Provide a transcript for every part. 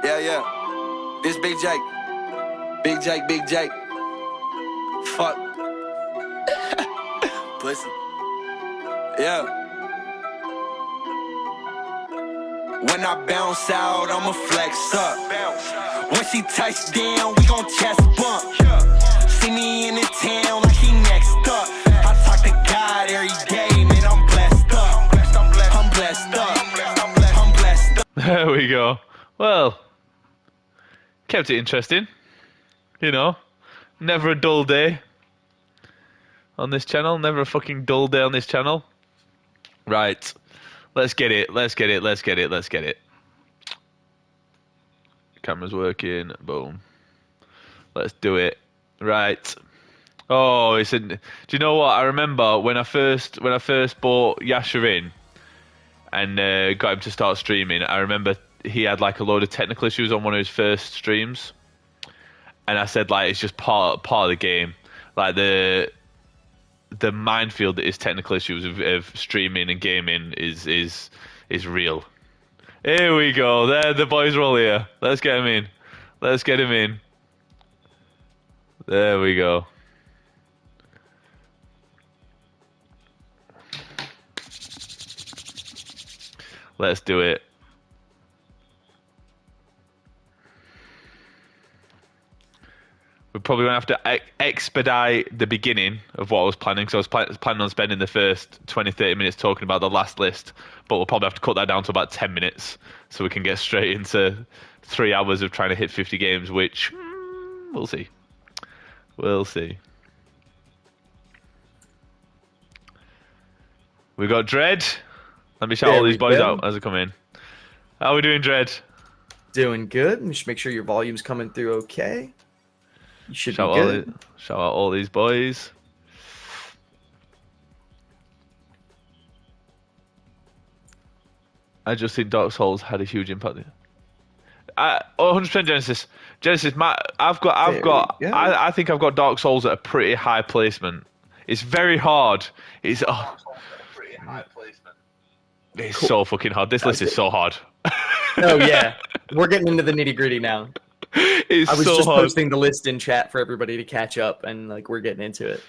Yeah, yeah. This Big Jake. Big Jake, Big Jake. Fuck. Pussy. Yeah. When I bounce out, I'ma flex up. When she touch down, we gon' chest bump. See me in the town like he next up. I talk to God every day, man, I'm blessed up. I'm blessed up. I'm blessed up. There we go. Well, kept it interesting. You know, never a dull day on this channel. Never a fucking dull day on this channel. Right. Let's get it. Let's get it. Let's get it. Let's get it. Camera's working. Boom. Let's do it. Right. Oh, do you know what? I remember when I first bought Yasha in and got him to start streaming. I remember he had like a load of technical issues on one of his first streams, and I said like it's just part of the game. Like the minefield that is technical issues of streaming and gaming is real. Here we go. There, the boys are all here. Let's get him in. Let's get him in. There we go. Let's do it. We're probably going to have to expedite the beginning of what I was planning, because I was planning on spending the first 20-30 minutes talking about the last list, but we'll probably have to cut that down to about 10 minutes so we can get straight into 3 hours of trying to hit 50 games, which we'll see. We'll see. We got Dread. Let me shout all these boys out as they come in. How are we doing, Dread? Doing good. Just make sure your volume's coming through okay. You should be good. Shout out all these boys. I just think Dark Souls had a huge impact. 100% Genesis. Genesis, I think I've got Dark Souls at a pretty high placement. It's very hard. It's so fucking hard. This list is so hard. Oh yeah, we're getting into the nitty gritty now. It's I was so just hard. posting the list in chat for everybody to catch up, and like we're getting into it.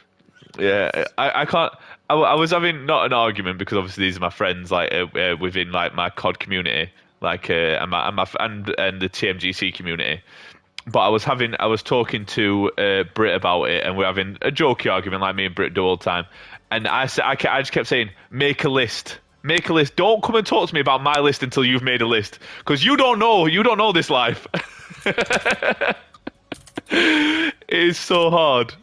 Yeah, I can't. I was having not an argument, because obviously these are my friends, like within like my COD community, like and the TMGC community. But I was talking to Brit about it, and we're having a jokey argument like me and Brit do all the time. And I just kept saying, make a list. Make a list. Don't come and talk to me about my list until you've made a list, because you don't know this life. It's so hard.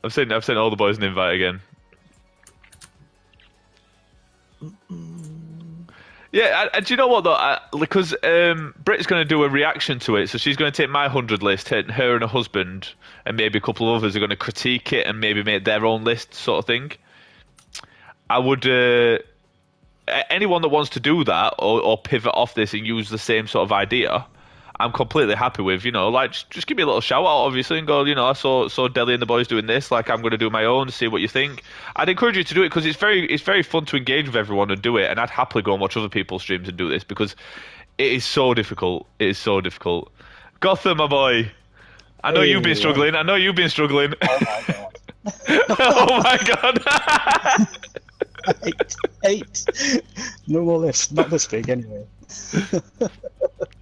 I've sent all the boys an invite again. Yeah, and do you know what though? Because Brit's going to do a reaction to it, so she's going to take my 100 list, her and her husband, and maybe a couple of others are going to critique it and maybe make their own list, sort of thing. I would anyone that wants to do that or pivot off this and use the same sort of idea, I'm completely happy with. You know, like just give me a little shout out, obviously, and go, you know, I saw Deli and the boys doing this. Like, I'm going to do my own, see what you think. I'd encourage you to do it, because it's very fun to engage with everyone and do it. And I'd happily go and watch other people's streams and do this, because it is so difficult. It is so difficult. Gotham, my boy. I know you've been struggling. I know you've been struggling. Oh my god. Oh my god. Eight. No more lists. Not this big, anyway.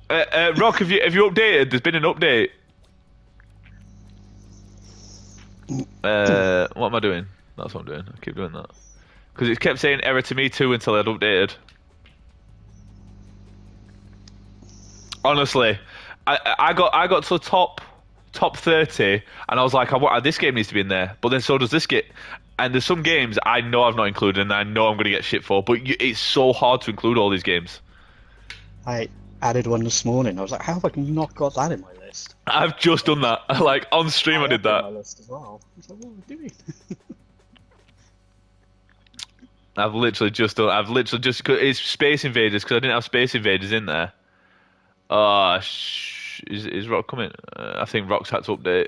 Rock, have you updated? There's been an update. What am I doing? That's what I'm doing. I keep doing that, because it kept saying error to me too until I'd updated. Honestly, I got to the top 30, and I was like, this game needs to be in there, but then so does this get. And there's some games I know I've not included, and I know I'm going to get shit for, but it's so hard to include all these games. I added one this morning. I was like, how have I not got that in my list? I've just done that. Like, on stream I did that. My list as well. I was like, what am I doing? I've literally just it's Space Invaders, because I didn't have Space Invaders in there. Is Rock coming? I think Rock's had to update.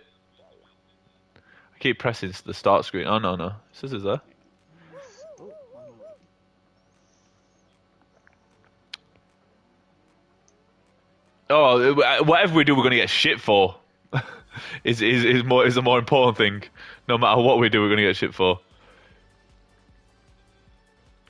I keep pressing the start screen. Oh no, it says it's there. Oh, whatever we do, we're going to get shit for. is the more important thing. No matter what we do, we're going to get shit for.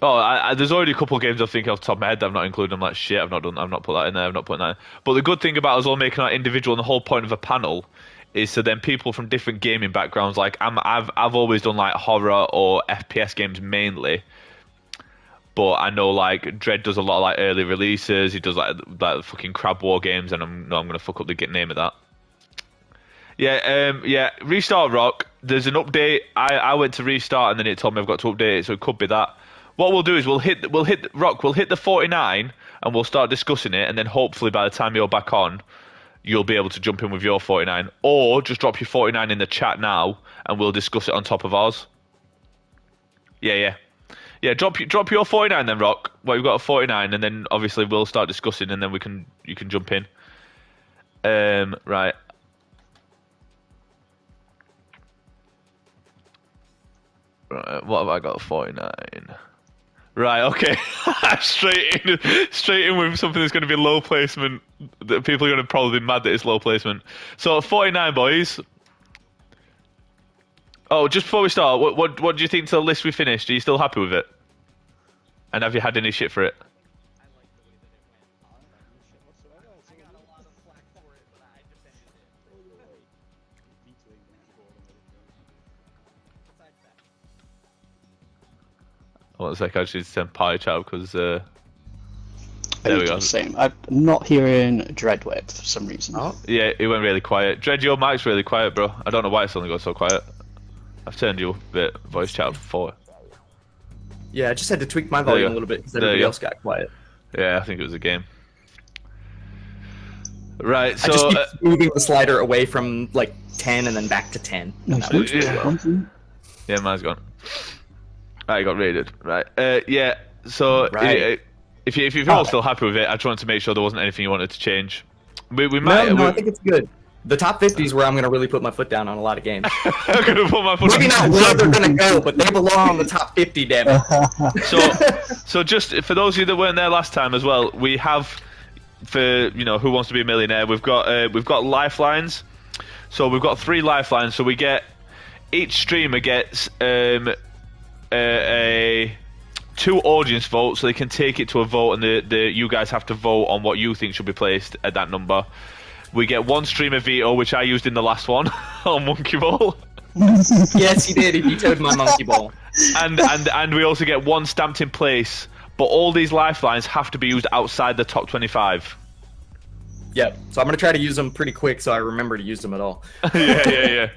Oh, there's already a couple of games I think off the top of my head that I've not included. I'm like, shit, I've not put that in there. I've not put that in. But the good thing about us all making our individual and the whole point of a panel is so then people from different gaming backgrounds, like I've always done like horror or FPS games mainly. But I know like Dread does a lot of like early releases. He does like fucking Crab War games, and I'm gonna fuck up the name of that. Yeah, Restart Rock. There's an update. I went to restart and then it told me I've got to update it, so it could be that. What we'll do is we'll hit the 49 and we'll start discussing it, and then hopefully by the time you're back on, you'll be able to jump in with your 49, or just drop your 49 in the chat now and we'll discuss it on top of ours. Yeah. Drop your 49 then, Rock. Well, you've got a 49, and then obviously we'll start discussing, and then you can jump in. Right. Right. What have I got? 49. Right. Okay. straight in with something that's going to be low placement. That people are going to probably be mad that it's low placement. So 49, boys. Oh, just before we start, what do you think to the list we finished? Are you still happy with it? And have you had any shit for it? One sec, I should send pie chat because there we go. Same. I'm not hearing Dreadwave for some reason. Oh. Yeah, it went really quiet. Dread, your mic's really quiet, bro. I don't know why it's only got so quiet. I've turned you a bit voice chat for. Yeah, I just had to tweak my volume a little bit because everybody else got quiet. Yeah, I think it was a game. Right, so I just keep moving the slider away from like 10 and then back to 10. No, yeah, mine's gone. Right, got raided. Right, yeah. So Right. if you're all still happy with it, I just wanted to make sure there wasn't anything you wanted to change. We might. No, I think it's good. The top 50 is where I'm going to really put my foot down on a lot of games. I'm gonna put my foot. Maybe not where they're going to go, but they belong on the top 50, damn it. So just for those of you that weren't there last time as well, we have, for Who Wants to Be a Millionaire, we've got lifelines. So we've got 3 lifelines. So we get, each streamer gets a 2 audience votes, so they can take it to a vote, and you guys have to vote on what you think should be placed at that number. We get 1 streamer veto, which I used in the last one on Monkey Ball. Yes, he did. He vetoed my Monkey Ball. And we also get 1 stamped in place. But all these lifelines have to be used outside the top 25. Yep. So I'm going to try to use them pretty quick so I remember to use them at all. Yeah.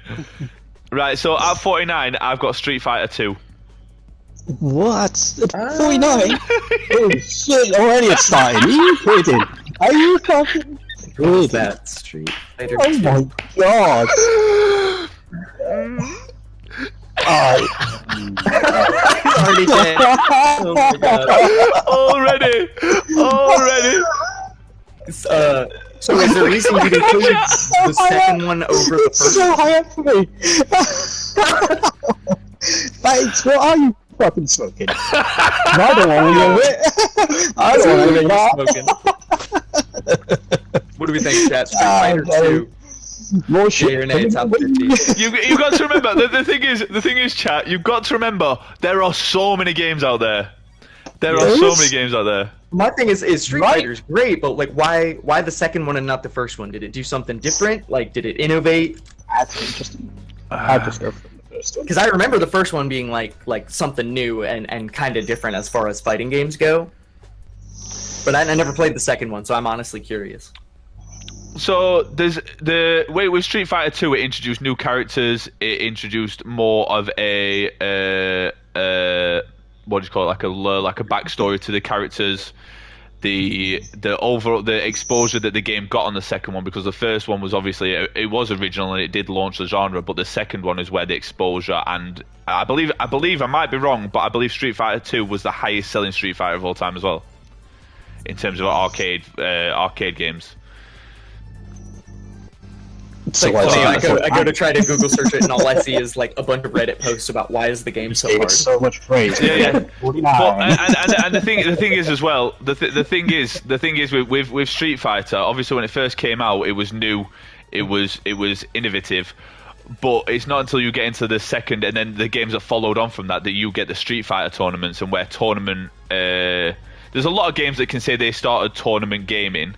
Right, so at 49, I've got Street Fighter 2. What? 49? Oh shit, already it's starting. Are you kidding? Are you fucking kidding? That Street Fighter Oh my god. already dead. Oh my god. Already. So is there a reason you include the second one over the first So one? high up for me. Thanks, what are you fucking smoking? I don't want to do it. I don't want to do it. What do we think, chat? Street Fighter 2. More Yeah, shit. your name, top 50. You got to remember the thing is, chat. You've got to remember there are so many games out there. My thing is Street Fighter's great, but like, why the second one and not the first one? Did it do something different? Like, did it innovate? That's interesting. I prefer the first one. Because I remember the first one being like something new and kind of different as far as fighting games go. But I never played the second one, so I'm honestly curious. So there's the way with Street Fighter 2, it introduced new characters. It introduced more of a what do you call it, like a backstory to the characters. The overall exposure that the game got on the second one, because the first one was obviously it was original and it did launch the genre, but the second one is where the exposure, and I believe I might be wrong, but I believe Street Fighter 2 was the highest selling Street Fighter of all time as well, in terms of arcade games. It's like funny, I go to try to Google search it, and all I see is like a bunch of Reddit posts about why is the game so hard. so much praise. Yeah. 49. But, and the thing is as well. The thing is with Street Fighter. Obviously, when it first came out, it was new, it was innovative. But it's not until you get into the second and then the games that followed on from that you get the Street Fighter tournaments, and where tournament. There's a lot of games that can say they started tournament gaming.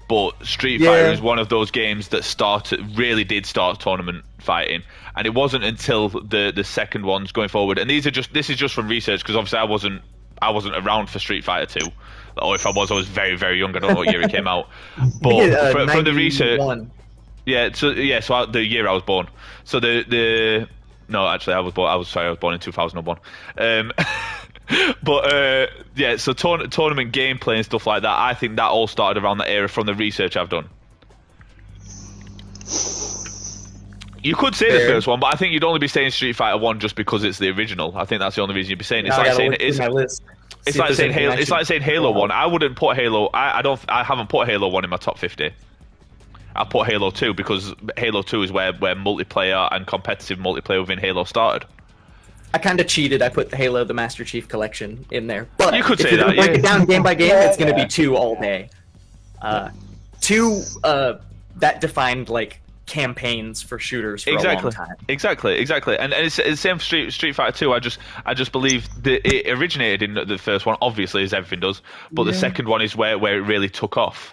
But Street Fighter is one of those games that really did start tournament fighting, and it wasn't until the second ones going forward. And this is just from research, because obviously I wasn't around for Street Fighter 2, or if I was very, very young. I don't know what year it came out. But from the research, so the year I was born. So no, actually I was born in 2001. But so tournament gameplay and stuff like that, I think that all started around that era from the research I've done. You could say the first one, but I think you'd only be saying Street Fighter 1 just because it's the original. I think that's the only reason you'd be saying it. It's like saying Halo 1. I wouldn't put Halo. I haven't put Halo 1 in my top 50. I put Halo 2 because Halo 2 is where multiplayer and competitive multiplayer within Halo started. I kind of cheated. I put Halo: The Master Chief Collection in there. But you could say if you're that. Break it down game by game. It's going to be 2 all day. 2 that defined like campaigns for shooters for a long time. Exactly. And it's the same for Street Fighter 2. I just believe that it originated in the first one, obviously, as everything does. But the second one is where it really took off.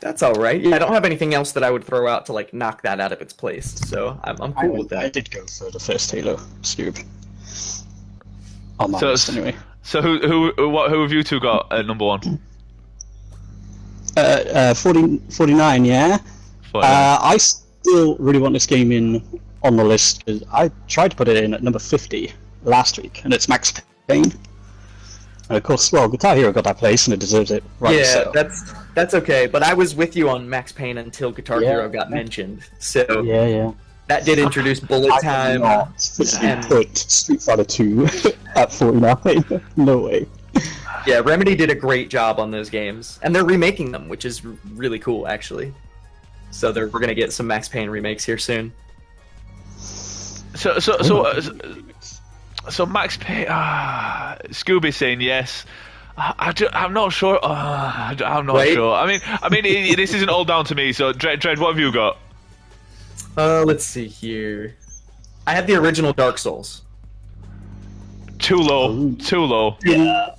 That's all right. Yeah, I don't have anything else that I would throw out to like knock that out of its place. So I'm cool with that. I did go for the first Halo, Scoob. On my list, anyway. So who have you two got at number 1? 49, yeah. 49. I still really want this game on the list, because I tried to put it in at number 50 last week, and it's Max Payne. And of course, well, Guitar Hero got that place, and it deserves it. Right, yeah, so. That's okay. But I was with you on Max Payne until Guitar Hero got mentioned. So yeah. That did introduce bullet time. And put Street Fighter 2 at 49. No way. Yeah, Remedy did a great job on those games, and they're remaking them, which is really cool, actually. So we're gonna get some Max Payne remakes here soon. So Max Payne. Scooby's saying yes. I'm not sure. I'm not sure. I mean, this isn't all down to me. So, Dredd, what have you got? Let's see here. I have the original Dark Souls. Too low. Too low. Yeah.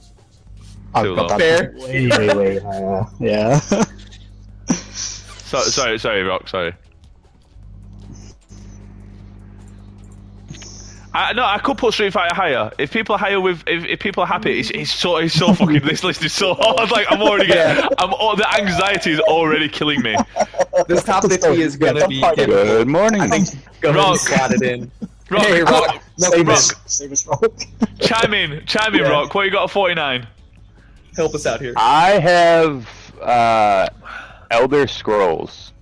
I've got that Fair. way higher. Yeah. Sorry, Rock. Sorry. I could put Street Fighter higher. If people are if people are happy, it's so fucking. This list is so hard. Like I'm already getting. The anxiety is already killing me. This top 50 is gonna be. Good morning. I think go ahead and slot it in. Rock, hey, Rock. Save us, Rock. Chime in, Rock. What you got at 49? Help us out here. I have Elder Scrolls.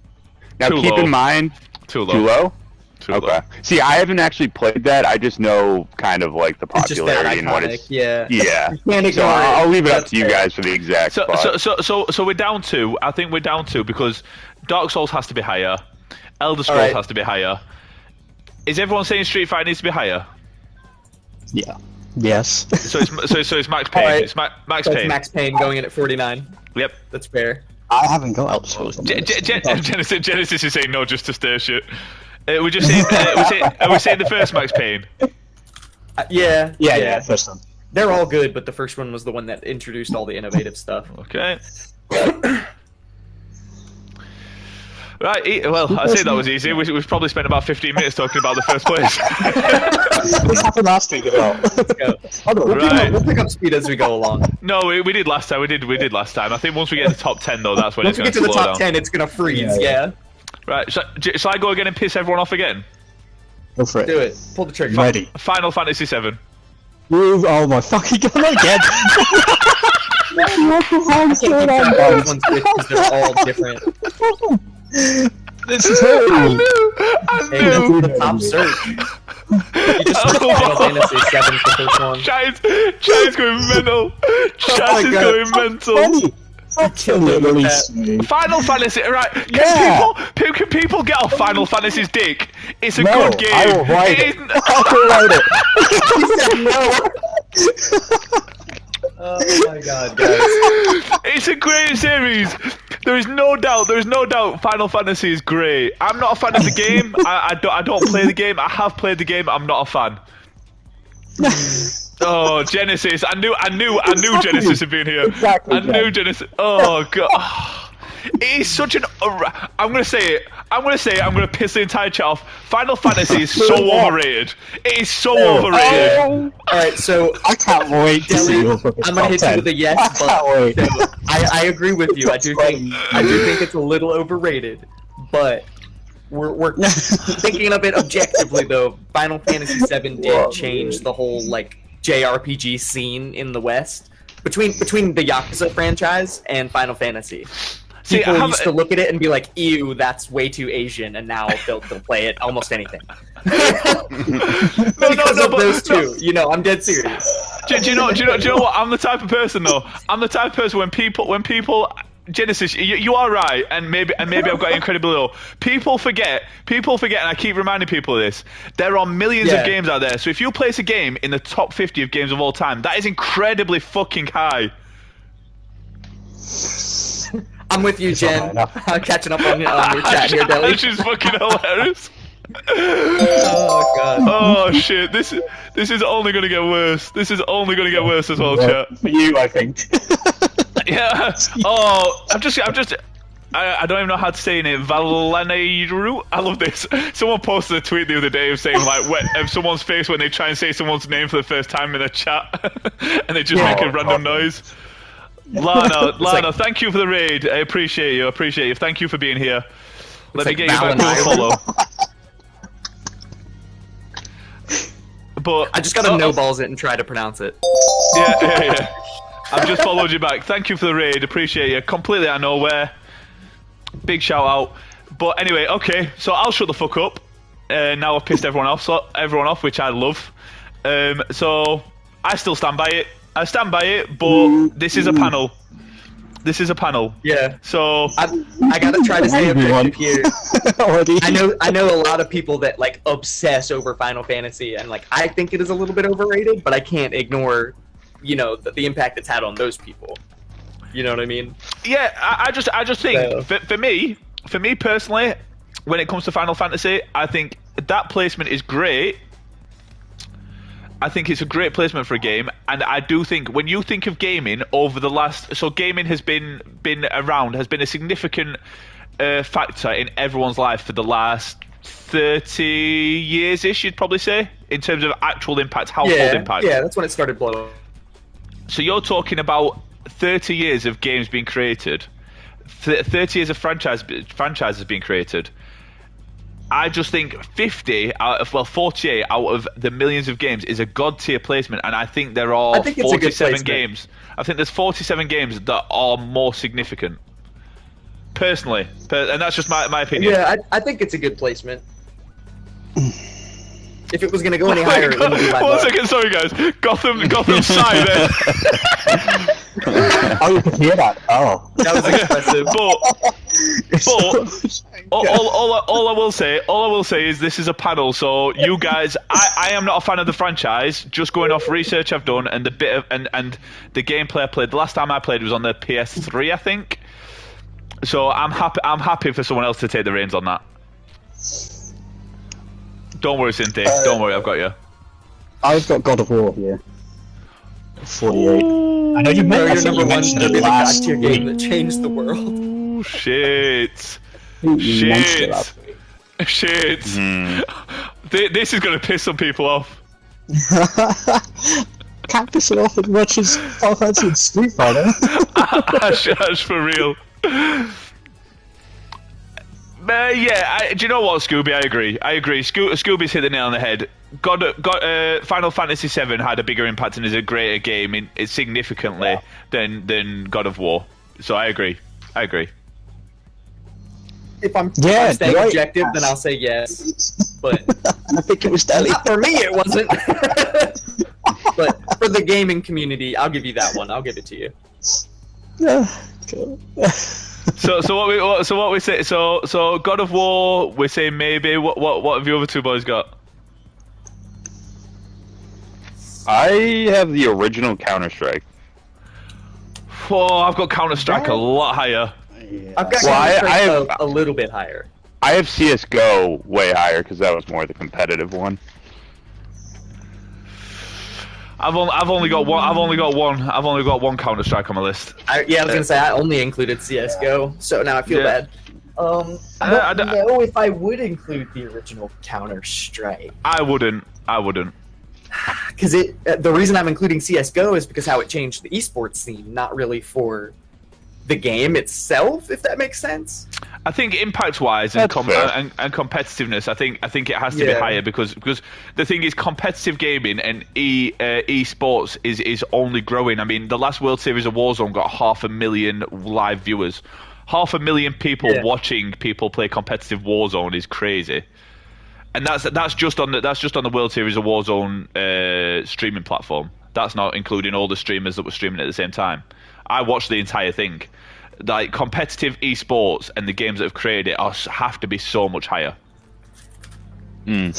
Now Too keep low. in mind. Too low. Too low? Too Okay. low. See, I haven't actually played that. I just know kind of like the It's just that popularity and what iconic. it's. Yeah. Yeah. You can't So ignore it. I'll leave it up That's to you fair. guys for the exact spot. So we're down 2. I think we're down 2 because Dark Souls has to be higher. Elder Scrolls right. has to be higher. Is everyone saying Street Fighter needs to be higher? Yeah. Yes. So it's Max Payne. Alright. It's Max So Payne. it's Max Payne going in at 49. Yep. That's fair. I haven't got Elder Scrolls on the list. Genesis is saying no just to stir shit. We're just saying. Are we saying the first Max Payne? Yeah. Yeah, first one. They're all good, but the first one was the one that introduced all the innovative stuff. Okay. Right, well, I say that was easy. We've probably spent about 15 minutes talking about the first place. This happened last week as well. Let's go. Right. We'll pick up speed as we go along. No, we did last time. We did last time. I think once we get to the top 10, though, that's when Once it's we going get to to the slow top down. 10, it's gonna freeze. Yeah. Right, shall I go again and piss everyone off again? Go for it. Do it. Pull the trigger. Ready. Final Fantasy 7. Move. Oh my fucking god, not again. What the hell's Keep going track of on, which ones which, 'cause they're all different. This is terrible. Hey, that's the top search. You just searched Final Fantasy 7 for the first one. Chad's going mental. Chad is God. going mental. Funny. Absolutely smooth. Final Fantasy, right? Yeah. Can people get off Final Fantasy's dick? It's a No, good game. I will write it. It I will write it. Oh my god, guys. It's a great series. There is no doubt. Final Fantasy is great. I'm not a fan of the game. I don't play the game. I have played the game. I'm not a fan. Oh, Genesis! I knew Genesis had been here. Exactly, I knew Genesis. Oh god, it is such an. I'm gonna say it. I'm gonna piss the entire chat off. Final Fantasy is so overrated. It is so overrated. All right, so I can't wait to see your fucking I'm gonna top hit you 10. with a yes, I can't wait. but I agree with you. I do think it's a little overrated, but we're thinking of it objectively though. Final Fantasy VII did change the whole like JRPG scene in the West between the Yakuza franchise and Final Fantasy. See, People used to look at it and be like, "Ew, that's way too Asian," and now they'll play it almost anything. Because of those two, you know, I'm dead serious. Do you know what? I'm the type of person though. I'm the type of person when people Genesis, you are right, and maybe I've got incredibly low. People forget, and I keep reminding people of this. There are millions of games out there, so if you place a game in the top 50 of games of all time, that is incredibly fucking high. I'm with you, Jen. I'm catching up on your chat here, Deli. Which is fucking hilarious. Oh god. Oh shit! This is only gonna get worse. This is only gonna get worse as well, chat. For you, I think. Yeah. Oh, I don't even know how to say it. Valaneiru. I love this. Someone posted a tweet the other day of saying like of someone's face when they try and say someone's name for the first time in a chat, and they just make a random noise. Lana, thank you for the raid. I appreciate you. Thank you for being here. Let me get you back to a follow. But I just gotta no balls it and try to pronounce it. Yeah. I've just followed you back. Thank you for the raid. Appreciate you. Completely out of nowhere. Big shout out. But anyway, okay. So I'll shut the fuck up. Now I've pissed everyone off, which I love. So I still stand by it. But this is a panel. Yeah. So I gotta try to stay objective here. Already. I know a lot of people that like obsess over Final Fantasy, and like I think it is a little bit overrated, but I can't ignore, you know, the impact it's had on those people. You know what I mean? Yeah, I just think for me personally, when it comes to Final Fantasy, I think that placement is great. I think it's a great placement for a game, and I do think when you think of gaming over the last, so gaming has been around, has been a significant factor in everyone's life for the last 30 years-ish, you'd probably say, in terms of actual impact, household impact. Yeah, that's when it started blowing. So you're talking about 30 years of games being created, 30 years of franchises being created. I just think 48 out of the millions of games is a god tier placement, and I think there are 47 games. I think there's 47 games that are more significant. Personally, and that's just my opinion. Yeah, I think it's a good placement. If it was going to go any higher, it wouldn't be my One second, sorry guys. Gotham sigh there. Oh, you can hear that. Oh, That was expressive. But all I will say is this is a panel. So you guys, I am not a fan of the franchise. Just going off research I've done and the bit of and the gameplay I played. The last time I played was on the PS3, I think. So I'm happy for someone else to take the reins on that. Don't worry, Cynthia. Don't worry, I've got you. I've got God of War here. 48. I know you mentioned it last tier game that changed the world. Ooh, shit. This is gonna piss some people off. Can't piss it off as much as Final Fantasy and Street Fighter. That's for real. Yeah, do you know what, Scooby? I agree. Scooby's hit the nail on the head. Final Fantasy VII had a bigger impact and is a greater game significantly than God of War. So I agree. If I'm staying objective, then I'll say yes. But I think it was Deli. For me, it wasn't. But for the gaming community, I'll give you that one. I'll give it to you. Cool. So what we say? So God of War, we're saying maybe. What have the other two boys got? I have the original Counter Strike. Oh, I've got Counter Strike a lot higher. Yeah. I've got Well, Counter-Strike I have- a little bit higher. I have CS:GO way higher because that was more the competitive one. I've only got one. I've only got one Counter Strike on my list. I was gonna say I only included CS:GO, so now I feel Yeah. bad. I don't know if I would include the original Counter Strike I wouldn't. because the reason I'm including CS:GO is because how it changed the esports scene, not really for the game itself, if that makes sense. I think impact-wise and, That's fair. and competitiveness, I think it has to be Yeah. higher because the thing is, competitive gaming and esports is only growing. I mean, the last World Series of Warzone got 500,000 live viewers. 500,000 people watching people play competitive Warzone is crazy, and that's just on the World Series of Warzone streaming platform. That's not including all the streamers that were streaming at the same time. I watched the entire thing. Like competitive esports and the games that have created it have to be so much higher. And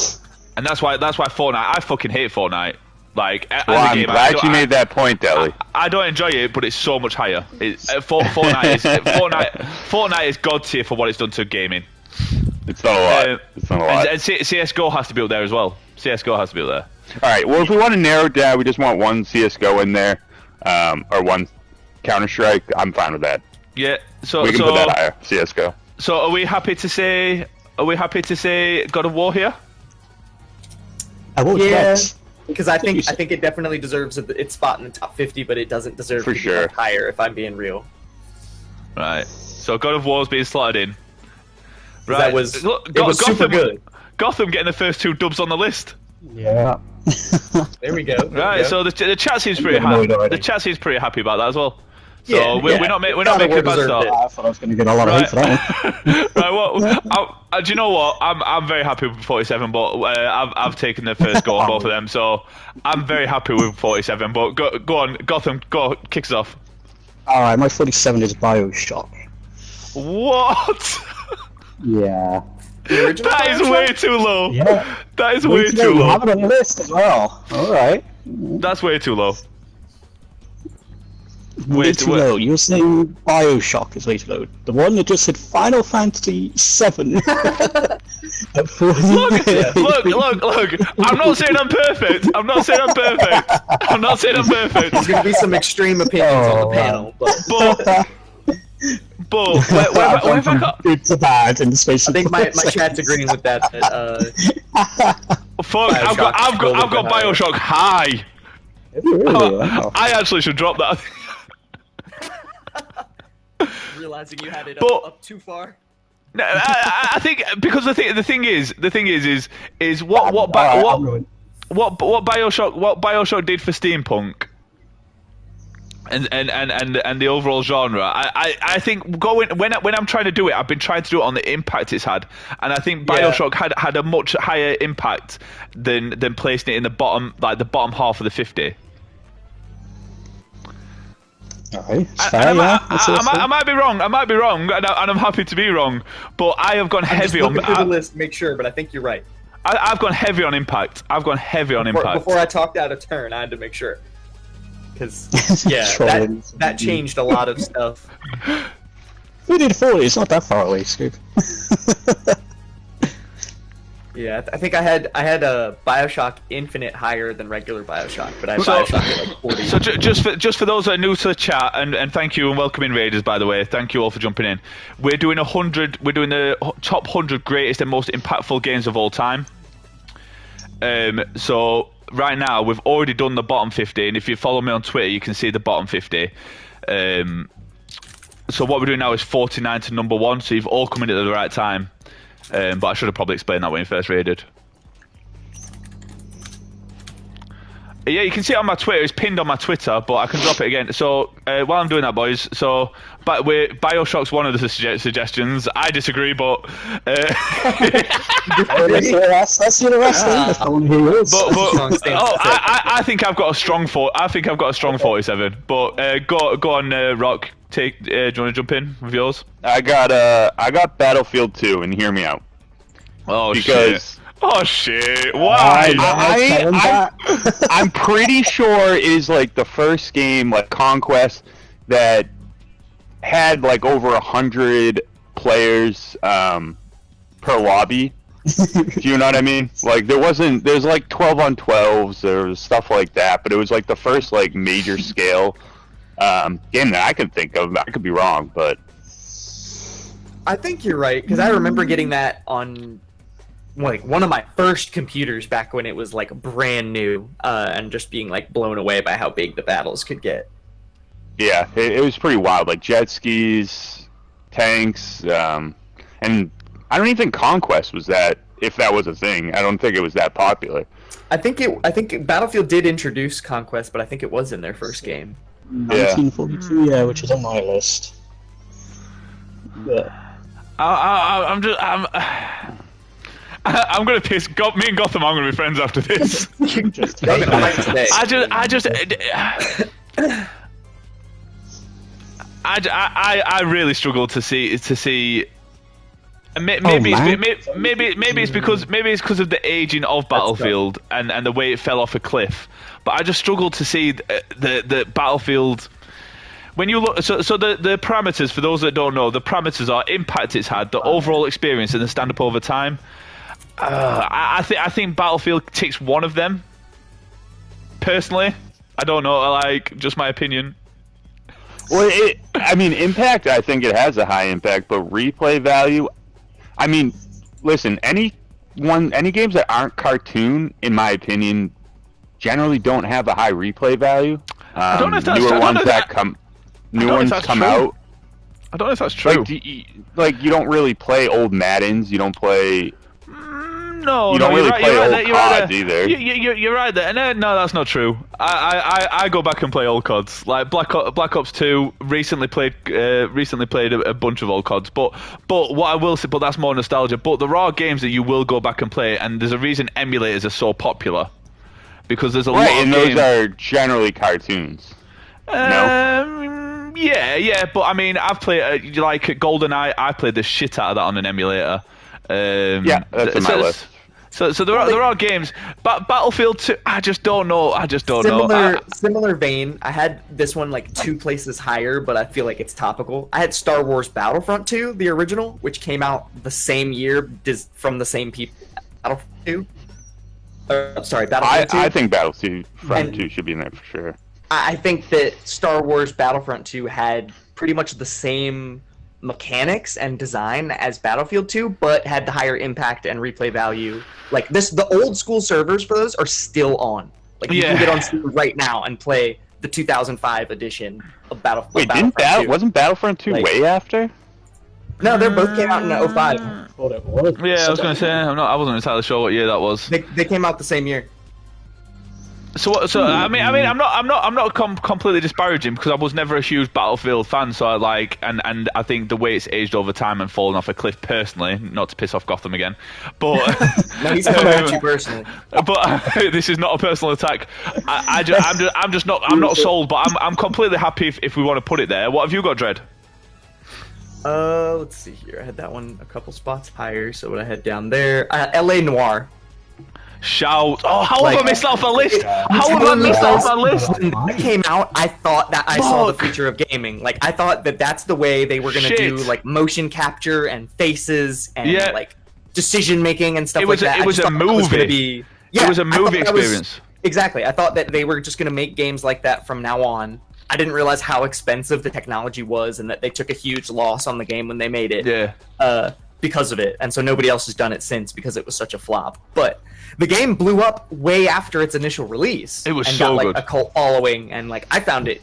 that's why Fortnite. I fucking hate Fortnite. Like as Well, a I'm game, glad you made that point, Deli. I don't enjoy it, but it's so much higher. Fortnite is god tier for what it's done to gaming. It's not a lot. It's not a lot. And CS:GO has to be up there as well. CS:GO has to be up there. All right. Well, if we want to narrow it down, we just want one CS:GO in there, or one Counter Strike. I'm fine with that. Yeah. So We can put that higher. CS:GO. So are we happy to say God of War here? I would Yeah. bet. Because I think it definitely deserves its spot in the top 50, but it doesn't deserve For to be sure. up higher. If I'm being real, Right. So God of War's being slotted in. Right. that was Look, it was super good. Gotham getting the first two dubs on the list. Yeah. There we go. Right. So the chat seems pretty I'm annoyed happy. already. The chat seems pretty happy about that as well. So Yeah, we're yeah. not making God a of War bad deserved start. it. I thought I was going to get a lot of hate for that one. Right. Well, do you know what? I'm very happy with 47, but I've taken the first go on both of them, so I'm very happy with 47. But go on, Gotham, kick us off. Alright, my 47 is Bioshock. What? Yeah. The original That is Bioshock? way too low. Yeah. That is way too You have low. it on the list as well. Alright. That's way too low. Way too low. You're saying Bioshock is way too low. The one that just said Final Fantasy 7. Look! I'm not saying I'm perfect. I'm not saying I'm perfect. There's going to be some extreme opinions on the Oh, panel, but But where have I got? Good to bad in the space I of think my 4 seconds. chat's agreeing with that. Fuck! I've got Bioshock high. Really? Wow. I actually should drop that. Realizing you had it But- up too far. No, I think because the thing is what Alright, I'm ruined. Bioshock did for steampunk and the overall genre. I think when I'm trying to do it, I've been trying to do it on the impact it's had, and I think Bioshock had a much higher impact than placing it in the bottom half of the 50. Alright, it's And fair, yeah. I might be wrong, and I'm happy to be wrong, but I have gone Just heavy on. looking through the list, make sure, but I think you're right. I've gone heavy on impact. Before I talked out of turn, I had to make sure. Because, yeah, Trolling. that changed a lot of stuff. We did 40, it's not that far away, Scoop. Yeah, I think I had a Bioshock Infinite higher than regular Bioshock, but I had So- Bioshock at like 40. So just for those that are new to the chat, and thank you and welcoming Raiders, by the way. Thank you all for jumping in. We're doing 100. We're doing the top 100 greatest and most impactful games of all time. So right now we've already done the bottom 50, and if you follow me on Twitter, you can see the bottom 50. So what we're doing now is 49 to number 1. So you've all come in at the right time. But I should have probably explained that when you first raided. Yeah, you can see it on my Twitter. It's pinned on my Twitter, but I can drop it again. So while I'm doing that, boys, but Bioshock's one of the suggestions. I disagree, but That's interesting. That's the one who is. Strong stance. I think I've got a strong 47. But go on, Rock. take? Do you want to jump in with yours? I got Battlefield 2, and hear me out. Oh Because shit! Oh shit! Why? I'm pretty sure it is like the first game, like Conquest, that had like over 100 players per lobby. Do you know what I mean? Like there's like 12 on 12s, there was stuff like that, but it was like the first like major scale game that I can think of. I could be wrong, but I think you're right, because I remember getting that on like one of my first computers back when it was like brand new, and just being like blown away by how big the battles could get. yeah, it was pretty wild. Like jet skis, tanks, and I don't even think Conquest was that. If that was a thing, I don't think it was that popular. I think Battlefield did introduce Conquest, but I think it was in their first game. 1942, yeah, which is on my list. But I'm gonna piss. Me and Gotham. I'm gonna be friends after this. just I really struggle to see. Maybe it's because of the aging of Battlefield and the way it fell off a cliff. But I just struggle to see the Battlefield. When you look, so the parameters, for those that don't know, the parameters are impact it's had, the overall experience, and the stand up over time. I think Battlefield ticks one of them. Personally, I don't know, like just my opinion. Well, I mean, impact. I think it has a high impact, but replay value. I mean, listen, any games that aren't cartoon, in my opinion, generally don't have a high replay value. I don't know if that's newer true. ones that come out. I don't know if that's true. Like you don't really play old Maddens. You don't play. No, you don't really play old CODs either. You're right there. No, that's not true. I go back and play old CODs. Like Black Ops 2 recently played a bunch of old CODs. But what I will say, but that's more nostalgia. But there are games that you will go back and play, and there's a reason emulators are so popular, because there's a lot of and games. Those are generally cartoons. No. Yeah, but I mean, I've played like GoldenEye. I played the shit out of that on an emulator. Yeah, that's on my list. So there are games, but Battlefield 2, I just don't know. Similar vein. I had this one like 2 places higher, but I feel like it's topical. I had Star Wars Battlefront 2, the original, which came out the same year from the same people. Battlefield 2. Sorry, Battlefield 2. I think Battlefront 2 should be in there for sure. I think that Star Wars Battlefront 2 had pretty much the same mechanics and design as Battlefield 2, but had the higher impact and replay value. Like the old school servers for those are still on. Like you can get on Steam right now and play the 2005 edition of Battlefront. Wait, wasn't Battlefront 2 way after? No, they both came out in 05. Yeah, I was gonna say I wasn't entirely sure what year that was. They came out the same year. So I mean, I'm not completely disparaging, because I was never a huge Battlefield fan. So and I think the way it's aged over time and fallen off a cliff, personally, not to piss off Gotham again, but no, he's coming at you personally. But this is not a personal attack. I'm not sold, but I'm completely happy if we want to put it there. What have you got, Dredd? Let's see here. I had that one a couple spots higher. So what I had down there, LA Noire. Shout! Oh, how have I missed off a list? How have I missed off a list? When it came out, I thought that I saw the future of gaming. Like, I thought that's the way they were gonna do like motion capture and faces and like decision making and stuff like that. It was a movie. It was a movie experience. Exactly. I thought that they were just gonna make games like that from now on. I didn't realize how expensive the technology was, and that they took a huge loss on the game when they made it. Yeah. Because of it, and so nobody else has done it since because it was such a flop. But the game blew up way after its initial release. It was and so got, good. A cult following, and like I found it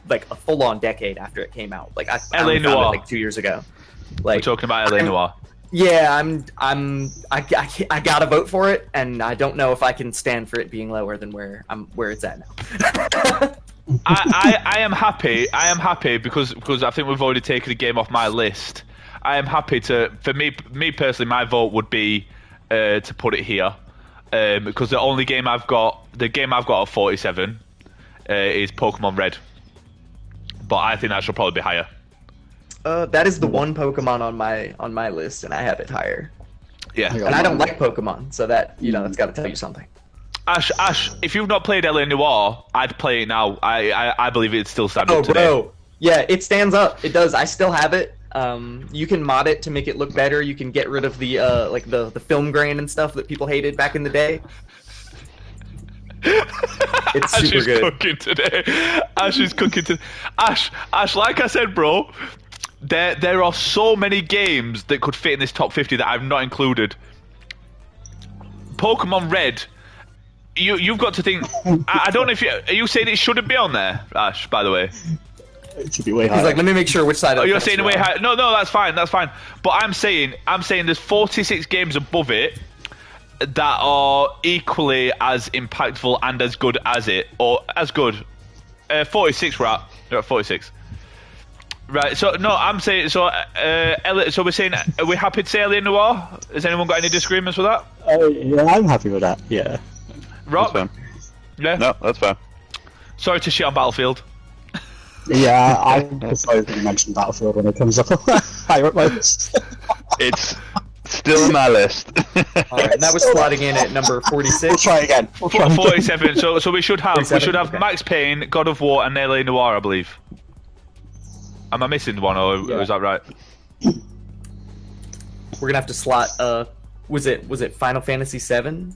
like a full-on decade after it came out. Like I LA found Noire. it like 2 years ago. Like we're talking about LA Noire. Yeah, I gotta vote for it, and I don't know if I can stand for it being lower than where it's at now. I am happy. because I think we've already taken the game off my list. I am happy for me personally, my vote would be to put it here, because the game I've got at 47 is Pokemon Red. but I think that should probably be higher. That is the one Pokemon on my list, and I have it higher. Yeah. And I don't like Pokemon, so that that's got to tell you something. Ash, if you've not played LA Noire, I'd play it now. I believe it'd still stand up today. Bro. Yeah, it stands up. It does. I still have it. You can mod it to make it look better. You can get rid of the like the film grain and stuff that people hated back in the day. It's Ash super is good. cooking today. Ash is cooking today. Ash, like I said, bro, there are so many games that could fit in this top 50 that I've not included. Pokemon Red. You've got to think. I don't know if are you saying it shouldn't be on there, Ash? By the way, It should be way higher. He's like, let me make sure which side. oh, you're saying way high. No, that's fine. But I'm saying there's 46 games above it that are equally as impactful and as good as it, or as good. 46 we're at 46. Right. So no, I'm saying so. So we're saying, are we happy to say Alien Noir? Has anyone got any disagreements with that? Yeah, I'm happy with that. Yeah. Rock. That's fine. Yeah. No, that's fine. Sorry to shit on Battlefield. Yeah, I prefer to mention Battlefield when it comes up higher up my list. It's still on my list. All right, and that was slotting in at number 46. We'll try again. 47. So we should have 47? Okay. Max Payne, God of War, and LA Noire, I believe. Am I missing one, or is that right? We're gonna have to slot. Was it Final Fantasy VII?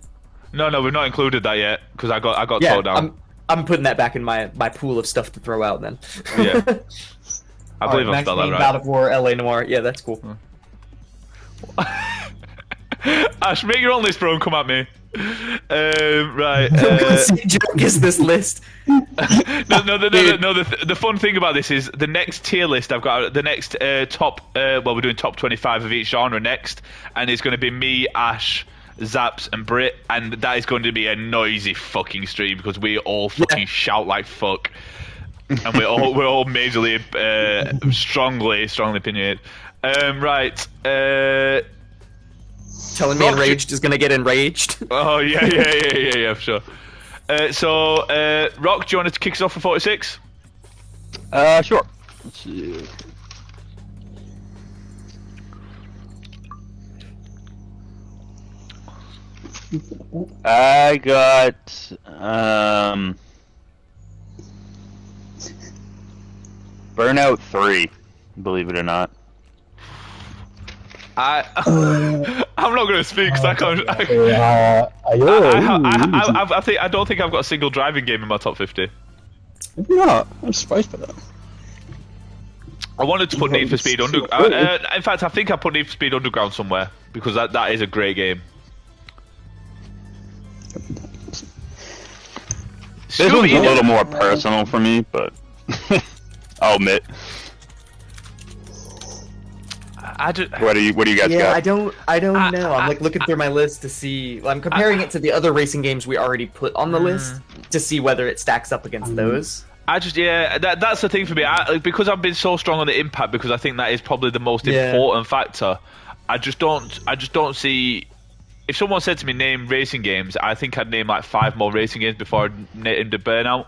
No, we've not included that yet because I got Yeah, told down. I'm putting that back in my pool of stuff to throw out then. Yeah. I All believe right, I Max spelled Payne, that God right. of War, LA Noire. Yeah, that's cool. Ash, make your own list, bro, and come at me. Right. Is this list? No. The fun thing about this is the next tier list. I've got the next top. Well, we're doing top 25 of each genre next, and it's going to be me, Ash, Zaps, and Brit, and that is going to be a noisy fucking stream because we all fucking shout like fuck, and we're all majorly, strongly opinionated. Right. Telling me enraged is gonna get enraged. Oh yeah, for sure. So, Rock, do you want to kick us off for 46? Sure. Let's see. I got Burnout 3, believe it or not. I'm not going to speak because I can't. I don't think I've got a single driving game in my top 50. No, I'm surprised by that. I wanted to put Need for Speed Underground. In fact, I think I put Need for Speed Underground somewhere because that is a great game. This one's a little more personal for me, but I'll admit. What do you guys got? I don't know. I'm like looking through my list to see. I'm comparing it to the other racing games we already put on the list to see whether it stacks up against those. That's the thing for me. Because I've been so strong on the impact, because I think that is probably the most important factor. I just don't see. If someone said to me name racing games, I think I'd name like 5 more racing games before I'd named a Burnout.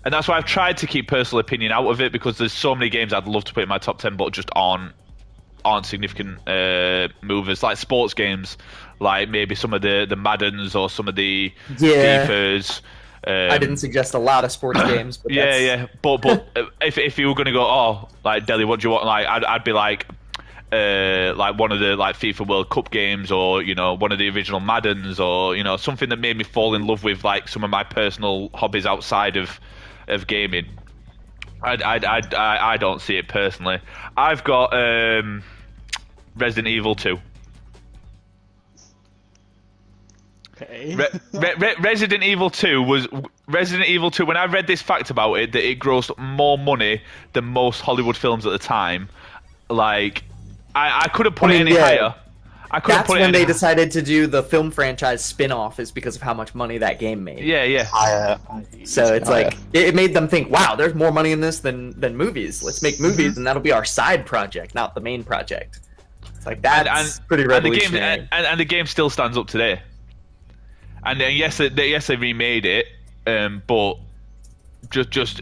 And that's why I've tried to keep personal opinion out of it, because there's so many games I'd love to put in my top 10 but just aren't significant movers, like sports games, like maybe some of the Maddens or some of the FIFAs. I didn't suggest a lot of sports games, but but if you were gonna go, like Deli, what do you want? Like I'd be like one of the like FIFA World Cup games, or one of the original Maddens, or something that made me fall in love with like some of my personal hobbies outside of gaming. I don't see it personally. I've got Resident Evil 2. Okay. Resident Evil 2 was Resident Evil 2. When I read this fact about it, that it grossed more money than most Hollywood films at the time. Like, I couldn't put it any higher. That's when they decided to do the film franchise spin-off, is because of how much money that game made. Yeah. So it's like it made them think, wow, there's more money in this than movies. Let's make movies, and that'll be our side project, not the main project. It's like that's pretty revolutionary. And the game still stands up today. And yes, they remade it, but just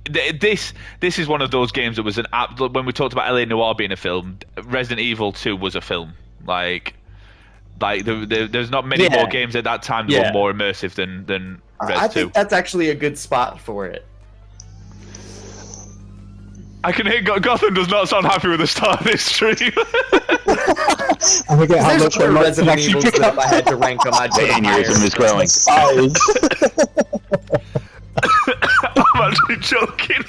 this is one of those games that was an app. When we talked about LA Noire being a film, Resident Evil 2 was a film. Like there's not many more games at that time that were more immersive than Res 2. I think that's actually a good spot for it. I can hear Gotham does not sound happy with the start of this stream. I forget how There's much other I like Resident to Evils pick that up. if I had to rank them, I'd The put them aneurysm is growing. I'm actually joking.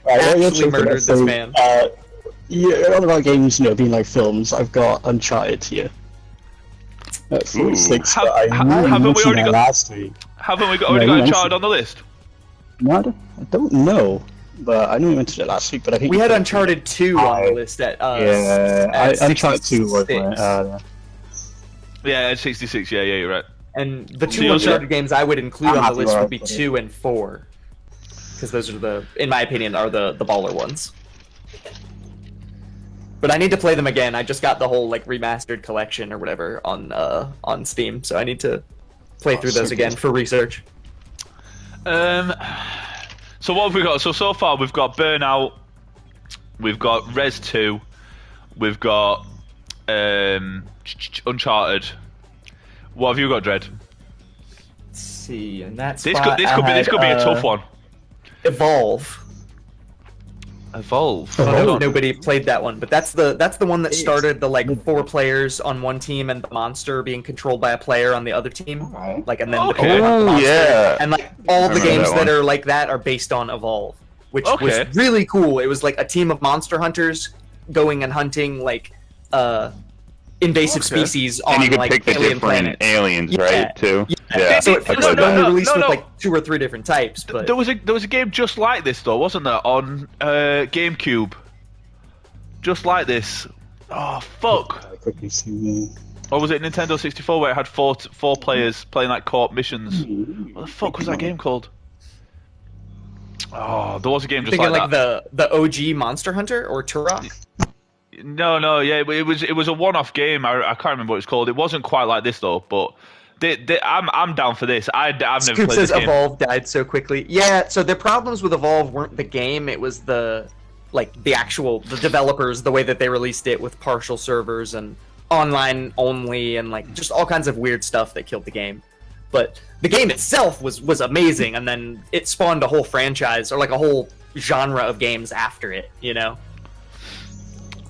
Actually murdered this man. Yeah, one of our games, being like films, I've got Uncharted here. At 46, but I haven't we mentioned already that got- last week. Haven't we already got Uncharted on the list? No, I don't know, but I know we mentioned it last week. But I think We had Uncharted 2 on the list at Uncharted 2 was 66. Yeah, at 66. Yeah, you're right. And the So two you're Uncharted games I would include I'm on the happy list where I would be put it. 2 and 4. Because those are in my opinion, are the baller ones. But I need to play them again. I just got the whole remastered collection or whatever on Steam, so I need to play through those again for research. So what have we got? So far we've got Burnout, we've got Res 2, we've got Uncharted. What have you got, Dread? Let's see, and that's This could be a tough one. Evolve. Evolve. I don't know Hold if on. nobody played that one, but that's the one that started the 4 players on one team and the monster being controlled by a player on the other team. And then Okay. the Oh, monster. yeah. And all the remember games that that one. are like that are based on Evolve, which Okay. was really cool. It was like a team of monster hunters going and hunting invasive Okay. species on And you could pick the alien different planets. aliens, Yeah. right? Too. Yeah. So it I was played only that. released No. with 2 or 3 different types, but There was a game just like this though, wasn't there? On GameCube. Just like this. Oh fuck. I quickly see. Or was it Nintendo 64 where it had four players playing like co-op missions? What the fuck was that game called? Oh, there was a game just thinking like that. the OG Monster Hunter or Turok. No, yeah, it was a one-off game. I can't remember what it's called. It wasn't quite like this though, but I'm down for this. I've never Scoop played says this game. Evolve died so quickly. Yeah, so the problems with Evolve weren't the game; it was the developers, the way that they released it with partial servers and online only, and just all kinds of weird stuff that killed the game. But the game itself was amazing, and then it spawned a whole franchise or a whole genre of games after it.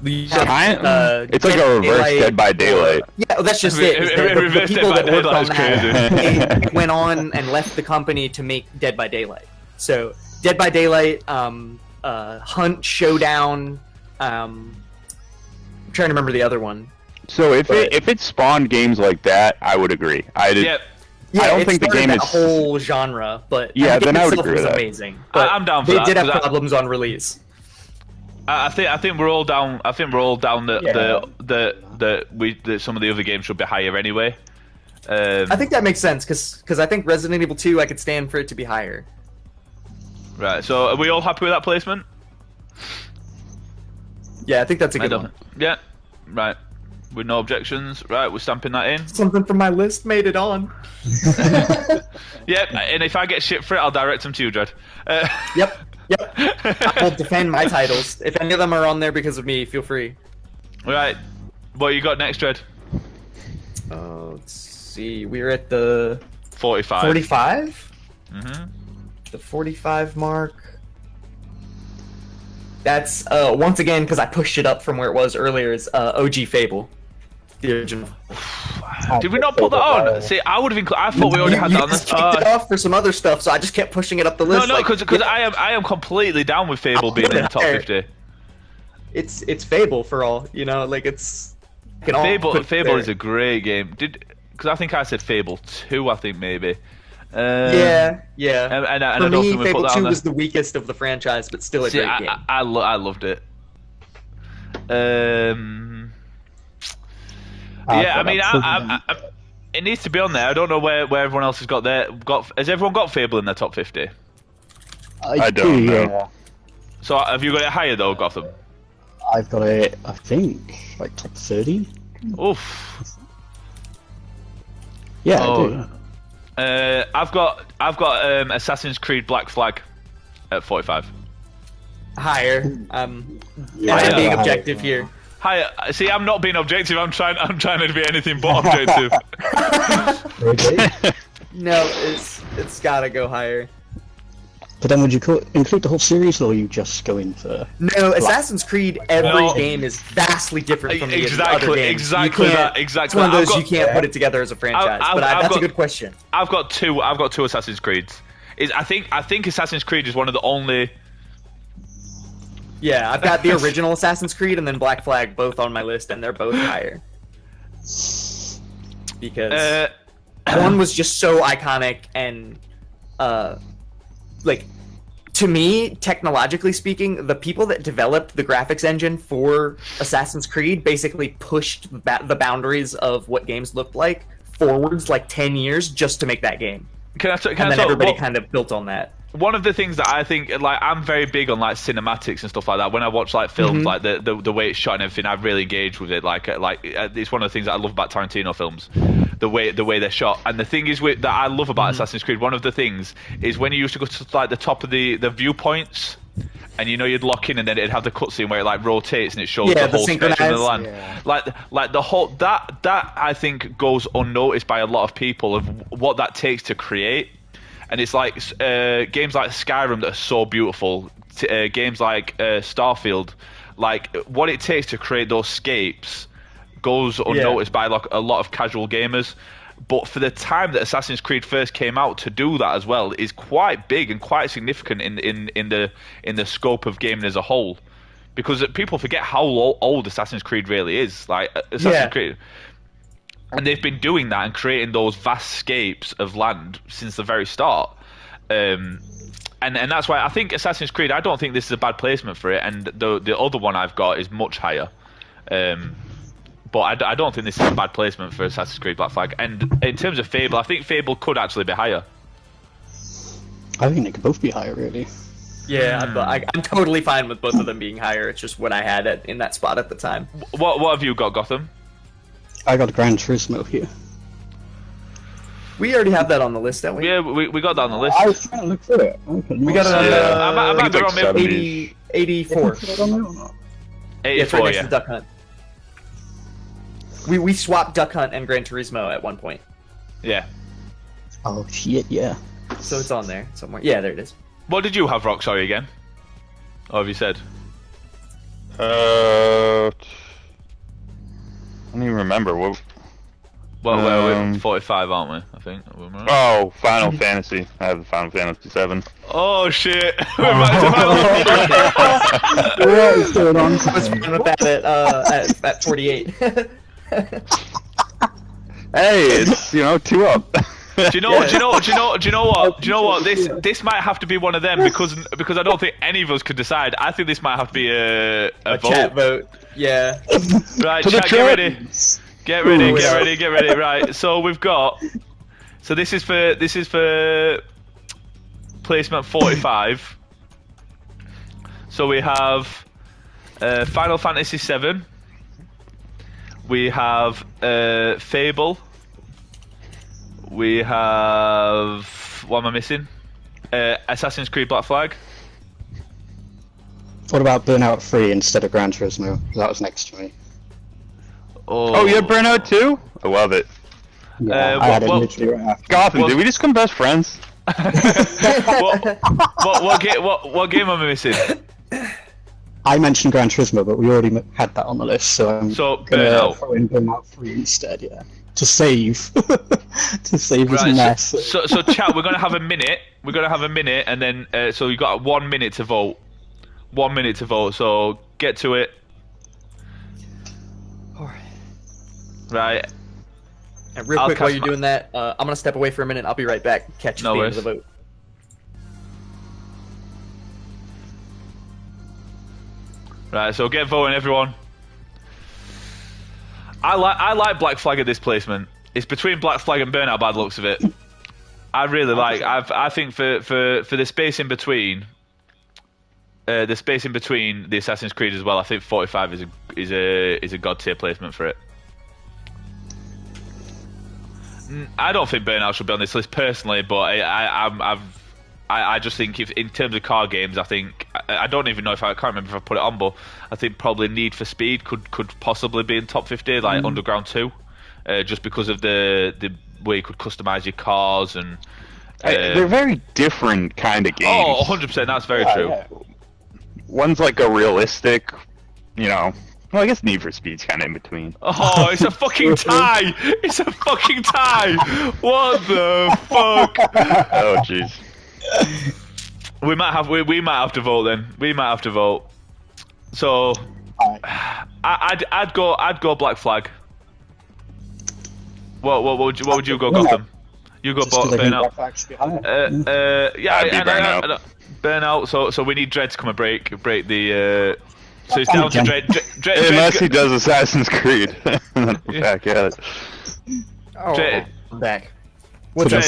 It's like a reverse Dead by Daylight. Yeah, well, that's just it. The Reverse people Dead by that worked Daylight on is that, crazy. they went on and left the company to make Dead by Daylight. So Dead by Daylight, Hunt, Showdown. I'm trying to remember the other one. So if it spawned games like that, I would agree. Yeah, Yeah, I don't it think the started game that is- whole genre, but Yeah, the game then I would itself agree was with that. amazing. But I'm down for they that, did have 'cause problems on release. I think we're all down. I think we're all down that some of the other games should be higher anyway. I think that makes sense because I think Resident Evil 2, I could stand for it to be higher. Right. So are we all happy with that placement? Yeah, I think that's a good one. Yeah. Right. With no objections. Right. We're stamping that in. Something from my list made it on. Yeah. And if I get shit for it, I'll direct them to you, Dread. Yep. I will defend my titles. If any of them are on there because of me, feel free. Right. What you got next, Dread? Let's see. We're at the 45. 45? Mm-hmm. The 45 mark. That's, once again, because I pushed it up from where it was earlier, is OG Fable. The original. Did we not put that on? See, I would have. I thought we already had that on You the. kicked it off for some other stuff, so I just kept pushing it up the list. No, because I am completely down with Fable being in the top 50. It's Fable for all, it's... can all Fable put Fable there. is a great game. Because I think I said Fable 2. I think maybe. Yeah. And I For don't me, think we put Fable that 2 on there. was the weakest of the franchise, but still a See, great game. I loved it. Yeah, I mean, it needs to be on there. I don't know where everyone else has got their. Has everyone got Fable in their top 50? I don't know. Yeah. So have you got it higher though, Gotham? I've got it, I think, top 30. Oof. Yeah, Oh. I do. I've got Assassin's Creed Black Flag at 45. Higher. Yeah, I'm higher. being objective here. Hi, see, I'm not being objective. I'm trying to be anything but objective. Okay. No, it's gotta go higher. But then would you include the whole series, or are you just going for... No, Assassin's Creed, every No. game is vastly different from the other Exactly, games. exactly You can't- that, exactly It's one of that. those I've you can't put it together as a franchise. I've That's got- a good question. I've got two Assassin's Creeds. I think Assassin's Creed is one of the only. Yeah, I've got the original Assassin's Creed and then Black Flag both on my list, and they're both higher. Because one was just so iconic and, like, to me, technologically speaking, the people that developed the graphics engine for Assassin's Creed basically pushed the boundaries of what games looked like forwards like 10 years just to make that game. Can And I then talk, everybody what- kind of built on that. One of the things that I think, like, I'm very big on like cinematics and stuff like that. When I watch like films, like the way it's shot and everything, I've really engaged with it. Like it's one of the things that I love about Tarantino films, the way they're shot. And the thing is that I love about Assassin's Creed, one of the things is when you used to go to like the top of the viewpoints, and you'd lock in, and then it'd have the cutscene where it like rotates and it shows Yeah, the whole the spectrum of the land. synchronized, Like the whole that I think goes unnoticed by a lot of people of what that takes to create. And it's like games like Skyrim that are so beautiful, games like Starfield, like what it takes to create those scapes goes unnoticed by like a lot of casual gamers. But for the time that Assassin's Creed first came out, to do that as well is quite big and quite significant in the scope of gaming as a whole, because people forget how old Assassin's Creed really is. Like Assassin's Creed. And they've been doing that and creating those vast scapes of land since the very start. And that's why I think Assassin's Creed, I don't think this is a bad placement for it. And the other one I've got is much higher. But I don't think this is a bad placement for Assassin's Creed Black Flag. And in terms of Fable, I think Fable could actually be higher. I think they could both be higher, really. Yeah, I'm totally fine with both of them being higher. It's just what I had in that spot at the time. What have you got, Gotham? I got Gran Turismo here. We already have that on the list, don't we? Yeah, we got that on the list. I was trying to look for it. We got it on I might be think wrong, it's maybe 84. Put it on there or not? Yeah, it's right 84, next yeah. to Duck Hunt. We swapped Duck Hunt and Gran Turismo at one point, Yeah. Oh shit, yeah. so it's on there somewhere. Yeah, there it is. What did you have, Rock? Sorry again. Or have you said? I don't even remember. What? Well, we're 45, aren't we? I think. Oh, Final Fantasy. I have the Final Fantasy 7. Oh shit! We're right to What is going on? I was fine with that at 48. Hey, it's 2 up. Do you know what? This might have to be one of them because I don't think any of us could decide. I think this might have to be a A vote. chat vote. Yeah. Right, To the chat, get ready. Get ready. Right. So we've got. So this is for placement 45. So we have Final Fantasy 7. We have Fable. We have. What am I missing? Assassin's Creed Black Flag. What about Burnout 3 instead of Gran Turismo? That was next to me. Oh, you had Burnout too? I love it. Yeah, I had it literally right after. Gotham, Well- did we just become best friends? What game am I missing? I mentioned Gran Turismo, but we already had that on the list, so I'm So, gonna Burnout. throw in Burnout 3 instead, yeah. To save. To save this Right, mess. so chat, we're gonna have a minute. We're gonna have a minute, and then so you got 1 minute to vote. 1 minute to vote. So get to it. Right. And real I'll quick, while cast you're my- doing that, I'm gonna step away for a minute. I'll be right back. Catch you No at the worries. end of the vote. Right. So get voting, everyone. I like Black Flag at this placement. It's between Black Flag and Burnout by the looks of it. I really like. I think for the space in between. The Assassin's Creed as well. I think 45 is a god tier placement for it. I don't think Burnout should be on this list personally, but I just think if in terms of car games, I think I don't even know if I can't remember if I put it on, but I think probably Need for Speed could possibly be in top 50, like Underground 2, just because of the way you could customize your cars and. They're very different kind of games. Oh, 100%. That's very true. Yeah. One's like a realistic, Well, I guess Need for Speed's kind of in between. Oh, it's a fucking tie! It's a fucking tie! What the fuck? Oh, jeez. We might have to vote then. We might have to vote. So, I'd go Black Flag. What would you go, Gotham? You go Burnout. Burnout. Burnout. So we need Dread to come and break the. So it's down to Dread. Unless he does Assassin's Creed. Back at it. Oh, Dread. I'm back. What's Dread?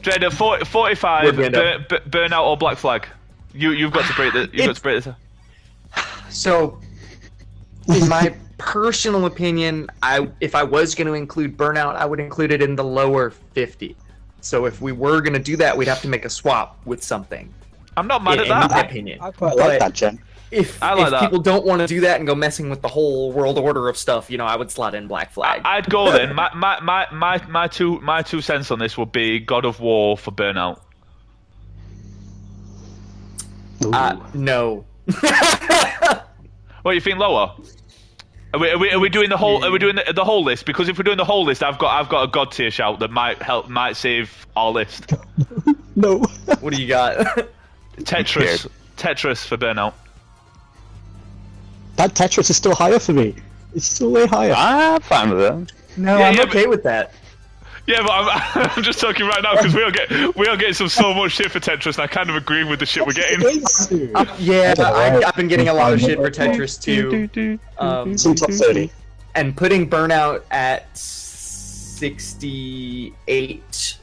Dread at 45. Burnout or Black Flag? You've got to break the. You've got to break this. So, in my personal opinion, if I was going to include Burnout, I would include it in the lower 50. So if we were going to do that, we'd have to make a swap with something. I'm not mad at In that. my opinion. I quite like that, Jen. If people don't want to do that and go messing with the whole world order of stuff, I would slot in Black Flag. I'd go then. My two cents on this would be God of War for Burnout. No. What, you think lower? Are we doing the whole? Are we doing the whole list? Because if we're doing the whole list, I've got a god tier shout that might save our list. No. What do you got? Tetris for Burnout. That Tetris is still higher for me. It's still way higher. I'm fine with that. No, I'm okay with that. Yeah, but I'm just talking right now because we are getting so much shit for Tetris, and I kind of agree with the shit we're getting. I've been getting a lot of shit for Tetris too. Some top 30. And putting Burnout at 68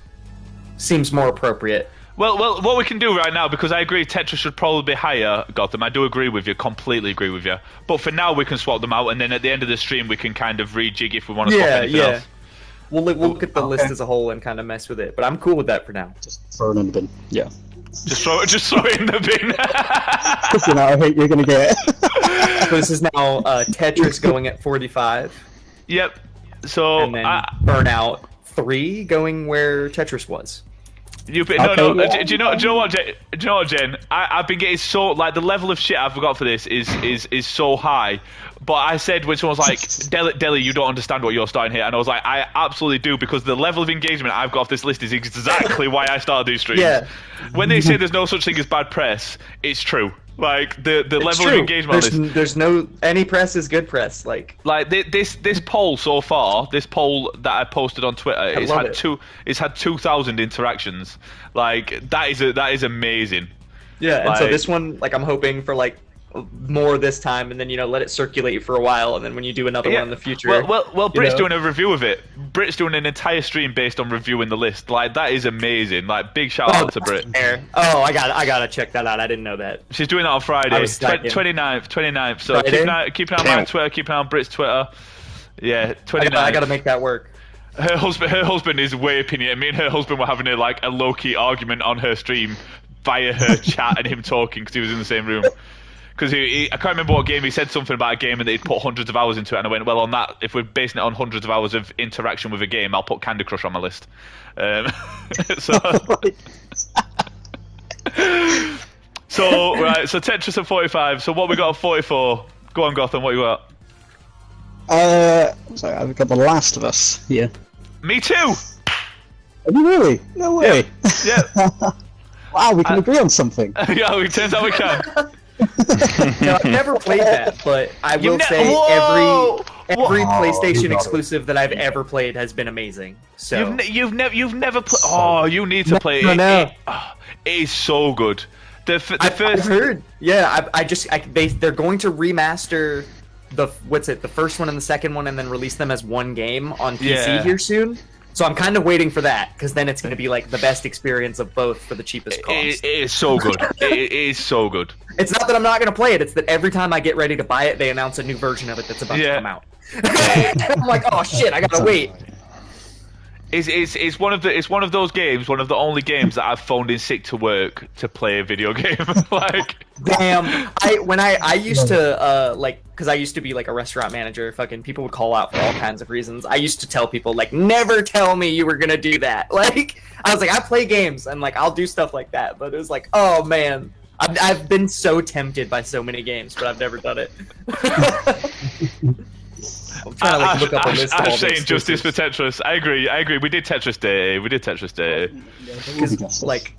seems more appropriate. Well, what we can do right now, because I agree Tetris should probably be higher, Gotham. I do agree with you, completely agree with you. But for now, we can swap them out, and then at the end of the stream, we can kind of rejig if we want to swap anything else. We'll look at the list as a whole and kind of mess with it, but I'm cool with that for now. Just throw it in the bin. Yeah. Just throw it in the bin. I hate you're gonna get it. So this is now Tetris going at 45. Yep. So and then Burnout 3 going where Tetris was. Do you know what, Jen? I've been getting so the level of shit I've got for this is so high. But I said when someone was like, Deli, you don't understand what you're starting here, and I was like, I absolutely do, because the level of engagement I've got off this list is exactly why I started these streams. Yeah. When they say there's no such thing as bad press, it's true. Like the level of engagement on this. There's no any press is good press. Like this poll so far, this poll that I posted on Twitter, it's had 2,000 interactions. Like that is amazing. Yeah, and so this one, I'm hoping for more this time, and then let it circulate for a while, and then when you do another one in the future. Well, Brit's doing a review of it. Brit's doing an entire stream based on reviewing the list. That is amazing. Big shout out to Brit. Oh, I gotta check that out. I didn't know that. She's doing that on Friday, 29th. So keep an eye on my Twitter. Keep an eye on Brit's Twitter. Yeah, 29th. I gotta make that work. Her husband is way opinionated. Me and her husband were having a low key argument on her stream via her chat and him talking because he was in the same room. Because I can't remember what game, he said something about a game and they'd put hundreds of hours into it, and I went, well, on that, if we're basing it on hundreds of hours of interaction with a game, I'll put Candy Crush on my list. So Tetris at 45. So what we got at 44? Go on, Gotham, what you got? Sorry, I've got The Last of Us here. Me too! Have you really? No way. Yeah. Wow, we can agree on something. Yeah, it turns out we can. No, I've never played that, but I will say every PlayStation exclusive that I've ever played has been amazing. So you've never played. Oh, you need to play it. No. It is so good. I've heard. Yeah, they're going to remaster the first one and the second one, and then release them as one game on PC here soon. So I'm kind of waiting for that, because then it's going to be the best experience of both for the cheapest cost. It is so good. It is so good. It's not that I'm not going to play it, it's that every time I get ready to buy it, they announce a new version of it that's about to come out. I'm like, oh shit, I gotta wait. It's one of those games, one of the only games that I've phoned in sick to work to play a video game. Like, Damn. I used to like, because I used to be like a restaurant manager. Fucking people would call out for all kinds of reasons. I used to tell people like, never tell me you were gonna do that. Like, I was like, I play games and like I'll do stuff like that. But it was like, oh man, I've been so tempted by so many games, but I've never done it. I'm trying to like look up a list of all the saying justice for exclusives. Tetris. I agree. We did Tetris Day. Because like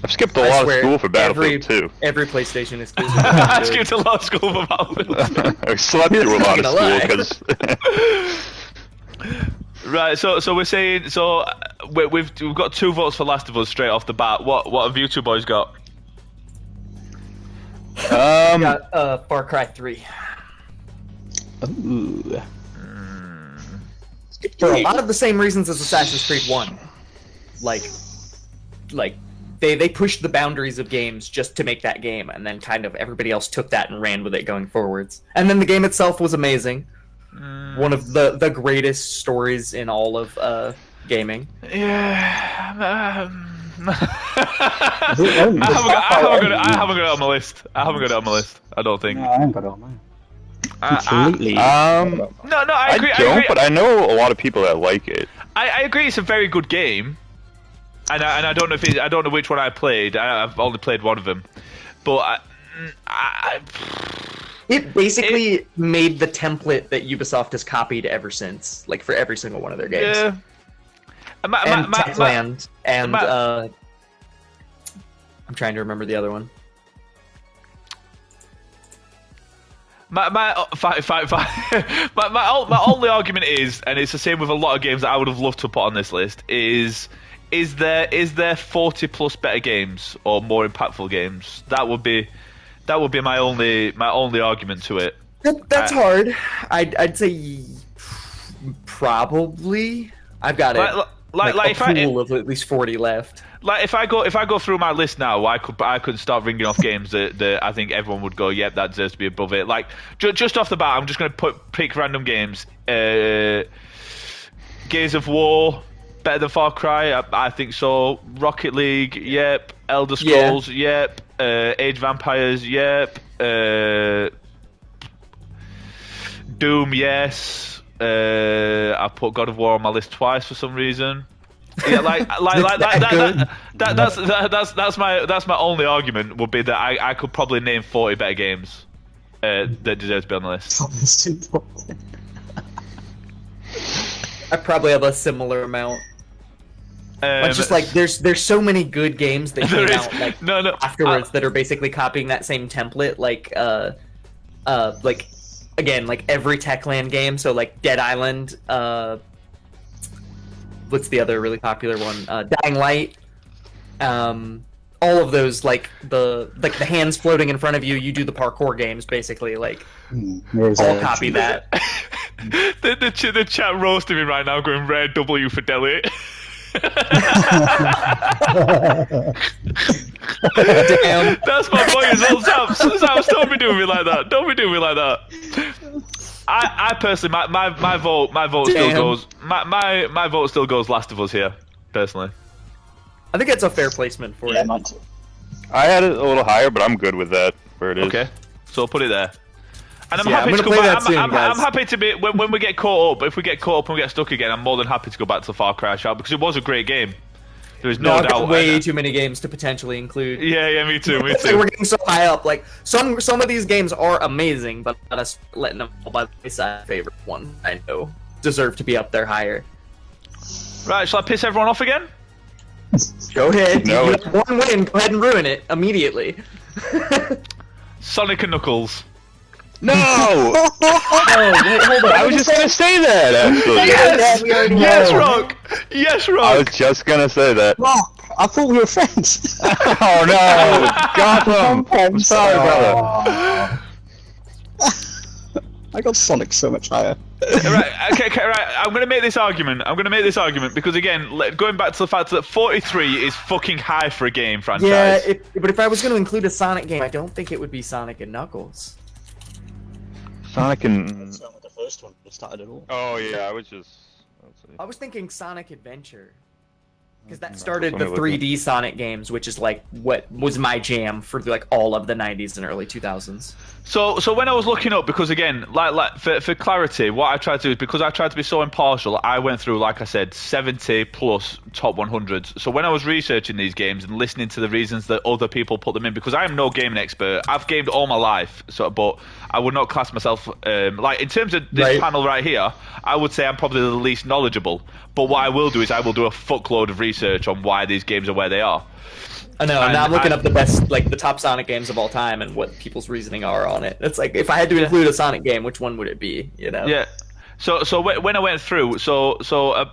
I've skipped a I lot of swear, school for Battlefield too. every PlayStation exclusive. I skipped a lot of school for Battlefield. I slept through a lot of Not gonna school because. Right, so we're saying we've got 2 votes for Last of Us straight off the bat. What have you two boys got? Got Far Cry 3. Ooh. For a lot of the same reasons as Assassin's Creed 1. Like they pushed the boundaries of games just to make that game, and then kind of everybody else took that and ran with it going forwards. And then the game itself was amazing. One of the greatest stories in all of gaming. Yeah. I haven't got it on my list. I don't think. No, I haven't got it on mine. Completely. No, I agree. I don't, but I know a lot of people that like it. I agree. It's a very good game, and I don't know I don't know which one I played. I've only played one of them, but It basically made the template that Ubisoft has copied ever since, like for every single one of their games. Yeah. And Techland, and I'm trying to remember the other one. My only argument is, and it's the same with a lot of games that I would have loved to put on this list, is there 40 plus better games or more impactful games? That would be my only argument to it. That's hard. I'd say probably. I've got it. Like a pool of at least 40 left. Like if I go through my list now, I could start ringing off games that I think everyone would go, yep, that deserves to be above it. Like just off the bat, I'm just going to pick random games. Gears of War, better than Far Cry, I think so. Rocket League, yep. Elder Scrolls, yep. Age of Vampires, yep. Doom, yes. I put God of War on my list twice for some reason. Yeah, that's my only argument would be that I could probably name 40 better games that deserve to be on the list. I probably have a similar amount. It's just like there's so many good games that came out like afterwards that are basically copying that same template, like again, like every Techland game. So like Dead Island. What's the other really popular one? Dying Light. All of those, like the hands floating in front of you. You do the parkour games, basically. Like all copy that. the chat roasting me right now, going red W for Delhi. Damn. That's my boy as well, Sam. Don't be doing me like that. I personally, my vote still goes. My vote still goes Last of Us here, personally. I think that's a fair placement for it. Mine too. I had it a little higher, but I'm good with that where it is. Okay, so I'll put it there. And I'm Yeah, happy I'm to gonna go play back. that soon, I'm guys. happy to be when we get caught up. If we get caught up and we get stuck again, I'm more than happy to go back to the Far Cry shout because it was a great game. There is no I've got doubt. way too many games to potentially include. Yeah, me too. It's like we're getting so high up. Like some of these games are amazing, but not us letting them fall by the wayside. Favorite one I know deserve to be up there higher. Right, shall I piss everyone off again? Go ahead. No. You have one win. Go ahead and ruin it immediately. Sonic and Knuckles. No! Oh, wait, hold on. I was just gonna say that actually. Yes, we already yes, know. Rock. Yes, I Rock. was just gonna say that. Rock, I thought we were friends. Oh no, Gotham! I'm sorry, brother. I got Sonic so much higher. Right, okay, right. I'm gonna make this argument. Because again, going back to the fact that 43 is fucking high for a game franchise. Yeah, but if I was going to include a Sonic game, I don't think it would be Sonic and Knuckles. Sonic and. The first one that started it all. Oh yeah, I was just. I was thinking Sonic Adventure. Because that started Let the me look 3D Sonic games, which is like what was my jam for like all of the 90s and early 2000s. So when I was looking up, because again, like for clarity, what I tried to do is, because I tried to be so impartial, I went through, like I said, 70 plus top 100s. So when I was researching these games and listening to the reasons that other people put them in, because I am no gaming expert, I've gamed all my life, but I would not class myself like in terms of this panel right here. I would say I'm probably the least knowledgeable. But what I will do is I will do a fuckload of research on why these games are where they are. I know, and now I'm looking up the best, like the top Sonic games of all time and what people's reasoning are on it. It's like, if I had to include a Sonic game, which one would it be? You know? Yeah. So when I went through,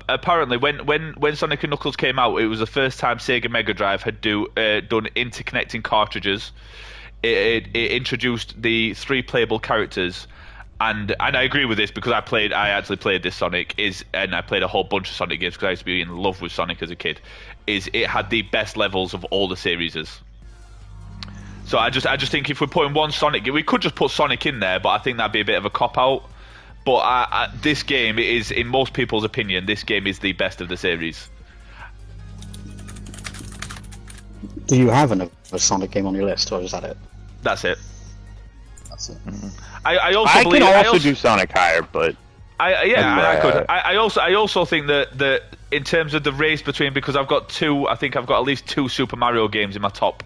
apparently when Sonic and Knuckles came out, it was the first time Sega Mega Drive had done interconnecting cartridges. It introduced the 3 playable characters. And I agree with this because I actually played this Sonic, and I played a whole bunch of Sonic games because I used to be in love with Sonic as a kid. It had the best levels of all the series. So I just think if we're putting one Sonic, we could just put Sonic in there, but I think that'd be a bit of a cop out. But this game is, in most people's opinion, this game is the best of the series. Do you have another Sonic game on your list, or is that it? That's it. That's it. Mm-hmm. I can also do Sonic higher, but I could. I also think that in terms of the race between, because I've got at least 2 Super Mario games in my top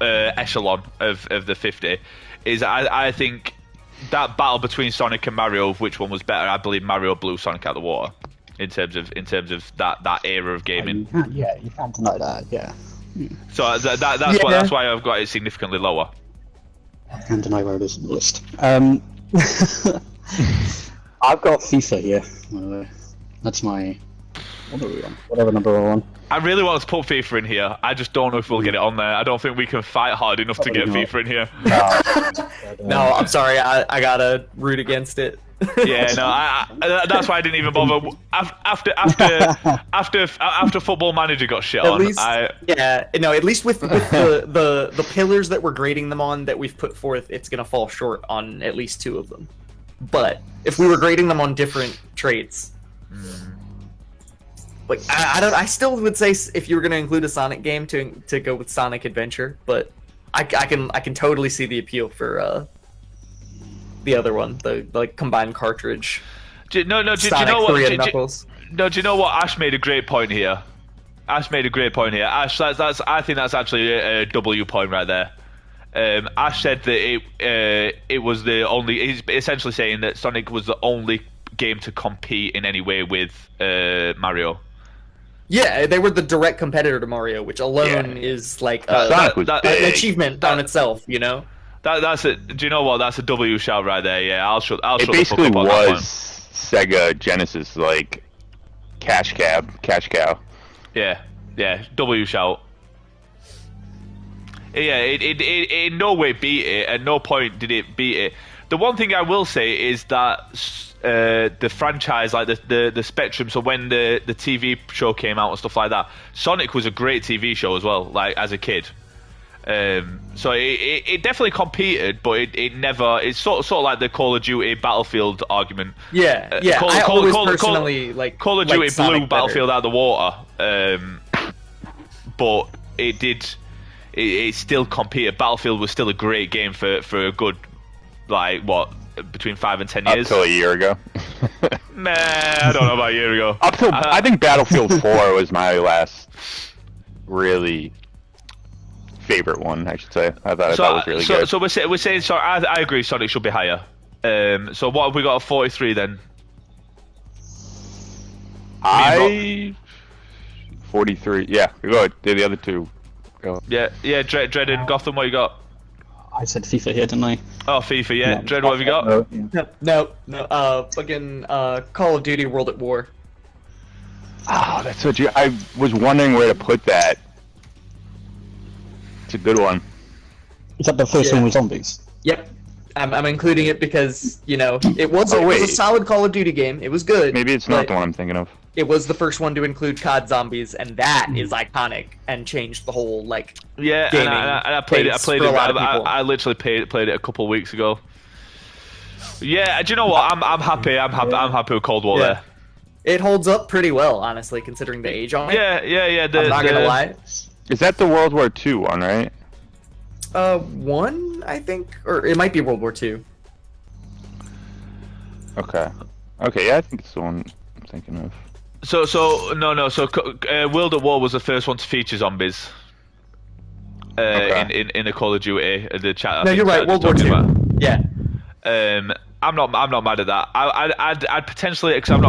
echelon of the 50. Is I think that battle between Sonic and Mario, of which one was better, I believe Mario blew Sonic out of the water in terms of that era of gaming. You can't deny that. Yeah. So that's why I've got it significantly lower. I can't deny where it is on the list. I've got FIFA here. That's my... What are we on? Whatever number we're on. I really want to put FIFA in here. I just don't know if we'll get it on there. I don't think we can fight hard enough to get FIFA in here. No, I'm sorry. I gotta root against it. Yeah, no, that's why I didn't even bother. After Football Manager got shit on, at least with the pillars that we're grading them on that we've put forth, it's gonna fall short on at least 2 of them. But if we were grading them on different traits, like I still would say if you were gonna include a Sonic game to go with Sonic Adventure, but I can totally see the appeal for the other one, the like combined cartridge. Do you know what? Do you know what? Ash made a great point here. Ash, I think that's actually a W point right there. Ash said that it was the only. He's essentially saying that Sonic was the only game to compete in any way with Mario. Yeah, they were the direct competitor to Mario, which alone is like an achievement on itself. You know. That's it. Do you know what? That's a W shout right there. Yeah, I'll shut. It basically was Sega Genesis, like cash cow. Yeah, W shout. Yeah, it in no way beat it. At no point did it beat it. The one thing I will say is that the franchise, like the Spectrum, so when the TV show came out and stuff like that, Sonic was a great TV show as well. Like as a kid. So it definitely competed, but it never. It's sort of like the Call of Duty Battlefield argument. Yeah. Call of Duty Sonic blew Battlefield out of the water, but it did. It still competed. Battlefield was still a great game for a good, between 5 and 10 years. Up till a year ago. Nah, I don't know about a year ago. Up till I think Battlefield 4 was my last really favorite one, I should say. I thought it was really good. So we're saying. So I agree. Sonic should be higher. So what have we got at 43 then? 43. Yeah, go ahead. Do the other 2. Go. Yeah. Dread and Gotham. What you got? I said FIFA here, didn't I? Oh, FIFA. Yeah. Dread. What have you got? No. Fucking Call of Duty World at War. Oh, that's what I was wondering where to put that. It's a good one. Is that the first one with zombies? Yep. I'm including it because, it was a solid Call of Duty game. It was good. Maybe it's not the one I'm thinking of. It was the first one to include COD Zombies, and that is iconic and changed the whole, gaming and I played it. I literally played it a couple of weeks ago. Yeah, do you know what? I'm happy. I'm happy with Cold War there. It holds up pretty well, honestly, considering the age on it. Yeah. I'm not gonna lie. Is that the World War II one, right? One, I think, or it might be World War II. Okay. Okay, yeah, I think it's the one I'm thinking of. So World at War was the first one to feature zombies. Okay. In the Call of Duty, the chat. No, you're right. World War II. Yeah. I'm not mad at that. I'd potentially, because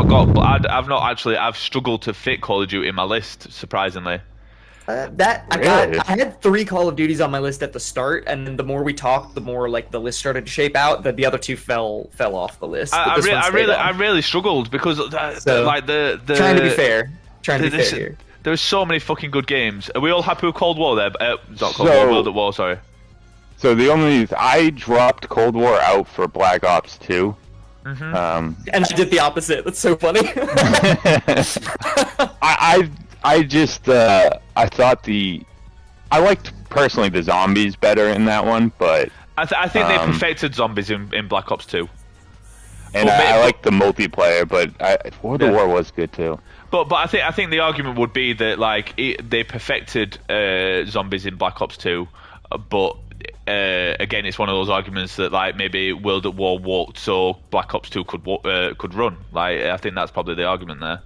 I've struggled to fit Call of Duty in my list, surprisingly. I had 3 Call of Duties on my list at the start, and then the more we talked, the more like the list started to shape out. That the other 2 fell off the list. I really struggled because trying to be fair. Here. There's so many fucking good games. Are we all happy with Cold War there? Not Cold War, World at War. Sorry. So I dropped Cold War out for Black Ops 2. Mm-hmm. And I did the opposite. That's so funny. I thought I liked personally the zombies better in that one, but I think they perfected zombies in Black Ops 2. And I like the multiplayer, but World of War was good too. But I think the argument would be that like they perfected zombies in Black Ops 2, but again, it's one of those arguments that like maybe World at War walked so Black Ops 2 could run. Like I think that's probably the argument there.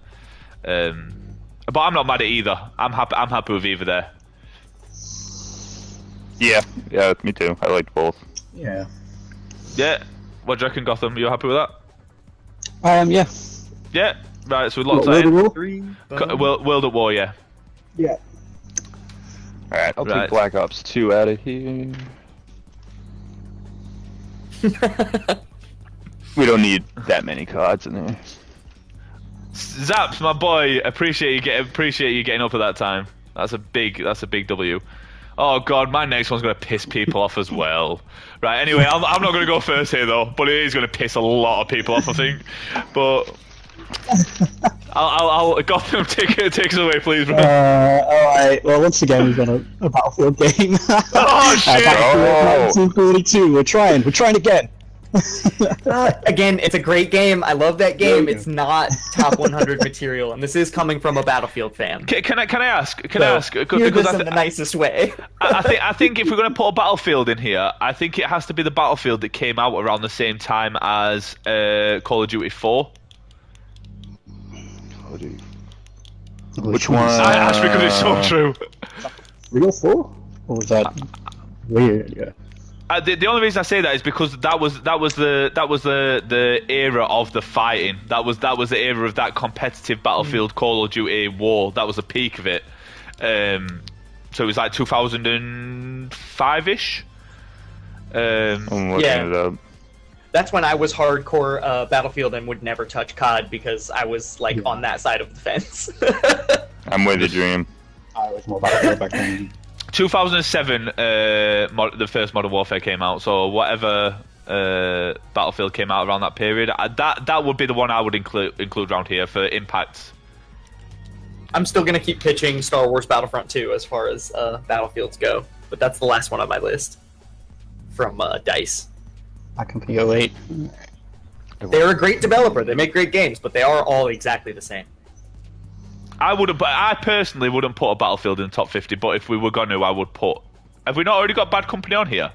But I'm not mad at either. I'm happy with either there. Yeah, me too. I liked both. Yeah. Yeah. What do you reckon, Gotham? You happy with that? Yeah. Yeah. Right. So we locked World that in. at War? 3. World at War. Yeah. Yeah. All right, I'll Right. take Black Ops 2 out of here. We don't need that many cards in there. Zaps, my boy, appreciate you getting up at that time. That's a big W. Oh god, my next one's gonna piss people off as well. Right, anyway, I'm not gonna go first here though, but it is gonna piss a lot of people off, I think. But I'll Gotham take us away, please, bro. Alright, well, once again, we've got a Battlefield game. Oh shit! Battlefield 1942, we're trying again. Again, it's a great game. I love that game. It's not top 100 material, and this is coming from a Battlefield fan. Can I ask? Hear this in the nicest way. I think if we're going to put a Battlefield in here, I think it has to be the Battlefield that came out around the same time as Call of Duty 4. Which one? That's because it's so true. 3 or 4? Or was that weird? Yeah. The only reason I say that is because that was the era of the fighting. That was the era of that competitive Battlefield Call of Duty war. That was the peak of it. So it was like 2005-ish. I'm looking it up. That's when I was hardcore Battlefield and would never touch COD because I was like on that side of the fence. I'm with the dream. I was more Battlefield back then. 2007, the first Modern Warfare came out. So whatever Battlefield came out around that period, that would be the one I would include around here for impact. I'm still gonna keep pitching Star Wars Battlefront 2 as far as Battlefields go, but that's the last one on my list from DICE. I Company 08. They're a great developer. They make great games, but they are all exactly the same. I personally wouldn't put a Battlefield in the top 50, but if we were going to, I would put. Have we not already got Bad Company on here?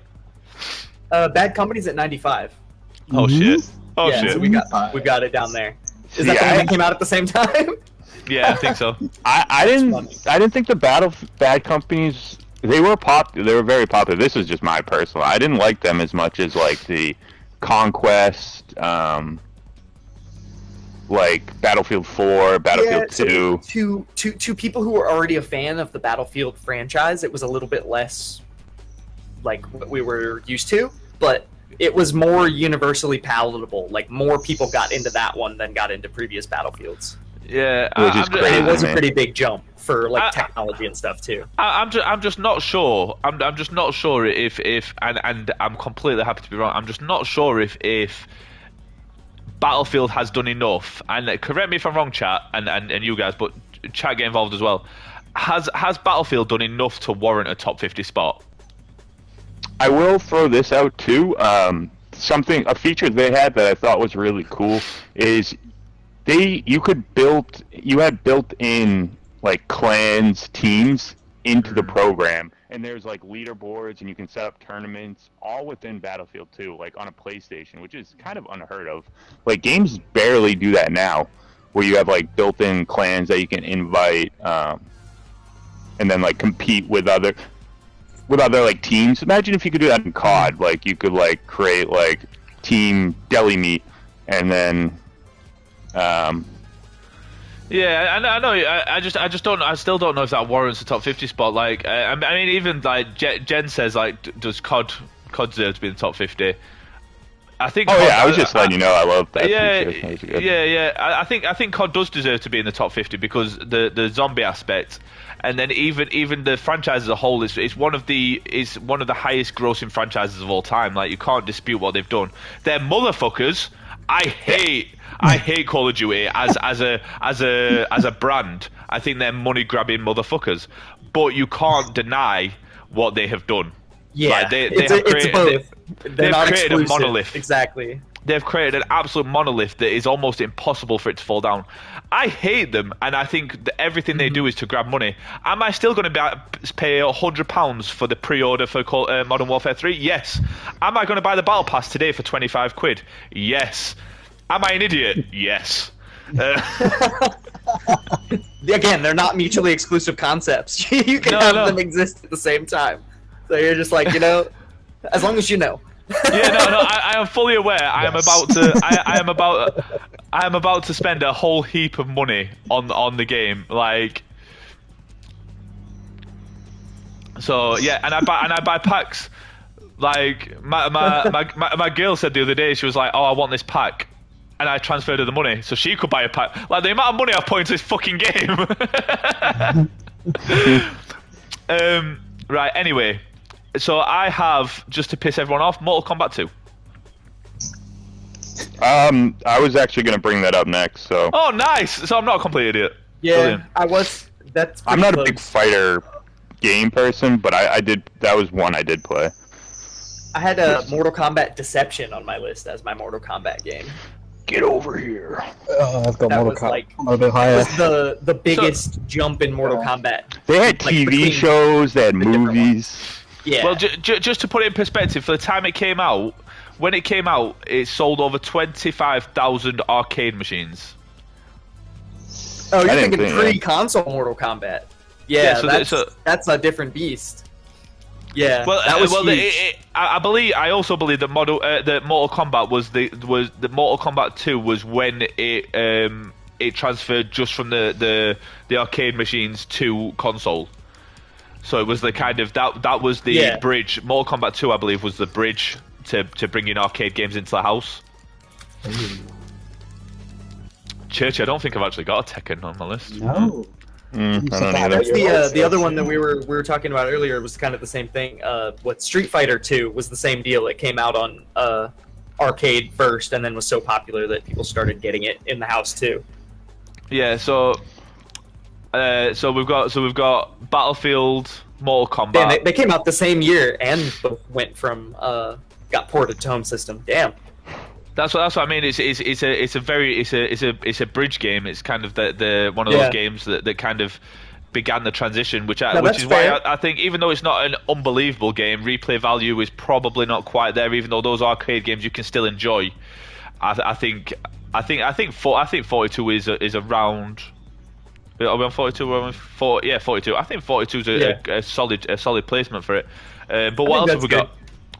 Bad Company's at 95. Oh shit! Oh yeah, shit! So we got it down there. Is that the one that came out at the same time? Yeah, I think so. I didn't think the Bad Companies, they were They were very popular. This is just my personal. I didn't like them as much as like the Conquest, like Battlefield 4, Battlefield 2. So to people who were already a fan of the Battlefield franchise, it was a little bit less like what we were used to, but it was more universally palatable. Like more people got into that one than got into previous Battlefields. Yeah, it was a pretty big jump for like technology and stuff too. I'm just not sure. I'm just not sure if and I'm completely happy to be wrong. I'm just not sure if Battlefield has done enough. And correct me if I'm wrong, chat, and you guys, but chat get involved as well. Has Battlefield done enough to warrant a top 50 spot? I will throw this out too. a feature they had that I thought was really cool is you had built-in like clans, teams into the program, and there's like leaderboards, and you can set up tournaments all within Battlefield 2, like on a PlayStation, which is kind of unheard of. Like games barely do that now, where you have like built-in clans that you can invite, and then like compete with other like teams. Imagine if you could do that in COD. Like you could like create like team deli meat, and then yeah, I know. I just don't. I still don't know if that warrants a top 50 spot. Like, I mean, even like Jen says, like, does COD deserve to be in the top 50? I think. Oh COD, yeah, I was just letting you know I love that. Yeah, feature. yeah. I think COD does deserve to be in the top 50 because the zombie aspect, and then even the franchise as a whole is one of the highest grossing franchises of all time. Like, you can't dispute what they've done. They're motherfuckers. I hate Call of Duty as a brand. I think they're money grabbing motherfuckers. But you can't deny what they have done. Yeah, like it's both. They're not created exclusive. a monolith. Exactly. They've created an absolute monolith that is almost impossible for it to fall down. I hate them, and I think that everything they do is to grab money. Am I still going to pay £100 for the pre-order for Modern Warfare 3? Yes. Am I going to buy the Battle Pass today for £25? Yes. Am I an idiot? Yes. Again, they're not mutually exclusive concepts. You can have them exist at the same time. So you're just like, as long as you know. Yeah, no, I am fully aware. I am about to spend a whole heap of money on the game. Like, so yeah, and I buy packs. Like my girl said the other day, she was like, "Oh, I want this pack," and I transferred her the money so she could buy a pack. Like, the amount of money I put into this fucking game. Right. Anyway. So I have, just to piss everyone off, Mortal Kombat 2. I was actually going to bring that up next. So. Oh, nice! So I'm not a complete idiot. Yeah, Brilliant. I was. I'm not a big fighter game person, but I did. That was one I did play. I had a Mortal Kombat Deception on my list as my Mortal Kombat game. Get over here. I've got That Mortal was Kombat. like I'm a bit higher. was the biggest jump in Mortal Kombat. They had Like, TV between shows. They had the different movies. Yeah. Well, just to put it in perspective, for the time it came out, when it came out, it sold over 25,000 arcade machines. Oh, you're didn't thinking think pre-console Mortal Kombat. Yeah, so that's a different beast. Yeah, Well, that was huge. I also believe that Mortal Kombat was the Mortal Kombat 2 was when it transferred just from the arcade machines to console. So it was the kind of that was the bridge. Mortal Kombat 2, I believe, was the bridge to bringing arcade games into the house. Church, I don't think I've actually got a Tekken on my list. No. I don't That's either. the other one that we were talking about earlier was kind of the same thing. What Street Fighter 2 was the same deal. It came out on arcade first, and then was so popular that people started getting it in the house too. Yeah, so we've got Battlefield, Mortal Kombat. Damn, they came out the same year and both went from got ported to home system. Damn. That's what I mean. It's a bridge game. It's kind of the one of those games that kind of began the transition, which is why I think, even though it's not an unbelievable game, replay value is probably not quite there. Even though those arcade games you can still enjoy, I think 42 is around. Are we on 42? We're on 40, yeah, 42. I think 42 is a solid placement for it. But what else have we got?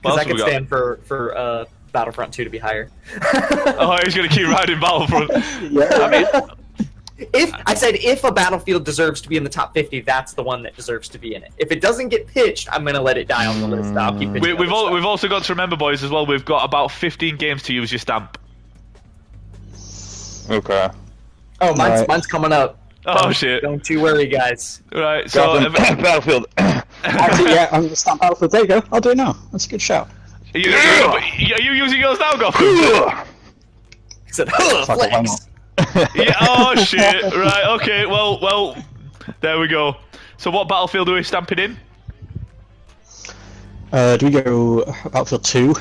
Because that could stand for Battlefront 2 to be higher. Oh, he's going to keep riding Battlefront. Yeah. I mean, if a Battlefield deserves to be in the top 50, that's the one that deserves to be in it. If it doesn't get pitched, I'm going to let it die on the list. I'll keep pitching we've also got to remember, boys, as well. We've got about 15 games to use your stamp. Okay. Oh, mine's coming up. Oh shit! Don't you worry, guys. Right. So Battlefield. Actually, yeah, I'm gonna stamp Battlefield. There you go. I'll do it now. That's a good shout. Are you using yours now, Gotham? He said, Fuck it, why flex. not? Yeah. Oh shit! Right. Okay. Well. There we go. So, what Battlefield are we stamping in? Do we go Battlefield 2?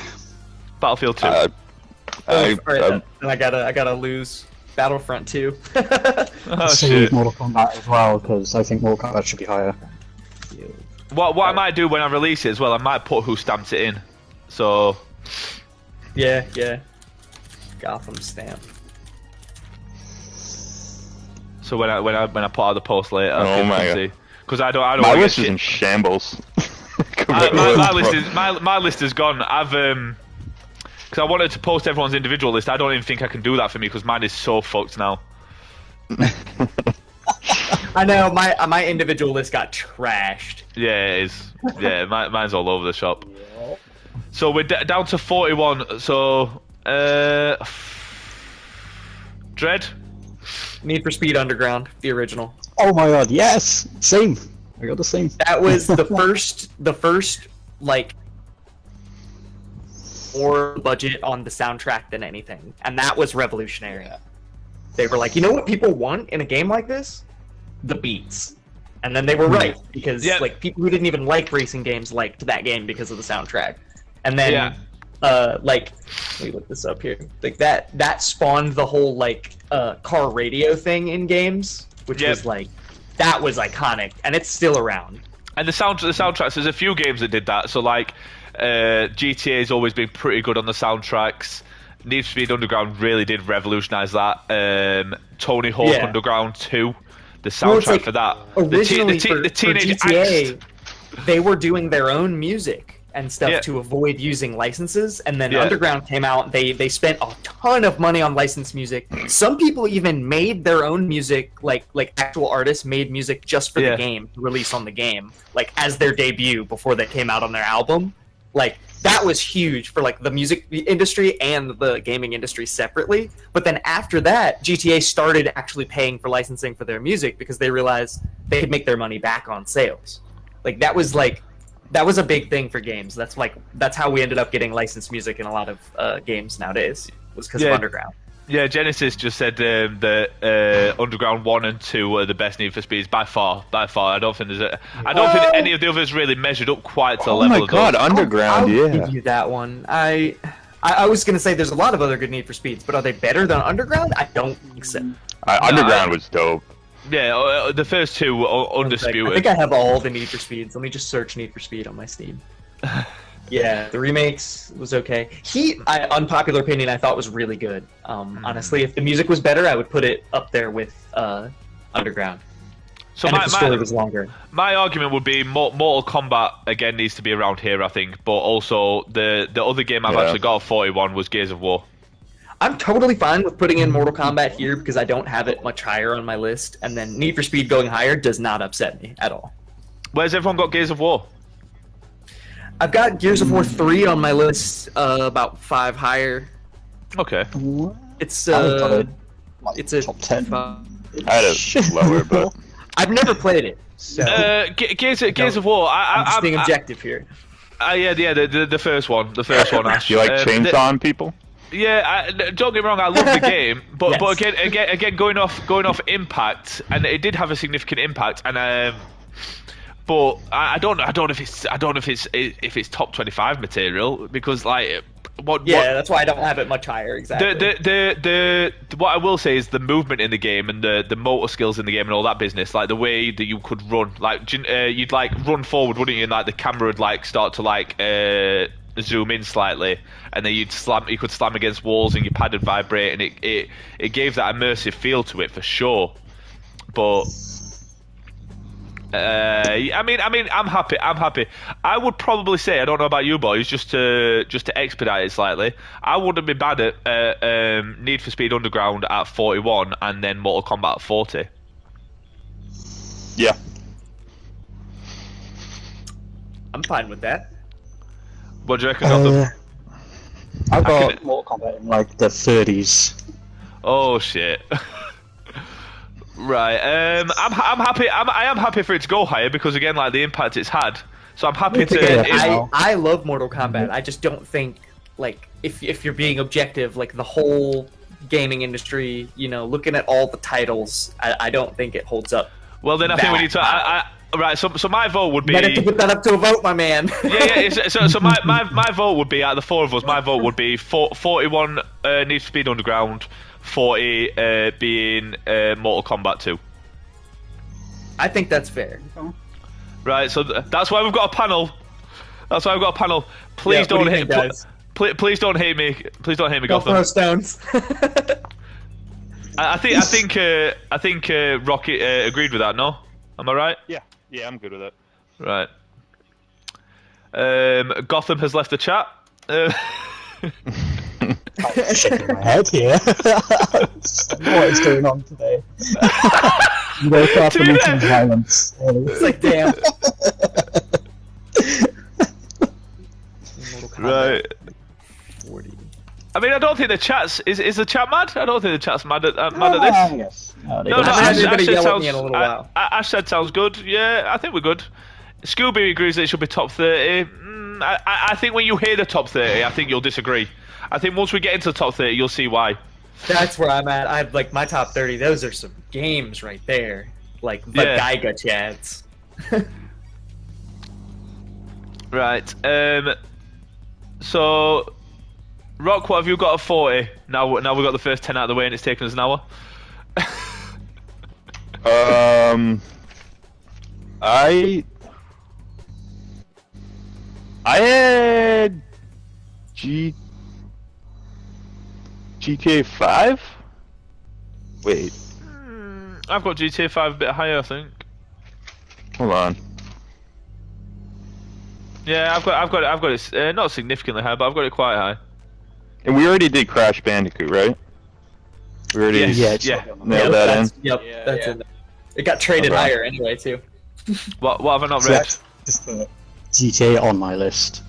Battlefield 2. I, Alright, then I gotta lose Battlefront 2. Oh Save shit. Mortal Kombat as well, because I think Mortal Kombat should be higher. What I might do when I release it as well, I might put who stamped it in. So Yeah. Gotham stamp. so when I put out the post later, Oh people my can God. see. Because I don't my wanna list get is shit. in shambles. My list is gone. I've because I wanted to post everyone's individual list. I don't even think I can do that for me because mine is so fucked now. I know my individual list got trashed. Yeah, it is. Yeah, mine's all over the shop. So we're down to 41. So Dread. Need for Speed Underground, the original. Oh my god, yes! Same! I got the same. That was the first like more budget on the soundtrack than anything, and that was revolutionary. They were like, you know what people want in a game like this? The beats. And then they were right, because like people who didn't even like racing games liked that game because of the soundtrack. And then like, let me look this up here. Like that spawned the whole like car radio thing in games, which was like, that was iconic, and it's still around. And the soundtracks, there's a few games that did that. So like GTA's always been pretty good on the soundtracks. Need for Speed Underground really did revolutionise that. Tony Hawk Underground 2, the soundtrack like, for that. Originally the teenage for GTA, angst. they were doing their own music and stuff to avoid using licenses, and then Underground came out. They spent a ton of money on licensed music. Some people even made their own music, like actual artists made music just for the game to release on the game, like as their debut before they came out on their album. Like that was huge for like the music industry and the gaming industry separately. But then after that, GTA started actually paying for licensing for their music because they realized they could make their money back on sales. That was a big thing for games. That's how we ended up getting licensed music in a lot of games nowadays, was because of Underground. Yeah, Genesis just said that Underground 1 and 2 are the best Need for Speeds by far. I don't think think any of the others really measured up quite to the level of those. Oh my god, Underground, I'll give you that one. I was going to say there's a lot of other good Need for Speeds, but are they better than Underground? I don't think so. Underground was dope. Yeah, the first two are undisputed. I think I have all the Need for Speeds. Let me just search Need for Speed on my Steam. Yeah, the remakes was okay. Unpopular opinion, I thought was really good. Honestly, if the music was better, I would put it up there with Underground. So and if the story was longer. My argument would be Mortal Kombat again needs to be around here, I think. But also the other game I've actually got at 41 was Gears of War. I'm totally fine with putting in Mortal Kombat here because I don't have it much higher on my list, and then Need for Speed going higher does not upset me at all. Where's everyone got Gears of War? I've got Gears of War 3 on my list, about 5 higher. Okay. It's it's a top 10. I had it lower, but I've never played it. So Gears of War. I'm just being objective here. The first one. The first one. Ash. you like chainsawing people? Yeah, don't get me wrong. I love the game, but again, going off impact, and it did have a significant impact, and but I don't know if it's top 25 material because that's why I don't have it much higher. Exactly. The what I will say is the movement in the game and the motor skills in the game and all that business, like the way that you could run, you'd run forward, wouldn't you? And the camera would start to zoom in slightly, and then you could slam against walls and your pad would vibrate, and it gave that immersive feel to it for sure. But I'm happy. I would probably say, I don't know about you boys, just to expedite it slightly, I wouldn't be bad at Need for Speed Underground at 41 and then Mortal Kombat at 40. Yeah. I'm fine with that. What do you reckon, Gotham? I've got Mortal Kombat in the 30s. Oh shit. Right. I'm happy. I am happy for it to go higher because again, the impact it's had. So I'm happy to. I love Mortal Kombat. I just don't think if you're being objective, the whole gaming industry, looking at all the titles, I don't think it holds up. Well, then I think we need to. Right, so my vote would be. Might have to put that up to a vote, my man. Yeah. So my vote would be, out of the four of us, my vote would be 41 Need for Speed Underground, 40 being Mortal Kombat 2. I think that's fair. Right, so that's why we've got a panel. That's why I've got a panel. Please Yeah, don't what do you hate, think, guys? please don't hate me. Please don't hate me, Don't Gotham. throw stones. I think Rocket agreed with that. No, am I right? Yeah, I'm good with it. Right. Gotham has left the chat. Shaking my head here. What is going on today? No confirmation violence. It's like, damn. Right. 40. I mean, I don't think the chat's is the chat mad. I don't think the chat's mad at this. Yes. No, they No, don't. no, haven't had Ash anybody said yell at sounds. me in a little while. Ash said sounds good. Yeah, I think we're good. Scooby agrees that it should be top 30. I think when you hear the top 30, I think you'll disagree. I think once we get into the top 30, you'll see why. That's where I'm at. I like my top 30. Those are some games right there. Like the Yeah. Geiga chats. Right. So, Rock, what have you got at 40? Now we've got the first 10 out of the way, and it's taken us an hour. I had GTA 5. Wait, I've got GTA 5 a bit higher, I think. hold on. Yeah, I've got it not significantly high, but I've got it quite high. And we already did Crash Bandicoot, right? We already Yes. Yeah, nailed that in. Yep, that's in there. It got traded Okay. higher anyway too. What have I not So read? that's just the GTA on my list.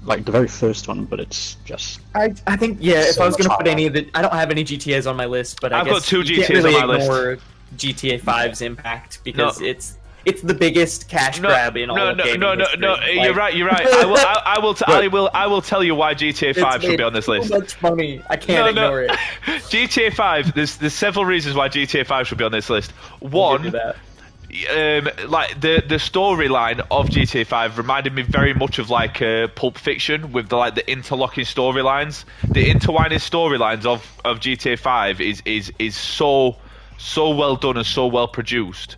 Like the very first one, but it's just I think if So I was gonna much put higher. any of the, I don't have any GTAs on my list, but I've I got guess two you can't GTAs really on my list. ignore GTA 5's impact because No. it's the biggest cash grab in all of gaming history. You're Like, you're right. I will tell you why GTA 5 it's should be made on this so list. much money. I can't ignore it. GTA 5. There's several reasons why GTA 5 should be on this list. I'll One, give you that. like the storyline of GTA 5 reminded me very much of like Pulp Fiction with the interlocking storylines. The intertwining storylines of GTA 5 is so well done and so well produced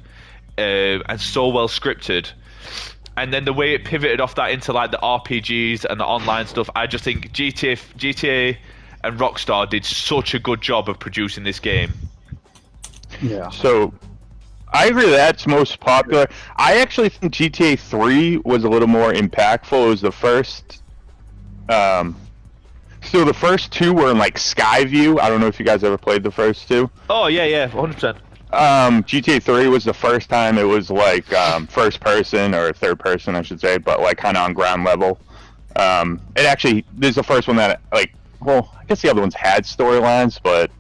and so well scripted. And then the way it pivoted off that into like the RPGs and the online stuff, I just think GTA and Rockstar did such a good job of producing this game. yeah. So, I agree that's most popular. I actually think GTA 3 was a little more impactful. It was the first. So the first two were in like Skyview. I don't know if you guys ever played the first two. Oh yeah, 100%. GTA 3 was the first time it was like first person or third person, I should say, but like kind of on ground level. It actually this is the first one that like. Well, I guess the other ones had storylines, but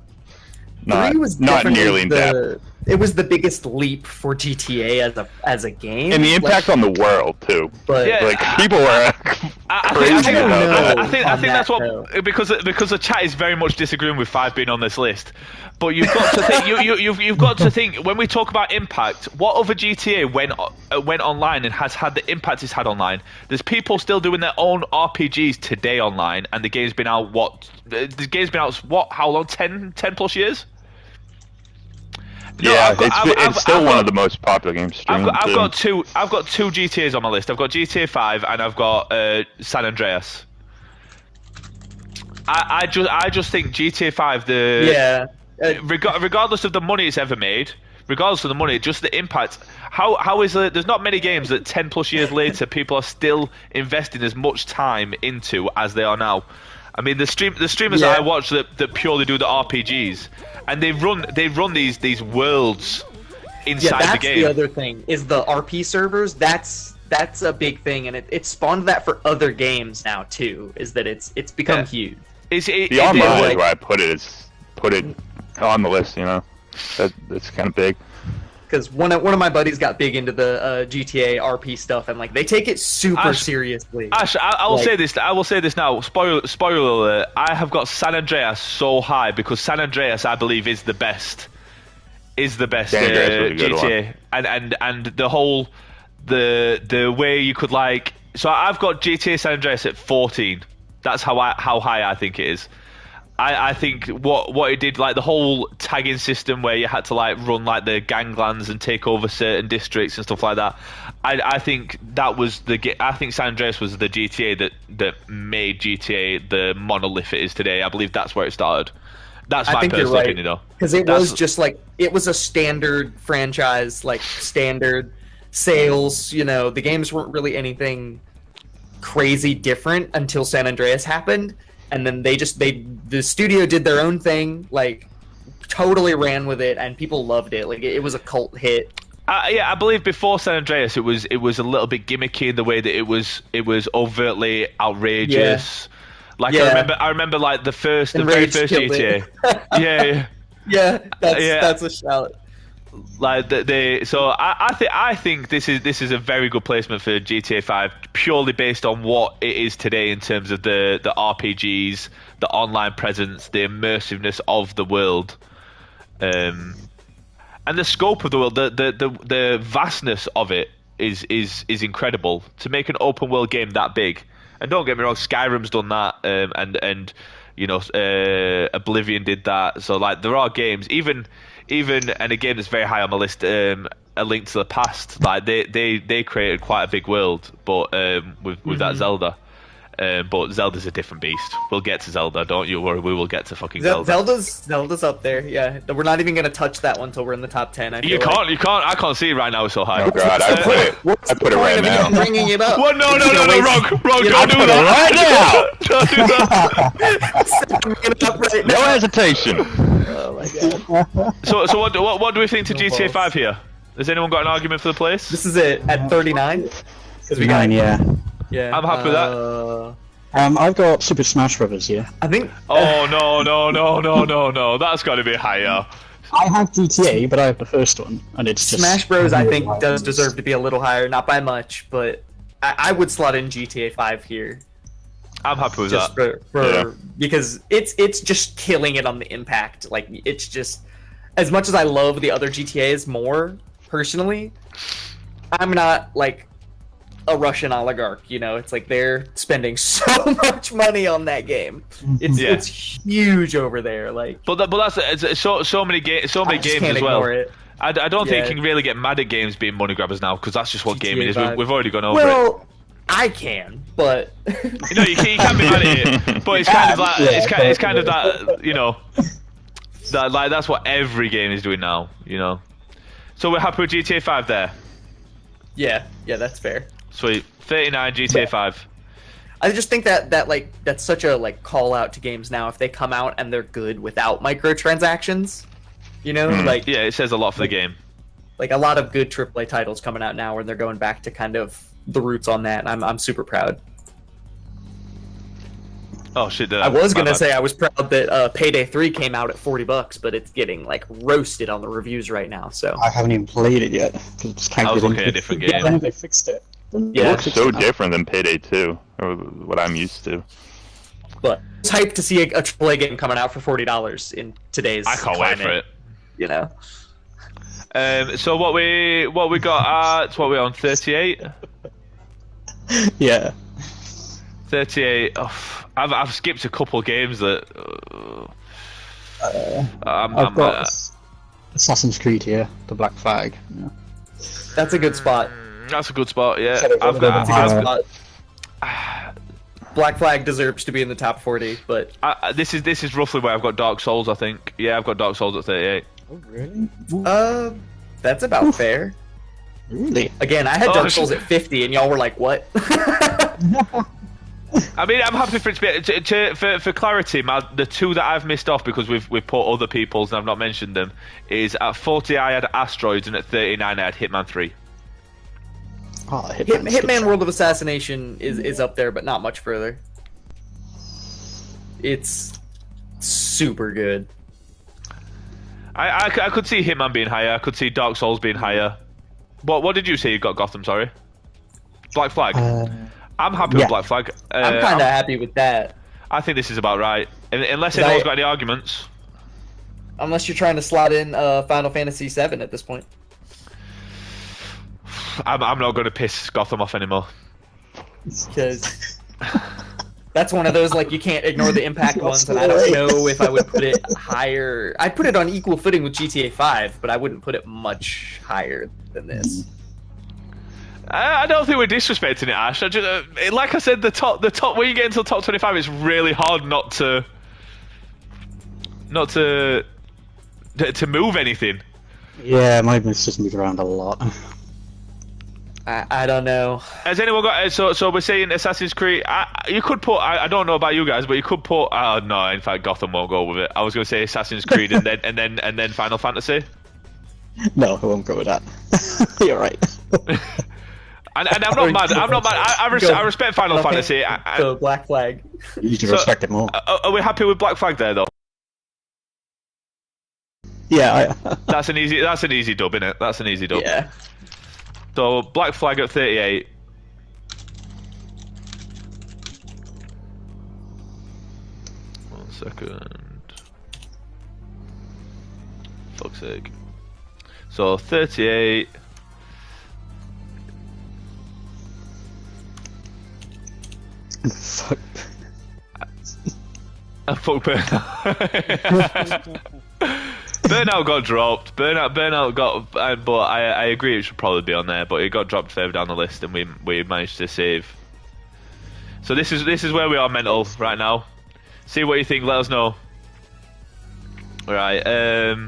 not 3 was not definitely nearly in depth. It was the biggest leap for GTA as a game, And the impact on the world too. But Yeah. Like people were crazy don't about know. that. I think on that's that what note. because the chat is very much disagreeing with 5 being on this list. But you've got to think you've got to think when we talk about impact, what other GTA went online and has had the impact it's had online. There's people still doing their own RPGs today online, and the game's been out how long? 10 plus years. No, Yeah, I've it's still I've one got- of the most popular games streamed. I've too. got two GTAs on my list. I've got GTA 5 and I've got San Andreas. I just think GTA 5 regardless of the money it's ever made, regardless of the money, just the impact. How is it? There's not many games that 10 plus years later people are still investing as much time into as they are now. I mean, the streamers Yeah. that I watch that purely do the RPGs, and they run these worlds inside that's the game. the other thing is the RP servers. That's a big thing, and it spawned that for other games now too. Is that it's become Yeah. huge. The online is where I put it on the list. You know, that's kind of big. Because one of my buddies got big into the GTA RP stuff, and like they take it super Ash- seriously. Ash, I will Like- say this. I will say this now. Spoiler alert! I have got San Andreas so high because San Andreas, I believe, is the best. Is the best San Andreas was a good GTA, and the whole the way you could like. So I've got GTA San Andreas at 14. That's how high I think it is. I think what it did, like the whole tagging system where you had to like run like the ganglands and take over certain districts and stuff like that. I think that was I think San Andreas was the GTA that made GTA the monolith it is today. I believe that's where it started. That's my personal opinion, though. Because it was just like it was a standard franchise, like standard sales. You know, the games weren't really anything crazy different until San Andreas happened. And then the studio did their own thing, like totally ran with it, and people loved it. Like it was a cult hit. Yeah, I believe before San Andreas, it was a little bit gimmicky in the way that it was overtly outrageous. Yeah. Like Yeah. I remember like the very first GTA. yeah. Yeah, that's a shout. Like so I think this is a very good placement for GTA 5 purely based on what it is today in terms of the RPGs, the online presence, the immersiveness of the world, and the scope of the world, the vastness of it is incredible. To make an open world game that big, and don't get me wrong, Skyrim's done that, and you know, Oblivion did that. So like there are games even and a game that's very high on my list, A Link to the Past. Like they created quite a big world, but with that Zelda. But Zelda's a different beast. We'll get to Zelda, don't you worry. We will get to fucking Zelda. Zelda's up there. Yeah, we're not even gonna touch that one until we're in the top 10. You can't. I can't see it right now. It's so high. Oh god, I put it right now. Bringing it up. Well, no, wrong. Don't do that. Don't do that. No hesitation. Oh my god. So what do we think to GTA 5 here? Has anyone got an argument for the place? This is it at 39. Because we got 9, yeah. Yeah, I'm happy with that. I've got Super Smash Brothers here. I think. Oh no! That's got to be higher. I have GTA, but I have the first one, and it's just Smash Bros. I think does deserve to be a little higher, not by much, but I would slot in GTA 5 here. I'm happy with Just that. because it's just killing it on the impact. Like it's just as much as I love the other GTAs more personally, I'm not like a Russian oligarch, you know. It's like they're spending so much money on that game. It's huge over there. Like, but that's so many games as well. It. I don't think you can really get mad at games being money grabbers now because that's just what gaming is. We've already gone over it. Well, I can, but you know you can be mad at it, but it's kind of like it's kind of that, you know, that like that's what every game is doing now, you know. So we're happy with GTA 5 there. Yeah, that's fair. Sweet. 39 GTA 5. I just think that like that's such a like call out to games now if they come out and they're good without microtransactions. You know, like yeah, it says a lot for the game. Like a lot of good AAA titles coming out now where they're going back to kind of the roots on that, and I'm super proud. Oh shit! I was gonna say I was proud that Payday 3 came out at $40, but it's getting like roasted on the reviews right now. So I haven't even played it yet. I was looking at a different game. Yeah, they fixed it. It looks so different than Payday 2, or what I'm used to. But it's hyped to see a AAA game coming out for $40 in today's. I can't wait for it. You know. So what we got at what we on 38? Yeah. 38. Oh, I've skipped a couple games that. I've got Assassin's Creed here, the Black Flag. Yeah. That's a good spot. That's a good spot. Yeah, That's a good spot. Black Flag deserves to be in the top 40, but this is roughly where I've got Dark Souls. I think. Yeah, I've got Dark Souls at 38. Oh really? That's about fair. Really? Again, I had Dark Souls at 50, and y'all were like, "What?" I mean, I'm happy for it to be for clarity. The two that I've missed off because we've put other people's and I've not mentioned them is at 40 I had Asteroids and at 39 I had Hitman 3. Oh, Hitman World of Assassination is up there, but not much further. It's super good. I could see Hitman being higher. I could see Dark Souls being higher. What did you say you got Gotham? Sorry, Black Flag. I'm happy with Black Flag. I'm kind of happy with that. I think this is about right. Unless anyone's got any arguments. Unless you're trying to slot in Final Fantasy VII at this point. I'm not going to piss Gotham off anymore. Because that's one of those, like, you can't ignore the impact ones, and I don't know if I would put it higher. I'd put it on equal footing with GTA 5, but I wouldn't put it much higher than this. I don't think we're disrespecting it, Ash. I just, like I said, the top when you get into the top 25, it's really hard not to move anything. Yeah, my move's just moved around a lot. I don't know. Has anyone got? So we're saying Assassin's Creed. You could put. I don't know about you guys, but you could put. No, in fact, Gotham won't go with it. I was going to say Assassin's Creed and then Final Fantasy. No, I won't go with that. You're right. And I'm not mad. I'm not mad. I respect Final Fantasy. So Black Flag. You need to respect it more. Are we happy with Black Flag there though? Yeah, That's an easy dub, innit? That's an easy dub. Yeah. So Black Flag at 38. One second. Fuck's sake. So 38. Fuck. Fuck Burnout. Burnout got dropped. Burnout got, but I agree it should probably be on there. But it got dropped further down the list, and we managed to save. So this is where we are mental right now. See what you think. Let us know. Right.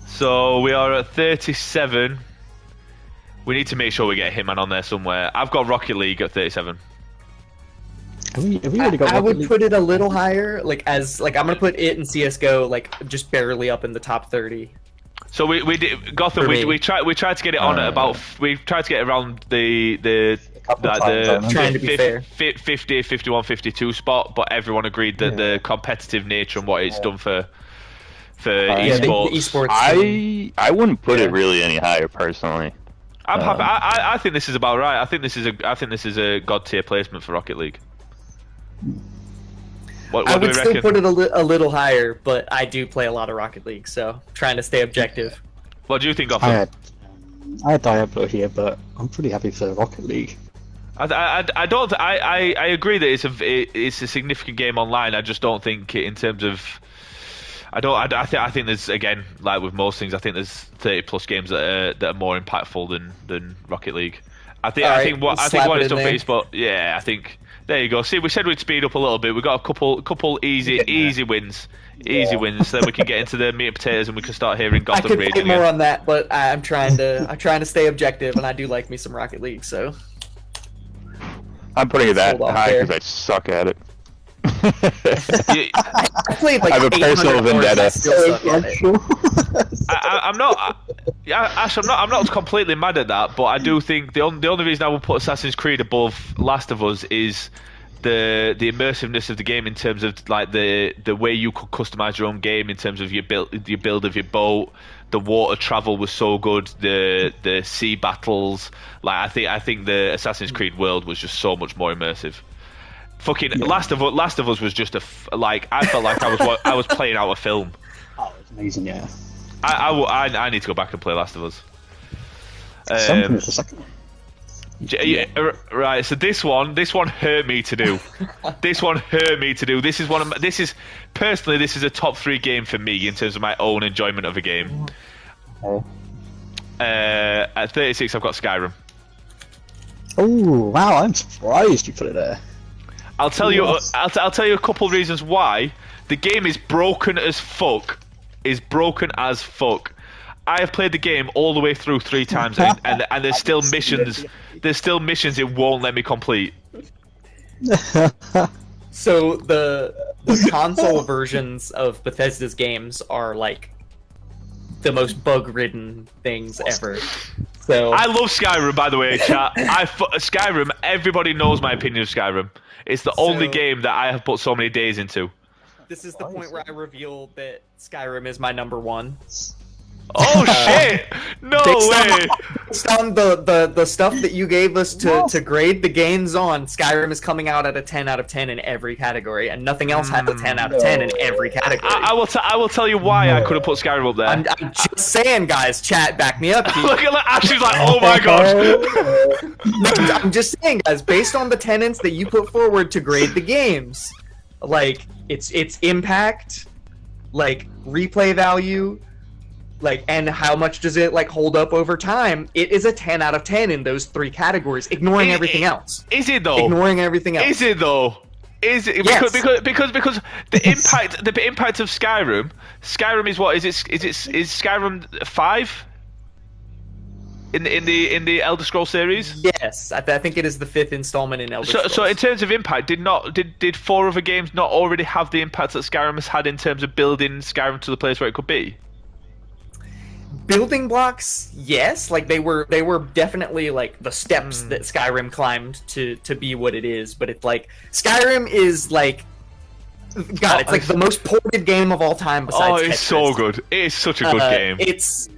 So we are at 37. We need to make sure we get Hitman on there somewhere. I've got Rocket League at 37. Have we already got I would Rocket League? put it a little higher, I'm gonna put it and CS:GO just barely up in the top 30. So we did Gotham. We tried to get it on at about. We tried to get it around the Trying to be fair. 50, 51, 52 spot, but everyone agreed that the competitive nature and what it's done for Yeah, the esports. esports. I wouldn't put it really any higher personally. I'm happy. I think this is about right. I think this is a god tier placement for Rocket League. What I do we would still reckon? put it a little higher, but I do play a lot of Rocket League, so trying to stay objective. What do you think, Gotham? I had Diablo here, but I'm pretty happy for Rocket League. I don't. I agree that it's a significant game online. I just don't think in terms of. I think there's, again, like with most things, I think there's 30 plus games that are more impactful than Rocket League. I think what it's done for esports. Yeah, I think there you go. See, we said we'd speed up a little bit. We got a couple easy wins. Easy wins. Then we can get into the meat and potatoes, and we can start hearing I Gotham could raging put more again. on that, but I'm trying to stay objective, and I do like me some Rocket League. So I'm putting it that Hold off high there. because I suck at it. I played I have a 800 personal hours, vendetta. I still suck at it. I'm not. Ash, I'm not completely mad at that, but I do think the only reason I would put Assassin's Creed above Last of Us is the immersiveness of the game in terms of like the way you could customize your own game in terms of your build of your boat. The water travel was so good. The sea battles, like I think the Assassin's Creed world was just so much more immersive. Fucking Last of Us was just I felt like I was playing out a film. Oh, it's amazing, yeah. I need to go back and play Last of Us. Something is the second one. Right, so this one hurt me to do. This is personally a top 3 game for me in terms of my own enjoyment of a game. Okay. At 36, I've got Skyrim. Oh wow, I'm surprised you put it there. I'll tell you. Yes. I'll tell you a couple of reasons why. The game is broken as fuck. I have played the game all the way through 3 times, and there's still missions. There's still missions it won't let me complete. So the console versions of Bethesda's games are like the most bug-ridden things ever. So I love Skyrim, by the way, chat. Skyrim. Everybody knows my opinion of Skyrim. It's the only game that I have put so many days into. this is the point where I reveal that Skyrim is my number 1. Oh shit! No way! Based on the stuff that you gave us to grade the games on, Skyrim is coming out at a 10 out of 10 in every category, and nothing else has a 10 out of 10 in every category. I will tell you why I couldn't put Skyrim up there. I'm just saying, guys. Chat, back me up. Look at that. Ashley's like, oh my god. No, I'm just saying, guys. Based on the tenets that you put forward to grade the games, like its impact, like replay value, like, and how much does it like hold up over time? It is a 10 out of 10 in those three categories, ignoring everything else. Is it though? Ignoring everything else. Is it though? Is it Yes. because the impact of Skyrim is what is Skyrim 5 in the Elder Scrolls series? Yes, I think it is the 5th installment in Elder Scrolls. So in terms of impact, did 4 other games not already have the impact that Skyrim has had in terms of building Skyrim to the place where it could be? Building blocks, yes, like they were definitely like the steps that Skyrim climbed to be what it is, but it's like Skyrim is like God, it's like the most ported game of all time besides it's Tetris. so good. It is such a good game. It's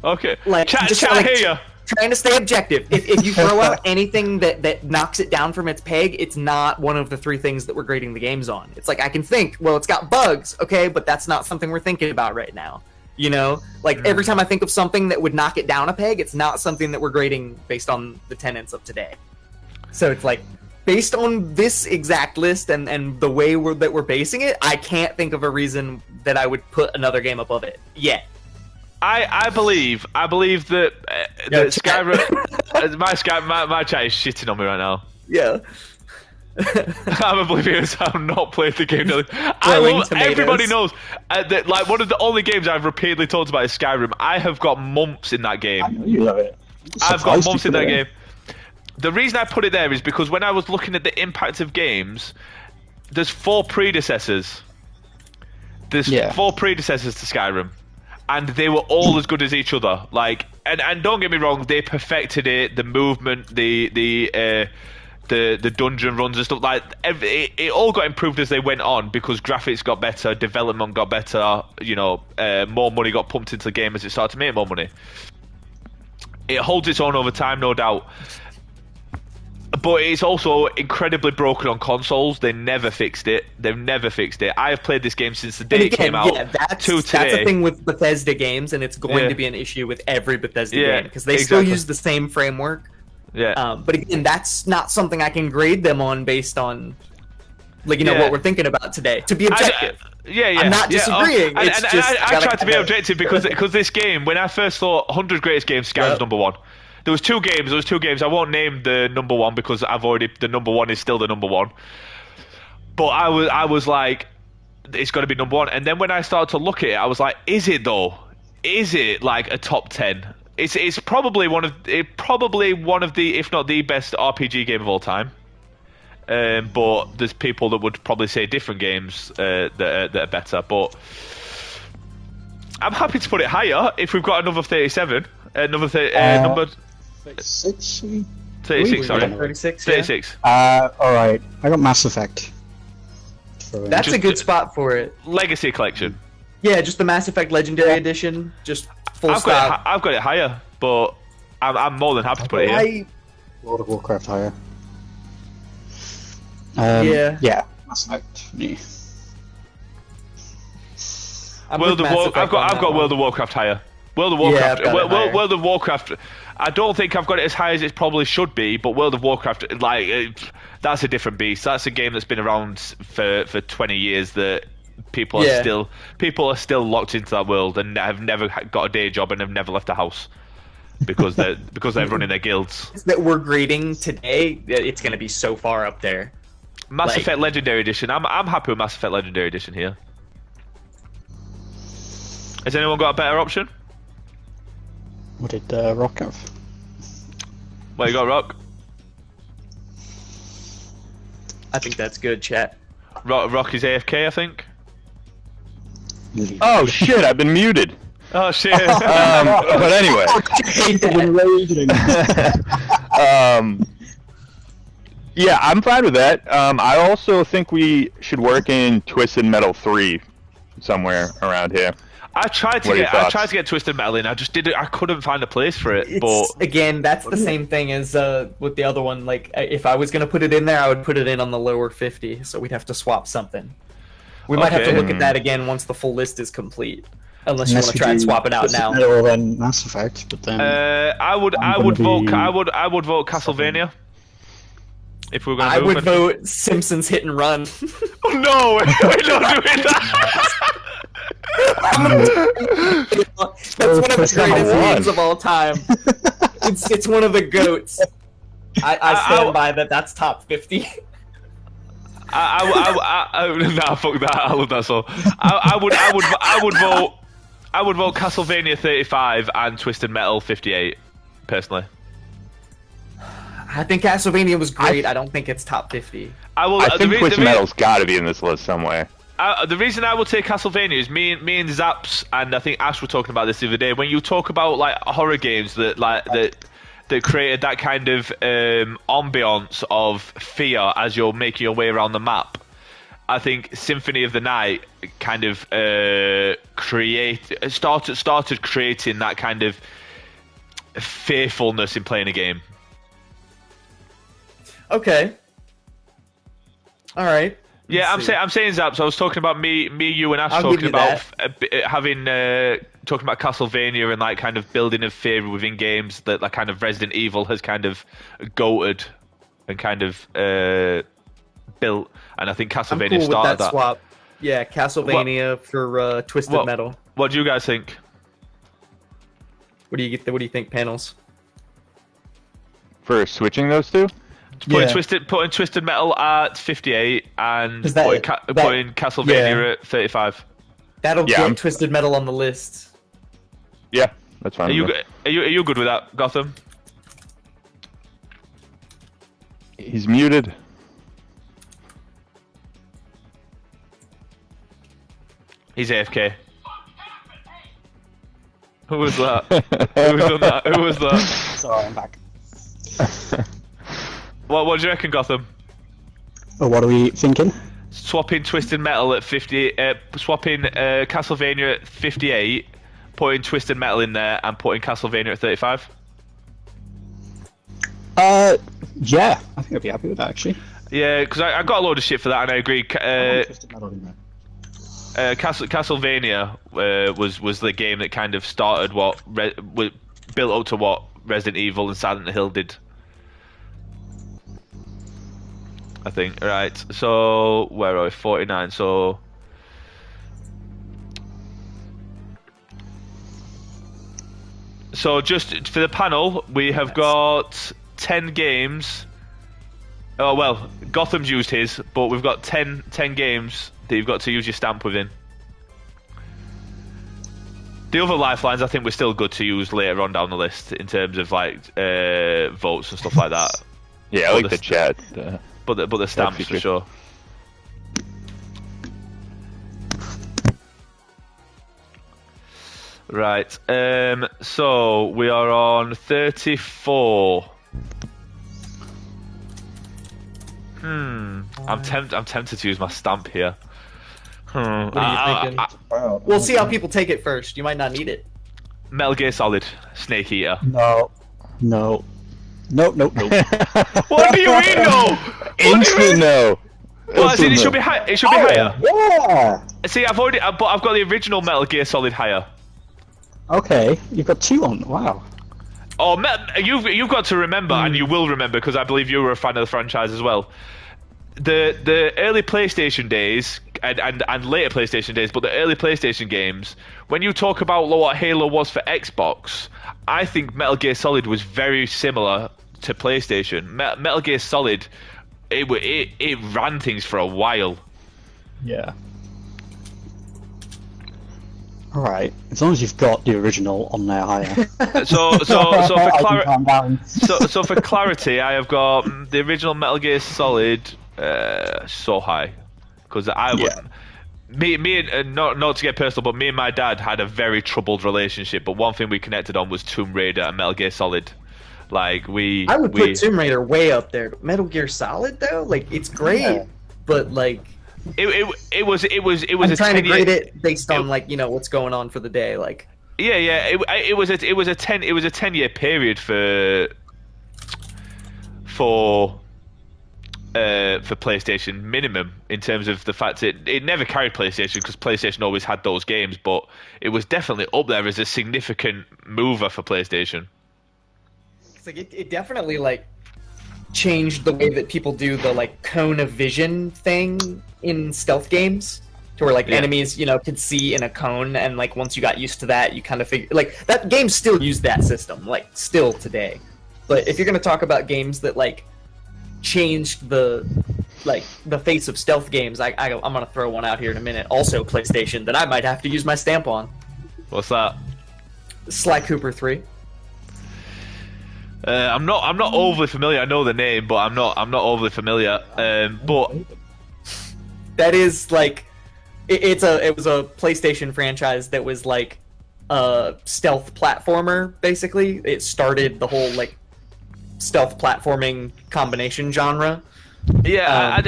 Okay. like Chat, just I like, hear you. trying to stay objective. If you throw out anything that knocks it down from its peg, it's not one of the 3 things that we're grading the games on. It's like I can think, well, it's got bugs, okay, but that's not something we're thinking about right now. You know, like every time I think of something that would knock it down a peg, it's not something that we're grading based on the tenets of today. So it's like, based on this exact list and the way that we're basing it, I can't think of a reason that I would put another game above it yet. I believe that Skyrim. My chat is shitting on me right now. Yeah. I'm oblivious. I've not played the game. Everybody knows that like one of the only games I've repeatedly talked about is Skyrim. I have got months in that game. I know you love it. I've got months in that game. The reason I put it there is because when I was looking at the impact of games, there's 4 predecessors. There's 4 predecessors to Skyrim, and they were all as good as each other. Like, and don't get me wrong, they perfected it. The movement, the dungeon runs and stuff, like it all got improved as they went on because graphics got better, development got better, you know, more money got pumped into the game as it started to make more money. It holds its own over time, no doubt, but it's also incredibly broken on consoles. They never fixed it. They've never fixed it. I have played this game since the day it came out. Yeah, that's the thing with Bethesda games, and it's going to be an issue with every Bethesda game because they still use the same framework. Yeah. But again, that's not something I can grade them on based on, like, you know, what we're thinking about today. To be objective. I'm not disagreeing. I tried to be objective because this game, when I first thought 100 greatest games, Skyrim's number 1. There was two games. I won't name the number 1 because the number 1 is still the number 1. But I was like, it's got to be number 1. And then when I started to look at it, I was like, is it though? Is it like a top 10? It's probably one of the, if not the best RPG game of all time. But there's people that would probably say different games that are better. But I'm happy to put it higher if we've got another 37. Number 36. 36. Sorry, 36. 36. All right. I got Mass Effect. That's a good spot for it. Legacy Collection. Yeah, just the Mass Effect Legendary Edition. Just full stop. I've got it higher, but I'm more than happy to put it here. World of Warcraft higher. Yeah, Mass Effect for me. I've got World of Warcraft higher. World of Warcraft. Yeah, World of Warcraft. I don't think I've got it as high as it probably should be, but World of Warcraft, like, that's a different beast. That's a game that's been around for 20 years that people are still locked into that world and have never got a day job and have never left a house because they're running their guilds. That we're grading today, it's going to be so far up there. Mass Effect Legendary Edition. I'm happy with Mass Effect Legendary Edition here. Has anyone got a better option? What did Rock have? What you got, Rock? I think that's good, chat. Rock is AFK, I think. Oh shit! I've been muted. Oh shit! But anyway. Yeah, I'm fine with that. I also think we should work in Twisted Metal 3 somewhere around here. I tried to get Twisted Metal in. I just didn't. I couldn't find a place for it. But Again, that's the same thing as with the other one. Like, if I was gonna put it in there, I would put it in on the lower 50. So we'd have to swap something. We might have to look at that again once the full list is complete. Unless you want to try and swap it out now. Or then Mass Effect, but then I would vote Castlevania. If we were going to I would vote Simpsons Hit and Run. Oh no, we're not doing that. That's one of the greatest games of all time. It's one of the goats. I stand by that. That's top 50. Nah, fuck that. I love that song. I would vote Castlevania 35 and Twisted Metal 58. Personally, I think Castlevania was great. I don't think it's top 50. I think Twisted Metal's got to be in this list somewhere. The reason I will take Castlevania is me and Zaps, and I think Ash were talking about this the other day. When you talk about like horror games that created that kind of ambiance of fear as you're making your way around the map, I think Symphony of the Night kind of started creating that kind of fearfulness in playing a game. Okay. All right. Yeah, I'm saying Zaps. I was talking about me, you, and Ash talking about talking about Castlevania and like kind of building a fear within games that like kind of Resident Evil has kind of goated and kind of built, and I think Castlevania I'm cool started with that swap. Yeah, Castlevania for Twisted Metal. What do you guys think? What do you think, panels? For switching those two? Putting Twisted Metal at 58 and putting Castlevania at 35. That'll get Twisted Metal on the list. Yeah, that's fine. Are you good with that, Gotham? He's muted. He's AFK. Who was that? Who was that? Sorry, I'm back. What do you reckon, Gotham? What are we thinking? Swapping Twisted Metal at 50, swapping Castlevania at 58, putting Twisted Metal in there, and putting Castlevania at 35. Yeah, I think I'd be happy with that actually. Yeah, because I got a load of shit for that, and I agree. Twisted Metal in there. Castlevania was the game that kind of started what built up to what Resident Evil and Silent Hill did. I think. Right, so where are we? 49. So just for the panel, we have got 10 games. Oh well, Gotham's used his, but we've got 10 games that you've got to use your stamp within. The other lifelines, I think, we're still good to use later on down the list in terms of like votes and stuff like that. Yeah, I like the chat. But the stamps for sure. Right. So we are on 34. I'm tempted to use my stamp here. What are you thinking? We'll see how people take it first. You might not need it. Metal Gear Solid, Snake Eater. No. What do you mean no? Instant no. Well, it should be high. It should be higher. Yeah. See, I've got the original Metal Gear Solid higher. Okay, you've got 2 on. Wow. Oh, you've got to remember, and you will remember because I believe you were a fan of the franchise as well. The early PlayStation days and later PlayStation days, but the early PlayStation games, when you talk about what Halo was for Xbox, I think Metal Gear Solid was very similar to PlayStation. Metal Gear Solid, it ran things for a while. Yeah. All right. As long as you've got the original on there higher. So for clarity, I have got the original Metal Gear Solid so high because I would. Me and not to get personal, but me and my dad had a very troubled relationship. But one thing we connected on was Tomb Raider and Metal Gear Solid. Like I would put Tomb Raider way up there. Metal Gear Solid though, like it's great, but like I'm a trying to 10-year grade it based on like what's going on for the day. Like it was a 10-year period for PlayStation minimum, in terms of the fact it never carried PlayStation, because PlayStation always had those games, but it was definitely up there as a significant mover for PlayStation. it's like it definitely like changed the way that people do the like cone of vision thing in stealth games, to where like enemies could see in a cone, and like once you got used to that, you kind of figure like that game still used that system like still today. But if you're gonna talk about games that like changed the face of stealth games, I'm gonna throw one out here in a minute. Also PlayStation, that I might have to use my stamp on. What's that? Sly Cooper 3. I'm not overly familiar. I know the name, but I'm not overly familiar. But that is like it was a PlayStation franchise that was like a stealth platformer. Basically, it started the whole like stealth platforming combination genre. yeah,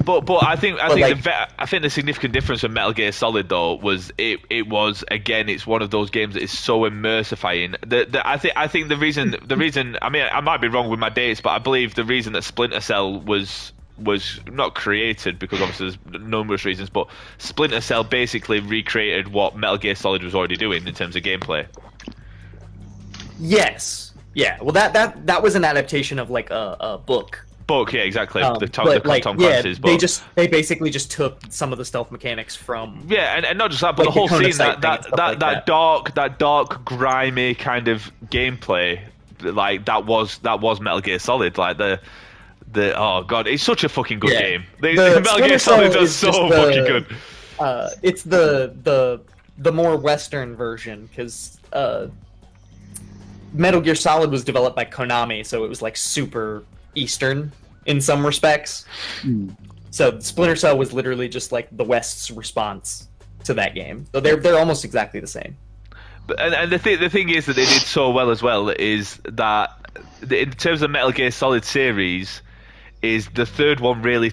but I think like- I think the significant difference with Metal Gear Solid though was it was, again, it's one of those games that is so immersifying. I think the reason, I mean, I might be wrong with my dates, but I believe the reason that Splinter Cell was not created, because obviously there's numerous reasons, but Splinter Cell basically recreated what Metal Gear Solid was already doing in terms of gameplay. Yes. Yeah. Well, that was an adaptation of like a book. Book, yeah, exactly. The Tom like, Clancy's book. They basically just took some of the stealth mechanics from. Yeah, and not just that, but like the whole Cone of scene, Sight thing and stuff like that dark, grimy kind of gameplay, like that was Metal Gear Solid. Like the oh god, it's such a fucking good game. The Metal Gear Solid is so fucking good. It's the more Western version, because Metal Gear Solid was developed by Konami, so it was like super Eastern in some respects. So Splinter Cell was literally just like the West's response to that game. So they're almost exactly the same. And the thing is that they did so well as well is that in terms of Metal Gear Solid series, is the third one really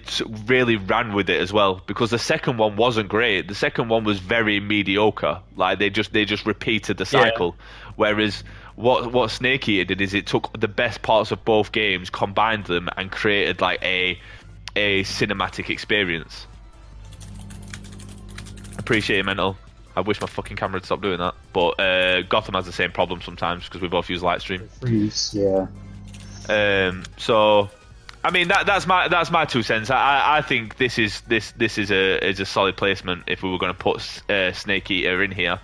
ran with it as well, because the second one wasn't great. The second one was very mediocre. Like they just repeated the cycle, whereas what Snake Eater did is it took the best parts of both games, combined them, and created like a cinematic experience. Appreciate it, Mental. I wish my fucking camera had stopped doing that. But Gotham has the same problem sometimes, because we both use Lightstream. Yeah. So, I mean, that's my 2 cents. I think this is a solid placement if we were going to put Snake Eater in here.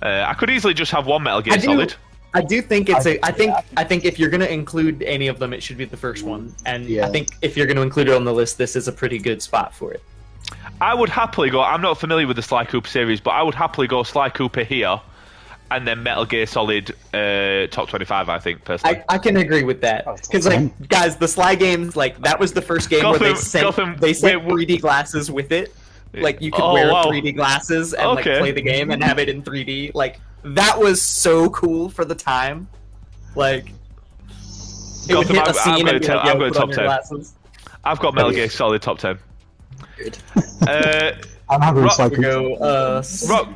I could easily just have one Metal Gear Solid. I do think it's I think if you're going to include any of them, it should be the first one. And I think if you're going to include it on the list, this is a pretty good spot for it. I would happily go. I'm not familiar with the Sly Cooper series, but I would happily go Sly Cooper here, and then Metal Gear Solid top 25. I think personally. I can agree with that, because like guys, the Sly games, like that was the first game where they sent 3D glasses with it. Like you could wear 3D glasses and like play the game and have it in 3D. Like that was so cool for the time. Like it would hit a scene and be like, I'm going put top on your 10. glasses. I've got Metal Gear Solid top 10. Good. I'm having Sly Here we go. Rock,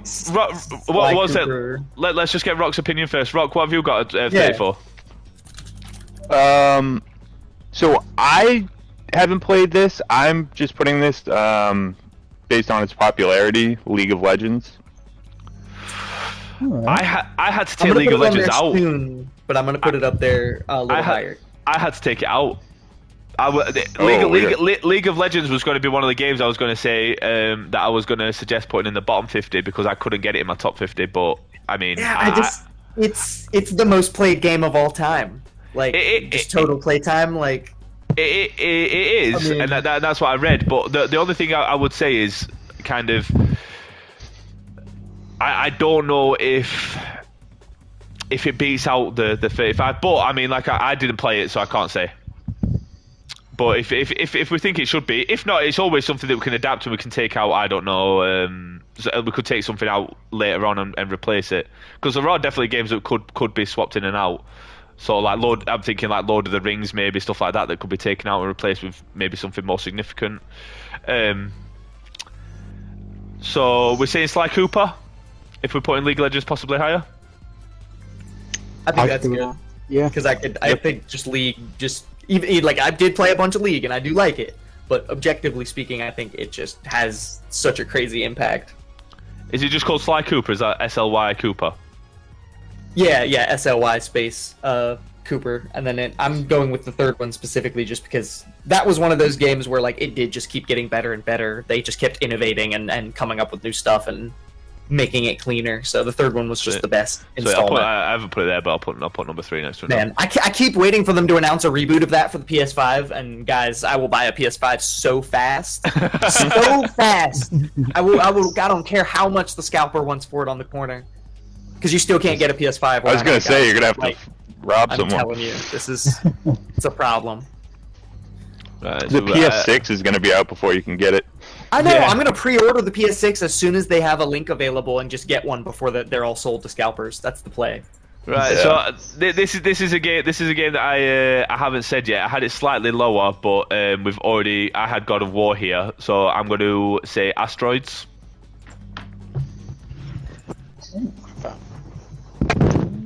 what was it? Let's just get Rock's opinion first. Rock, what have you got at 34? So I haven't played this. I'm just putting this based on its popularity, League of Legends. I had to take League of Legends out. Soon, but I'm gonna put it up there a little higher. I had to take it out. League of Legends was going to be one of the games I was going to say that I was going to suggest putting in the bottom 50, because I couldn't get it in my top 50. But I mean, it's the most played game of all time. Like just total playtime. Like it is, I mean, and that's what I read. But the only thing I would say is kind of, I don't know if it beats out the 35. But I mean, like I didn't play it, so I can't say. But if we think it should be, if not, it's always something that we can adapt and we can take out. I don't know. So we could take something out later on and replace it, because there are definitely games that could be swapped in and out. So like I'm thinking like Lord of the Rings, maybe stuff like that could be taken out and replaced with maybe something more significant. So we're saying Sly Cooper. If we're putting League of Legends possibly higher. I think that's good. Yeah. Because I think just League, even like I did play a bunch of League and I do like it, but objectively speaking, I think it just has such a crazy impact. Is it just called Sly Cooper? Is that SLY Cooper? Yeah, SLY space Cooper, and then I'm going with the third one specifically just because that was one of those games where like it did just keep getting better and better. They just kept innovating and coming up with new stuff and making it cleaner. So the third one was just the best installment. I haven't put it there, but I'll put number 3 next to it. Man, I keep waiting for them to announce a reboot of that for the PS5, and guys, I will buy a PS5 so fast, so fast. I will. I don't care how much the scalper wants for it on the corner, because you still can't get a PS5. I was gonna say you're gonna have to rob someone. I'm telling you, it's a problem. The PS6 is gonna be out before you can get it. I know. Yeah. I'm gonna pre-order the PS6 as soon as they have a link available, and just get one before they're all sold to scalpers. That's the play. Right. Yeah. So this is a game. This is a game that I haven't said yet. I had it slightly lower, but I had God of War here, so I'm going to say Asteroids.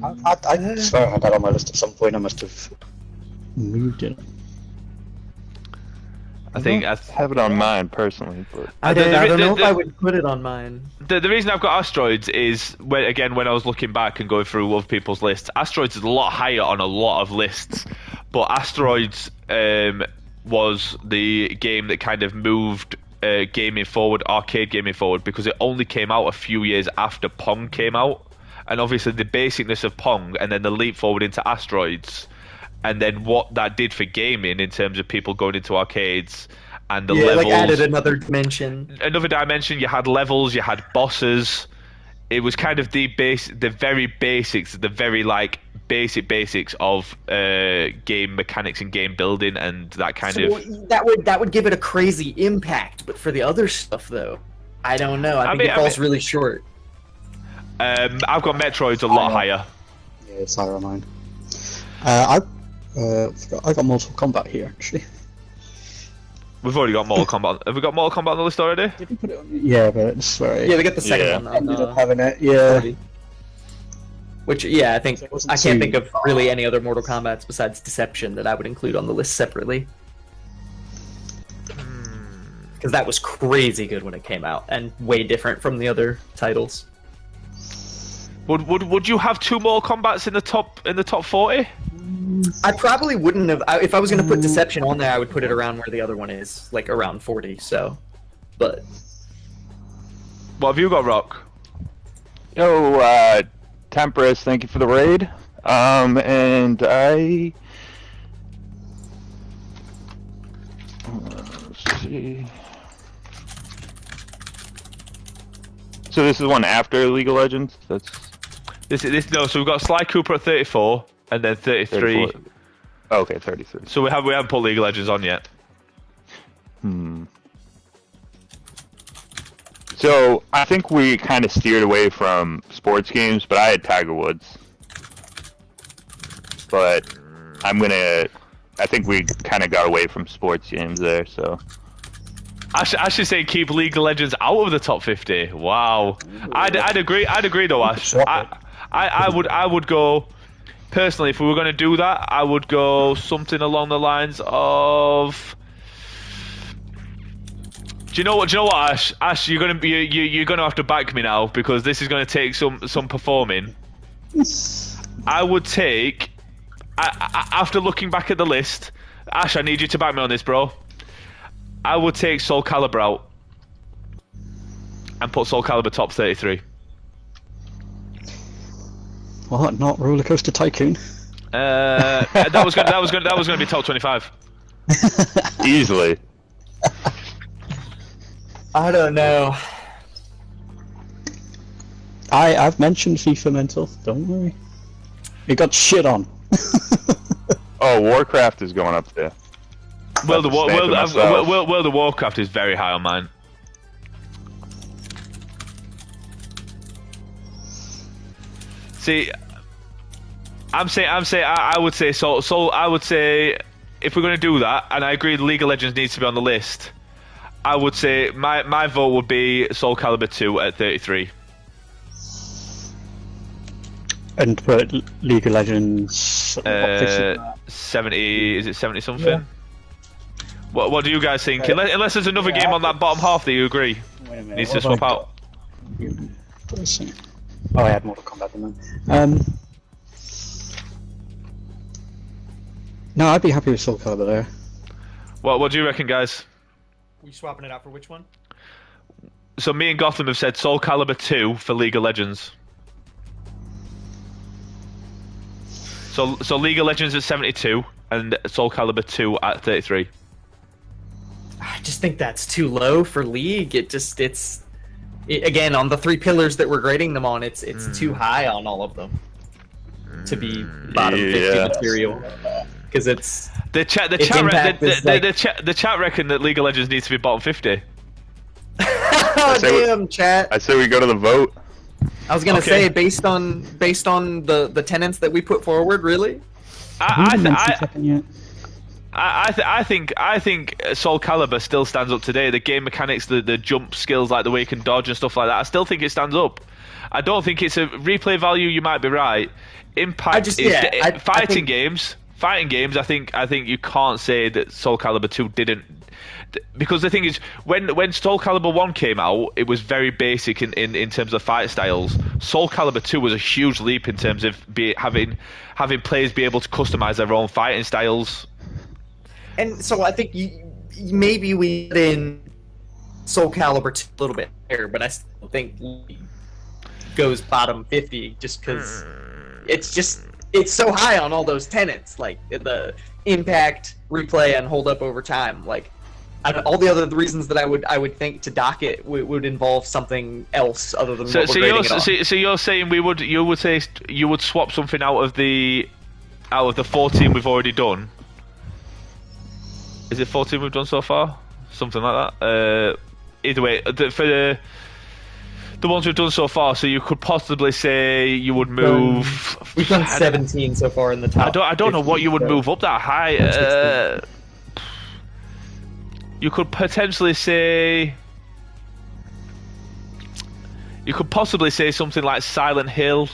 I swear I had that on my list at some point. I must have moved it. I have it on mine personally, but I don't know if I would put it on mine. The reason I've got Asteroids is when I was looking back and going through other people's lists, Asteroids is a lot higher on a lot of lists, but Asteroids was the game that kind of moved arcade gaming forward, because it only came out a few years after Pong came out, and obviously the basicness of Pong and then the leap forward into Asteroids. And then what that did for gaming in terms of people going into arcades and the levels. Like added another dimension. You had levels, you had bosses. It was kind of the very basics, the very like basics of game mechanics and game building and that kind of. That would give it a crazy impact, but for the other stuff though, I don't know. I think it falls really short. I've got Metroids a lot higher. Yeah, it's higher on mine. I got Mortal Kombat here actually. We've already got Mortal Kombat. Have we got Mortal Kombat on the list already? Did you put it on? Yeah, but it's very. Yeah, they got the second one. Ended up having it. Yeah. Which I think I can't think of really any other Mortal Kombats besides Deception that I would include on the list separately. Because that was crazy good when it came out and way different from the other titles. Would you have 2 more combats in the top 40? I probably wouldn't have. If I was going to put Deception on there, I would put it around where the other one is, like around 40. So, but what have you got, Rock? Yo, Temperance, thank you for the raid. And let's see. So this is one after League of Legends. No. So we've got Sly Cooper at 34, and then 33. 34. Okay, 33. So we haven't put League of Legends on yet. So I think we kind of steered away from sports games, but I had Tiger Woods. But I think we kind of got away from sports games there. So I should say keep League of Legends out of the top 50. Wow, I'd agree. I'd agree though, Ash. I would go personally if we were going to do that. I would go something along the lines of. Do you know what, Ash? Ash, you're gonna have to back me now because this is going to take some performing. I would take. After looking back at the list, Ash, I need you to back me on this, bro. I would take Soul Calibur out and put Soul Calibur top 33. What? Not Roller Coaster Tycoon? That was gonna be top 25. Easily. I don't know. I've mentioned FIFA Mental. Don't worry. It got shit on. Oh, Warcraft is going up there. World of Warcraft is very high on mine. See, I would say so. I would say if we're going to do that, and I agree, League of Legends needs to be on the list. I would say my vote would be Soul Calibur 2 at 33. And put League of Legends. 70, is it 70 something? Yeah. What do you guys think? Unless there's another game on that bottom half that you agree Wait a minute, needs what to have I swap out. got? Oh, I had Mortal Kombat in there. No, I'd be happy with Soul Calibur there. What do you reckon, guys? We swapping it out for which one? So me and Gotham have said Soul Calibur 2 for League of Legends. So League of Legends at 72 and Soul Calibur 2 at 33. I just think that's too low for League. Again, on the 3 pillars that we're grading them on, it's too high on all of them to be bottom 50 material. Because it's the chat reckon that League of Legends needs to be bottom 50. Oh damn, chat! I say we go to the vote. I was gonna say based on the tenets that we put forward, really. I think Soul Calibur still stands up today. The game mechanics, the jump skills, like the way you can dodge and stuff like that. I still think it stands up. I don't think it's a replay value. You might be right. Impact fighting games. I think you can't say that Soul Calibur 2 didn't. Because the thing is, when Soul Calibur 1 came out, it was very basic in terms of fight styles. Soul Calibur 2 was a huge leap in terms of having players be able to customize their own fighting styles. And so I think maybe we put in Soul Calibur 2 a little bit higher, but I still think League goes bottom 50 just because it's so high on all those tenets, like the impact, replay, and hold up over time. Like all the other reasons that I would think to dock it would involve something else other than what we're grading it on. So you're saying you would swap something out of the 14 we've already done? Is it 14 we've done so far? Something like that. Either way, for the ones we've done so far, so you could possibly say you would move. We've done 17 so far in the top. I don't know what you would move up that high. You could potentially say. You could possibly say something like Silent Hill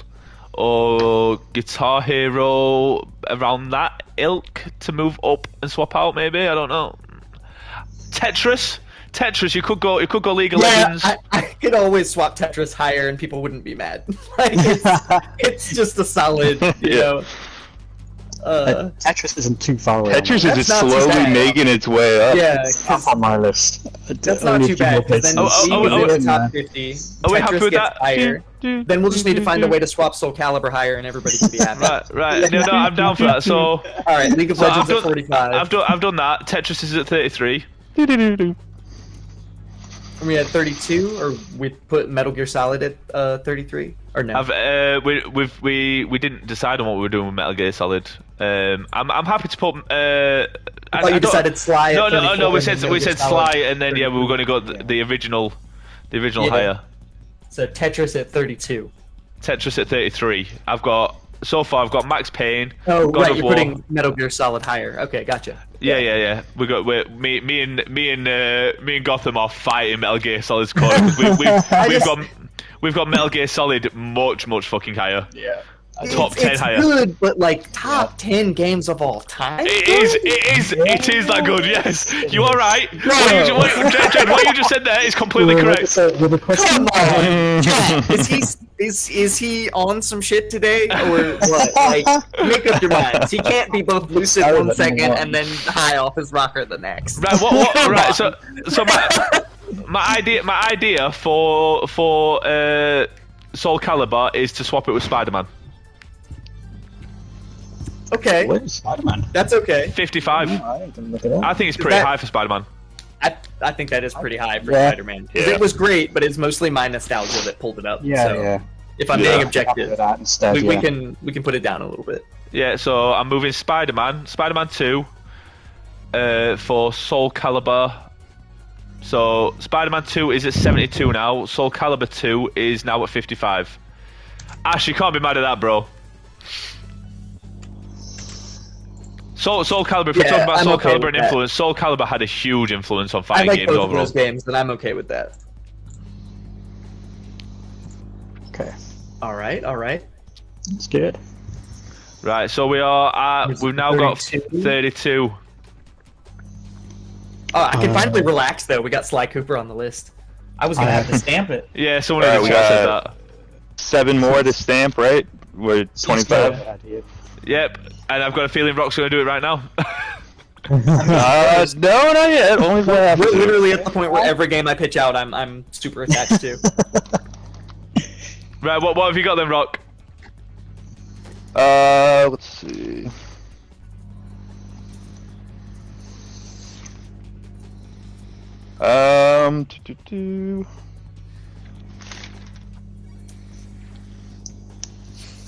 or Guitar Hero, around that ilk, to move up and swap out. Maybe, I don't know. Tetris, you could go League of Legends. I could always swap Tetris higher and people wouldn't be mad. Like it's just a solid, you know. Tetris isn't too far away. Tetris is just slowly making its way up. Yeah, It's up on my list. that's not too bad. Because then League is in the top 50. Are we happy Tetris with gets that? higher. Then we'll just need to find a way to swap Soul Calibur higher, and everybody can be happy. Right. No, I'm down for that. So, all right, League of Legends at 45. I've done that. Tetris is at 33. Are we at 32, or we put Metal Gear Solid at 33, or no? We didn't decide on what we were doing with Metal Gear Solid. I'm happy to put. I thought you decided Sly. No. We said Sly, and then we were going to go the original higher. So Tetris at 32. Tetris at 33. I've got Max Payne. Oh, God right. of You're War. putting Metal Gear Solid higher. Okay, gotcha. Yeah. Me and Gotham are fighting Metal Gear Solid's corner. We've got Metal Gear Solid much fucking higher. Yeah. Top 10 it's higher. Good, but like top 10 games of all time. It is that good. Yes, you are right. Jed, what you just said there is completely correct. Come on, is he on some shit today or what? Like, make up your minds. He can't be both lucid one second and then high off his rocker the next. Right. What? Right. So my idea for Soul Calibur is to swap it with Spider-Man. Okay. Where's Spider-Man? That's okay. 55. I think it's pretty high for Spider-Man. I think that is pretty high for Yeah. Spider-Man. Because it was great, but it's mostly my nostalgia that pulled it up. Yeah. If I'm being objective, That instead, we can put it down a little bit. Yeah, so I'm moving Spider-Man 2 for Soul Calibur. So Spider-Man 2 is at 72 now. Soul Calibur 2 is now at 55. Ash, you can't be mad at that, bro. Soul Calibur. If we're Yeah, talking about I'm Soul okay Calibur with and that. influence, Soul Calibur had a huge influence on I fighting like games both of overall. those games, and I'm okay with that. Okay, All right. that's good. Right, so we've now got 32. 32. Oh, I can finally relax though. We got Sly Cooper on the list. I was gonna have to stamp it. Yeah, someone in Alright, the we chat said got- that. 7 more to stamp, right? We're 25. Yep, and I've got a feeling Rock's going to do it right now. No, not yet. Only if I have We're to. literally at the point where every game I pitch out, I'm super attached to. Right, what have you got then, Rock? Let's see. Do.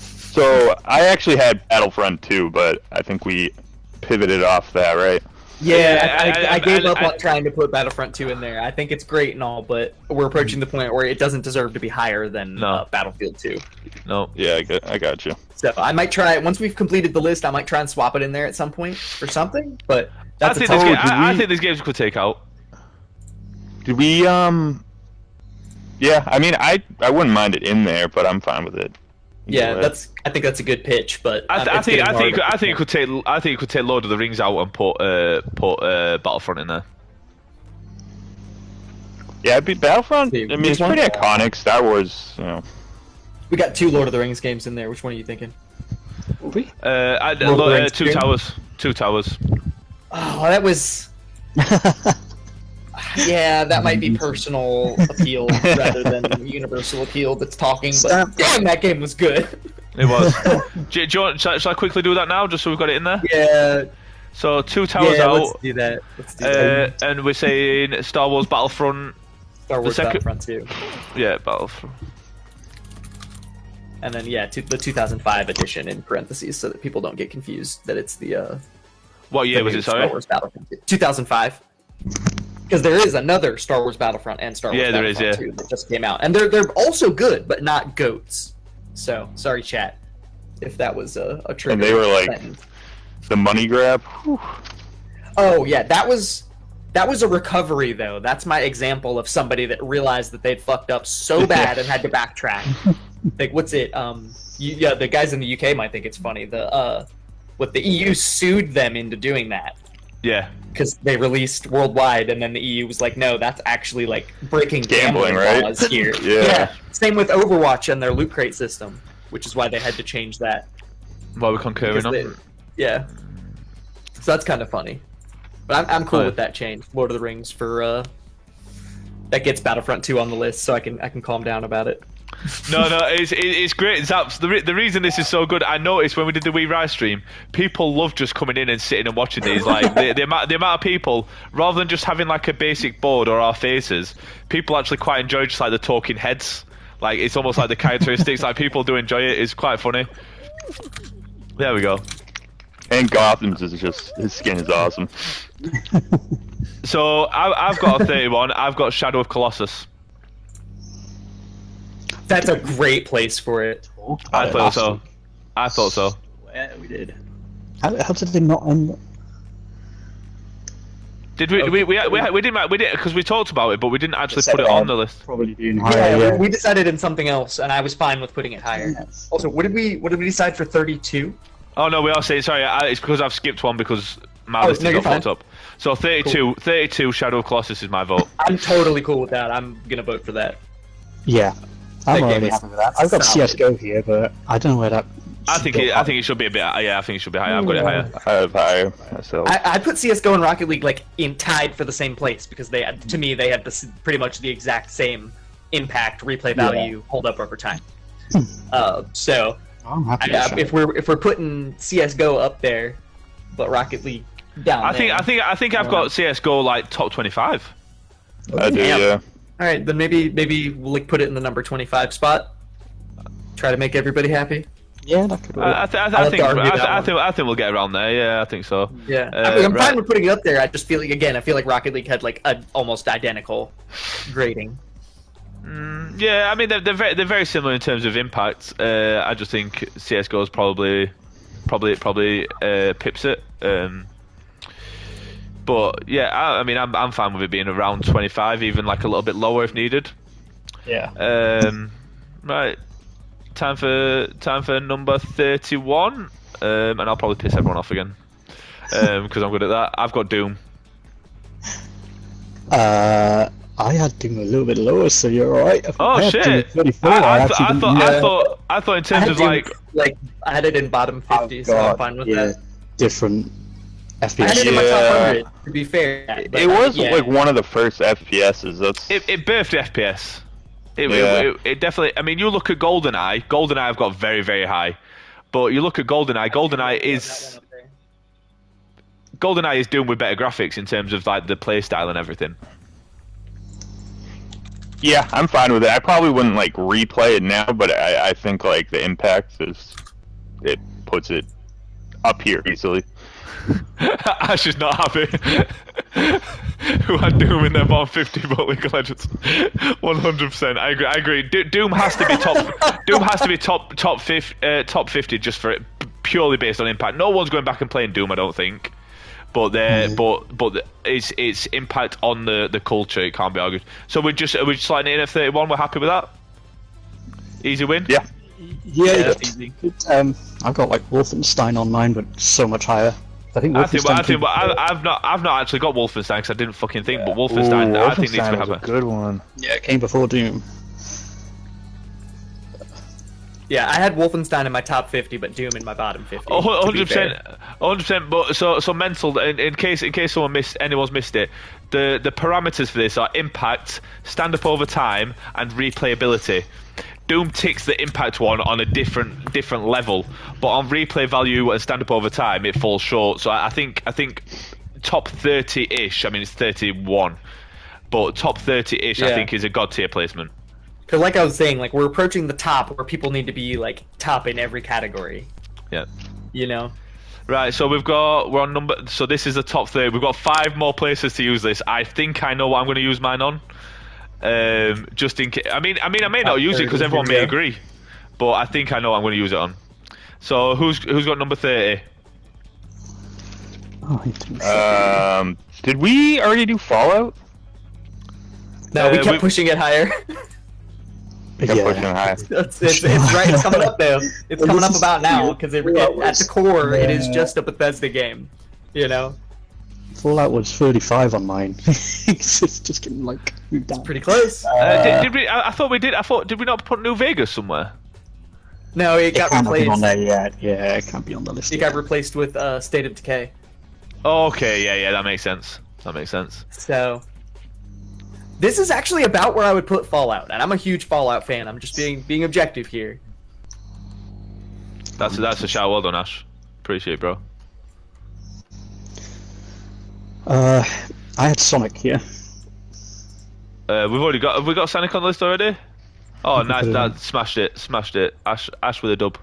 So I actually had Battlefront 2, but I think we pivoted off that, right? Yeah, I gave up I- on trying to put Battlefront 2 in there. I think it's great and all, but we're approaching the point where it doesn't deserve to be higher than No. Battlefield 2. No. Yeah, I got you. So I might try, once we've completed the list, I might try and swap it in there at some point or something, but I that's think, a total... I think these games could take out. Did we? Yeah, I mean, I wouldn't mind it in there, but I'm fine with it. Yeah, Either way. I think that's a good pitch, but I it's getting harder. think you could take Lord of the Rings out and put Battlefront in there. Yeah, it'd be Battlefront. See, I mean, which it's one? pretty iconic. Star Wars, We got 2 Lord of the Rings games in there. Which one are you thinking? Will we? Lord of the Rings Two 2? Towers. Two Towers. Oh, that was... Yeah, that might be personal appeal rather than universal appeal that's talking, but damn, that game was good. It was. do you want, shall I quickly do that now, just so we've got it in there? Yeah, So Two Towers yeah, out. let's do that. Let's do that. And we're saying Star Wars Battlefront. Star Wars second- Battlefront 2. Yeah, Battlefront. And then, yeah, the 2005 edition in parentheses so that people don't get confused that it's the What year the was new it? Sorry. Star Wars Battlefront 2. 2005. Because there is another Star Wars Battlefront and Star Wars Yeah, there is, Battlefront yeah. 2 that just came out. And they're also good, but not goats. So, sorry, chat, if that was a trigger. And they were like sentence. the money grab. Whew. Oh yeah, that was a recovery though. That's my example of somebody that realized that they'd fucked up so bad and had to backtrack. Like what's it? Yeah, the guys in the UK might think it's funny. The EU sued them into doing that Yeah. because they released worldwide, and then the EU was like, no, that's actually like breaking Gambling, gambling right? laws here. Yeah. Same with Overwatch and their loot crate system, which is why they had to change that. What we're concurring Because on. they- yeah. So that's kind of funny. But I'm cool Oh, yeah. with that change. Lord of the Rings for that gets Battlefront 2 on the list, so I can calm down about it. No, it's great. Zaps, the reason this is so good, I noticed when we did the We Rise stream, people love just coming in and sitting and watching these. Like the amount of people, rather than just having like a basic board or our faces, people actually quite enjoy just like the talking heads. Like it's almost like the characteristics. Like people do enjoy it. It's quite funny. There we go. And Gotham's is just, his skin is awesome. So I've got a 31. I've got Shadow of Colossus. That's a great place for it. I thought so. I thought so. Yeah, we did. How did they not end? Did we didn't because we talked about it, but we didn't actually put it on the list. Probably doing Yeah, higher. Yeah. we decided in something else, and I was fine with putting it higher. Yes. Also, what did we decide for 32? Oh no, we are saying sorry. It's because I've skipped one because my Oh, list no, is you're not fucked fine. up. So 32 Shadow of Colossus is my vote. I'm totally cool with that. I'm gonna vote for that. Yeah. That I'm game already is happy with that. I've got solid. CS:GO here, but I don't know where that. I think it should be a bit. Yeah, I think it should be higher. I've got it higher. I have higher myself. I put CS:GO and Rocket League like in tied for the same place because they had, to me, they had pretty much the exact same impact, replay value, hold up over time. So I'm happy. with if we're putting CS:GO up there, but Rocket League down I there. think I've got CS:GO like top 25. I do, Damn. yeah. All right, then maybe we'll like put it in the number 25 spot. Try to make everybody happy. Yeah, that could work. I think we'll get around there. Yeah, I think so. Yeah, I'm right. fine with putting it up there. I just feel like Rocket League had like an almost identical grading. Yeah, I mean they're very similar in terms of impact. I just think CS:GO is probably probably pips it. But yeah, I mean, I'm fine with it being around 25, even like a little bit lower if needed. Yeah. Right, time for number 31, and I'll probably piss everyone off again because I'm good at that. I've got Doom. I had Doom a little bit lower, so you're alright. Oh I had shit! Doom at 34. I thought in I terms had of Doom, like I had it in bottom 50, so I'm fine with that. Different I had FPS. it in my top 100. To be fair, but It was yeah. like one of the first FPSs. That's it birthed FPS. Yeah. It definitely. I mean, you look at GoldenEye. GoldenEye I've got very very high, but you look at GoldenEye. GoldenEye is doing with better graphics in terms of like the play style and everything. yeah, I'm fine with it. I probably wouldn't like replay it now, but I think like the impact it puts it up here easily. Ash is not happy. Who had Doom in their bottom 50 but League of Legends? 100%. I agree. Doom has to be top. Doom has to be top 50 just for it, purely based on impact. No one's going back and playing Doom, I don't think. But its impact on the culture, it can't be argued. So are we just sliding in at 31? We're happy with that. Easy win. Yeah. Yeah, I've got like Wolfenstein on mine, but so much higher. I think I've not actually got Wolfenstein because I didn't fucking think. But Wolfenstein, I think needs to have a good one. Yeah, it came before Doom. Yeah, I had Wolfenstein in my top 50, but Doom in my bottom 50. 100%, 100%. But so mental. In case anyone's missed it, the parameters for this are impact, stand up over time, and replayability. Doom ticks the impact one on a different level, but on replay value and stand up over time, it falls short. So I think top 30-ish. I mean, it's 31, but top 30-ish. Yeah. I think is a god tier placement. Because like I was saying, like we're approaching the top where people need to be like top in every category. Yeah. You know. Right, so we're on number. So this is the top 30. We've got 5 more places to use this. I think I know what I'm going to use mine on. Just in case. I mean, I may not use it because everyone may agree, but I think I know what I'm going to use it on. So who's got number 30? Oh, I think so. Did we already do Fallout? No, we kept pushing it higher. Kept pushing it high. it's right. It's coming up though. It's coming up about now because at the core, it is just a Bethesda game. You know. Fallout was 35 on mine. It's just getting like moved down. Pretty close. Did we? I thought we did. Did we not put New Vegas somewhere? No, it got can't be replaced. on there yet. Yeah, it can't be on the list. It got replaced with State of Decay. Oh, okay, yeah, that makes sense. So, this is actually about where I would put Fallout, and I'm a huge Fallout fan. I'm just being objective here. That's a shout. Well done, Ash. Appreciate it, bro. I had Sonic here. Have we got Sonic on the list already? Oh, nice! put it That on. smashed it. Ash with a dub.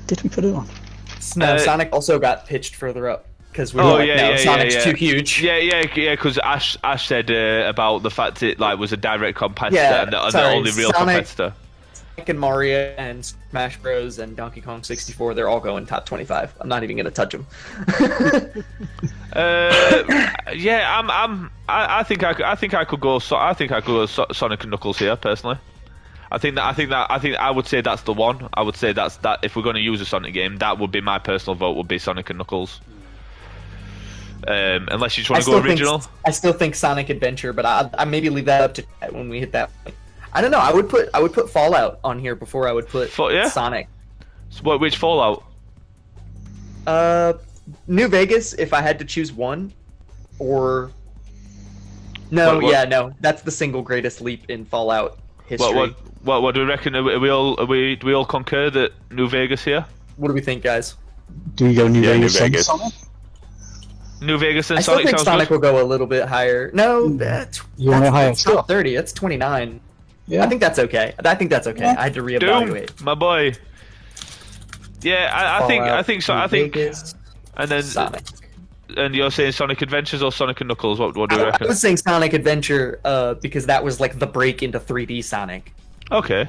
Did we put it on? No, Sonic also got pitched further up because we Oh, were like, yeah, no, yeah, Sonic's yeah. too huge. Yeah. Because Ash said about the fact it like was a direct competitor Yeah, and the sorry, only real Sonic- competitor. Sonic and Mario and Smash Bros and Donkey Kong 64, they're all going top 25. I'm not even gonna touch them. Yeah, I think I could go Sonic and Knuckles here personally. I think I would say that's the one. I would say that if we're going to use a Sonic game, that would be my personal vote. Would be Sonic and Knuckles. Unless you just want to go original. I still think Sonic Adventure, but I maybe leave that up to Chat when we hit that point. I don't know. I would put Fallout on here before I would put Sonic. So which Fallout? New Vegas. If I had to choose one, or no, What? no, that's the single greatest leap in Fallout history. What do we reckon? Do we all concur that New Vegas here? What do we think, guys? Do you go New Yeah, New Vegas? and Vegas. Sonic? New Vegas and I still Sonic think sounds Sonic good. will go a little bit higher. No, that's You want it higher that's still? top 30. That's 29. Yeah. I think that's okay. I had to reevaluate. Doom, my boy. Yeah, I think so. New I think, Vegas, and then Sonic. and you're saying Sonic Adventures or Sonic and Knuckles? What do you I reckon? was saying Sonic Adventure because that was like the break into 3D Sonic. Okay.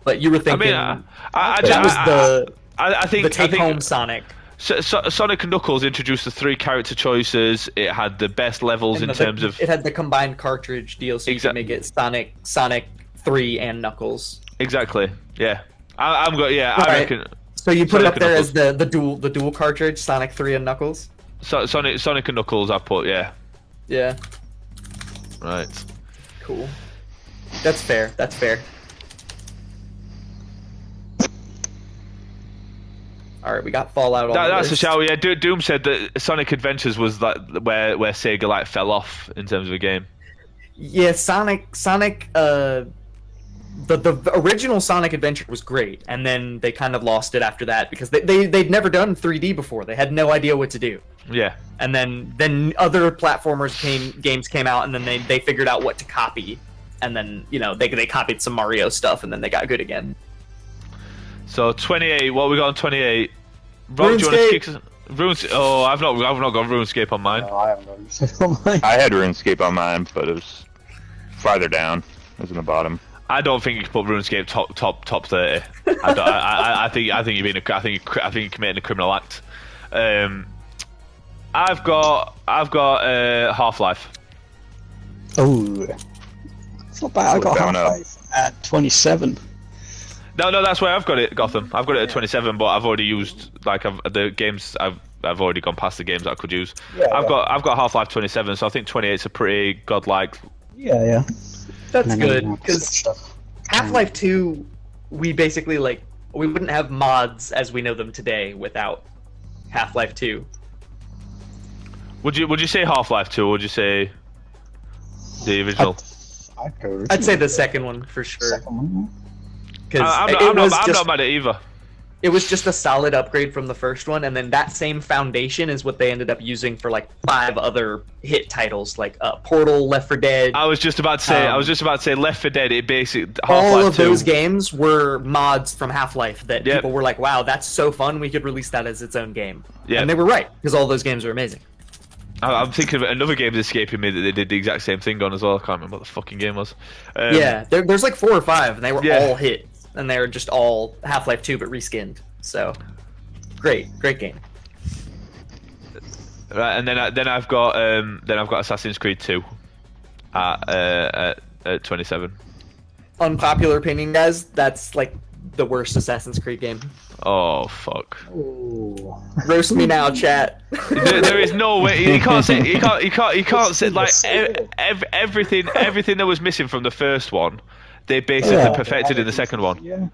But you were I thinking mean, that was I think the take I think home Sonic. Sonic and Knuckles introduced the 3 character choices. It had the best levels in terms of. It had the combined cartridge deal, so you could make it Sonic 3 and Knuckles. Exactly. Yeah. I'm going. Yeah. Right. I reckon. So you put Sonic it up and there Knuckles. as the dual cartridge, Sonic 3 and Knuckles. Sonic and Knuckles. I put. Yeah. Yeah. Right. Cool. That's fair. That's fair. All right, we got Fallout on the That's a list. shout. Yeah. Doom said that Sonic Adventures was like where Sega like fell off in terms of a game. Yeah, Sonic. The original Sonic Adventure was great, and then they kind of lost it after that because they'd never done 3D before. They had no idea what to do. Yeah. And then other games came out, and then they figured out what to copy, and then they copied some Mario stuff, and then they got good again. So 28. What we got on 28? Rob, do you want to kick us? Oh, I've not got RuneScape on mine. No, I haven't got RuneScape on mine. I had RuneScape on mine, but it was farther down. It was in the bottom. I don't think you can put RuneScape top 30. I think you're committing a criminal act. I've got Half-Life. Oh, it's not bad. I got Down up. Half-Life at 27. No, that's where I've got it, Gotham. I've got it at 27, but I've already used the games. I've already gone past the games that I could use. Yeah, I've got Half-Life 27, so I think 28 is a pretty godlike. Yeah. That's And then good more because stuff. Half-Life 2, we basically we wouldn't have mods as we know them today without Half-Life 2. Would you say Half-Life 2, or would you say the original? I'd go. I'd say the second one for sure. Second one. Because I'm not mad at either. it was just a solid upgrade from the first one, and then that same foundation is what they ended up using for 5 other hit titles like Portal, Left 4 Dead. I was just about to say Left 4 Dead. It basically All Half-Life of 2. those games were mods from Half-Life that Yep. people were like, "Wow, that's so fun! We could release that as its own game." Yep. And they were right because all those games are amazing. I'm thinking of another game that's escaping me that they did the exact same thing on as well. I can't remember what the fucking game was. Yeah, there's 4 or 5, and they were Yeah. all hits, and they were just all Half-Life 2 but reskinned. So, great game. Right, and then I've got Assassin's Creed 2 at 27. Unpopular opinion, guys. That's the worst Assassin's Creed game. Oh fuck! Oh. Roast me now, chat. There is no way you can't say everything that was missing from the first one. They basically perfected in the second one. Yeah.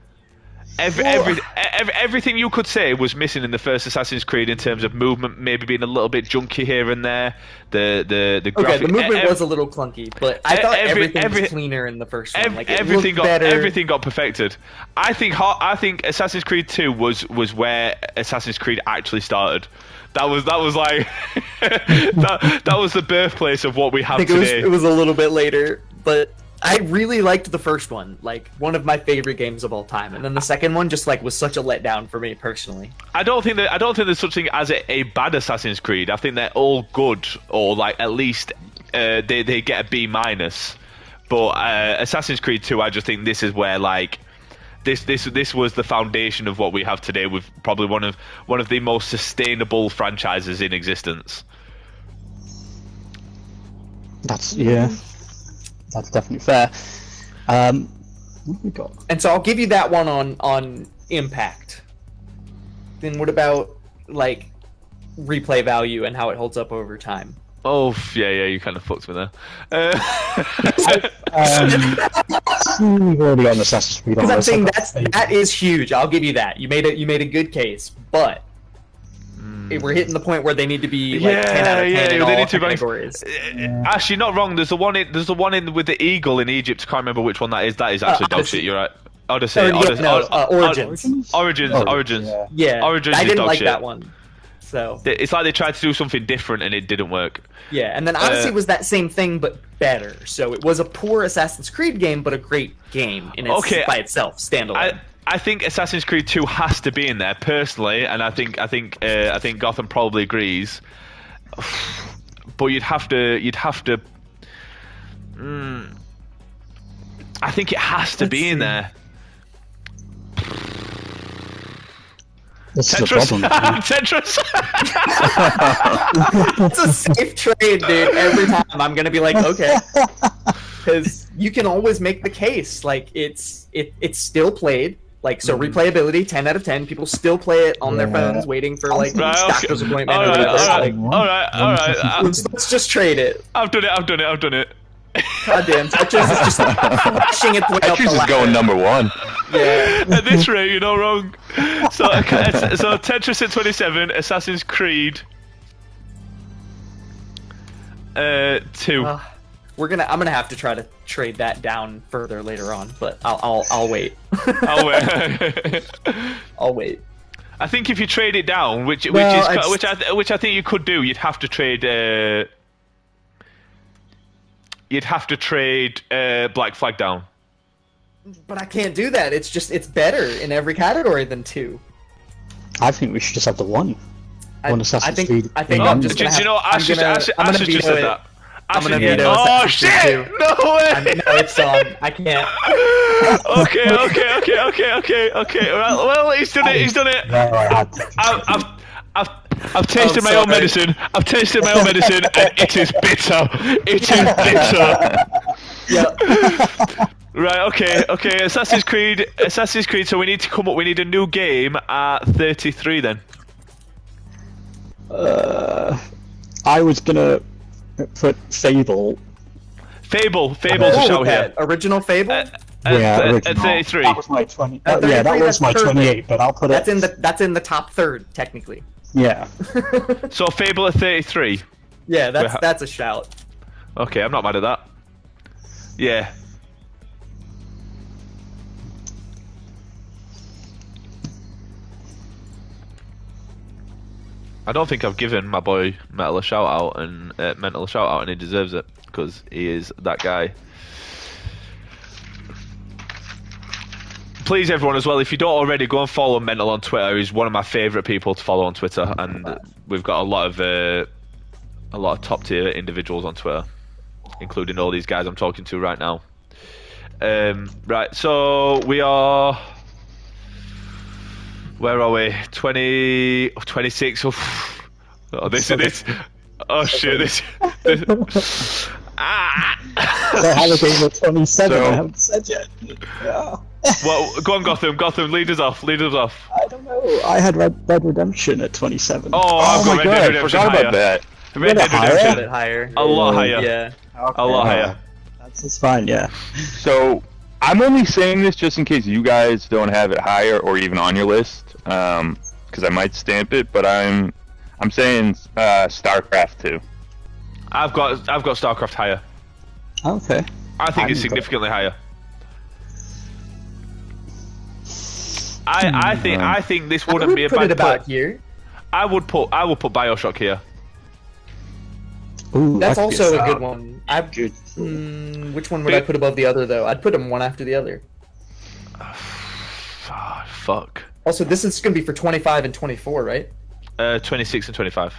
Everything you could say was missing in the first Assassin's Creed in terms of movement, maybe being a little bit junky here and there. The Okay, graphic, the movement was a little clunky, but I thought everything was cleaner in the first one. It everything looked better. everything got perfected. I think Assassin's Creed 2 was where Assassin's Creed actually started. That was like that was the birthplace of what we have I think today. it was a little bit later, but I really liked the first one, one of my favorite games of all time. And then the second one just was such a letdown for me personally. I don't think there's such thing as a bad Assassin's Creed. I think they're all good, or at least they get a B minus. But Assassin's Creed 2, I just think this is where this was the foundation of what we have today, with probably one of the most sustainable franchises in existence. That's definitely fair. What have we got? And so I'll give you that one on impact. Then what about replay value and how it holds up over time? Oh yeah, you kind of fucked me there. We've already got an Assassin's Creed on Because I'm this. saying that is huge. I'll give you that. You made a good case, but we're hitting the point where they need to be 10 out of 10 in all categories. Actually, not wrong. There's the one in with the eagle in Egypt. I can't remember which one that is. That is actually dog shit. You're right. Odyssey. Origins. Origins. Yeah, Origins I is didn't dog like shit. that one. So It's like they tried to do something different and it didn't work. yeah, and then Odyssey was that same thing but better. So it was a poor Assassin's Creed game, but a great game by itself, standalone. I think Assassin's Creed 2 has to be in there personally, and I think Gotham probably agrees. But you'd have to. I think it has to be in there. This is a Tetris. problem. Tetris. It's a safe trade, dude. Every time I'm gonna be like, okay, because you can always make the case. Like it's still played. Like so, replayability 10 out of 10. People still play it on their phones, waiting for like Right, okay. doctor's appointment. All or right, whatever. all right. Let's just trade it. I've done it. Goddamn, Tetris is just pushing its way up the Tetris is ladder. going number one. Yeah. At this rate, you're not wrong. So Tetris at 27, Assassin's Creed 2. I'm gonna have to try to trade that down further later on, but I'll wait. I'll wait. I'll wait. I think if you trade it down, which I think you could do, you'd have to trade. You'd have to trade Black Flag down. But I can't do that. It's better in every category than 2. I think we should just have the one. One Assassin's Creed. I think in I'm one. just Do gonna you know what? Ash I'm has gonna just veto said it. that. I'm gonna Ash- veto Oh Assassin's Creed shit! 2. No way! No, it's on. I can't. Okay. Right, well, he's done it. No, I had to. I've tasted I'm my own sorry. medicine. And it is bitter. It is bitter. Yeah. Right. Okay. Assassin's Creed. So we need to come up. We need a new game at 33. Then. I was gonna put Fable. Fable's a Oh, shout here. that original Fable. At original. 33. That was my 20. At yeah, that 33, was my that's perfect. 28. But I'll put it. That's in the top third technically. Yeah. So Fable at 33. Yeah, that's a shout. Okay, I'm not mad at that. Yeah. I don't think I've given my boy Mental a shout out, and he deserves it because he is that guy. Please, everyone, as well, if you don't already, go and follow Mental on Twitter. He's one of my favourite people to follow on Twitter, and we've got a lot of top tier individuals on Twitter, including all these guys I'm talking to right now. Right, so we are. Where are we? 20, 26. Oh, this. Oh shit! This. They have a game of 27. So- I haven't said yet. Yeah. Well, go on, Gotham. Lead us off. I don't know. I had Red Dead Redemption at 27. Oh, I've got my Red Dead god, I Redemption forgot higher. about that. Red Dead higher? Got Redemption it higher. a lot higher. Yeah. Okay. A lot higher. That's fine. Yeah. So I'm only saying this just in case you guys don't have it higher or even on your list, because I might stamp it. But I'm saying StarCraft 2. I've got StarCraft higher. Okay. I think it's I'm significantly higher. I think this I wouldn't would be a put bad it about put. here. I would put BioShock here. Ooh, That's that could be also a shout. good one. Good. Which one would I put above the other though? I'd put them one after the other. Ah, fuck. Also, this is going to be for 25 and 24, right? 26 and 25.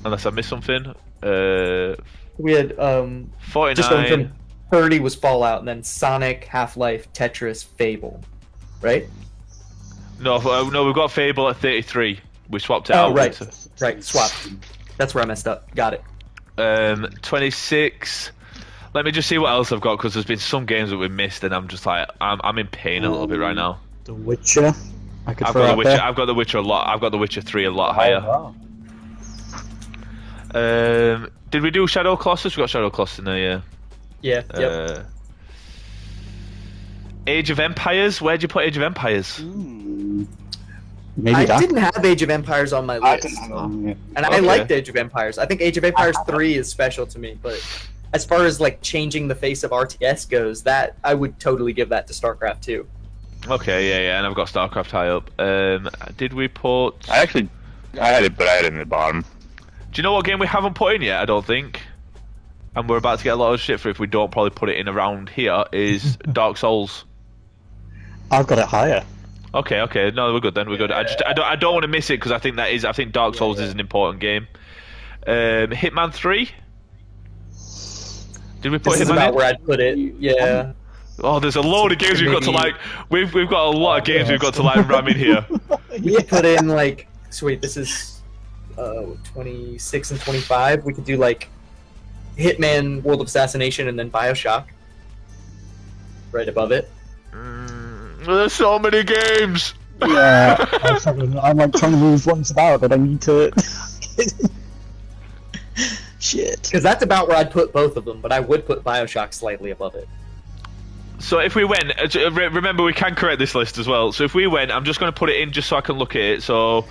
Unless I missed something. We had 49. just going from 30 was Fallout, and then Sonic, Half-Life, Tetris, Fable, right? No, we've got Fable at 33. We swapped it out. Oh, right, with, right, swap. That's where I messed up. Got it. 26. Let me just see what else I've got because there's been some games that we've missed, and I'm just like I'm in pain a little bit right now. The Witcher. I could I've throw got the out Witcher. there. I've got the Witcher a lot. I've got the Witcher 3 a lot higher. Oh, wow. Did we do Shadow Colossus? We got Shadow Colossus in there, yeah. Yeah, yep. Age of Empires. Where'd you put Age of Empires? Maybe I that. didn't have Age of Empires on my I list. didn't have one, yeah. And I Okay. liked Age of Empires. I think Age of Empires 3 is special to me, but as far as like changing the face of RTS goes, that I would totally give that to StarCraft 2. Okay, yeah, and I've got StarCraft high up. Did we put? I had it, but I had it in the bottom. Do you know what game we haven't put in yet? I don't think. And we're about to get a lot of shit for if we don't probably put it in around here. Is Dark Souls? I've got it higher. Okay. No, we're good then. We're good. I don't want to miss it because I think Dark Souls is an important game. Hitman 3. Did we put This is Hitman about in? where I'd put it. Yeah. Oh, there's a load of games we've got to like. We've got a lot of games we've got to like ram in here. We could put in like. So wait, this is 26 and 25. We could do like Hitman, World of Assassination, and then Bioshock. Right above it. There's so many games. Yeah, I'm like trying to move ones about, but I need to. Shit. Because that's about where I'd put both of them, but I would put Bioshock slightly above it. So if we went, remember we can correct this list as well. So if we went, I'm just going to put it in just so I can look at it. So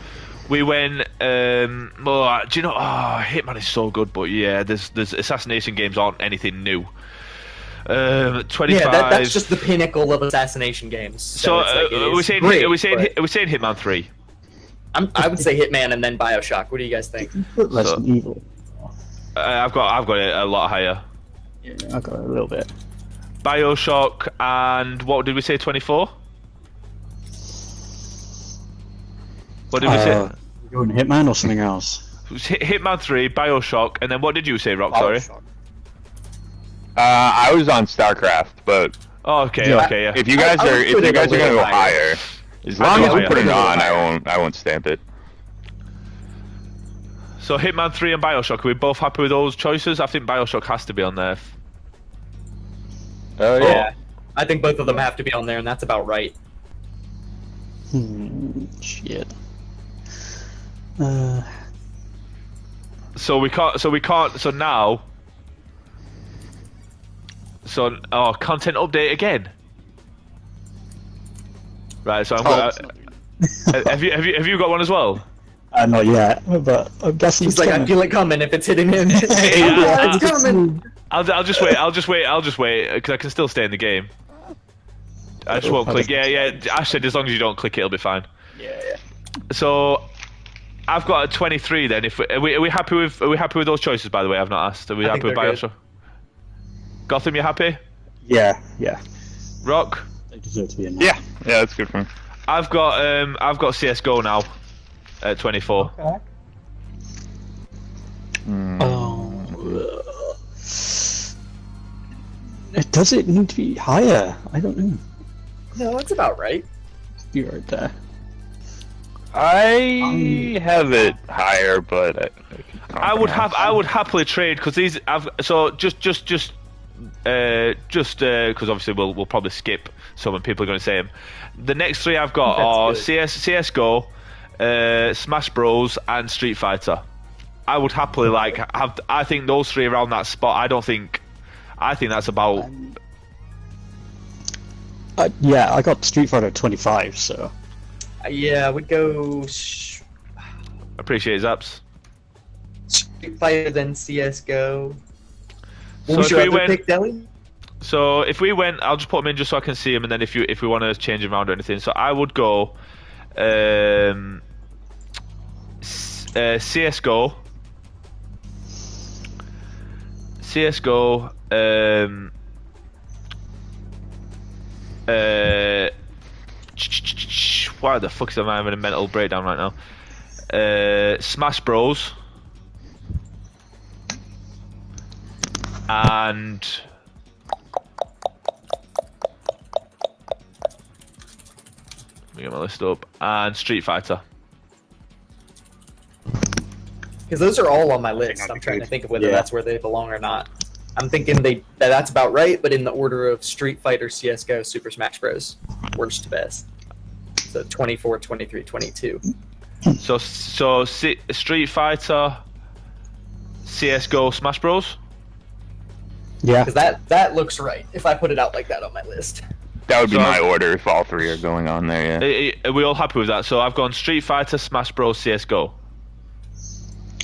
we went. Do you know? Oh, Hitman is so good, but yeah, there's assassination games aren't anything new. 25. Yeah, that's just the pinnacle of assassination games. So it's like, are we saying Hitman 3? I would say Hitman and then Bioshock. What do you guys think? Resident Evil. I've got it a lot higher. Yeah, I got it a little bit. Bioshock and what did we say? 24. What did we say? You going Hitman or something else? It was Hitman 3, Bioshock, and then what did you say, Rock? Sorry. I was on StarCraft, but Oh, okay, Yeah. okay, yeah. if you guys I are would put it a gonna little go higher. higher, as long as go we higher. put it A little on, higher. I won't stamp it. So Hitman 3 and Bioshock, are we both happy with those choices? I think Bioshock has to be on there. Oh Yeah. I think both of them have to be on there, and that's about right. Shit. So we can't. So now. So content update again. Right. So I'm gonna. Have you got one as well? Not yet, but I'm guessing He's it's like, I coming. feel it coming if it's hitting him. Yeah, It's coming. I'll just wait because I can still stay in the game. I just won't click. Yeah. Ash said as long as you don't click it, it'll be fine. Yeah. So I've got a 23 then. If are we happy with those choices? By the way, I've not asked. Are we I happy think with they're Bioshock? Gotham, you happy? Yeah. Rock? They deserve to be in there. Yeah, that's good for me. I've got CS:GO now at 24. Okay. Does it need to be higher? I don't know. No, it's about right. Be right there. I have it higher, but I would happily trade because these. Just because obviously we'll probably skip some and people are going to say them. The next three I've got are CS:GO, Smash Bros, and Street Fighter. I would happily have. I think those three around that spot. I think that's about. Yeah, I got Street Fighter 25, so. Yeah, I would go Appreciate Zaps. Street Fighter, then CS:GO. What So was if your we other went- pick, Deli? So if we went, I'll just put them in just so I can see them, and then if we want to change them around or anything, so I would go CS:GO, why the fuck am I having a mental breakdown right now? Smash Bros. And let me get my list up. And Street Fighter. Because those are all on my list. I'm trying to think of whether that's where they belong or not. I'm thinking that's about right, but in the order of Street Fighter, CS:GO, Super Smash Bros. Worst to best. So 24, 23, 22. So Street Fighter, CS:GO, Smash Bros. Yeah. Because that looks right if I put it out like that on my list. that would be So- my order if all three are going on there. Yeah. Are we all happy with that? So I've gone Street Fighter, Smash Bros, CS:GO.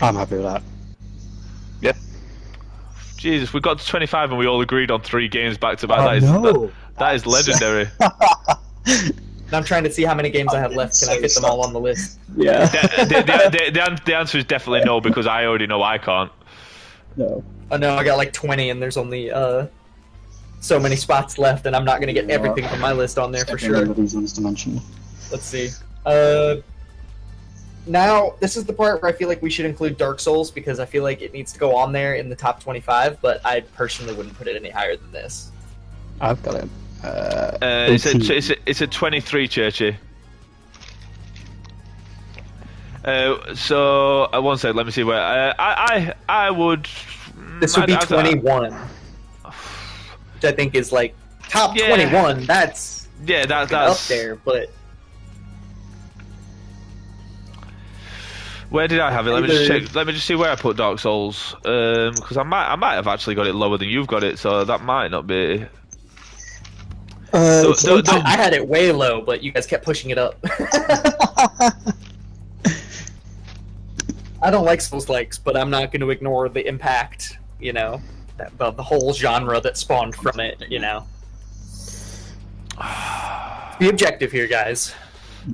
I'm happy with that. Yeah. Jesus, we got to 25 and we all agreed on 3 games back to back. Oh, That is no. that is legendary. And I'm trying to see how many games I have left. Can I fit them all on the list? Yeah. The answer is definitely no because I already know I can't. No. Oh no, I got like 20 and there's only so many spots left and I'm not going to get everything from my list on there for Definitely sure. one of these ones to mention. Let's see. now this is the part where I feel like we should include Dark Souls because I feel like it needs to go on there in the top 25, but I personally wouldn't put it any higher than this. I've got it. It's a 23, Churchy. So one sec. Let me see where I would. This would be 21, which I think is like top 21. That's that's up there, but. Where did I have it? Let me just check. Let me just see where I put Dark Souls. Because I might have actually got it lower than you've got it, so that might not be. I had it way low, but you guys kept pushing it up. I don't like Souls-likes, but I'm not going to ignore the impact. You know, the whole genre that spawned from it. You know, be objective here, guys.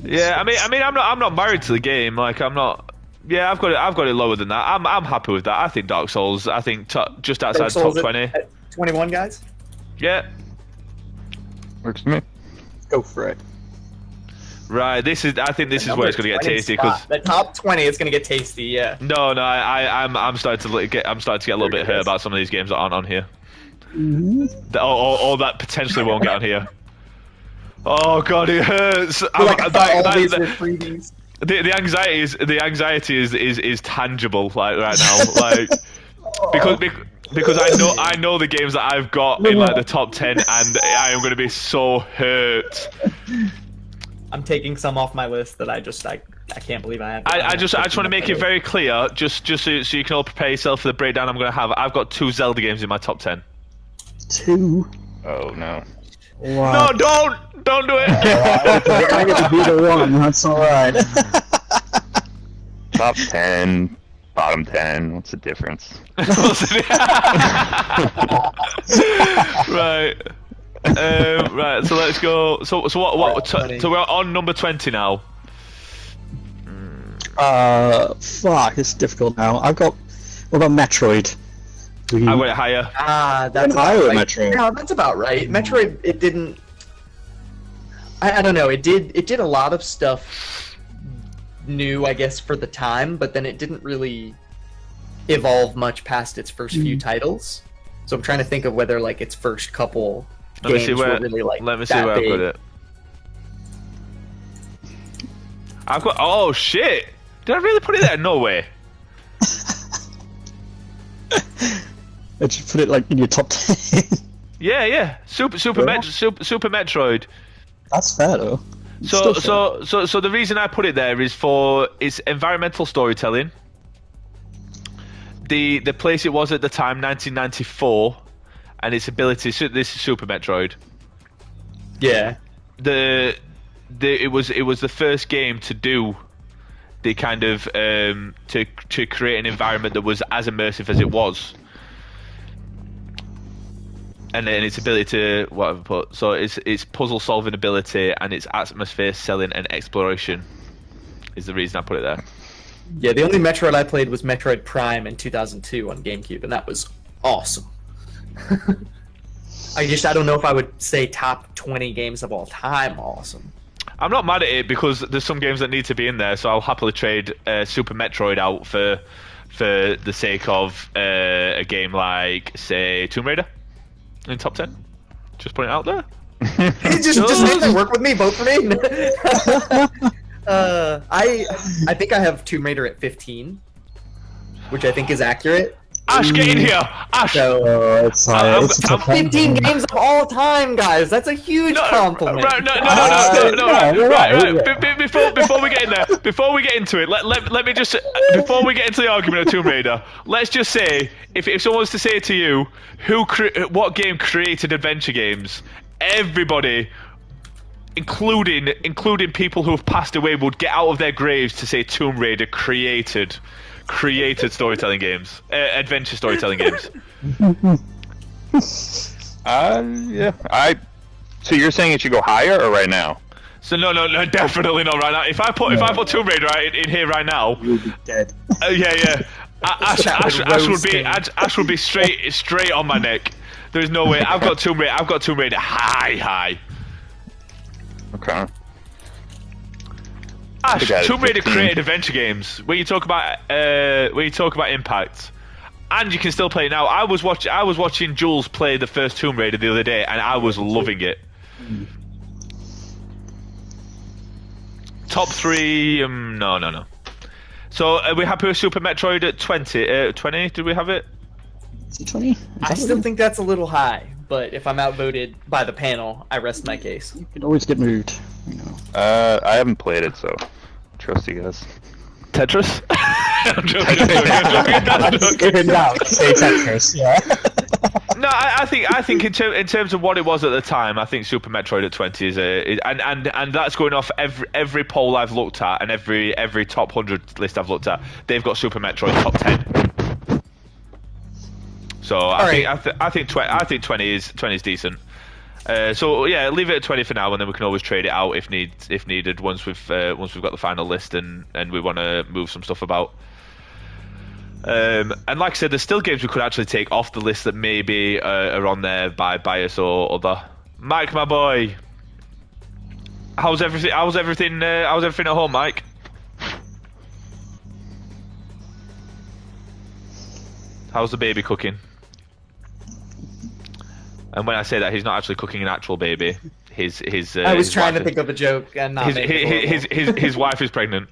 Yeah, I mean, I'm not married to the game. Like, I'm not. Yeah, I've got it lower than that. I'm happy with that. I think Dark Souls. I think just outside top 20. At 21, guys. Yeah, Works for me. Go for it. right. I think this is where it's going to get tasty because the top 20 is going to get tasty. Yeah. no, I'm starting to get a little bit hurt about some of these games that aren't on here. Or that potentially won't get on here. Oh god, it hurts. The anxiety is tangible like right now, like because I know the games that I've got in like the top 10, and I am going to be so hurt. I'm taking some off my list that I can't believe I have. I just want to make it very clear, just so you can all prepare yourself for the breakdown I'm going to have. I've got 2 Zelda games in my top 10. 2. Oh no. Wow. No, don't do it. I get to be the one. That's all right. Top 10, bottom 10. What's the difference? Right. Right. So let's go. So what? So we're on number 20 now. Fuck. It's difficult now. What about Metroid? I went higher. That's higher about right. Metroid. No, that's about right. Metroid, it didn't. I don't know. It did a lot of stuff new, I guess, for the time, but then it didn't really evolve much past its first few titles. So I'm trying to think of whether like its first couple games were really like Let me see that where big. I've got it. I've got. Oh shit! Did I really put it there? No way. Did you put it like in your top 10? Yeah. Super Metroid. That's fair though. So the reason I put it there is for its environmental storytelling. The place it was at the time, 1994, and its ability. This is Super Metroid. Yeah. It was the first game to do the kind of to create an environment that was as immersive as it was. And then its ability to whatever put so its puzzle solving ability and its atmosphere selling and exploration is the reason I put it there. Yeah, the only Metroid I played was Metroid Prime in 2002 on GameCube, and that was awesome. I don't know if I would say top 20 games of all time awesome. I'm not mad at it because there's some games that need to be in there, so I'll happily trade Super Metroid out for the sake of a game like, say, Tomb Raider in top 10. Just put it out there. just make it work with me, vote for me. I think I have Tomb Raider at 15, which I think is accurate. Ash, get in here! Ash! So, it's high. It's top 15 games of all time, guys. That's a huge compliment. Right, no. Before we get in there, before we get into it, let me just before we get into the argument of Tomb Raider, let's just say if someone was to say to you, what game created adventure games, everybody, including people who have passed away, would get out of their graves to say Tomb Raider created storytelling games, adventure storytelling games. Yeah. So you're saying it should go higher or right now? So no, definitely not right now. If I put Tomb Raider in here right now, You'll be dead. Yeah. Ash would be straight on my neck. There's no way. I've got Tomb Raider high. Okay. Ash, got it, Tomb Raider 15. created adventure games where you talk about impact, and you can still play it now. I was watching Jules play the first Tomb Raider the other day, and I was loving it. Top 3, no. So are we happy with Super Metroid at 20? 20? Did we have it? Is it 20? I still think that's a little high, but if I'm outvoted by the panel, I rest my case. You can always get moved. You know. I haven't played it, so trust you guys. Tetris? I'm joking. Even now, say Tetris, yeah. No, I think in terms of what it was at the time, I think Super Metroid at 20 is and that's going off every poll I've looked at and every top 100 list I've looked at. They've got Super Metroid top 10. So I think 20 is decent. So yeah, leave it at 20 for now, and then we can always trade it out if needed once we've got the final list and we want to move some stuff about. And like I said, there's still games we could actually take off the list that maybe are on there by bias or other. Mike, my boy, how's everything? How's everything at home, Mike? How's the baby cooking? And when I say that, he's not actually cooking an actual baby. I was trying to think of a joke and not his wife is pregnant.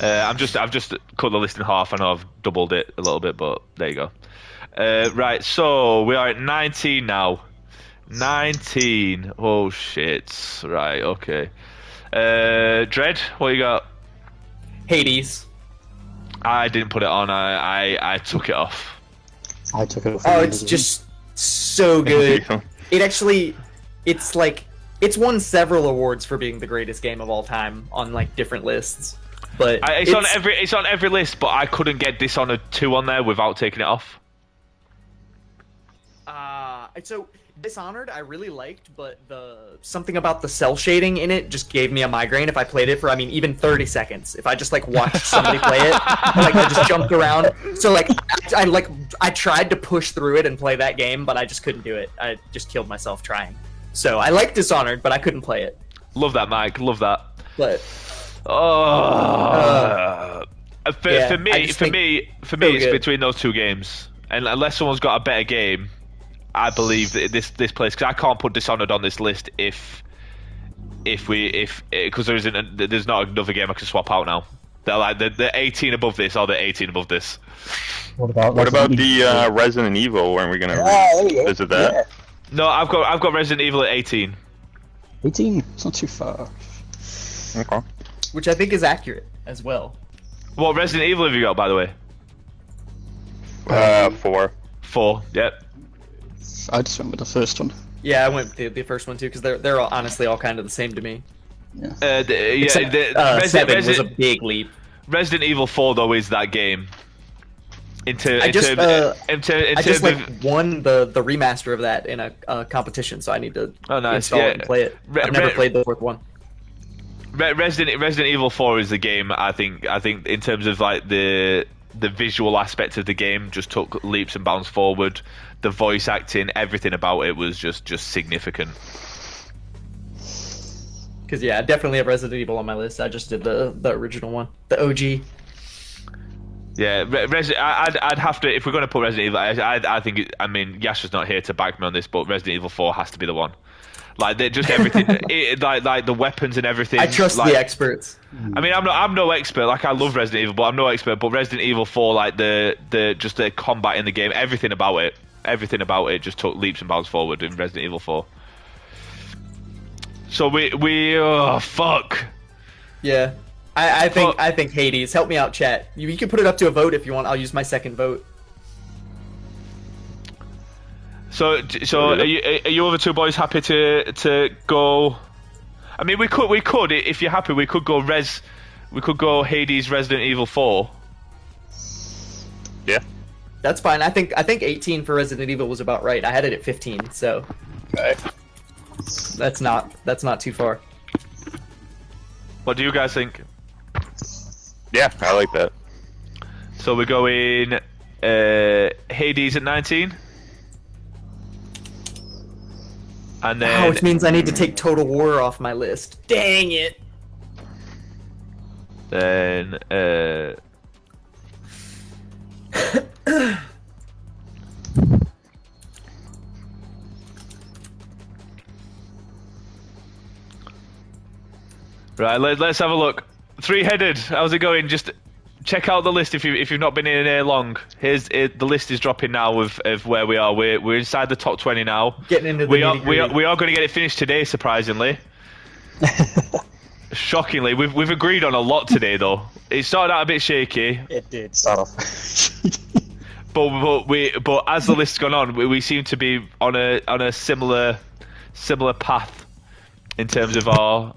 I've just cut the list in half. I know I've doubled it a little bit, but there you go. Right, so we are at 19 now. 19. Oh shit. Right, okay. Dread, what you got? Hades. I didn't put it on. I took it off. I took it off. Oh, it's just so good. It's won several awards for being the greatest game of all time on like different lists. But it's on every list, but I couldn't get Dishonored 2 on there without taking it off. So Dishonored I really liked, but something about the cell shading in it just gave me a migraine if I played it for even 30 seconds. If I just like watched somebody play it, like I just jumped around. So like I tried to push through it and play that game, but I just couldn't do it. I just killed myself trying. So I like Dishonored, but I couldn't play it. Love that, Mike. Love that. But for me, it's between those two games, and unless someone's got a better game, I believe that this place, because I can't put Dishonored on this list if because there's not another game I can swap out now. They're like they're 18 above this, or they're 18 above this. What about the Resident Evil? Weren't we gonna visit that? Yeah. No, I've got Resident Evil at 18. 18? It's not too far. Okay. Which I think is accurate as well. What Resident Evil have you got, by the way? 4. 4. Yep. I just went with the first one. Yeah, I went with the first one too because they're all, honestly all kind of the same to me. Yeah. Seven was a big leap. Resident Evil 4 though is that game. I just won the remaster of that in a competition, so I need to install it and play it. I've never played the fourth one. Resident Evil 4 is the game. I think in terms of like the visual aspect of the game, just took leaps and bounds forward. The voice acting, everything about it was just significant. Because I definitely have Resident Evil on my list. I just did the original one, the OG. Yeah, I'd have to, if we're going to put Resident Evil, I think Yasha's not here to back me on this, but Resident Evil 4 has to be the one. Like just everything, like the weapons and everything. I trust the experts. I mean, I'm no expert. Like I love Resident Evil, but I'm no expert. But Resident Evil 4, like the combat in the game, everything about it just took leaps and bounds forward in Resident Evil 4. So we fuck. Yeah, I think Hades. Help me out, chat. You can put it up to a vote if you want. I'll use my second vote. So are you other two boys happy to go? I mean, we could if you're happy, we could go Hades, Resident Evil 4. Yeah, that's fine. I think 18 for Resident Evil was about right. I had it at 15, so okay. That's not too far. What do you guys think? Yeah, I like that. So we're going Hades at 19. And then which means I need to take Total War off my list. Dang it! Then right, let's have a look. Three-headed, how's it going? Just check out the list if you've not been in here long. The list is dropping now of where we are. We're inside the top 20 now. Getting into the we are nitty-gritty. going to get it finished today, surprisingly. Shockingly, we've agreed on a lot today, though. It started out a bit shaky, It did start off. but as the list's gone on, we seem to be on a similar path in terms of our.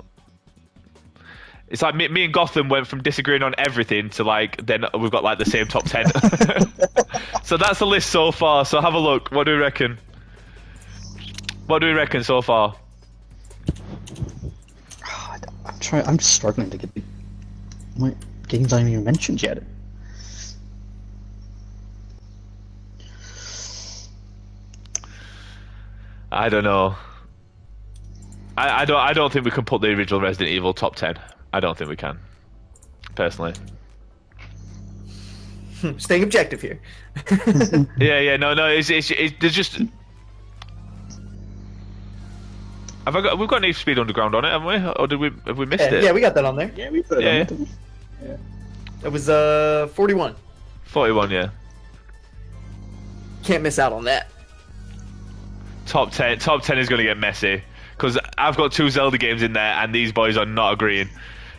It's like me and Gotham went from disagreeing on everything to like then we've got like the same top 10. So that's the list so far. So have a look. What do we reckon? What do we reckon so far? I'm just struggling to get my games I haven't even mentioned yet. I don't know. I don't think we can put the original Resident Evil top 10. I don't think we can, personally. Staying objective here. Yeah, no. It's there's just. We've got Need for Speed Underground on it, haven't we? Or have we missed it? Yeah, we got that on there. Yeah, we put it Yeah. on, didn't we? Yeah. It was 41. 41, yeah. Can't miss out on that. Top 10 is going to get messy because I've got 2 Zelda games in there and these boys are not agreeing.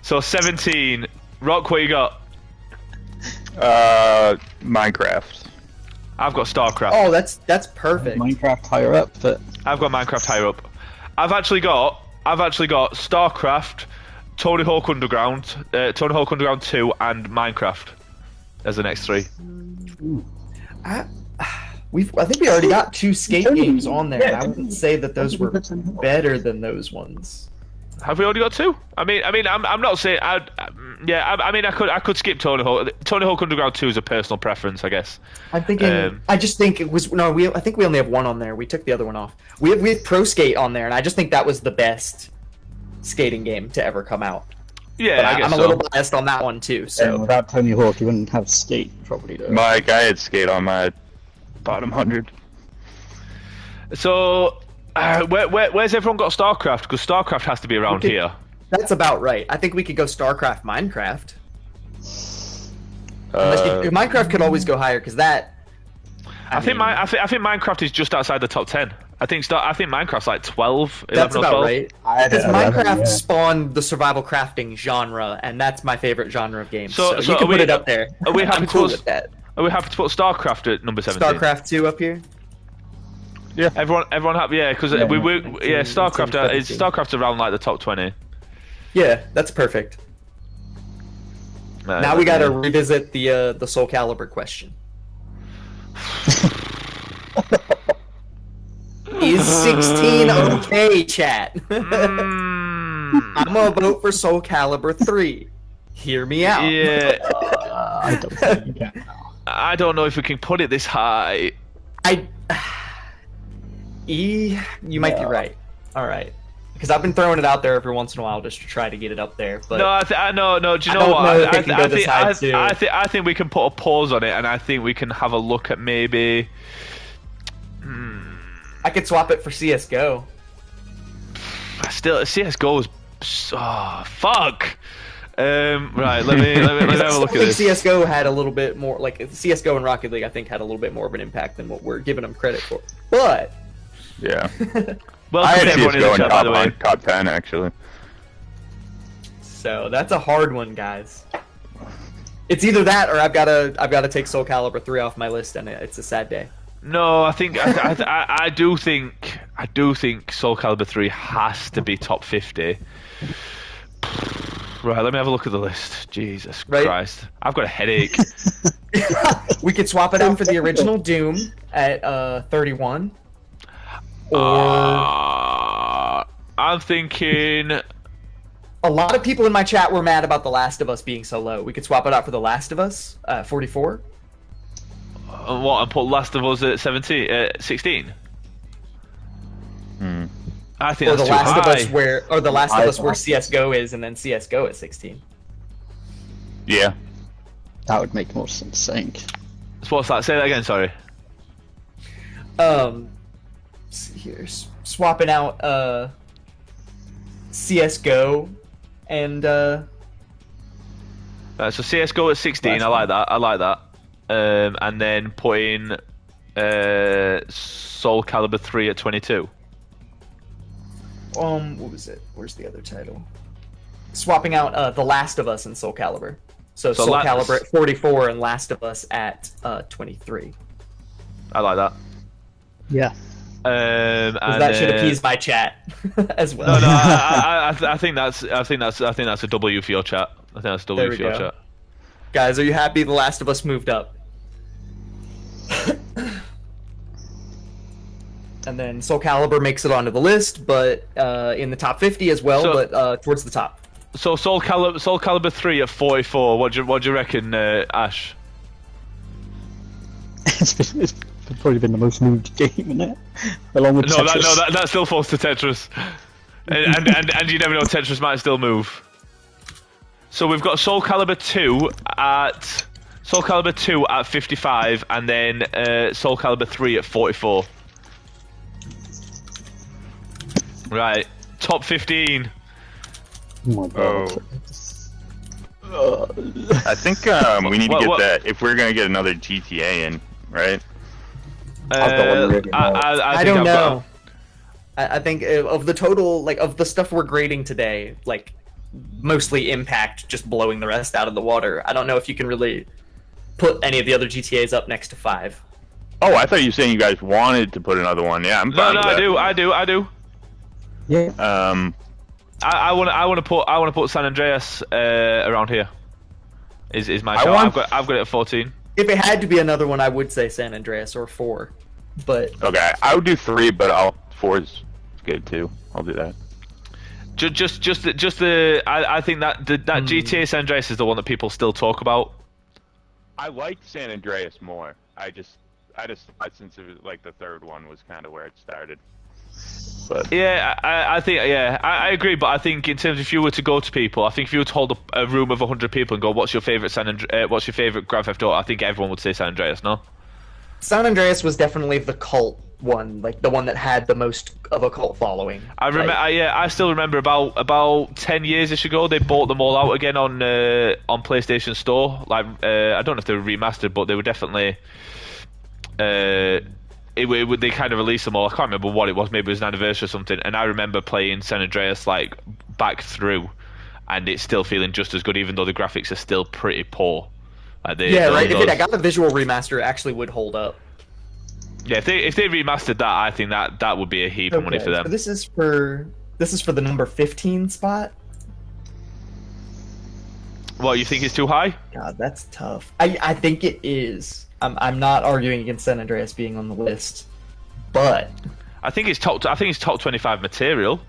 So 17, Rock, what you got? Minecraft. I've got StarCraft. Oh, that's perfect. Minecraft higher up, but I've got Minecraft higher up. I've actually got StarCraft, Tony Hawk Underground 2, and Minecraft as the next 3. I think we already got 2 skate games on there. And I wouldn't say that those were better than those ones. Have we already got 2? I mean, I'm not saying. I could skip Tony Hawk. Tony Hawk Underground 2 is a personal preference, I guess. I'm thinking. I just think it was no. I think we only have 1 on there. We took the other one off. We have Pro Skate on there, and I just think that was the best skating game to ever come out. Yeah, But I guess I'm a little biased on that one too. and So without Tony Hawk, you wouldn't have Skate probably. Though. Mike, I had Skate on my bottom 100. So, where's everyone got StarCraft? Because StarCraft has to be around here. that's about right. I think we could go StarCraft, Minecraft. Minecraft could always go higher because that. I think Minecraft is just outside the top 10. I think Minecraft's like 12, 11 That's or about 12. right. Because Minecraft spawned the survival crafting genre, and that's my favorite genre of games. So you can put it up there. Are we happy I'm to cool put- with that. Are we happy to put StarCraft at number 17? StarCraft 2 up here. Yeah. Everyone happy? Yeah, because StarCraft's around like the top 20. Yeah, that's perfect. Now we got to revisit the Soul Calibur question. Is 16 okay, chat? I'm gonna vote for Soul Calibur 3. Hear me out. Yeah, I don't think you can now. I don't know if we can put it this high. You might be right. All right, because I've been throwing it out there every once in a while just to try to get it up there. But No, no. Do you I know don't what? know if it can go this high, too. I think we can put a pause on it, and I think we can have a look at maybe. I could swap it for CS:GO. Still, CS:GO is. Oh, fuck. Right, let me have a look at this. CS:GO had a little bit more, like CS:GO and Rocket League, I think had a little bit more of an impact than what we're giving them credit for. But Yeah. Well, I had everyone in the CSGO in chat, by the way. top 10, actually. so that's a hard one, guys. It's either that or I've got to take Soul Calibur 3 off my list, and it's a sad day. No, I think I do think Soul Calibur 3 has to be top 50. Right, let me have a look at the list. Jesus Right. Christ, I've got a headache. We could swap it out for the original Doom at 31. Or I'm thinking. a lot of people in my chat were mad about The Last of Us being so low. We could swap it out for The Last of Us, 44. What, and put Last of Us at 16? I think Or that's The too Last of high. Us where I- CS:GO is, and then CS:GO at 16. Yeah. That would make more sense, I think. So what's that? Say that again. Sorry. Swapping out CS:GO and So CS:GO at 16. I like that. I like that. And then putting Soul Calibur 3 at 22. what was it? Where's the other title? Swapping out The Last of Us and Soul Calibur. So Soul Calibur at 44 and Last of Us at 23. I like that. Yeah. And That should appease my chat as well. No, I think that's a W for your chat. I think that's a W There we for your go. chat. Guys, are you happy The Last of Us moved up? And then Soul Calibur makes it onto the list, but in the top 50 as well, but towards the top. So Soul Calibur 3 at 44. What do you reckon, Ash? It's probably been the most moved game, isn't it? Along with Tetris. That still falls to Tetris. and you never know, Tetris might still move. So we've got Soul Calibur 2 at 55, and then Soul Calibur 3 at 44. Right, top 15. Oh my god. I think we need to get that if we're gonna get another GTA in, right? I don't know. I think of the total, like, of the stuff we're grading today, like, mostly Impact just blowing the rest out of the water. I don't know if you can really put any of the other GTAs up next to 5. Oh, I thought you were saying you guys wanted to put another one. Yeah, I'm fine with that. I do. Yeah. I want to put San Andreas around here. Is my shout. I've got it at 14. If it had to be another one, I would say San Andreas or 4. But Okay, I would do 3, but 4 is good too. I'll do that. I think that GTA San Andreas is the one that people still talk about. I liked San Andreas more. I just thought since it was like the third one was kind of where it started. But Yeah, I think I agree. But I think in terms of if you were to go to people, I think if you were to hold a room of 100 people and go, "What's your favorite what's your favorite Grand Theft Auto?" I think everyone would say San Andreas. No. San Andreas was definitely the cult one, like the one that had the most of a cult following. I remember. I still remember about 10 years ago they bought them all out again on PlayStation Store. Like I don't know if they were remastered, but they were definitely. They kind of released them all. I can't remember what it was. Maybe it was an anniversary or something. And I remember playing San Andreas like back through, and it's still feeling just as good, even though the graphics are still pretty poor. Like right. If it got the visual remaster, it actually would hold up. Yeah, if they remastered that, I think that would be a heap of money for them. So this is for the number 15 spot. What, you think it's too high? God, that's tough. I think it is. I'm not arguing against San Andreas being on the list, but I think it's top 25 material.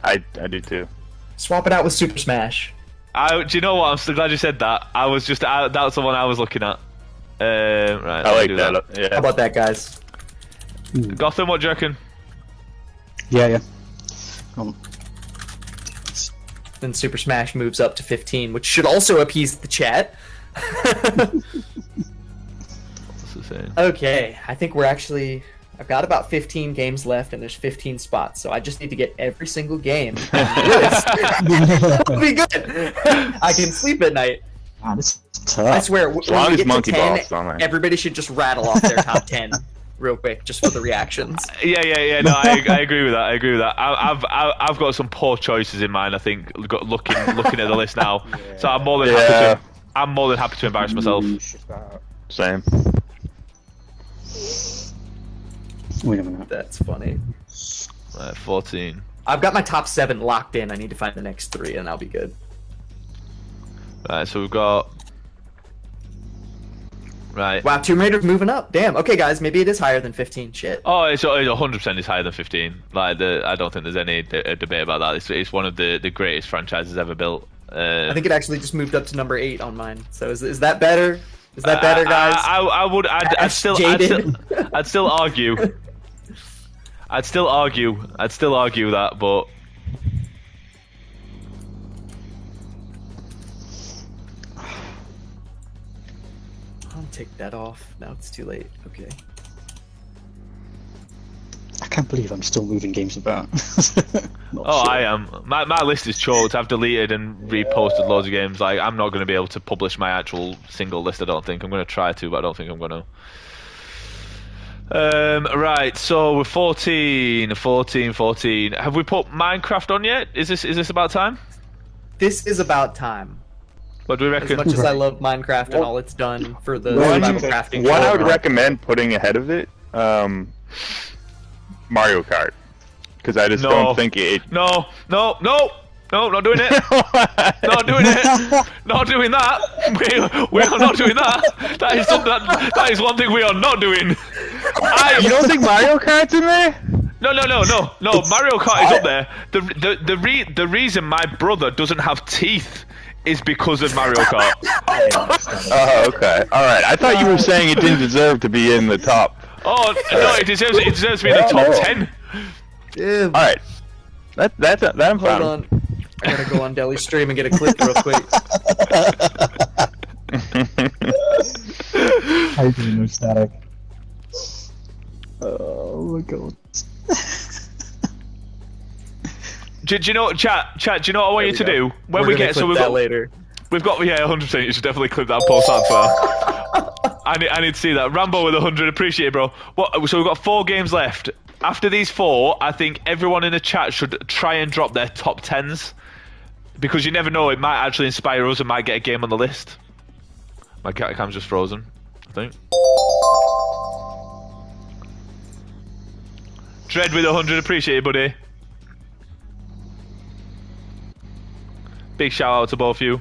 I do too. swap it out with Super Smash. Do you know what? I'm so glad you said that. That's the one I was looking at. Right, I like that. Yeah. How about that, guys? Gotham, what do you reckon? Yeah. Then Super Smash moves up to 15, which should also appease the chat. What's it saying? Okay, I think I've got about 15 games left, and there's 15 spots, so I just need to get every single game on the list. It'll be good. I can sleep at night. Man, it's tough. I swear, long when we as get to Monkey 10, Ball's on there. everybody should just rattle off their top 10 real quick, just for the reactions. Yeah. No, I agree with that. I've got some poor choices in mind. I think looking at the list now, so I'm more than happy to embarrass myself. Same. Wait a minute. That's funny. 14. I've got my top 7 locked in. I need to find the next 3, and I'll be good. Right, so we've got. Right. Wow, Tomb Raider's moving up. Damn. Okay, guys, maybe it is higher than 15. Shit. Oh, it's 100% is higher than 15. Like I don't think there's any debate about that. It's one of the greatest franchises ever built. I think it actually just moved up to number 8 on mine. So is that better? Is that better, guys? I'd still argue. I'd still argue that, but I'll take that off. Now it's too late. Okay. I can't believe I'm still moving games about. I am. My list is choked. I've deleted and reposted loads of games. Like, I'm not going to be able to publish my actual single list. I don't think. I'm going to try to, but I don't think I'm going to. Right. So we're 14. Have we put Minecraft on yet? Is this about time? This is about time. What do we reckon? As much as I love Minecraft and all it's done for the One, survival crafting. one I would genre. recommend putting ahead of it, Mario Kart, because I just No. don't think it. No, not doing it. Not doing it. Not doing that. We are not doing that. That is one thing we are not doing. You don't think Mario Kart's in there? No. Mario Kart is up there. The reason my brother doesn't have teeth is because of Mario Kart. Oh, okay. All right. I thought you were saying it didn't deserve to be in the top. Oh no, it deserves to be in the top 10. Yeah, All right. That I'm hold fine. on. I gotta go on Deli Stream and get a clip real quick. I do no static. Oh my god. Do you know, chat? Do you know what I want you to do when We're we gonna get? clip So we've that got later. 100%. You should definitely clip that post answer. I need to see that. Rambo with 100. Appreciate it, bro. So we've got 4 games left. After these 4, I think everyone in the chat should try and drop their top 10s. Because you never know, it might actually inspire us and might get a game on the list. My cat cam's just frozen, I think. Dread with 100, appreciate it, buddy. Big shout out to both of you.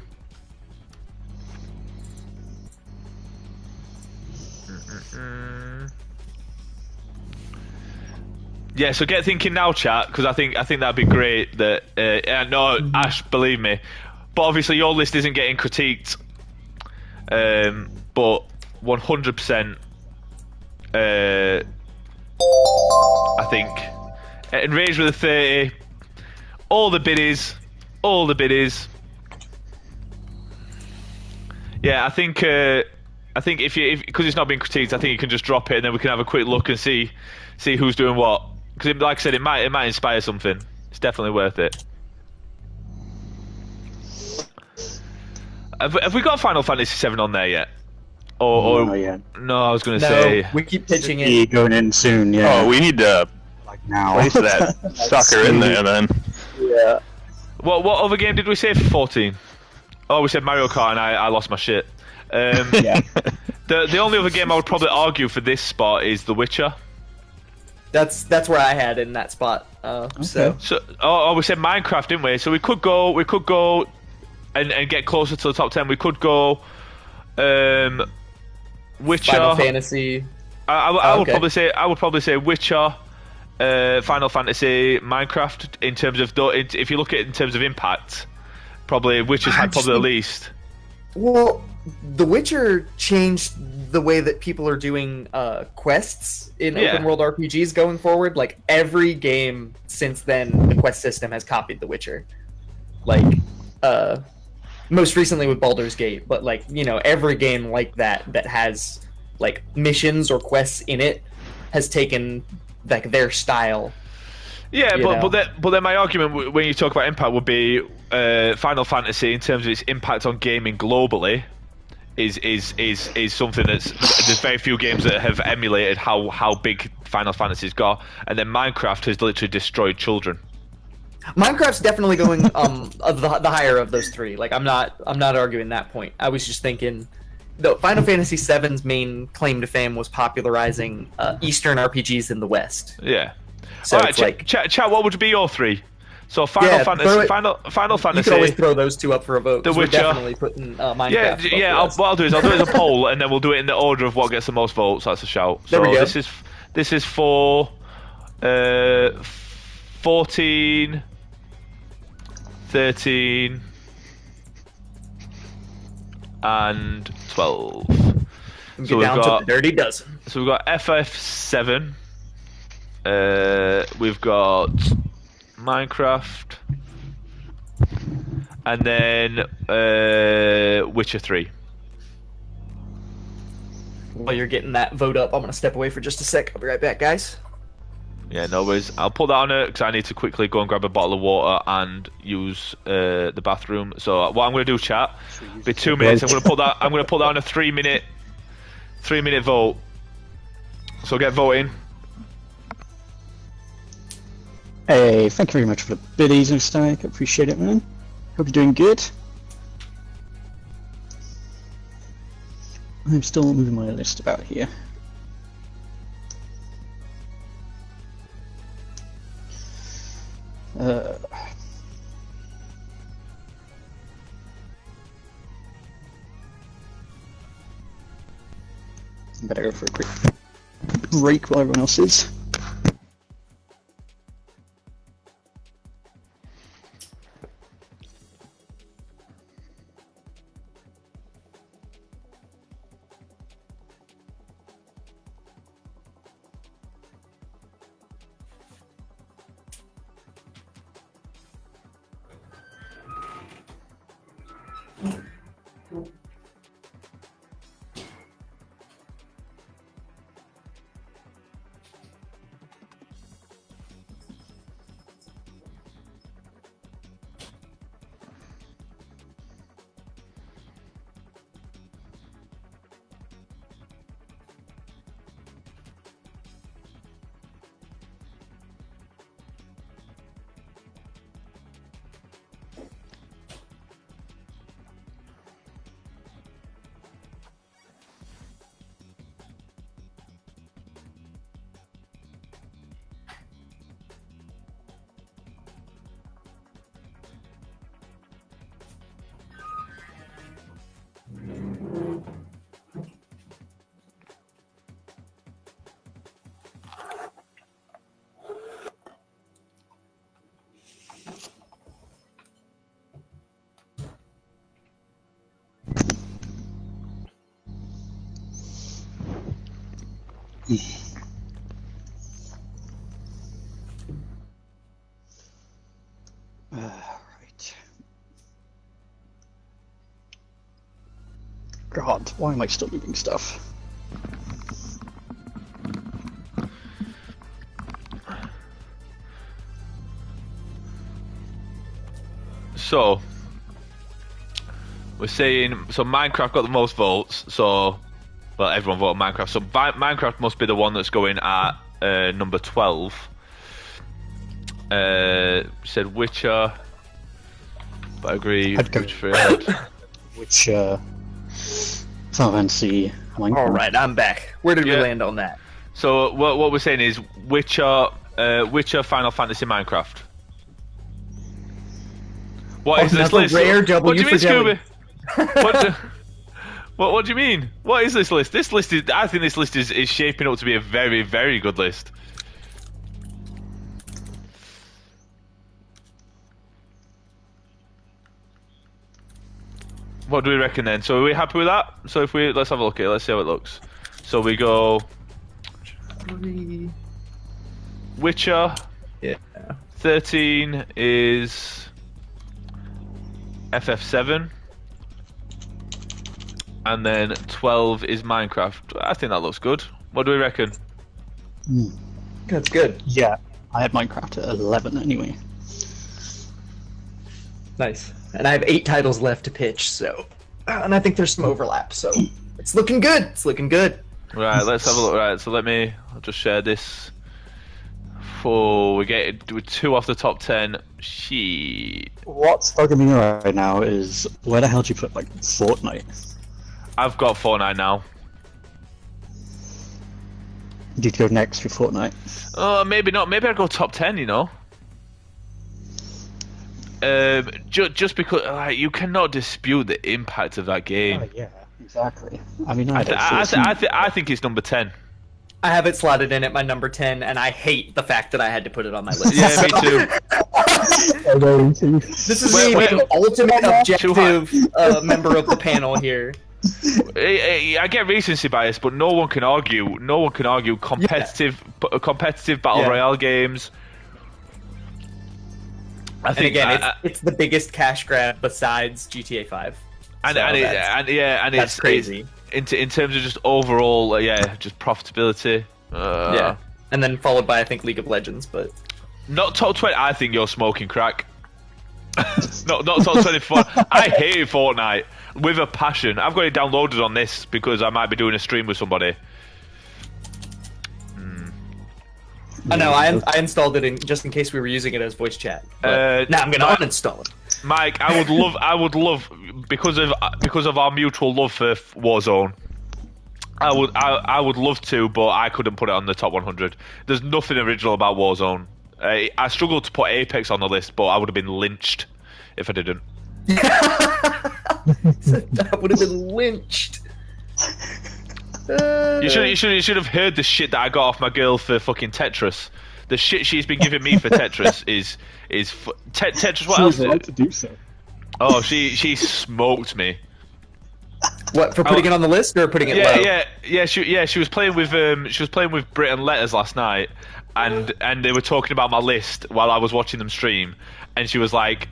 Yeah, so get thinking now, chat, because I think that'd be great. That no, Ash, believe me, but obviously your list isn't getting critiqued. But 100%, I think Enraged with a 30, all the biddies. Yeah, I think if because it's not been critiqued, I think you can just drop it and then we can have a quick look and see who's doing what. Because, like I said, it might inspire something. It's definitely worth it. Have we got Final Fantasy VII on there yet? Or Not yet. no, I was going to No, say. we keep pitching Be it. going in soon, yeah. Oh, we need to like now. place that sucker in there then. Yeah. What other game did we say for 14? Oh, we said Mario Kart and I lost my shit. Yeah. The only other game I would probably argue for this spot is The Witcher. That's where I had in that spot. So So, we said Minecraft, didn't we? So we could go and get closer to the top 10. We could go Witcher. Final Fantasy. I would Okay. probably say Witcher, Final Fantasy, Minecraft in terms of if you look at it in terms of impact, probably Witcher's had probably the least. Well, The Witcher changed the way that people are doing quests in Yeah. open world RPGs going forward. Like every game since then, the quest system has copied The Witcher. Like most recently with Baldur's Gate, but like, you know, every game like that has like missions or quests in it has taken like their style. Yeah, You but know. then my argument when you talk about impact would be Final Fantasy in terms of its impact on gaming globally is something there's very few games that have emulated how big Final Fantasy's got, and then Minecraft has literally destroyed children. Minecraft's definitely going of the higher of those three. Like I'm not arguing that point. I was just thinking the Final Fantasy VII's main claim to fame was popularizing Eastern RPGs in the West. Yeah. So All right, it's like chat. What would be your 3? So Final Yeah, Fantasy, throw it- Final you can always Fantasy. throw those two up for a vote. The 'cause we're Witcher. definitely putting Minecraft. Yeah. above the What rest. I'll do is I'll do it as a poll, and then we'll do it in the order of what gets the most votes. That's a shout. So There we go. this is for 14, 13, and 12. Get so we've down got- to the dirty dozen. So we've got FF7, We've got Minecraft, and then Witcher 3. While you're getting that vote up, I'm going to step away for just a sec. I'll be right back, guys. Yeah, no worries. I'll put that on it because I need to quickly go and grab a bottle of water and use the bathroom. So what I'm going to do, chat, be 2 minutes. I'm going to put that. I'm going to put that on a 3-minute vote. So get voting. Hey, thank you very much for the biddies, Mr. I appreciate it, man. Hope you're doing good. I'm still moving my list about here. Better go for a quick break while everyone else is. Right. God, why am I still moving stuff? So we're saying Minecraft got the most votes. So well, everyone voted Minecraft. So Minecraft must be the one that's going at number 12. Said Witcher, but I agree. I'd go Witcher ahead. Which, Final Fantasy. All right, I'm back. Where did we land on that? So what we're saying is Witcher, Final Fantasy, Minecraft. What is this list? Rare double What do you mean, Fidelity. Scooby? What do you mean? What is this list? This list is. I think this list is shaping up to be a very, very good list. What do we reckon then? So are we happy with that? So if let's have a look at it. Let's see how it looks. So we go Witcher. Yeah. 13 is FF7. And then 12 is Minecraft. I think that looks good. What do we reckon? That's good. Yeah, I had Minecraft at 11 anyway. Nice. And I have 8 titles left to pitch, so... And I think there's some overlap, so... It's looking good! It's looking good! Right, let's have a look. Right, so I'll just share this. We get 2 off the top 10. Shit. What's bugging me right now is, where the hell did you put, like, Fortnite? I've got Fortnite now. Did you go next for Fortnite? Maybe not. Maybe I'd go top 10, you know? Just because you cannot dispute the impact of that game. Oh, yeah, exactly. I mean, I think it's number 10. I have it slotted in at my number 10, and I hate the fact that I had to put it on my list. Yeah, me too. This is me, the ultimate objective member of the panel here. I get recency bias, but no one can argue. No one can argue competitive battle Yeah. royale games. I And think again, it's the biggest cash grab besides GTA 5. and So it's that's crazy. in terms of just overall, just profitability. Yeah, and then followed by I think League of Legends, but Not top 20. I think you're smoking crack. not top 24. I hate Fortnite with a passion. I've got it downloaded on this because I might be doing a stream with somebody. I know I installed it just in case we were using it as voice chat. But now I'm gonna uninstall it. Mike, I would love because of our mutual love for Warzone. I would love to, but I couldn't put it on the top 100. There's nothing original about Warzone. I struggled to put Apex on the list, but I would have been lynched if I didn't. That would have been lynched. You should have heard the shit that I got off my girl for fucking Tetris. The shit she's been giving me for Tetris is Tetris. What else? She was right to do so. Oh, she smoked me. What, for putting it on the list or putting it low? She was playing with Brit and Letters last night, and they were talking about my list while I was watching them stream, and she was like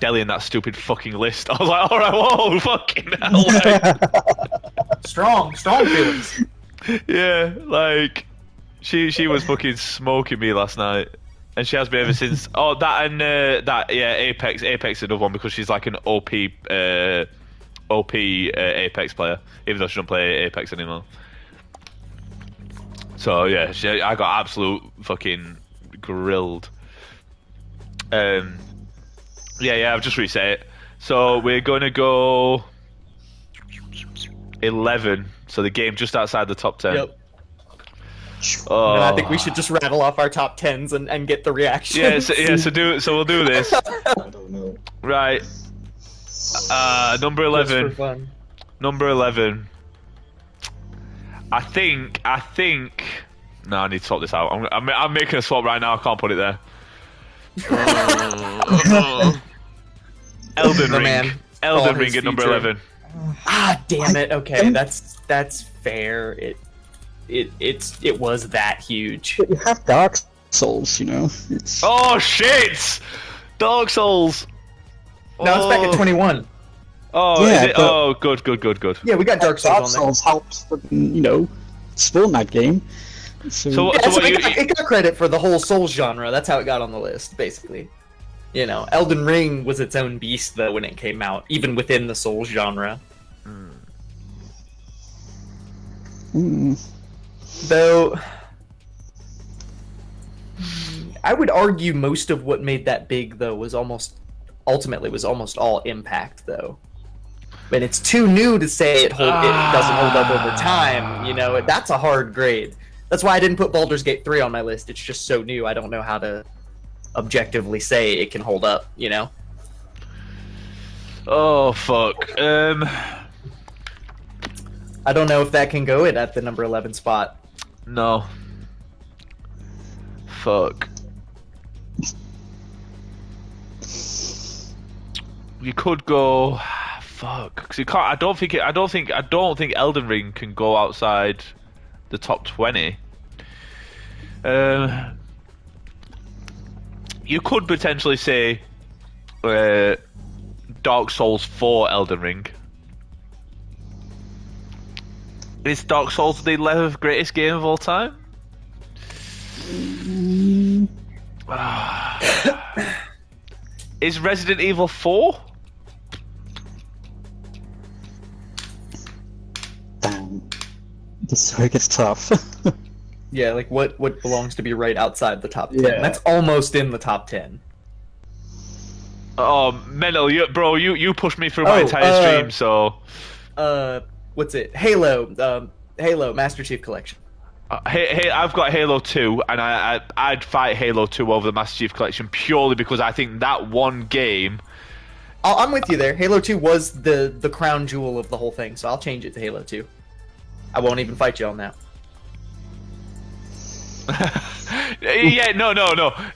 delaying that stupid fucking list. I was like, all right, whoa, fucking hell, like, Strong feelings. yeah, like she was fucking smoking me last night, and she has been ever since. Oh, Apex is another one because she's like an OP Apex player, even though she don't play Apex anymore. So yeah, I got absolute fucking grilled. I've just reset it. So we're gonna go 11. So the game just outside the top 10. Yep. Oh. And I think we should just rattle off our top 10s and get the reaction. So we'll do this. I don't know. Right. Number Just for 11. fun. Number 11. I think. No, I need to sort this out. I'm making a swap right now. I can't put it there. Elden The Ring. man. Elden All Ring his at number future. 11. Ah, damn it. Okay, that's fair. It was that huge. But you have Dark Souls, you know. It's Oh shit! Dark Souls. Now it's back at 21. Oh, Yeah, is it? but- Oh, good. Yeah, we got Dark Dark Souls on there. Souls helps, you know, spawn that game. So what? Yeah, So so what you? it got credit for the whole Souls genre. That's how it got on the list, basically. You know, Elden Ring was its own beast, though, when it came out, even within the Souls genre. Mm. Though, I would argue most of what made that big, though, was almost all impact, though. But it's too new to say it doesn't hold up over time. You know, that's a hard grade. That's why I didn't put Baldur's Gate 3 on my list. It's just so new. I don't know how to objectively say it can hold up. You know. Oh fuck. I don't know if that can go in at the number 11 spot. No. Fuck. You could go. Fuck. Because you can't. I don't think Elden Ring can go outside the top 20. You could potentially say Dark Souls 4 Elden Ring. Is Dark Souls the 11th greatest game of all time? Is Resident Evil 4? Damn. This is where it gets tough. Yeah, like what belongs to be right outside the top 10. Yeah. That's almost in the top 10. Oh, mental, you pushed me through my entire stream, so... What's it? Halo Master Chief Collection. Hey, I've got Halo 2, and I'd fight Halo 2 over the Master Chief Collection purely because I think that one game... I'm with you there. Halo 2 was the crown jewel of the whole thing, so I'll change it to Halo 2. I won't even fight you on that. Yeah, no.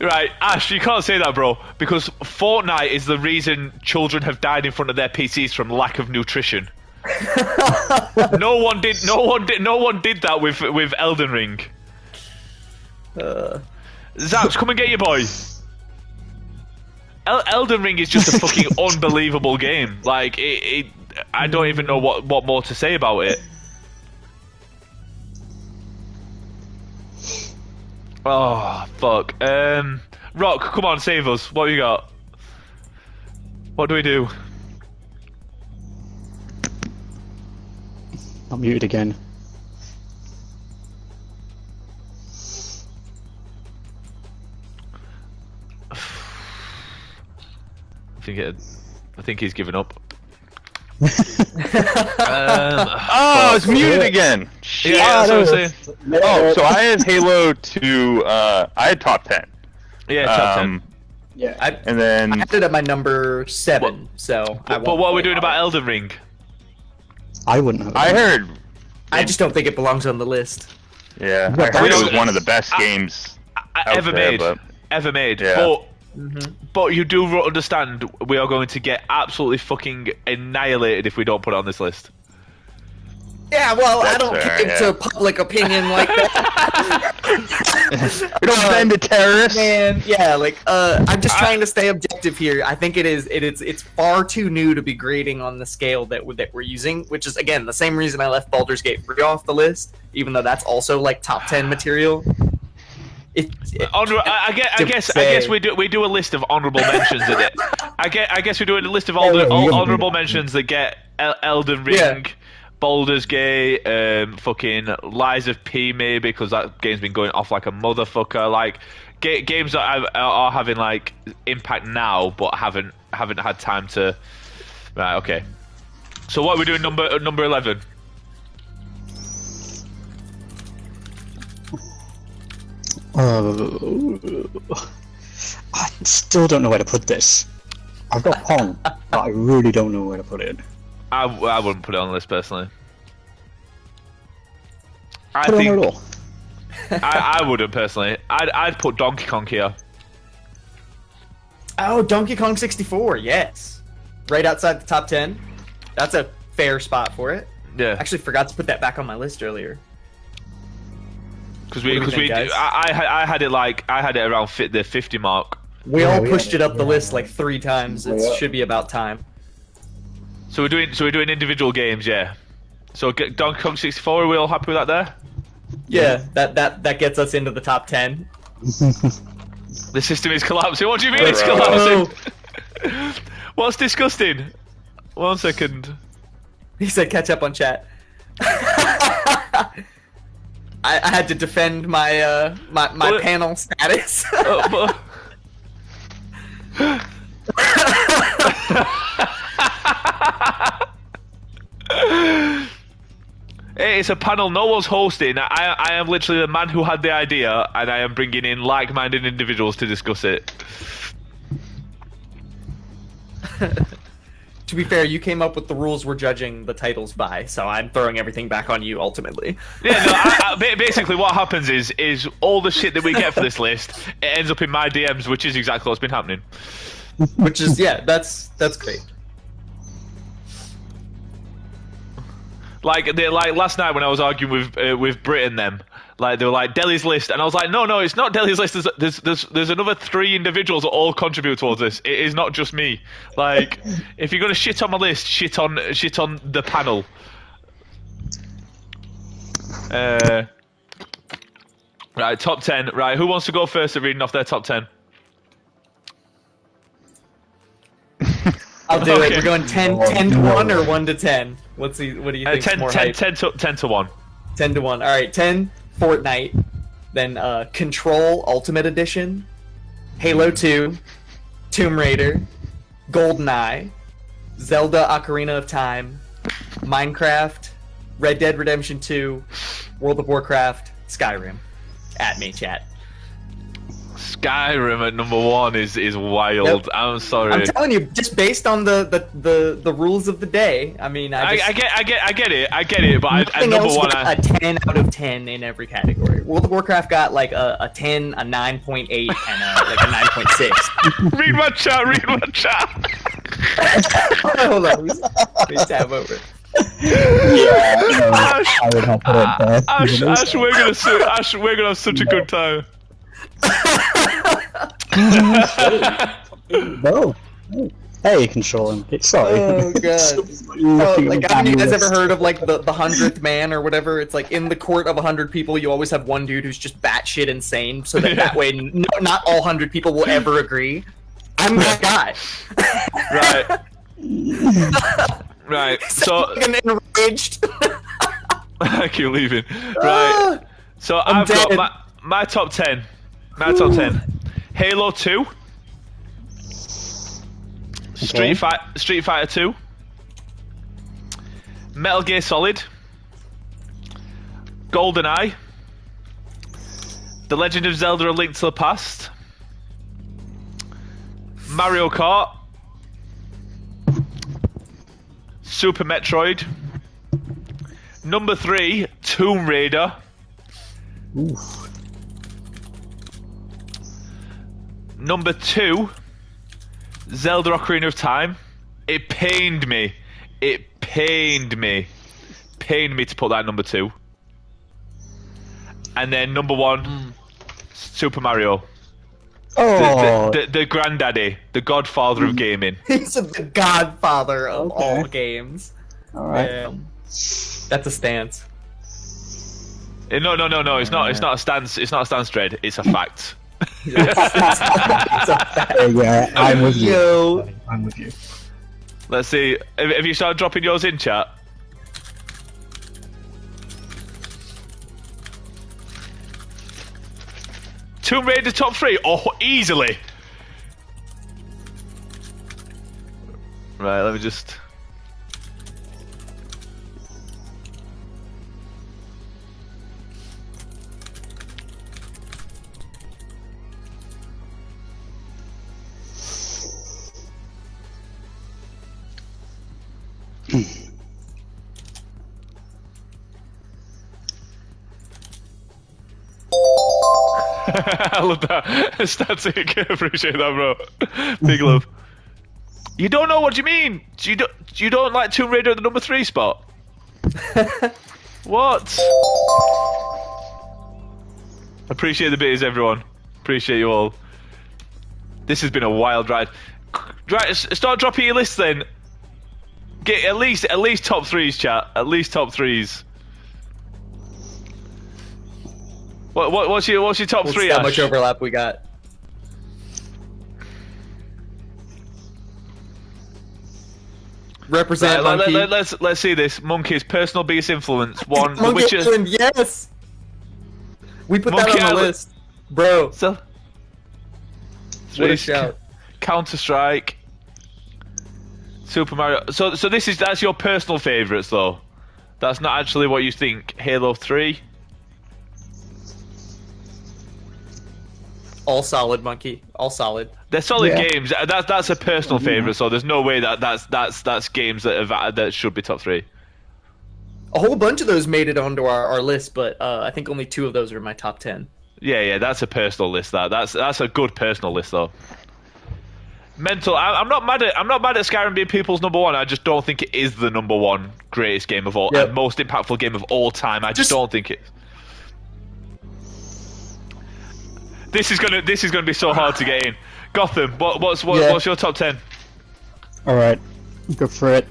Right, Ash, you can't say that, bro, because Fortnite is the reason children have died in front of their PCs from lack of nutrition. No one did that with Elden Ring. Zaps, come and get your boy. Elden Ring is just a fucking unbelievable game. Like I don't even know what more to say about it. Oh fuck. Rock, come on, save us. What have you got? What do we do? I'm muted again. I think he's given up. Oh, it's muted again. Yeah, that's what I'm saying. Oh, so I had Halo to I had top 10. Yeah, top 10. Yeah. And then I had it at my number 7. But what are we doing about Elden Ring? I wouldn't have. I heard, I just don't think it belongs on the list. yeah, I heard it was one of the best games Ever made. Ever made. Yeah. But you do understand we are going to get absolutely fucking annihilated if we don't put it on this list. Yeah, well, I That's don't fair, give yeah. to public opinion like that. We don't offend the terrorists. Man, yeah, like I'm just trying to stay objective here. I think it's far too new to be grading on the scale that we're using, which is again the same reason I left Baldur's Gate 3 off the list, even though that's also like top 10 material. I guess we do a list of honourable mentions in it. I guess we do a list of all the honourable mentions that get Elden Ring, Yeah. Baldur's Gate, fucking Lies of P maybe because that game's been going off like a motherfucker. Like games that are having like impact now, but haven't had time to. Right, okay. So what are we doing? Number 11. I still don't know where to put this. I've got Pong, but I really don't know where to put it. I wouldn't put it on the list personally. Put it on at all. I wouldn't personally. I'd put Donkey Kong here. Oh, Donkey Kong 64, yes, right outside the top 10. That's a fair spot for it. Yeah. Actually, forgot to put that back on my list earlier. Because What do you think, guys? I had it around the 50 mark. We all pushed it up the list like 3 times. It should be about time. So we're doing individual games, yeah. So Donkey Kong 64, are we all happy with that there? Yeah, that gets us into the top 10. The system is collapsing. What do you mean it's Bro. collapsing? What's disgusting? 1 second. He said catch up on chat. I had to defend my What? panel status. Hey, it's a panel no one's hosting. I am literally the man who had the idea, and I am bringing in like-minded individuals to discuss it. To be fair, you came up with the rules we're judging the titles by, so I'm throwing everything back on you ultimately. Yeah, no, basically what happens is all the shit that we get for this list, it ends up in my DMs, which is exactly what's been happening. Which is that's great. Like last night when I was arguing with Brit and them, like they were like Deli's list, and I was like, no, it's not Deli's list. There's another 3 individuals that all contribute towards this. It is not just me. Like, if you're gonna shit on my list, shit on the panel. Right, top 10. Right, who wants to go first at reading off their top 10? I'll do Okay. it. We're going 10 to 1 or 1 to 10. What do you think? 10 to 1. 10 to 1. All right, 10 Fortnite, then Control Ultimate Edition, Halo 2, Tomb Raider, GoldenEye, Zelda Ocarina of Time, Minecraft, Red Dead Redemption 2, World of Warcraft, Skyrim. At me, chat. Skyrim at number 1 is wild. Yep. I'm sorry. I'm telling you, just based on the rules of the day. I mean, I get it, but at nothing number else 1, got a 10 out of 10 in every category. World of Warcraft got like a 10, a 9.8, and like a 9.6. read my chat. Hold on, let me tab over. Yeah, no, Ash, I would have put it there. Ash, we're gonna have such a good time. No. Hey, you control him. Sorry. Oh god. Oh, like, haven't you guys ever heard of like the 100th man or whatever? It's like in the court of 100 people, you always have one dude who's just batshit insane, so that way not all 100 people will ever agree. I'm that guy. Right. Right. So Fucking enraged. I keep leaving. Right. So I've got dead. my top 10. My top 10. Halo 2. Street Fighter 2. Metal Gear Solid. GoldenEye. The Legend of Zelda: A Link to the Past. Mario Kart. Super Metroid. Number 3, Tomb Raider. Oof. Number 2, Zelda: Ocarina of Time. It pained me. It pained me. Pained me to put that at number 2. And then number 1, Super Mario. Oh, The granddaddy, the godfather of gaming. He's the godfather of all games. all right. That's a stance. No. It's not. It's not a stance. It's not a stance, Dread. It's a fact. It's a fact. Yeah, I'm with you. Yo. I'm with you. Let's see. Have you started dropping yours in chat? Tomb Raider top 3? Oh, easily. Right, let me just. I love that. Static. Appreciate that, bro. Big love. You don't know what you mean. You don't like Tomb Raider at the number 3 spot. What? Appreciate the beers, everyone. Appreciate you all. This has been a wild ride. Right, start dropping your list then. Get at least top 3s, chat. At least top 3s. What's your top 3? How Ash? much overlap we got? Represent Right, Monkey. let's see this. Monkey's personal biggest influence. One, The Monkey Witcher. Island, yes. We put Monkey that on the Island. list, bro. So, What a 3, shout! Counter Strike. Super Mario. So that's your personal favourites though. That's not actually what you think. Halo 3. All solid, Monkey. All solid. They're solid Yeah. games. That's a personal favourite. So there's no way that's games that should be top 3. A whole bunch of those made it onto our list, but I think only 2 of those are in my top 10. Yeah, that's a personal list. That's a good personal list though. Mental. I'm not mad at Skyrim being people's number 1. I just don't think it is the number 1 greatest game of all Yep. and most impactful game of all time. I just don't think it. This is gonna be so hard to get in. Gotham. What's your top 10? All right, go for it.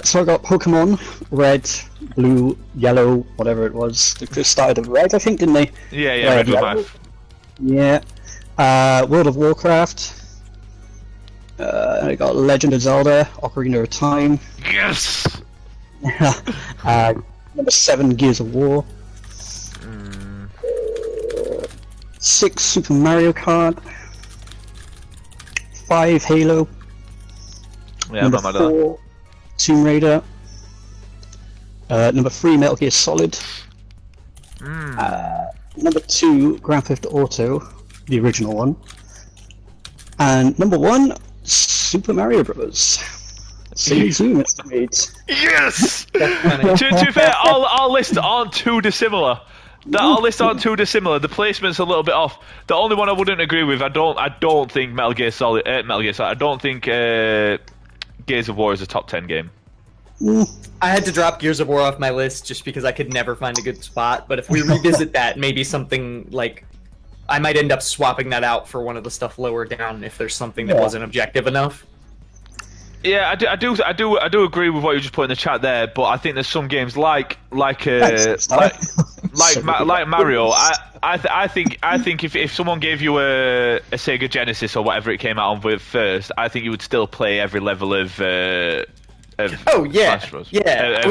So I got Pokemon Red, Blue, Yellow, whatever it was. They started with Red, I think, didn't they? Yeah, Red was Yellow. mine. Yeah. World of Warcraft. I got Legend of Zelda, Ocarina of Time. Yes. Number 7, Gears of War. 6, Super Mario Kart. 5, Halo. Yeah, I'm Number not mad at that. 4, Tomb Raider. Number 3, Metal Gear Solid. Number 2, Grand Theft Auto, the original one. And number 1, Super Mario Bros. See you soon, Mr. Reeds. Yes. Funny. to be fair, our lists aren't too dissimilar. Our lists aren't too dissimilar. The placement's a little bit off. The only one I wouldn't agree with, I don't think Metal Gear Solid. I don't think Gears of War is a top 10 game. I had to drop Gears of War off my list just because I could never find a good spot. But if we revisit that, maybe something like I might end up swapping that out for one of the stuff lower down if there's something that wasn't objective enough. Yeah, I do agree with what you just put in the chat there, but I think there's some games like Mario. I think if someone gave you a Sega Genesis or whatever it came out on with first, I think you would still play every level of. Oh yeah, yeah.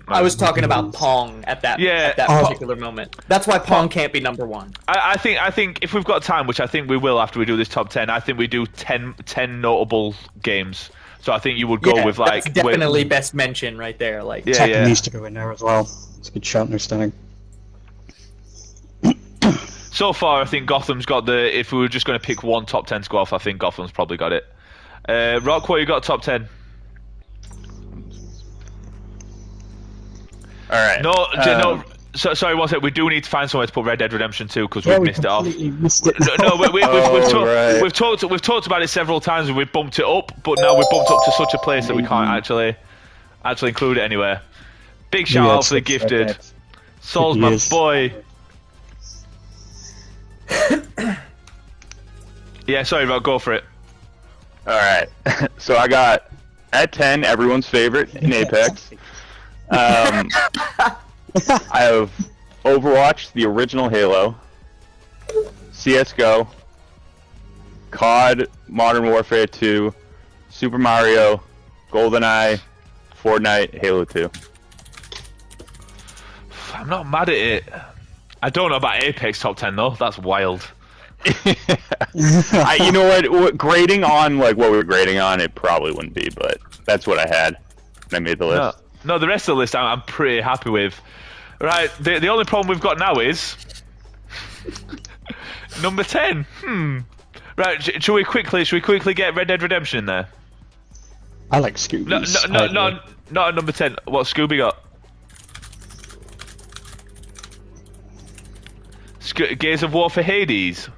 I was talking about Pong at that particular moment. That's why Pong can't be number one. I think if we've got time, which I think we will after we do this top 10, I think we do 10 notable games. So I think you would go with like that's definitely best mention right there. Like Tekken needs to go in there as well. It's a good shout, no standing. So far, I think Gotham's got the. If we were just going to pick one top 10 to go off, I think Gotham's probably got it. Rock, what you got top 10? All right. No. Sorry, one sec. We do need to find somewhere to put Red Dead Redemption 2 because we've missed it off. We've talked about it several times and we've bumped it up, but now we've bumped up to such a place that we can't actually include it anywhere. Big shout out for the gifted. Sol's my boy. Yeah, sorry, Rob, go for it. All right. So I got at 10 everyone's favorite in Apex. I have Overwatch, the original Halo, CS:GO, COD, Modern Warfare 2, Super Mario, GoldenEye, Fortnite, Halo 2. I'm not mad at it. I don't know about Apex top 10 though. That's wild. You know what? Grading on like what we were grading on, it probably wouldn't be, but that's what I had. I made the list. No, the rest of the list I'm pretty happy with. Right, the only problem we've got now is number 10. Right, should we quickly get Red Dead Redemption in there? I like Scooby. No, not at number 10. What Scooby got? Gears of War for Hades.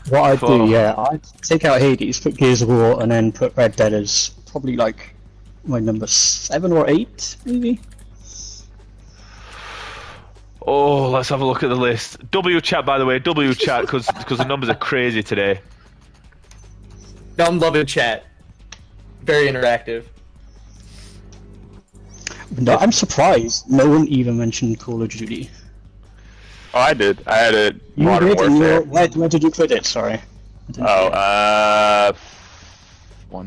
What I'd do, I'd take out Hades, put Gears of War, and then put Red Dead as probably like my number 7 or 8, maybe. Oh, let's have a look at the list. W chat, by the way, W chat, because the numbers are crazy today. No, I'm loving chat. Very interactive. No, I'm surprised no one even mentioned Call of Duty. Oh, I did. I had a You Modern did, Warfare. where did you put it? Sorry. 1,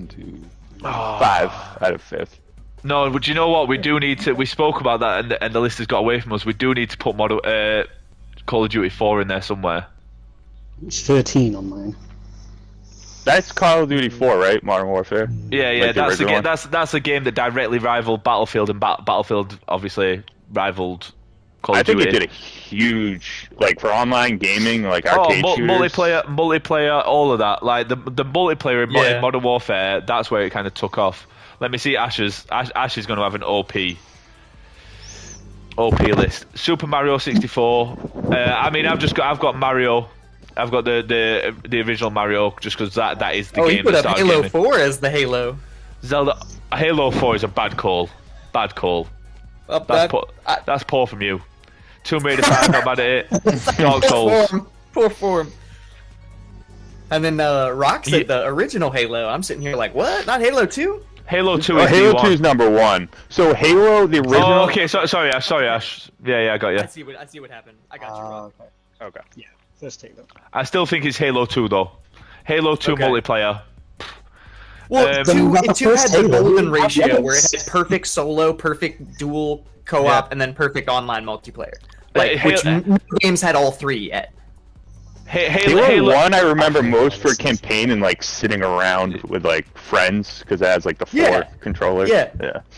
2, 5 out of 5th. No, but you know what? We do need to. We spoke about that, and the list has got away from us. We do need to put Call of Duty 4 in there somewhere. It's 13 on mine. That's Call of Duty 4, right? Modern Warfare. Yeah, Like the that's the original game. one? That's a game that directly rivaled Battlefield, and Battlefield obviously rivaled Call of Duty. I think it did a huge, like for online gaming, like arcade shooters. multiplayer, all of that. Like the multiplayer in Modern Warfare, that's where it kind of took off. Let me see Ash's. Ash is going to have an OP list. Super Mario 64. I mean, I've got Mario. I've got the original Mario just because that is the game. You put that up started Halo gaming. 4 as the Halo. Zelda. Halo 4 is a bad call. Bad call. That's poor from you. Tomb Raider 5, not bad at it. Dark Souls. Poor form. And then Rock said the original Halo. I'm sitting here like, what? Not Halo 2? Halo 2 Oh, is Halo D1. 2 is number 1. So Halo, the original. Oh, okay. Sorry, Ash. Yeah, I got you. I see what happened. I got you, Rock. Okay. Yeah, first Halo. I still think it's Halo 2 though. Halo 2 multiplayer. Well, 2 had the Halo. golden ratio where it had perfect solo, perfect dual co-op, and then perfect online multiplayer. Like, which games had all 3 yet. Halo 1 I remember most for campaign and like sitting around with like friends because it has like the 4 controllers. Yeah.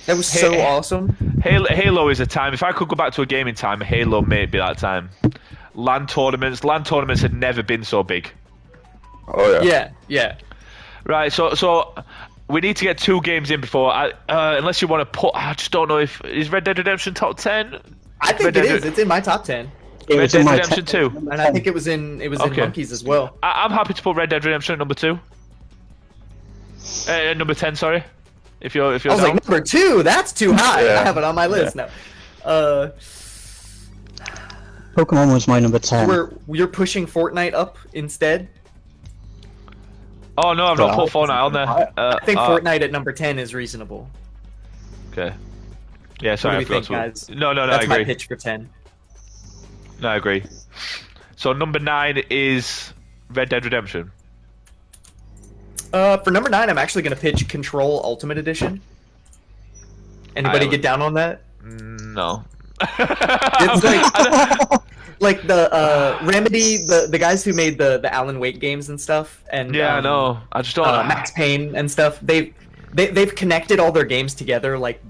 That was so awesome. Halo is a time. If I could go back to a game in time, Halo may be that time. LAN tournaments had never been so big. Oh Yeah. Right, so we need to get 2 games in before. Unless you want to put, I just don't know if is Red Dead Redemption top 10. I think it is. It's in my top 10. Red Dead Redemption 2. And I think it was in Monkeys as well. I'm happy to put Red Dead Redemption at number 2. Number 10, sorry. If you're I was down. like, number 2, that's too high. Yeah. I have it on my list now. Pokemon was my number 10. You're pushing Fortnite up instead. Oh no, I've not put Fortnite on there. I think Fortnite at number 10 is reasonable. Okay. Yeah, What sorry, do I we forgot think, to. guys? No, That's I my agree. pitch for 10. No, I agree. So number 9 is Red Dead Redemption. For number 9, I'm actually going to pitch Control Ultimate Edition. Anybody get down on that? No. It's like the Remedy, the guys who made the Alan Wake games and stuff, and Yeah, I know. I just don't. Max Payne and stuff. They've connected all their games together, like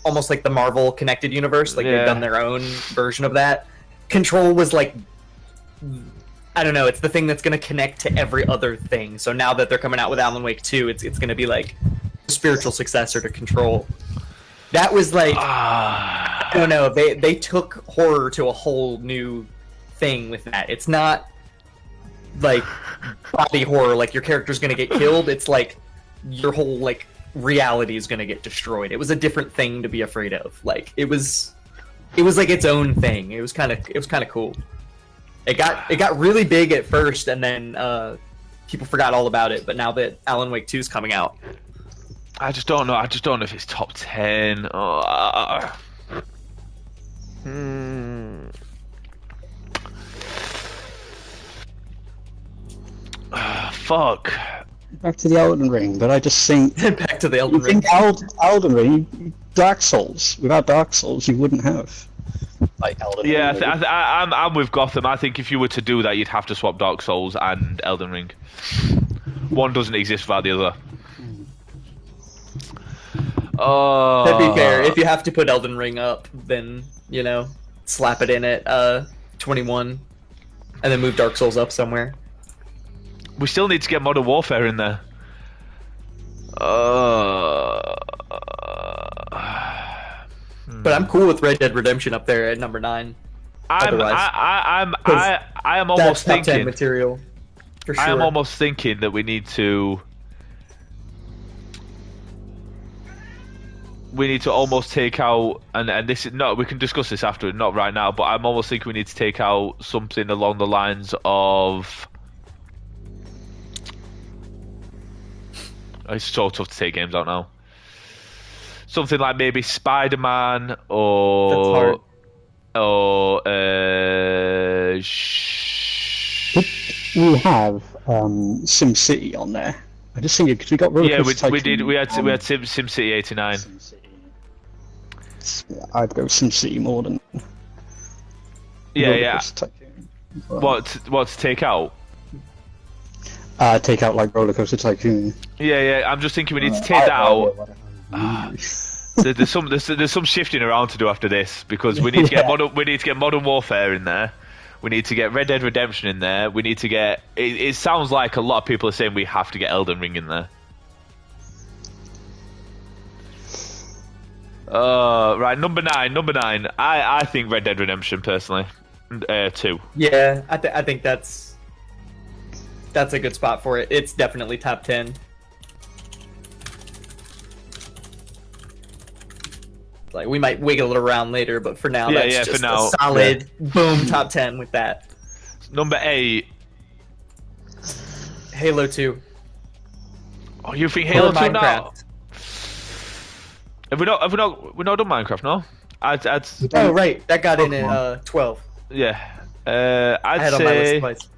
almost like the Marvel connected universe. Like Yeah. they've done their own version of that. Control was like, I don't know. It's the thing that's going to connect to every other thing. So now that they're coming out with Alan Wake 2, it's going to be like a spiritual successor to Control. That was like, I don't know. They took horror to a whole new thing with that. It's not like body horror, like your character's going to get killed. It's like your whole like reality is going to get destroyed. It was a different thing to be afraid of. Like it was like its own thing. It was kind of cool. It got really big at first, and then people forgot all about it. But now that Alan Wake 2 is coming out, I just don't know. I just don't know if it's top 10. Fuck. Back to the Elden Ring, but I just think... back to the You Elden Ring. think Elden Ring, Dark Souls, without Dark Souls, you wouldn't have. Like Elden Yeah, Ring. I'm with Gotham. I think if you were to do that, you'd have to swap Dark Souls and Elden Ring. One doesn't exist without the other. To be fair, if you have to put Elden Ring up, then slap it in at 21, and then move Dark Souls up somewhere. We still need to get Modern Warfare in there. But I'm cool with Red Dead Redemption up there at number 9. I am almost That's top 10 thinking. material for sure. I am almost thinking that we need to almost take out, and this is not, we can discuss this after, not right now, but I'm almost thinking we need to take out something along the lines of, it's so tough to take games out now. Something like maybe Spider-Man That's or hard. We have SimCity on there. I just think because we got Roller yeah, Coaster we Tycoon did. We had and SimCity 89. SimCity. I'd go SimCity more than Yeah, Roller yeah. Coaster Tycoon. Well, What to take out? take out like Roller Coaster Tycoon. Yeah. I'm just thinking we need to take that out. There's some shifting around to do after this because we need to get Modern Warfare in there. We need to get Red Dead Redemption in there. We need to get. It sounds like a lot of people are saying we have to get Elden Ring in there. Right, number nine. I think Red Dead Redemption personally, 2. Yeah, I think that's a good spot for it. It's definitely top 10. Like we might wiggle it around later, but for now, that's just for now, a solid boom top 10 with that. Number 8. Halo 2. Oh, you think Halo Or 2 now? Minecraft. Have we not done Minecraft? No. I'd Oh right, that got in at 12. yeah. I I'd had on my list say twice.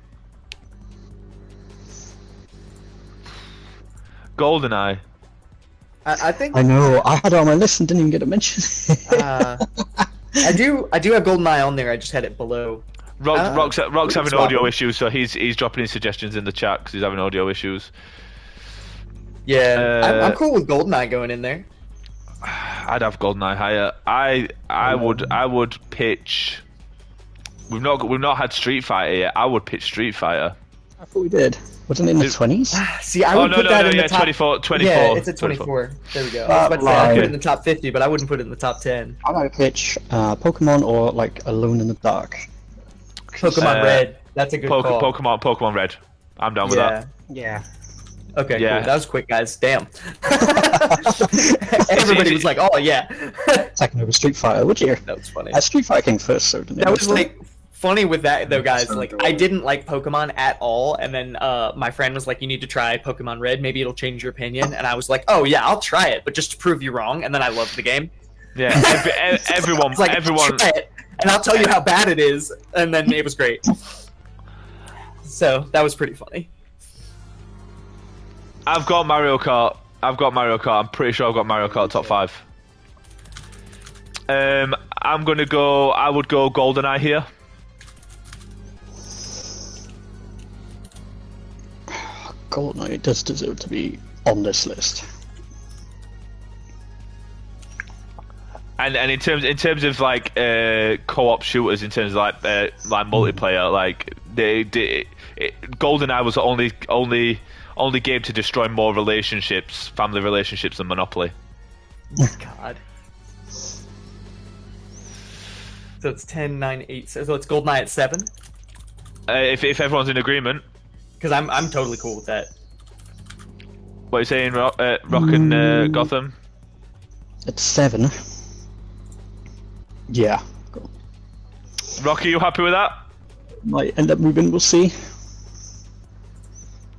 GoldenEye. I think I know. I had it on my list and didn't even get to mention it. I do have GoldenEye on there. I just had it below. Rock's having swap audio them. issues, so he's dropping his suggestions in the chat because he's having audio issues. Yeah, I'm cool with GoldenEye going in there. I'd have GoldenEye higher. I would pitch. We've not had Street Fighter yet. I would pitch Street Fighter. I thought we did. Wasn't it in the 20s? See, I would put that in the top. 24. Yeah, it's at 24. There we go. I was about to say I'd put it in the top 50, but I wouldn't put it in the top 10. I might pitch Pokemon or like Alone in the Dark. Pokemon Red. That's a good call. Pokemon Red. I'm down with that. Yeah. Okay, Yeah. cool. That was quick, guys. Damn. Everybody was like, "Oh yeah." Taking over Street Fighter, would you? That was funny. Street Fighter came first, so didn't it? That was like funny with that though, guys. So Like good. I didn't like Pokemon at all, and then my friend was like, "You need to try Pokemon Red. Maybe it'll change your opinion." And I was like, "Oh yeah, I'll try it, but just to prove you wrong." And then I loved the game. Yeah, everyone, It's like, everyone. "Try it, and I'll tell you how bad it is." And then it was great. So that was pretty funny. I've got Mario Kart. I'm pretty sure I've got Mario Kart top 5. I'm gonna go. I would go GoldenEye here. GoldenEye does deserve to be on this list. And in terms of like co-op shooters, in terms of like multiplayer, like GoldenEye was the only game to destroy more relationships, family relationships, than Monopoly. God. So it's 10, 9, 8. So it's GoldenEye at 7. If everyone's in agreement, Because I'm totally cool with that. what are you saying, Rock and Gotham? At 7. Yeah. Rock, are you happy with that? Might end up moving, we'll see.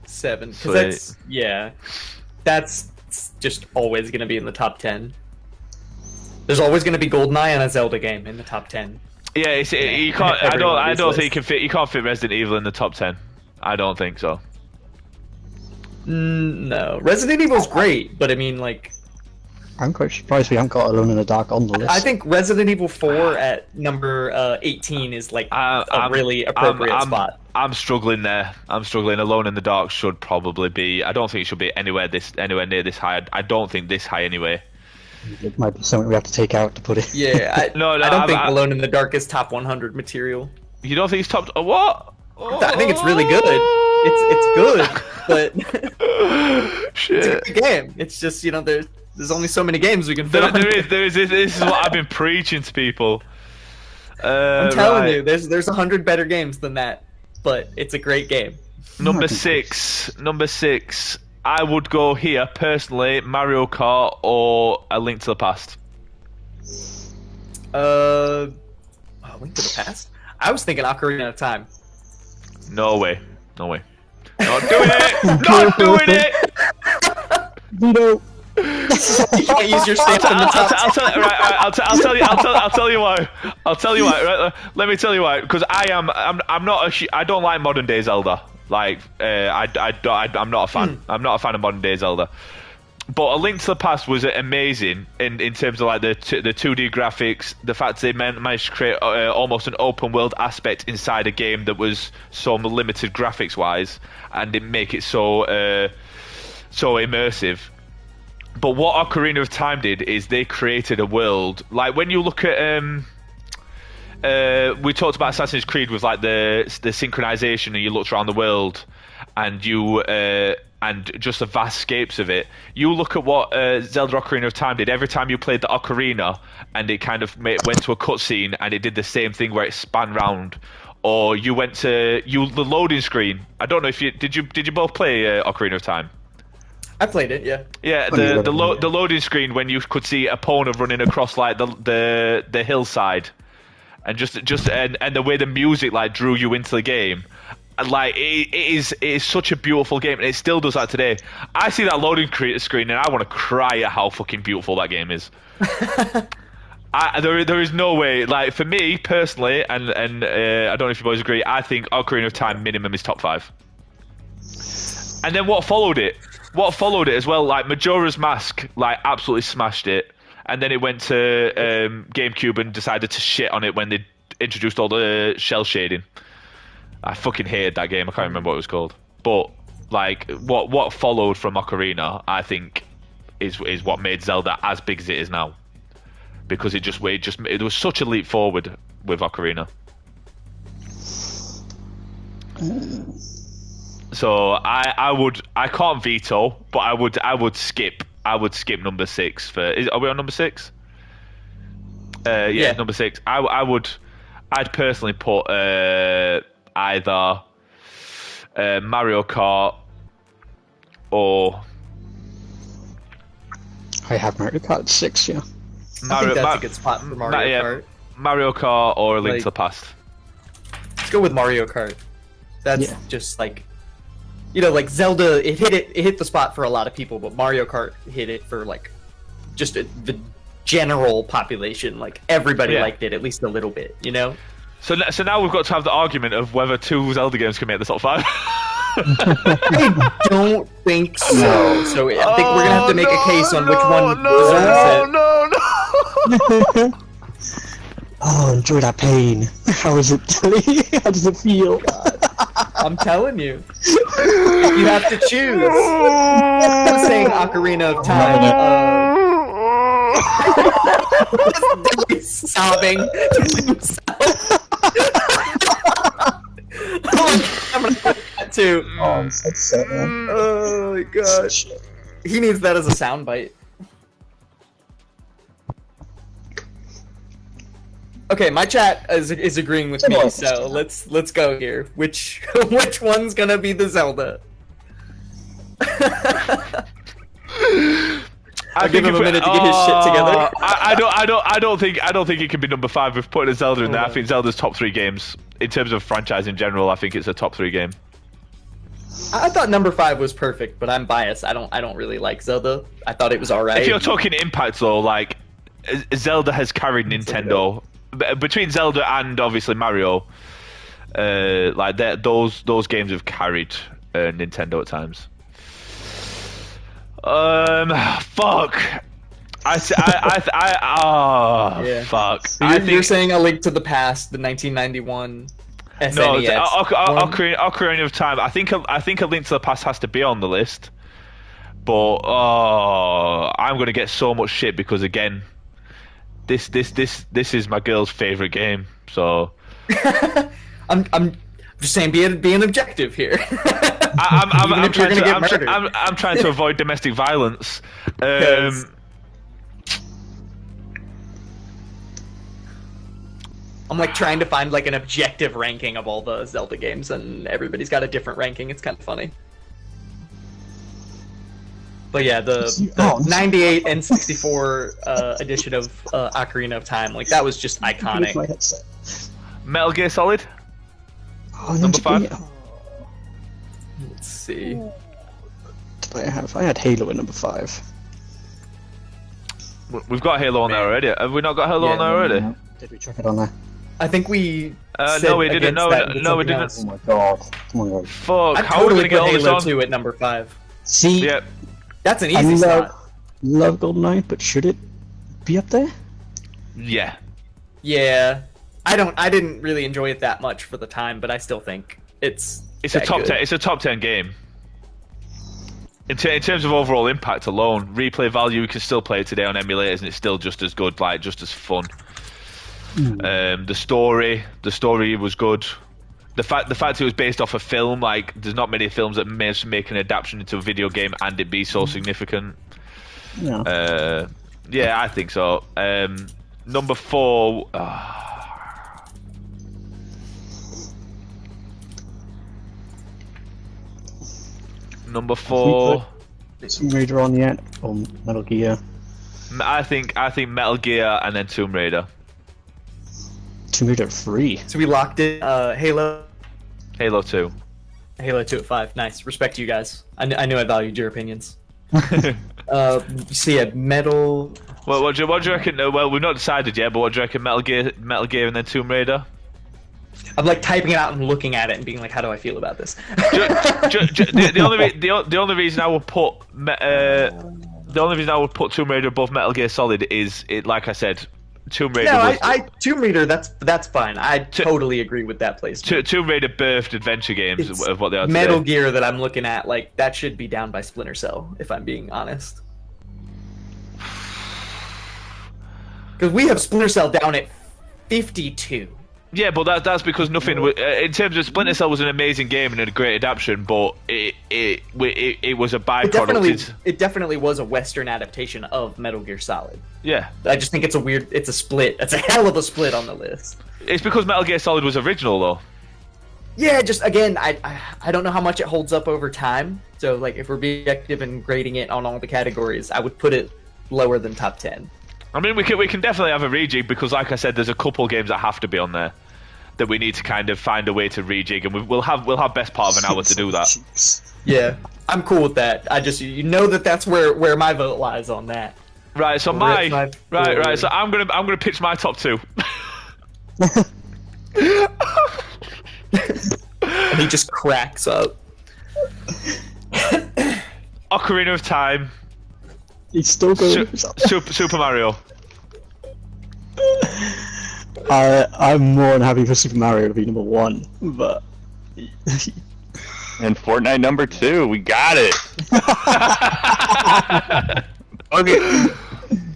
7. Sweet. Because that's just always going to be in the top 10. There's always going to be GoldenEye and a Zelda game in the top 10. Yeah, you can't. I Every one of don't these think lists. you can't fit Resident Evil in the top 10. I don't think so. No. Resident Evil's great, but I mean, like, I'm quite surprised we haven't got Alone in the Dark on the list. I think Resident Evil 4 at number 18 is like a really appropriate spot. I'm struggling there. I'm struggling. Alone in the Dark should probably be. I don't think it should be anywhere near this high. I don't think this high anyway. It might be something we have to take out to put it. Yeah, I don't I'm- think Alone in the Dark is top 100 material. You don't think it's top? What? I think it's really good. It's good, but Shit. it's a good game. It's just, there's only so many games we can fit on. There is. This is what I've been preaching to people. I'm telling you, there's 100 better games than that, but it's a great game. Number 6. I would go here personally. Mario Kart or A Link to the Past. Link to the Past? I was thinking Ocarina of Time. No way. Not doing it. Not doing it. Veto! You can't use your stamp in the top. I'll tell you why. Right, let me tell you why. Because I'm not. I don't like modern day Zelda. Like, I'm not a fan. I'm not a fan of modern day Zelda. But A Link to the Past was amazing in terms of like the 2D graphics, the fact they managed to create almost an open world aspect inside a game that was so limited graphics wise, and didn't make it so immersive. But what Ocarina of Time did is they created a world. Like when you look at we talked about Assassin's Creed with like the synchronization, and you looked around the world, and you and just the vastscapes of it. You look at what Zelda Ocarina of Time did. Every time you played the ocarina, and it kind of went to a cutscene, and it did the same thing where it span round. Or you went to the loading screen. I don't know if you did you both play Ocarina of Time. I played it, yeah. Yeah, the loading screen when you could see Epona running across like the hillside, and just and the way the music like drew you into the game, and like it is such a beautiful game, and it still does that today. I see that loading screen and I want to cry at how fucking beautiful that game is. There is no way. Like for me personally, and I don't know if you boys agree. I think Ocarina of Time minimum is top 5. And then what followed it as well, like Majora's Mask, like absolutely smashed it, and then it went to GameCube and decided to shit on it when they introduced all the shell shading. I fucking hated that game. I can't remember what it was called, but like what followed from Ocarina, I think, is what made Zelda as big as it is now, because it was such a leap forward with Ocarina. So I can't veto, but I would skip number 6 for. Are we on number 6? Yeah, number 6. I'd personally put either Mario Kart or I have Mario Kart 6, yeah. I think that's a good spot for Mario Kart. Mario Kart or A Link Like- to the Past. Let's go with Mario Kart. That's Yeah. just like, you know, like Zelda. It hit the spot for a lot of people, but Mario Kart hit it for like just the general population. Like everybody Yeah. liked it at least a little bit, you know. So now we've got to have the argument of whether 2 Zelda games can make the top 5. I don't think so. So I think we're gonna have to make a case on which one deserves it. No. Oh, enjoy that pain. How is it? How does it feel? I'm telling you, you have to choose. I'm saying Ocarina of Time. He's sobbing to himself. I'm gonna put that too. Oh, that's sad. Oh my gosh. He needs that as a soundbite. Okay, my chat is agreeing with me, so let's go here. Which one's gonna be the Zelda? I'll give him a minute to get his shit together. I don't think it can be number 5. We've put a Zelda in there. I think Zelda's top 3 games in terms of franchise in general. I think it's a top 3 game. I thought number 5 was perfect, but I'm biased. I don't really like Zelda. I thought it was alright. If you're talking impact though, like Zelda has carried Nintendo between Zelda and obviously Mario. Like those games have carried Nintendo at times. Fuck. Yeah. Fuck. So you're saying A Link to the Past, the 1991 SNES. No, one? Ocarina of Time. I think A Link to the Past has to be on the list, but I'm gonna get so much shit because again, this is my girl's favorite game. So I'm just saying, being objective here. I'm trying to avoid domestic violence. I'm like trying to find like an objective ranking of all the Zelda games, and everybody's got a different ranking. It's kind of funny. But yeah, the 98 and 64 edition of Ocarina of Time, like that was just iconic. My headset. Metal Gear Solid. Oh, Number 5. Let's see. Did I have? I had Halo at number 5. We've got Halo on there already. Have we not got Halo on there already? Did we chuck it on there? I think we. No, we didn't. No, said we didn't. else. Oh my god. Come on, guys. Fuck. I'd How are we totally gonna put get all this Halo on? 2 at number 5. See, Yeah. That's an I easy spot. love GoldenEye, but should it be up there? Yeah. Yeah, I didn't really enjoy it that much for the time, but I still think it's a that top good. 10. It's a top 10 game. In terms of overall impact alone, replay value, you can still play it today on emulators, and it's still just as good, like just as fun. The story was good. The fact it was based off a film, like there's not many films that make an adaptation into a video game and it be so significant. Yeah. Yeah, I think so. Number 4. Number 4. Tomb Raider on yet? Or Metal Gear? I think Metal Gear and then Tomb Raider. Tomb Raider 3. So we locked in Halo 2. Halo 2 at 5. Nice. Respect to you guys. I knew I valued your opinions. So yeah, Metal. Well, what do you reckon? Well, we've not decided yet, but what do you reckon? Metal Gear, and then Tomb Raider. I'm like typing it out and looking at it and being like, how do I feel about this? The only reason I would put Tomb Raider above Metal Gear Solid is it. Like I said, Tomb Raider. No, was, Tomb Raider. That's fine. I totally agree with that placement. Tomb Raider birthed adventure games It's of what they are. Metal today. Gear that I'm looking at, like that should be down by Splinter Cell, if I'm being honest. Because we have Splinter Cell down at 52. Yeah, but that's because nothing. In terms of Splinter Cell was an amazing game and a great adaptation, but it was a byproduct. It definitely was a Western adaptation of Metal Gear Solid. Yeah, I just think it's a split. It's a hell of a split on the list. it's because Metal Gear Solid was original though. Yeah, just again, I don't know how much it holds up over time. So like, if we're being objective and grading it on all the categories, I would put it lower than top 10. I mean, we can definitely have a rejig because, like I said, there's a couple games that have to be on there that we need to kind of find a way to rejig, and we'll have best part of an hour to do that. Yeah, I'm cool with that. I just that's where my vote lies on that. Right. So right. So I'm gonna pitch my top 2. And he just cracks up. Ocarina of Time. He's still going. Super Mario. I'm more than happy for Super Mario to be number 1, but. And Fortnite number 2, we got it. Okay.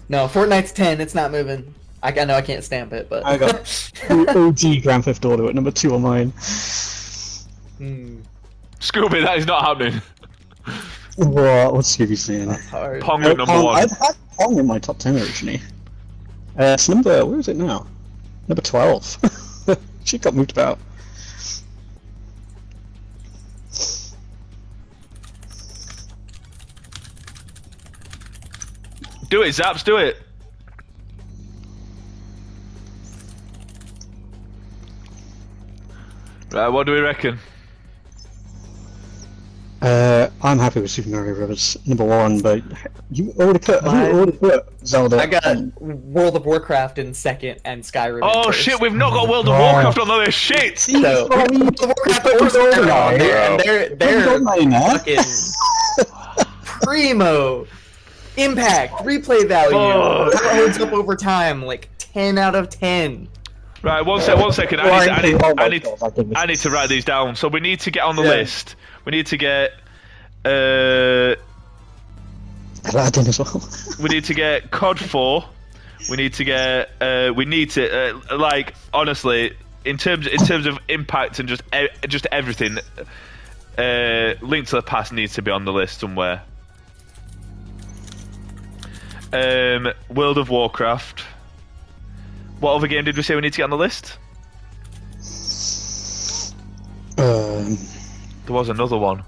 No, Fortnite's 10. It's not moving. I know I can't stamp it, but I got OG Grand Theft Auto at number 2 on mine. Scooby, that is not happening. What's Scooby saying? That's hard. Pong at number 1. I've had Pong in my top 10 originally. It's where is it now? Number 12. She got moved about. Do it, Zaps, do it. Right, what do we reckon? I'm happy with Super Mario Bros. Number 1, but you already put Zelda. I got World of Warcraft in second and Skyrim. Oh in first. shit, we've not got World of Warcraft on the list. Shit. So World of Warcraft or Skyrim, and they're fucking primo impact, replay value. How it holds up over time, like 10 out of 10. Right, one second. I need to write these down. So we need to get on the list. We need to get. Aladdin as well. We need to get COD 4. We need to get. Like honestly, in terms of impact and just everything. Link to the Past needs to be on the list somewhere. World of Warcraft. What other game did we say we need to get on the list? There was another one.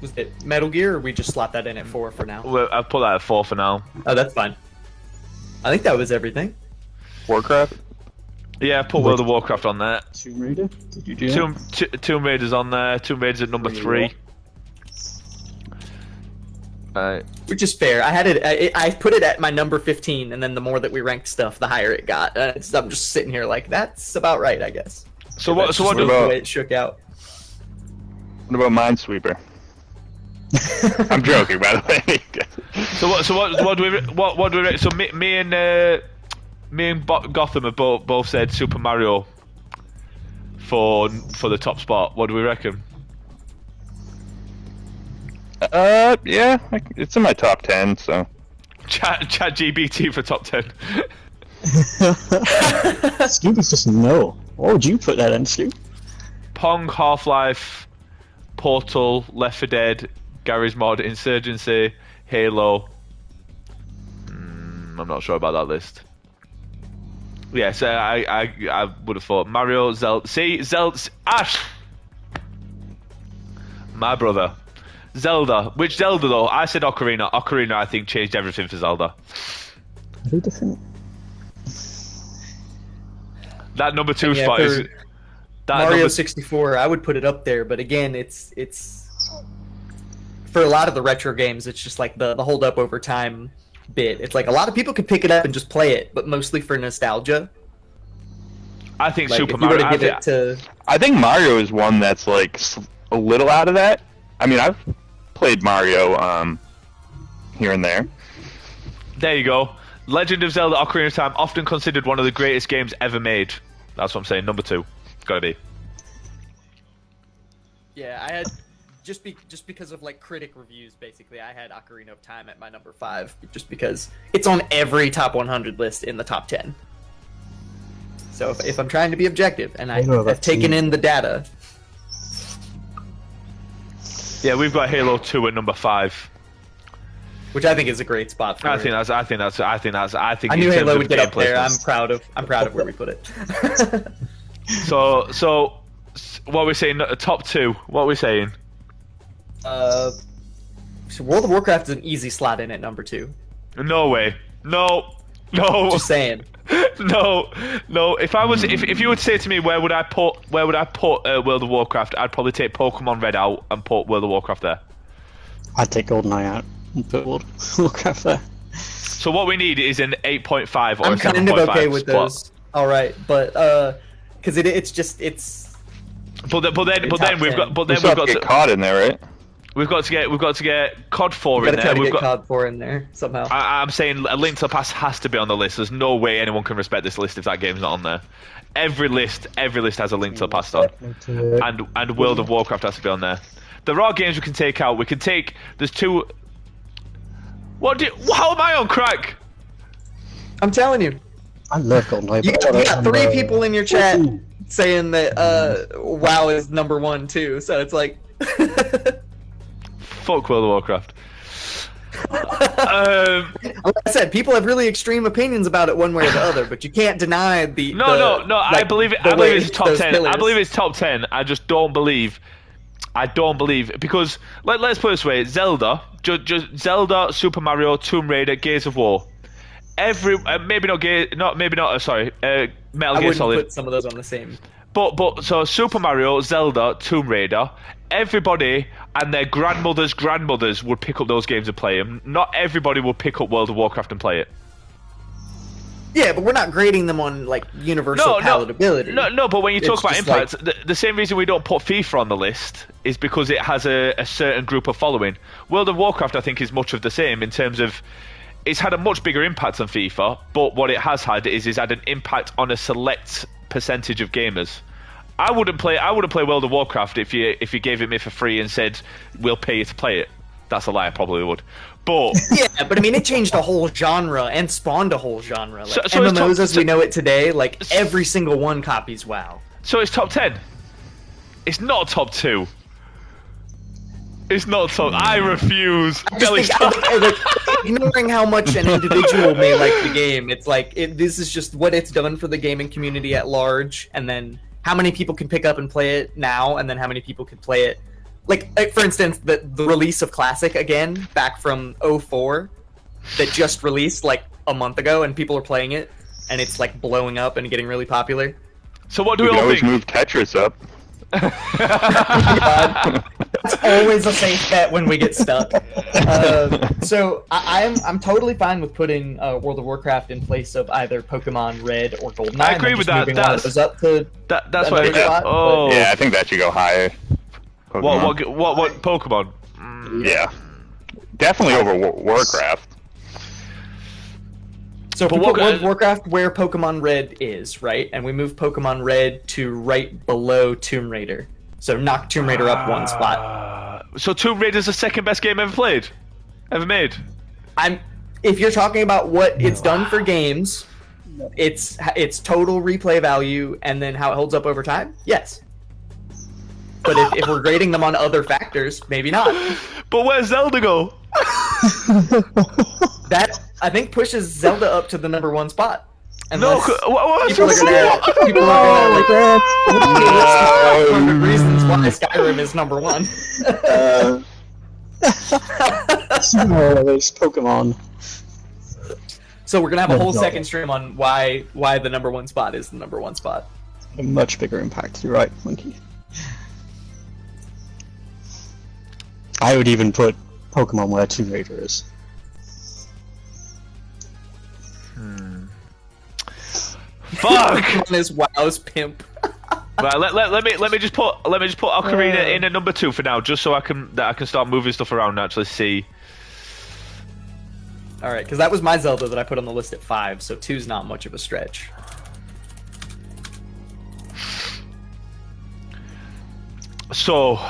Was it Metal Gear, or we just slot that in at 4 for now? Well, I've put that at 4 for now. Oh, that's fine. I think that was everything. Warcraft? Yeah, put World of Warcraft on there. Tomb Raider? Did you do that? Tomb Raider's on there. Tomb Raider's at number 3. Which is fair. I had it. I put it at my number 15, and then the more that we ranked stuff, the higher it got. I'm just sitting here like that's about right, I guess. So what the about way it shook out? What about Minesweeper? I'm joking, by the way. So what do we? So me and Gotham have both said Super Mario for the top spot. What do we reckon? Yeah, it's in my top 10, so. Chat GBT for top 10. Scooby's just no. What would you put that in, Scoob? Pong, Half-Life, Portal, Left 4 Dead, Garry's Mod, Insurgency, Halo. I'm not sure about that list. Yes, I would have thought Mario, Zelda. See, Ash! My brother. Zelda. Which Zelda, though? I said Ocarina. Ocarina, I think, changed everything for Zelda. Who different? That number 2 spot is... Mario 64, I would put it up there, but again, it's for a lot of the retro games, it's just like the hold up over time bit. It's like a lot of people could pick it up and just play it, but mostly for nostalgia. I think like, Super if you were Mario... to give it to... I think Mario is one that's like a little out of that. I mean, I've played Mario here and there. There you go. Legend of Zelda: Ocarina of Time, often considered one of the greatest games ever made. That's what I'm saying. Number 2, it's gotta be. Yeah, I had just because of like critic reviews. Basically, I had Ocarina of Time at my number 5, just because it's on every top 100 list in the top 10. So if I'm trying to be objective, and I've taken in the data. Yeah, we've got Halo 2 at number 5, which I think is a great spot for. I think I knew Halo would get up there. I'm proud of where we put it. So, what are we saying? Top two. What are we saying? So World of Warcraft is an easy slot in at number 2. No way. No. Just saying. No. If you would say to me where would I put World of Warcraft, I'd probably take Pokemon Red out and put World of Warcraft there. I'd take GoldenEye out and put World of Warcraft there. So what we need is an 8.5 or I'm a 7.5 kind of okay with spot. those. All right, but because it's. But then we've got to get caught in there, right? We've got to get COD 4 We in gotta try there. to get COD 4 in there somehow. I'm saying A Link to the Past has to be on the list. There's no way anyone can respect this list if that game's not on there. Every list has A Link to the Past on, and World of Warcraft has to be on there. There are games we can take out. We can take. There's two. How am I on crack? I'm telling you. I love GoldenEye. You got 3 people in your chat saying that WoW is number 1 too. So it's like. Fuck World of Warcraft. Like I said, people have really extreme opinions about it one way or the other, but you can't deny the. No. Like, I believe it. I believe it's top 10. I believe it's top 10. I just don't believe. I don't believe because let's put it this way: Zelda, Zelda, Super Mario, Tomb Raider, Gears of War. Metal Gear Solid. Put some of those on the same. But so Super Mario, Zelda, Tomb Raider, everybody and their grandmothers would pick up those games and play them. Not everybody will pick up World of Warcraft and play it. Yeah, but we're not grading them on like universal palatability. No, but when you talk about just impact, the same reason we don't put FIFA on the list is because it has a certain group of following. World of Warcraft, I think, is much of the same in terms of it's had a much bigger impact than FIFA, but what it has had is had an impact on a select percentage of gamers. I wouldn't play World of Warcraft if you gave it me for free and said we'll pay you to play it. That's a lie, I probably would. But yeah, but I mean, it changed a whole genre and spawned a whole genre. Like, so MMOs as we know it today, like every single one copies WoW. So it's top 10. It's not top 2. It's not top. I refuse. Ignoring how much an individual may like the game, it's like this is just what it's done for the gaming community at large, and then how many people can pick up and play it now, and then how many people can play it. Like for instance, the release of Classic again, back from 04, that just released like a month ago, and people are playing it, and it's like blowing up and getting really popular. So what do we can all always think? Move Tetris up. That's always a safe bet when we get stuck. So I'm totally fine with putting World of Warcraft in place of either Pokemon Red or GoldenEye. I agree with that. That's up to that's what. spot, Oh, yeah, I think that should go higher. Pokemon. What Pokemon? Yeah, definitely over Warcraft. So if we put World of Warcraft where Pokemon Red is, right, and we move Pokemon Red to right below Tomb Raider, so knock Tomb Raider up one spot. So Tomb Raider's the second best game ever made. If you're talking about what it's done for games, its total replay value, and then how it holds up over time, yes. But if we're grading them on other factors, maybe not. But where's Zelda go? That, I think, pushes Zelda up to the number 1 spot. Unless people are gonna 100 reasons why Skyrim is number 1. There's Pokemon. So we're gonna have a whole second stream on why the number 1 spot is the number 1 spot. A much bigger impact. You're right, Monkey. I would even put Pokemon where Tomb Raider is. Fuck! Pokemon is WoW's pimp. Right, let me just put Ocarina in at number 2 for now, just so I can start moving stuff around and actually see. All right, because that was my Zelda that I put on the list at 5, so 2's not much of a stretch. So,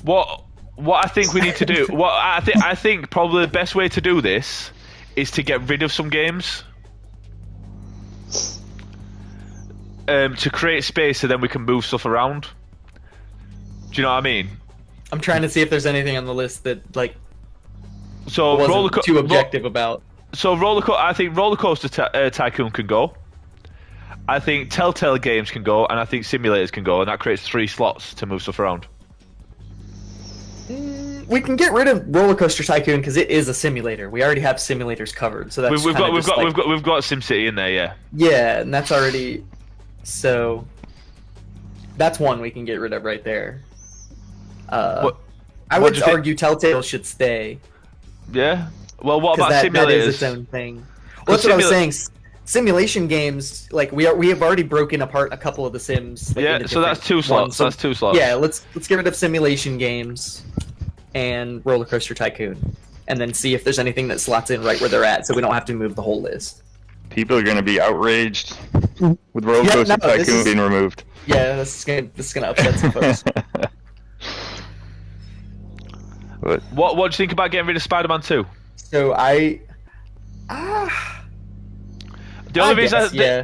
what I think we need to do, I think probably the best way to do this is to get rid of some games, to create space, so then we can move stuff around. Do you know what I mean? I'm trying to see if there's anything on the list that like so wasn't too objective about. So I think Roller Coaster Tycoon can go. I think Telltale Games can go, and I think simulators can go, and that creates 3 slots to move stuff around. We can get rid of Roller Coaster Tycoon because it is a simulator. We already have simulators covered, so that's We've got SimCity in there, yeah. Yeah, and that's already that's one we can get rid of right there. I would argue Telltale should stay. Yeah. Well, what about simulators? That is its own thing. Well, that's what I was saying. Simulation games, like we have already broken apart a couple of the Sims. Like, yeah, so that's 2 slots. So, that's 2 slots. Yeah, let's get rid of simulation games and Roller Coaster Tycoon, and then see if there's anything that slots in right where they're at, so we don't have to move the whole list. People are going to be outraged with Roller Coaster Tycoon being removed. Yeah, this is gonna upset some folks. What do you think about getting rid of Spider-Man 2? So the only reason I say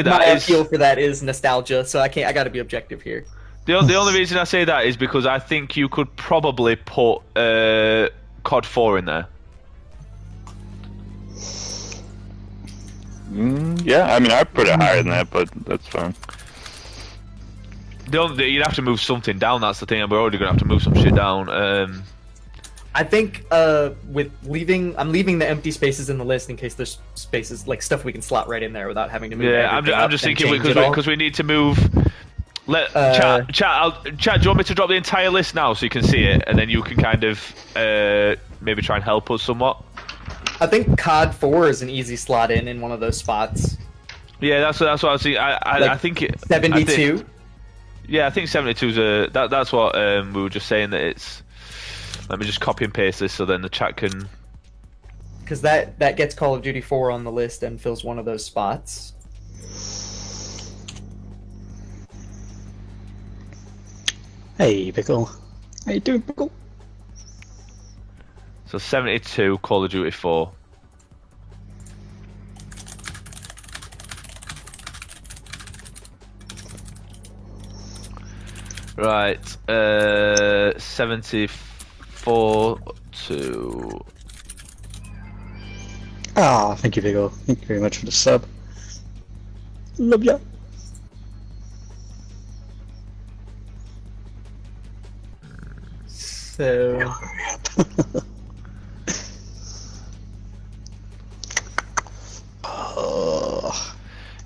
that is appeal for that is nostalgia. So I got to be objective here. The only reason I say that is because I think you could probably put COD 4 in there. Yeah, I mean, I'd put it higher than that, but that's fine. You'd have to move something down. That's the thing, and we're already gonna have to move some shit down. I think with I'm leaving the empty spaces in the list in case there's spaces like stuff we can slot right in there without having to move. Yeah, I'm just thinking because we need to move. Chat. Do you want me to drop the entire list now so you can see it, and then you can kind of maybe try and help us somewhat? I think COD 4 is an easy slot in one of those spots. Yeah, that's what I was thinking. I think 72. Yeah, I think 72 is that's what we were just saying that it's. Let me just copy and paste this so then the chat can. Because that gets Call of Duty 4 on the list and fills one of those spots. Hey, Pickle. How you doing, Pickle? So 72, Call of Duty 4. Right, 74 to... Ah, thank you, Pickle. Thank you very much for the sub. Love ya. So...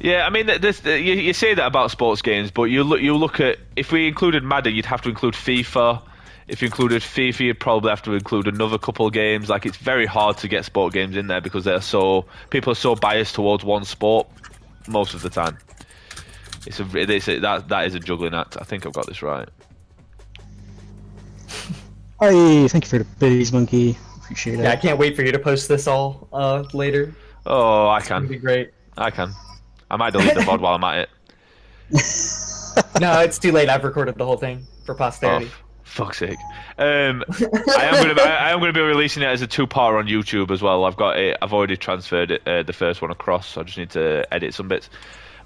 Yeah, I mean, you say that about sports games, but you look at, if we included Madden, you'd have to include FIFA. If you included FIFA, you'd probably have to include another couple of games. Like, it's very hard to get sport games in there because people are so biased towards one sport most of the time. That is a juggling act. I think I've got this right. Hi, thank you for the biddies, Monkey. Appreciate it. Yeah, I can't wait for you to post this all later. Oh, I It's can. gonna be great. I can. I might delete the VOD while I'm at it. No, it's too late. I've recorded the whole thing for posterity. Oh, fuck's sake. I am going to be releasing it as a 2-parter on YouTube as well. I've already transferred it, the first one across, so I just need to edit some bits.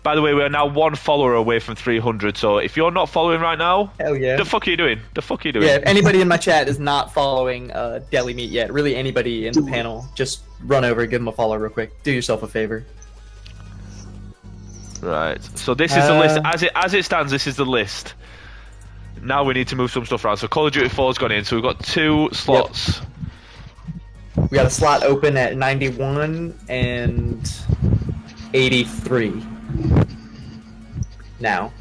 By the way, we are now 1 follower away from 300, so if you're not following right now, hell yeah. the fuck are you doing? Yeah, if anybody in my chat is not following Deli Meat yet, really anybody in the panel, just run over and give them a follow real quick. Do yourself a favor. Right, so this is the list. As it stands, this is the list. Now we need to move some stuff around. So Call of Duty 4's gone in, so we've got 2 slots. Yep. We got a slot open at 91 and 83. Now,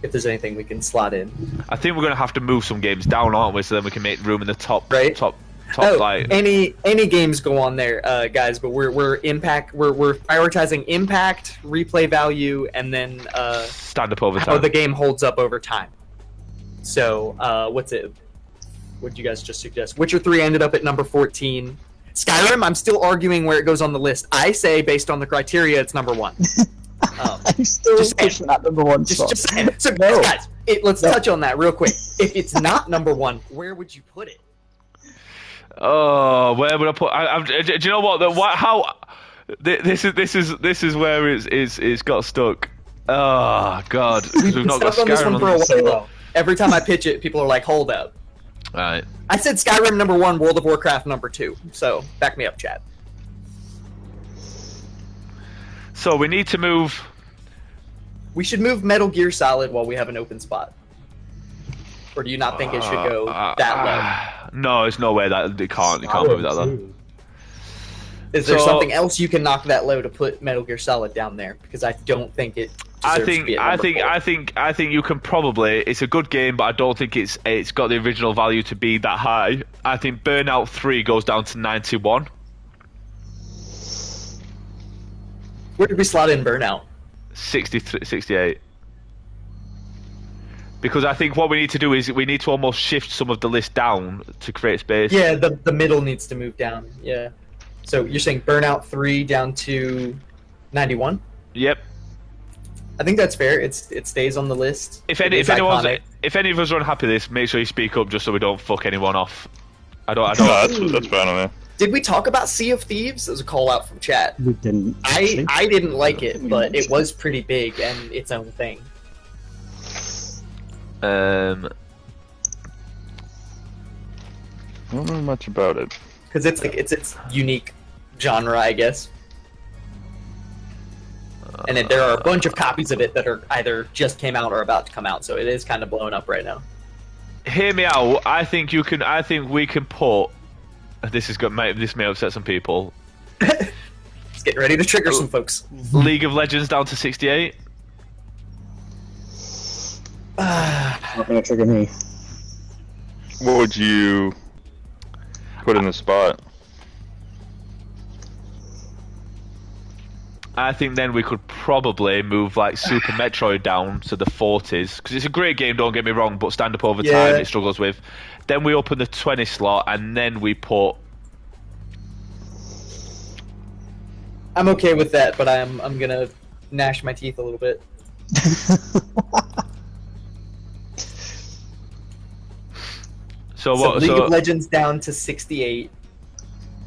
if there's anything we can slot in. I think we're going to have to move some games down, aren't we? So then we can make room in the top. Right. Top like. Any games go on there, guys. But we're prioritizing impact, replay value, and then stand up over time. How the game holds up over time. So what'd you guys just suggest? Witcher 3 ended up at number 14. Skyrim, I'm still arguing where it goes on the list. I say based on the criteria, it's number 1. I'm still pushing that number 1 spot. Just saying. So guys, let's touch on that real quick. If it's not number 1, where would you put it? Oh, where would I put? Do you know what? How? This is where it's got stuck. Oh God, because we've not got on this one for a Skyrim. while. Every time I pitch it, people are like, "Hold up." Right. I said Skyrim number 1, World of Warcraft number 2. So back me up, chat. So we need to move. We should move Metal Gear Solid while we have an open spot. Or do you not think it should go that low? No, there's no way that it can't move that low. Is there So- something else you can knock that low to put Metal Gear Solid down there? Because I don't think it. deserves to be at number 4. I think you can probably. It's a good game, but I don't think it's got the original value to be that high. I think Burnout 3 goes down to 91. Where did we slot in Burnout? 68. Because I think what we need to do is we need to almost shift some of the list down to create space. Yeah, the middle needs to move down. Yeah. So you're saying Burnout 3 down to 91? Yep. I think that's fair. It stays on the list. If It any is of us iconic. are unhappy with this, make sure you speak up just so we don't fuck anyone off. I don't. No, that's fine on me. Did we talk about Sea of Thieves? As a call out from chat. We didn't. actually. I didn't like it, but it was pretty big and its own thing. I don't know much about it. Because it's like it's its unique genre, I guess. And there are a bunch of copies of it that are either just came out or about to come out, so it is kind of blowing up right now. Hear me out. I think we can put. This may upset some people. It's getting ready to trigger some folks. League of Legends down to 68. Not gonna trigger me. What would you put in the spot? I think then we could probably move like Super Metroid down to the 40s because it's a great game. Don't get me wrong, but stand up over time it struggles with. Then we open the 20 slot and then we put. I'm okay with that, but I'm gonna gnash my teeth a little bit. So So what? League So of Legends down to 68,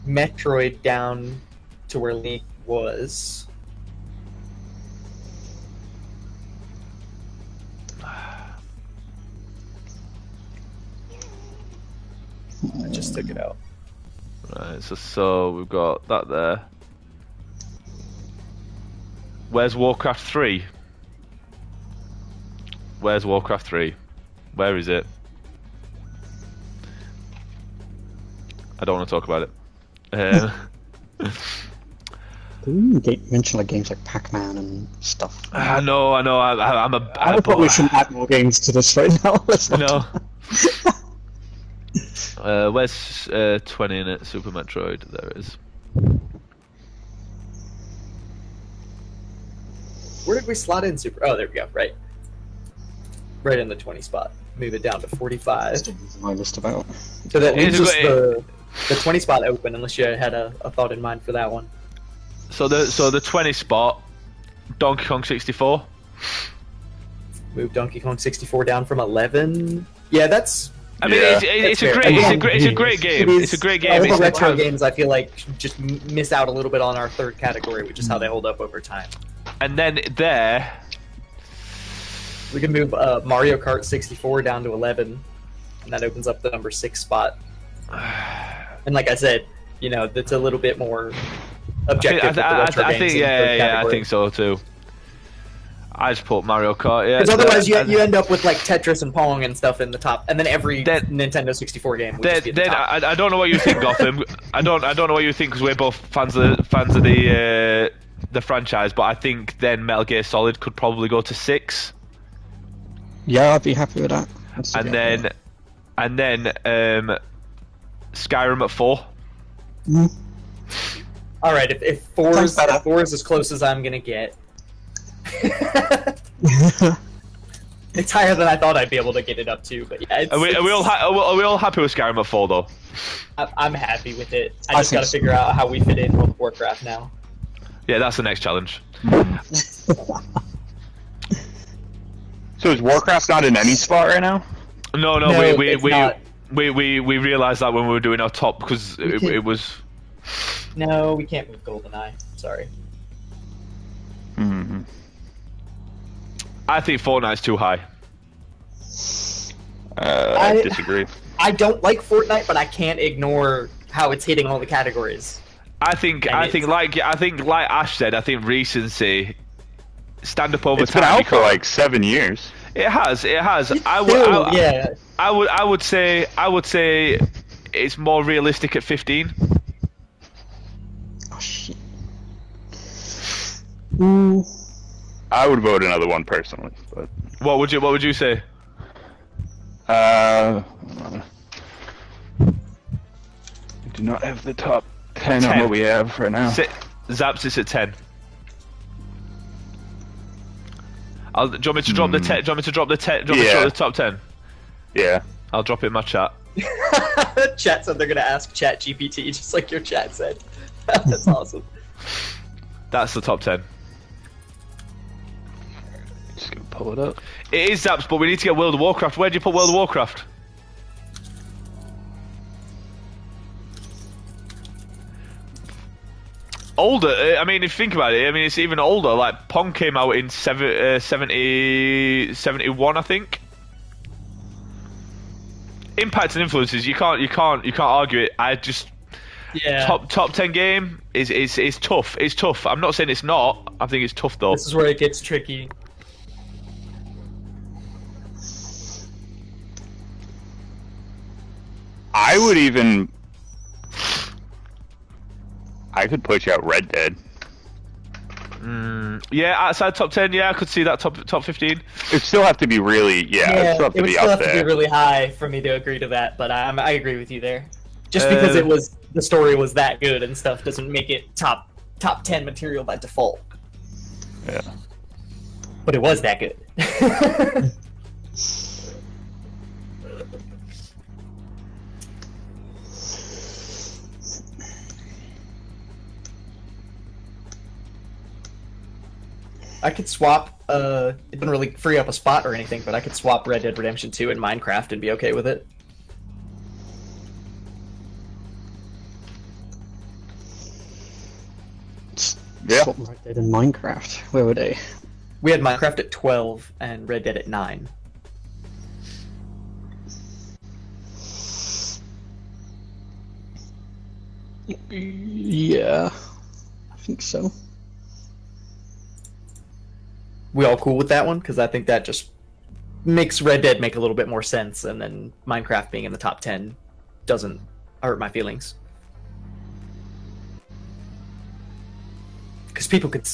Metroid down to where League was. I just took it out. right. So we've got that there. Where's Warcraft 3? Where's Warcraft 3? Where is it? I don't want to talk about it. They mention like games like Pac-Man and stuff. I know. I'm a. I probably shouldn't add more games to this right now. Let's not. No. Where's 20 in it? Super Metroid. There it is. Where did we slot in Super? Oh, there we go. Right in the 20 spot. Move it down to 45. Still my list about. So that leaves It's us a the 20 spot open, unless you had a thought in mind for that one. So the 20 spot, Donkey Kong 64. Move Donkey Kong 64 down from 11. Yeah, that's. I mean, Yeah. it's a That's great, fair. it's a great game. It is- It's a great All game. the It's retro games, I feel like, just miss out a little bit on our third category, which is how they hold up over time. And then there, We can move Mario Kart 64 down to 11, and that opens up the number 6 spot. And like I said, that's a little bit more objective with the retro I games. think, in the third I category. think so too. I just put Mario Kart. Yeah. Because otherwise, and- you end up with like Tetris and Pong and stuff in the top, and then every Then- Nintendo 64 game would just be at the Then top. I don't know what you think, Gotham. I don't know what you think because we're both fans of the franchise. But I think then Metal Gear Solid could probably go to 6, Yeah, I'd be happy with that. That's and okay. then Skyrim at 4. All right, if Sounds better. four is as close as I'm gonna get. It's higher than I thought I'd be able to get it up to, but yeah, Are we all happy with Skyrim at 4 though? I'm happy with it. I I just think got to so. figure out how we fit in with Warcraft now. Yeah, that's the next challenge. So is Warcraft not in any spot right now? No, No, it's not. we realized that when we were doing our top because it was. No, we can't move GoldenEye. Sorry. Mm-hmm. I think Fortnite's too high. I disagree. I don't like Fortnite, but I can't ignore how it's hitting all the categories. I think like Ash said, I think recency, stand up over It's time. been out you for can't- like 7 years. It has. Yeah. I would say it's more realistic at 15. Oh shit. I would vote another one personally, but What would you say? I do not have the top 10 on 10. what we have right now. Zaps is at 10. Do you want me to drop the 10? Do you want me to drop the 10? Do you want me to drop the top 10? Yeah. I'll drop it in my chat. Chat said they're gonna ask Chat GPT just like your chat said. That's awesome. That's the top 10. Just gonna pull it up. It is Zaps, but we need to get World of Warcraft. Where do you put World of Warcraft? Older. I mean, if you think about it, I mean, it's even older. Like Pong came out in 71, I think. Impact and influences, you can't argue it. I just Yeah. top 10 game is tough. It's tough. I'm not saying it's not. I think it's tough though. This is where it gets tricky. I could push out Red Dead. Yeah, outside top 10. Yeah, I could see that top 15. It'd still have to be really, it'd still have to it would be still up have to be there. really high for me to agree to that, but I agree with you there. Just because the story was that good and stuff doesn't make it top 10 material by default. Yeah. But it was that good. I could swap, it didn't really free up a spot or anything, but I could swap Red Dead Redemption 2 and Minecraft and be okay with it. Yeah. Swap Red Dead and Minecraft. Where were they? We had Minecraft at 12 and Red Dead at 9. Yeah, I think so. We all cool with that one? Because I think that just makes Red Dead make a little bit more sense, and then Minecraft being in the top 10 doesn't hurt my feelings. Because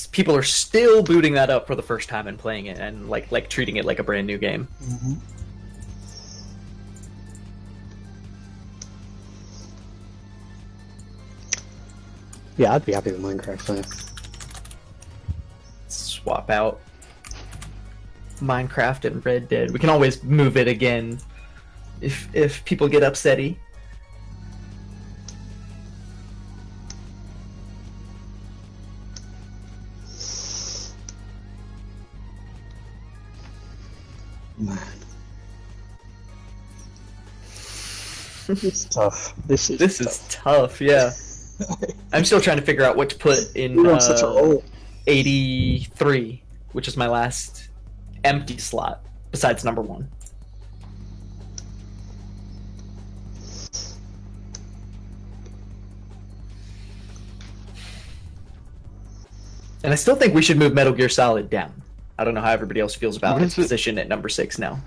people are still booting that up for the first time and playing it and like treating it like a brand new game. Mm-hmm. Yeah, I'd be happy with Minecraft though. Swap out Minecraft and Red Dead. We can always move it again if people get upsetty. Man. It's tough. This is tough, yeah. I'm still trying to figure out what to put in You're on such a roll. 83, which is my last empty slot, besides number 1. And I still think we should move Metal Gear Solid down. I don't know how everybody else feels about What its is it? position at number 6 now.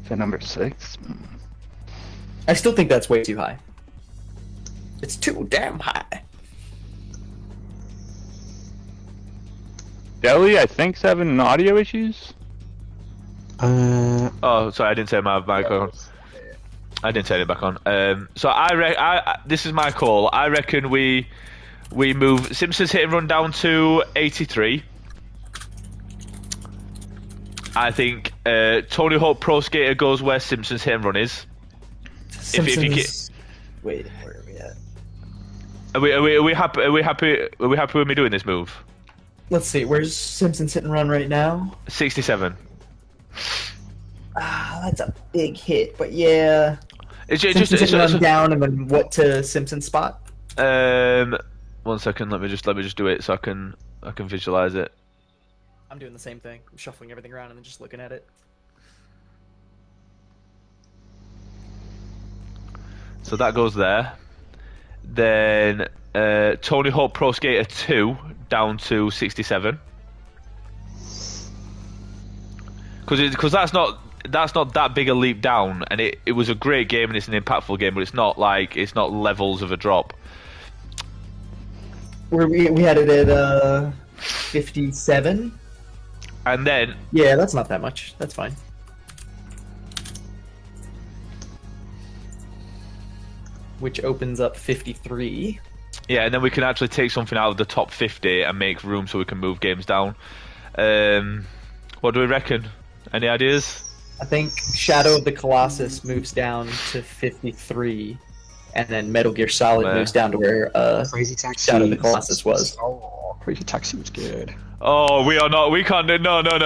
For number 6? I still think that's way too high. It's too damn high. Deli, I think, 7 audio issues. Oh, sorry, I didn't say my mic on. I didn't turn it back on. So this is my call. I reckon we move Simpsons Hit and Run down to 83. I think Tony Hawk Pro Skater goes where Simpsons Hit and Run is. If you Wait, where are we at? are we happy? Are we happy with me doing this move? Let's see, where's Simpsons Hit and Run right now? 67. Ah, that's a big hit, but yeah. It's Simpsons just Hit and Run down, and then what to Simpsons spot? 1 second. Let me just do it so I can visualize it. I'm doing the same thing. I'm shuffling everything around and then just looking at it. So that goes there. Then Tony Hawk Pro Skater 2 down to 67. Because that's not that big a leap down, and it was a great game and it's an impactful game, but it's not levels of a drop. We had it at 57. And then Yeah, that's not that much. That's fine. Which opens up 53. yeah, and then we can actually take something out of the top 50 and make room so we can move games down. What do we reckon? Any ideas? I think Shadow of the Colossus moves down to 53, and then Metal Gear Solid moves down to where Crazy Taxi. Shadow of the Colossus was. Oh, Crazy Taxi was good. Oh, we are not. We can't. No. There's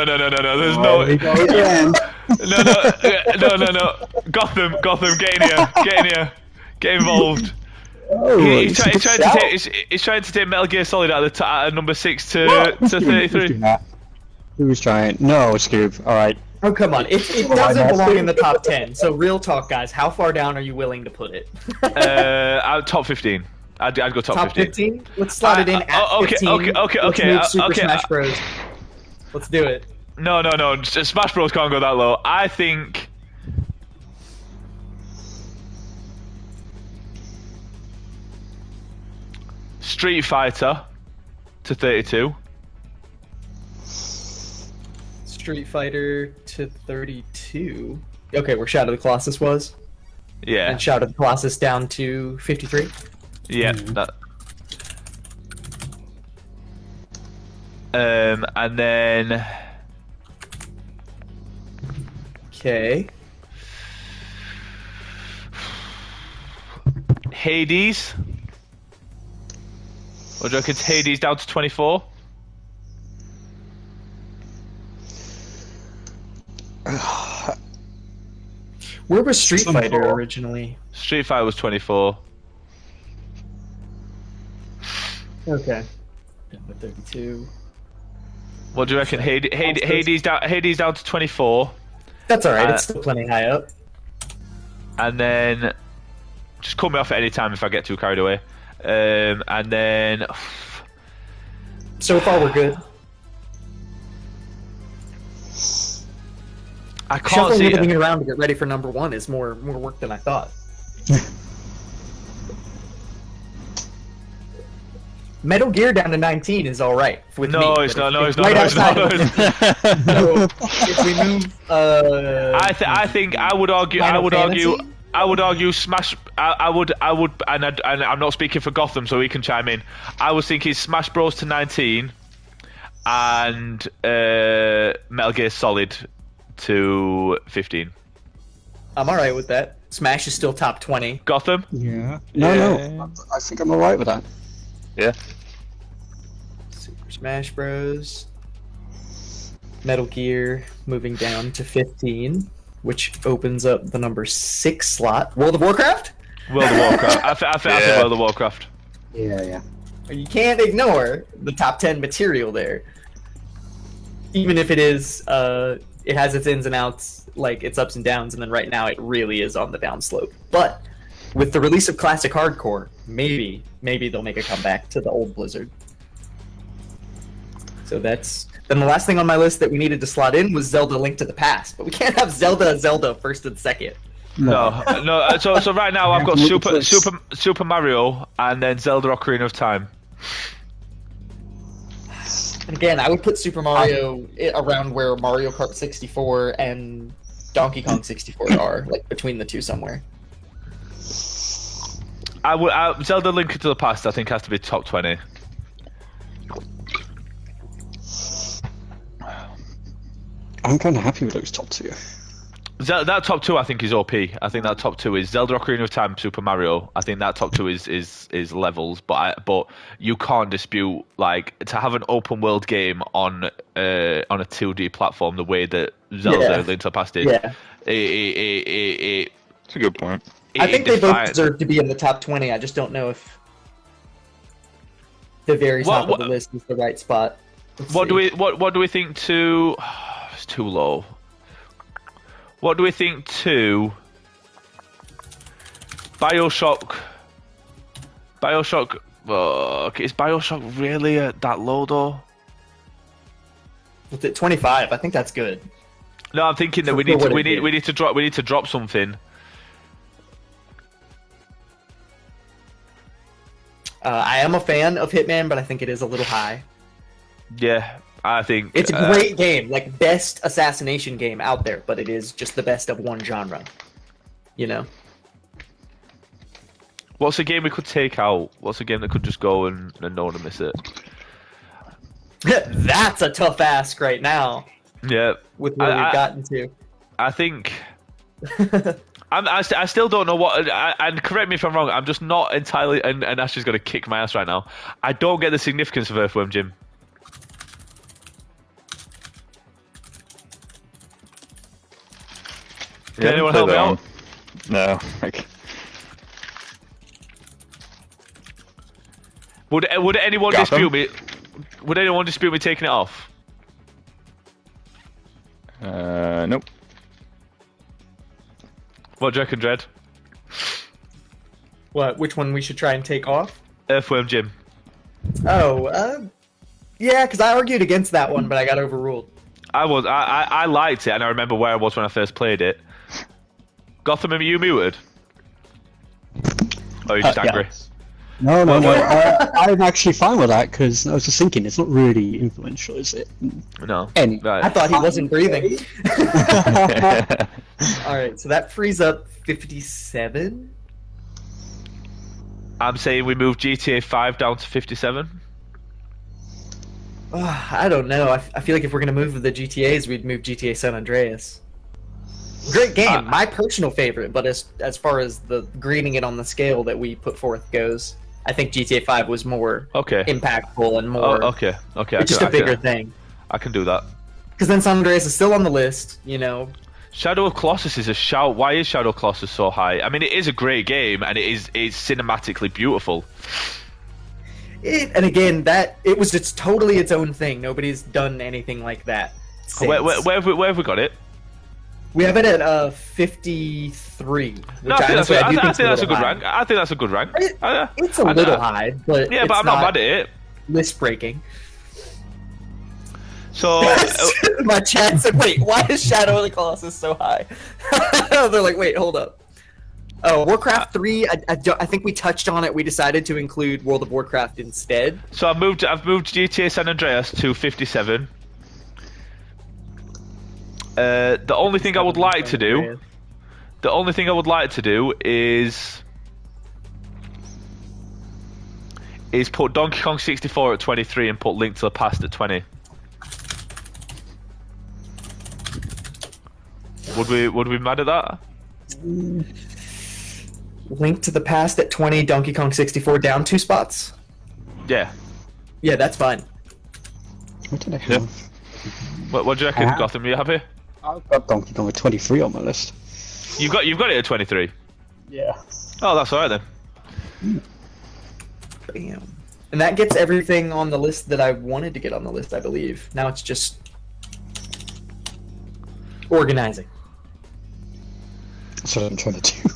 There we go again. no. Gotham, get in here, get involved. Oh, He's it's a good trying shout. he's trying to take Metal Gear Solid out of number 6 to Who's doing 33. that? Who was trying? No, Scoob. All right. Oh, come on. It doesn't belong in the top 10. So, real talk, guys. How far down are you willing to put it? Top 15. I'd go top Top 15. 15? Let's slot it in at okay, 15. okay. Let's move Super Smash Bros. Let's do it. No. Smash Bros can't go that low. I think. Street Fighter to 32. Street Fighter to 32. Okay, where Shadow of the Colossus was. Yeah. And Shadow of the Colossus down to 53. Yeah. That. And then Okay. Hades. What do you reckon? Hades down to 24. Where was Street 24. Fighter originally? Street Fighter was 24. Okay. Down to 32. What do you reckon? Hades down to 24. That's alright, it's still plenty high up. And then just cut me off at any time if I get too carried away. And then So far, we're good. I can't Shuffling see everything it. around to get ready for number 1 is more work than I thought. Metal Gear down to 19 is alright with me. No, it's but not. No, if it's not. right No, it's not. outside No, of- it's So, if we move, I think I would argue. Final Fantasy? I would argue Smash. I would, and I'm not speaking for Gotham, so he can chime in. I was thinking Smash Bros to 19, and Metal Gear Solid to 15. I'm alright with that. Smash is still top 20. Gotham. Yeah. No. I think I'm alright with that. Yeah. Super Smash Bros. Metal Gear moving down to 15, which opens up the number 6 slot. World of Warcraft? World of Warcraft. I think Yeah. World of Warcraft. Yeah. You can't ignore the top 10 material there. Even if it is, it has its ins and outs, like its ups and downs, and then right now it really is on the downslope. But with the release of Classic Hardcore, maybe they'll make a comeback to the old Blizzard. So that's... Then the last thing on my list that we needed to slot in was Zelda Link to the Past. But we can't have Zelda first and second. No. So right now I've got Yeah, look Super Mario and then Zelda Ocarina of Time. And again, I would put Super Mario around where Mario Kart 64 and Donkey Kong 64 are, like between the two somewhere. Zelda Link to the Past I think has to be top 20. I'm kind of happy with those top two. That top 2 I think is OP. I think that top 2 is Zelda Ocarina of Time, Super Mario. I think that top 2 is levels, but you can't dispute like to have an open world game on a 2D platform the way that Zelda Link to the Past is. Yeah. It's a good point. I think they both deserve to be in the top 20. I just don't know if the very top of the list is the right spot. What do we think to? It's too low. What do we think to BioShock Bioshock. Is Bioshock really that low though? What's it? 25. I think that's good. No, I'm thinking that For we need what to it did. we need to drop something. I am a fan of Hitman, but I think it is a little high. Yeah, I think It's a great game, like best assassination game out there, but it is just the best of one genre. You know? What's a game we could take out? What's a game that could just go and no one will miss it? That's a tough ask right now Yeah, with where we've gotten to. I think I still don't know what. And correct me if I'm wrong. I'm just not entirely. And Ash is going to kick my ass right now. I don't get the significance of Earthworm Jim. Can anyone help me out? No. Would anyone Gotham? dispute me? Would anyone dispute me taking it off? Nope. What do you reckon, Dredd? What? Which one we should try and take off? Earthworm Jim. Oh, yeah, because I argued against that one, but I got overruled. I liked it, and I remember where I was when I first played it. Gotham, are you muted? Oh, you're just Yeah. angry. No. I'm actually fine with that because I was just thinking it's not really influential, is it? No. Any. Right. I thought he wasn't breathing. Alright, so that frees up 57? I'm saying we move GTA 5 down to 57. I don't know. I feel like if we're going to move the GTAs, we'd move GTA San Andreas. Great game, my personal favorite, but as far as the grading it on the scale that we put forth goes, I think GTA 5 was more Okay. impactful and more... Okay. It's just a bigger thing. I can do that. Because then San Andreas is still on the list, you know. Shadow of Colossus is a shout. Why is Shadow of Colossus so high? I mean, it is a great game, and it's cinematically beautiful. And again, it was just totally its own thing. Nobody's done anything like that since. Where have we got it? We have it at 53. Which No, I think honestly, that's a little good high. rank. I think that's a good rank. It's a little high, but Yeah, it's but I'm not mad at it. list breaking. So My chat said, "Wait, why is Shadow of the Colossus so high?" They're like, "Wait, hold up." Oh, Warcraft 3. I think we touched on it. We decided to include World of Warcraft instead. So I've moved GTA San Andreas to 57. The only thing I would like to do is put Donkey Kong 64 at 23 and put Link to the Past at 20. Would we be mad at that? Link to the Past at 20. Donkey Kong 64 down 2 spots. Yeah. Yeah, that's fine. What did I have? What do you reckon, Gotham? Are you happy? I've got Donkey Kong with 23 on my list. You've got it at 23. Yeah. Oh, that's all right then. Bam. And that gets everything on the list that I wanted to get on the list, I believe. Now it's just organizing. That's what I'm trying to do.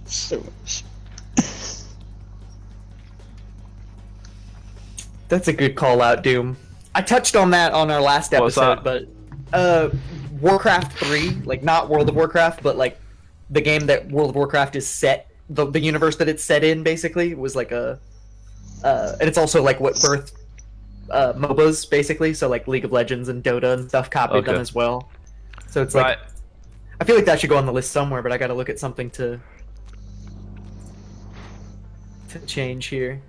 So much. That's a good call out, Doom. I touched on that on our last What's episode, that? but Warcraft 3, like not World of Warcraft, but like the game that World of Warcraft is set, the universe that it's set in, basically, was like and it's also like what birthed MOBAs, basically, so like League of Legends and Dota and stuff copied them Okay. as well. So it's Right. like, I feel like that should go on the list somewhere, but I gotta look at something to change here.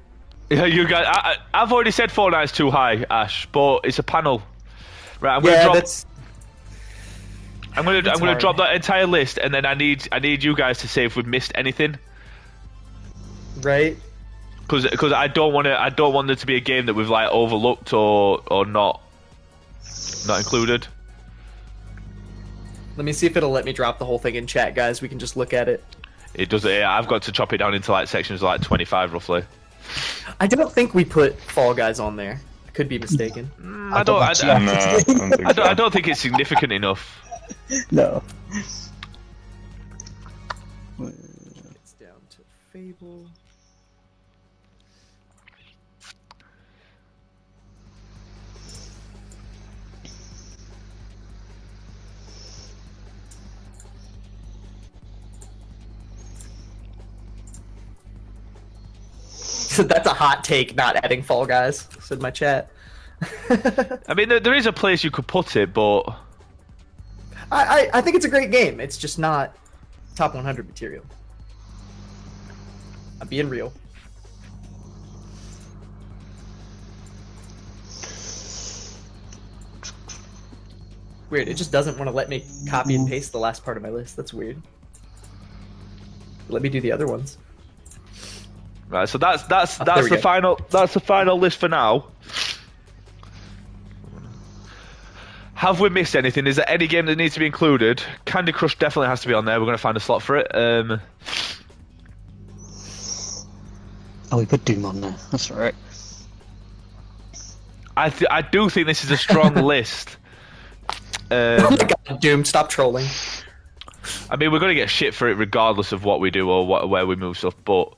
Yeah, you guys. I've already said Fortnite's too high, Ash, but it's a panel. Right, I'm Yeah, gonna that's... I'm gonna hard. drop that entire list, and then I need you guys to say if we've missed anything, Right? because I don't want there to be a game that we've like overlooked or not included. Let me see if it'll let me drop the whole thing in chat, guys. We can just look at it. It does. Yeah, I've got to chop it down into like sections of like 25 roughly. I don't think we put Fall Guys on there. I could be mistaken. I don't. No, I don't think so. I don't think it's significant enough. No. It's down to Fable. That's a hot take. Not adding Fall Guys. Said my chat. I mean, there is a place you could put it, but I think it's a great game. It's just not top 100 material. I'm being real. Weird. It just doesn't want to let me copy and paste the last part of my list. That's weird. Let me do the other ones. right. So that's there we the go. final list for now. Have we missed anything? Is there any game that needs to be included? Candy Crush definitely has to be on there. We're going to find a slot for it. Oh, we put Doom on there. That's alright. I do think this is a strong list. Oh my god, Doom, stop trolling. I mean, we're going to get shit for it regardless of what we do or where we move stuff, but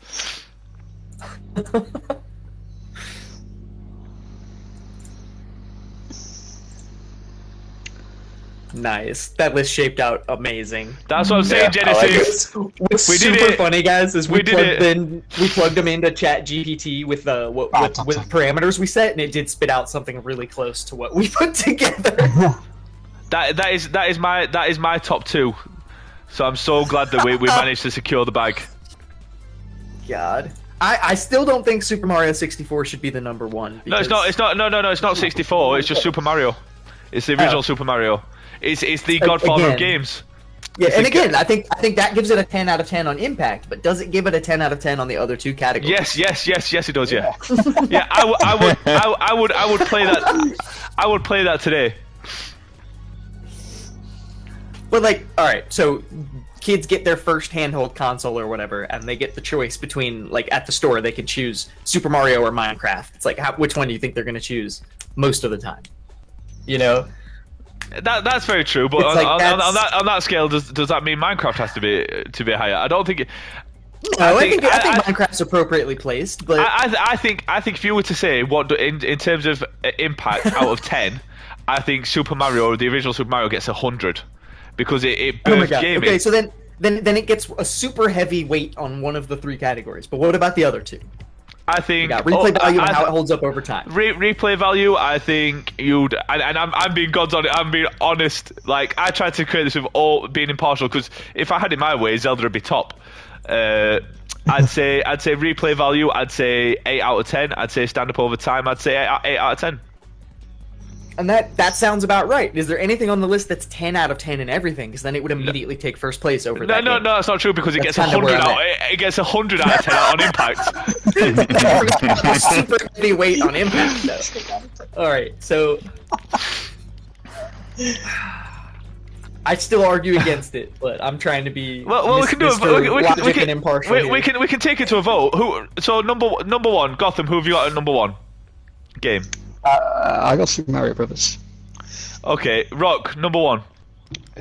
Nice. That list shaped out amazing. that's what I'm saying, Yeah, I like Genesis. What's We did super it. funny, guys, is We did we plugged them into Chat GPT with with parameters we set, and it did spit out something really close to what we put together. That is my top two. So I'm so glad that we managed to secure the bag. God, I still don't think Super Mario 64 should be the number one. No, it's not. It's not. No. It's not 64. It's just Super Mario. It's the original Super Mario. It's the Godfather of Again. games. Yeah, and again, I think that gives it a 10 out of 10 on impact, but does it give it a 10 out of 10 on the other two categories? Yes, it does. Yeah, yeah. I would play that. I would play that today. But like, all right, so kids get their first handheld console or whatever, and they get the choice between, like, at the store they can choose Super Mario or Minecraft. It's like, which one do you think they're going to choose most of the time? You know? That's very true, but It's like on that scale, does that mean Minecraft has to be higher? I don't think. No, I think Minecraft's appropriately placed, but I think if you were to say what in terms of impact out of 10, I think Super Mario, the original Super Mario, gets 100 because it oh my birthed god. gaming. Okay, so then it gets a super heavy weight on one of the three categories. But what about the other two? I think You got replay value and how it holds up over time. Replay value, I think you'd, and I'm being God's on it. I'm being honest. Like, I tried to create this with all being impartial, because if I had it my way, Zelda would be top. I'd say replay value. I'd say 8 out of 10. I'd say stand up over time. I'd say 8 out of 10. And that sounds about right. Is there anything on the list that's 10 out of 10 in everything? Because then it would immediately take first place over that. No, game. that's not true, because it That's gets kinda 100 where I'm out. It gets 100 out of 10 on impact. Super heavy weight on impact, though. All right, so I still argue against it, but I'm trying to be Well, we can do it. logic and impartial. We can take it to a vote. So number one, Gotham. Who have you got at number one game? I got Super Mario Brothers. Okay, Rock, number one.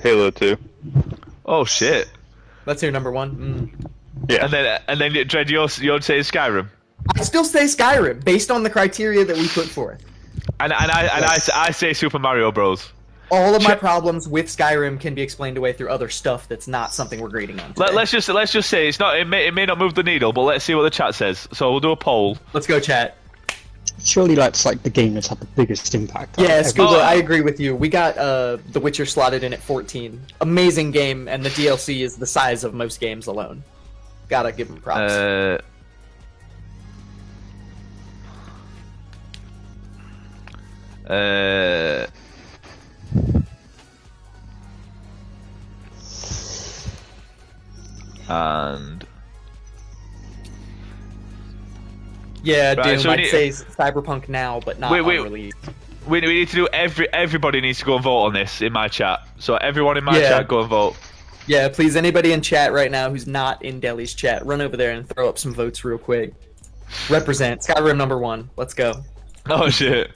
Halo 2. Oh shit. Let's hear number one. Yeah. And then Dred, you'd say Skyrim. I still say Skyrim based on the criteria that we put forth. And I say Super Mario Bros. All of my problems with Skyrim can be explained away through other stuff that's not something we're grading on today. Let's just say it's not. It may not move the needle, but let's see what the chat says. So we'll do a poll. Let's go, chat. Surely that's like the game that's had the biggest impact. Yeah, on Scuba, Oh. I agree with you. We got The Witcher slotted in at 14. Amazing game, and the DLC is the size of most games alone. Gotta give them props. And Yeah, Right, Doom, so we I'd need- say Cyberpunk now, but not Wait, on release. we need to do everybody needs to go and vote on this in my chat. So everyone in my Yeah. chat, go and vote. Yeah, please, anybody in chat right now who's not in Deli's chat, run over there and throw up some votes real quick. Represent Skyrim number one. Let's go. Oh shit.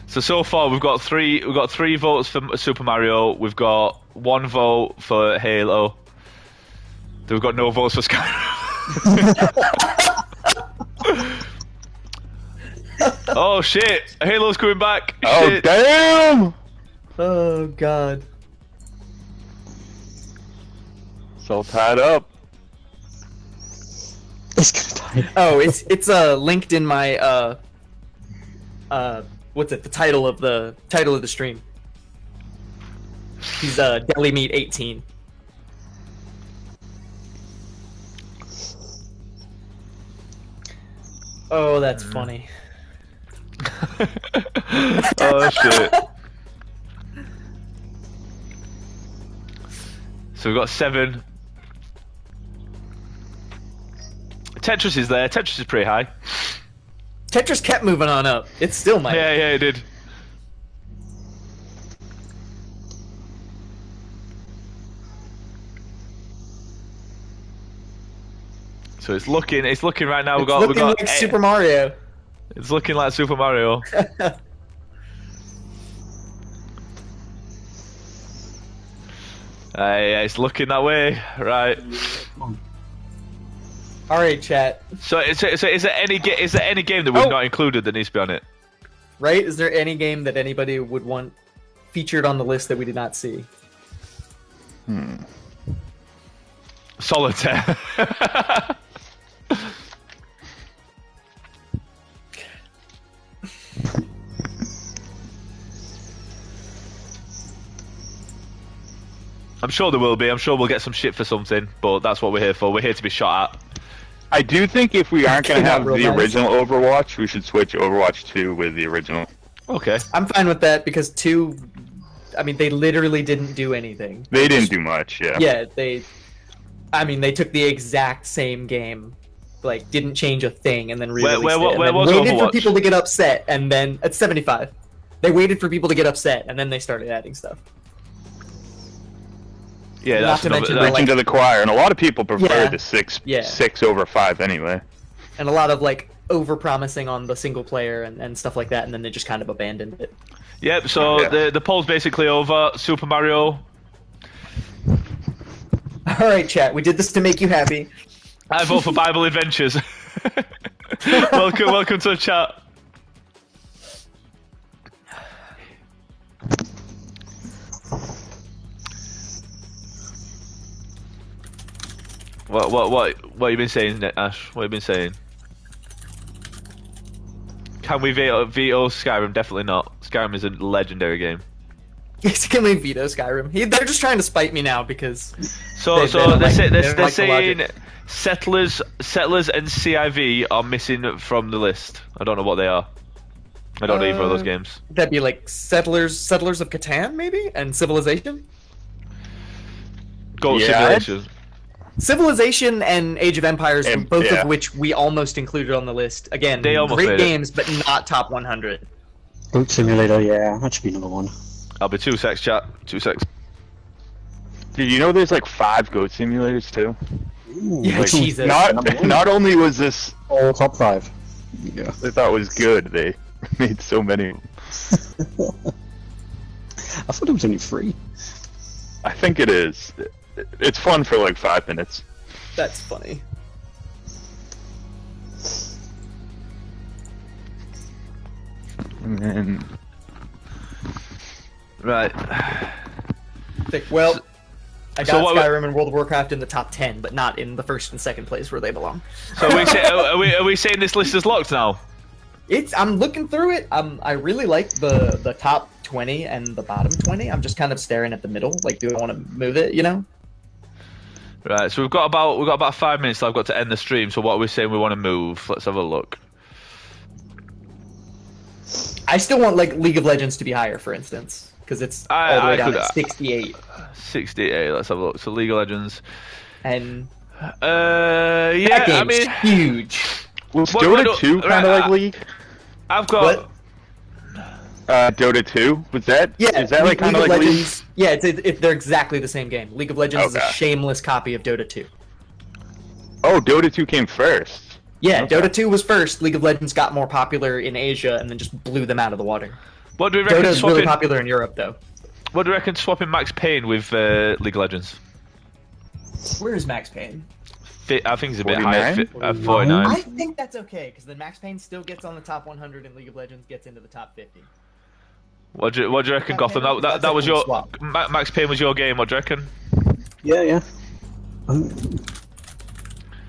So far we've got three votes for Super Mario. We've got 1 vote for Halo. Then we've got no votes for Skyrim. Oh shit! Halo's coming back. Oh, Shit. damn! Oh god. It's all tied up. It's gonna die. Oh, it's linked in my what's it? The title of the stream. He's Deli Meat 18. Oh, that's funny. Oh shit. So we've got 7. Tetris is there. Tetris is pretty high. Tetris kept moving on up. It's still my. Yeah, it did. So it's looking right now. It's looking like Super Mario. It's looking like Super Mario. Yeah, it's looking that way, right? All right, chat. So is there any game that we've not included that needs to be on it? Right? Is there any game that anybody would want featured on the list that we did not see? Solitaire. I'm sure there will be. I'm sure we'll get some shit for something, but that's what we're here for. We're here to be shot at. I do think if we aren't going to have Real the nice. original Overwatch, we should switch Overwatch 2 with the original. Okay. I'm fine with that because 2, I mean, they literally didn't do anything. They didn't do much, yeah. Yeah, they took the exact same game, like didn't change a thing, and then re-released Where it. And then was waited for Overwatch? people to get upset, and then at 75, they waited for people to get upset, and then they started adding stuff. Yeah, Not that's to mention another. the, Preaching to the choir, and a lot of people prefer Yeah. the 6 Yeah. 6 over 5 anyway. And a lot of like over-promising on the single player and stuff like that, and then they just kind of abandoned it. Yep. So Yeah. the poll's basically over. Super Mario. All right, chat. We did this to make you happy. I vote for Bible Adventures. welcome to the chat. What have you been saying, Ash? What have you been saying? Can we veto Skyrim? Definitely not. Skyrim is a legendary game. Can we veto Skyrim? They're just trying to spite me now because. So They don't they're like- they don't saying like the logic. settlers and CIV are missing from the list. I don't know what they are. I don't know either of those games. That'd be like Settlers of Catan, maybe, and Civilization. Goat Yeah. Simulation. Civilization and Age of Empires, And- both yeah. of which we almost included on the list. Again, They almost great made it. games, but not top 100. Boat Simulator, yeah, that should be number 1. I'll be 2 secs, chat. 2 secs. Did you know there's like 5 goat simulators too? Ooh, Yeah, Like, Jesus. not only was this all top 5. Yeah. I thought was good, they made so many. I thought it was only 3. I think it is. It's fun for like 5 minutes. That's funny. And then Right. Think, well, I so got what- Skyrim and World of Warcraft in the top 10, but not in the first and second place where they belong. So are we saying this list is locked now? I'm looking through it. I really like the top 20 and the bottom 20. I'm just kind of staring at the middle. Like, do I want to move it? You know? Right. So we've got about 5 minutes. Till I've got to end the stream. So what are we saying we want to move? Let's have a look. I still want like League of Legends to be higher, for instance, because it's all the way down at 68. 68. Let's have a look. So League of Legends. And Yeah. that I game's mean, huge. was What- Dota what- 2 kind of right, like League? I've got. What? Dota 2 was that? Yeah, Is that like kind of League like League? Legends? Yeah, they're exactly the same game. League of Legends is a Okay. shameless copy of Dota 2. Oh, Dota 2 came first. Yeah, Okay. Dota 2 was first. League of Legends got more popular in Asia and then just blew them out of the water. What do we reckon Dota is swapping? really popular in Europe, though. What do you reckon swapping Max Payne with League of Legends? Where is Max Payne? I think it's a bit 49? higher. 49. I think that's okay, because then Max Payne still gets on the top 100 and League of Legends gets into the top 50. What do you reckon, Max Gotham? Payne, That that's was a cool your swap. Max Payne was your game. What do you reckon? Yeah, yeah. And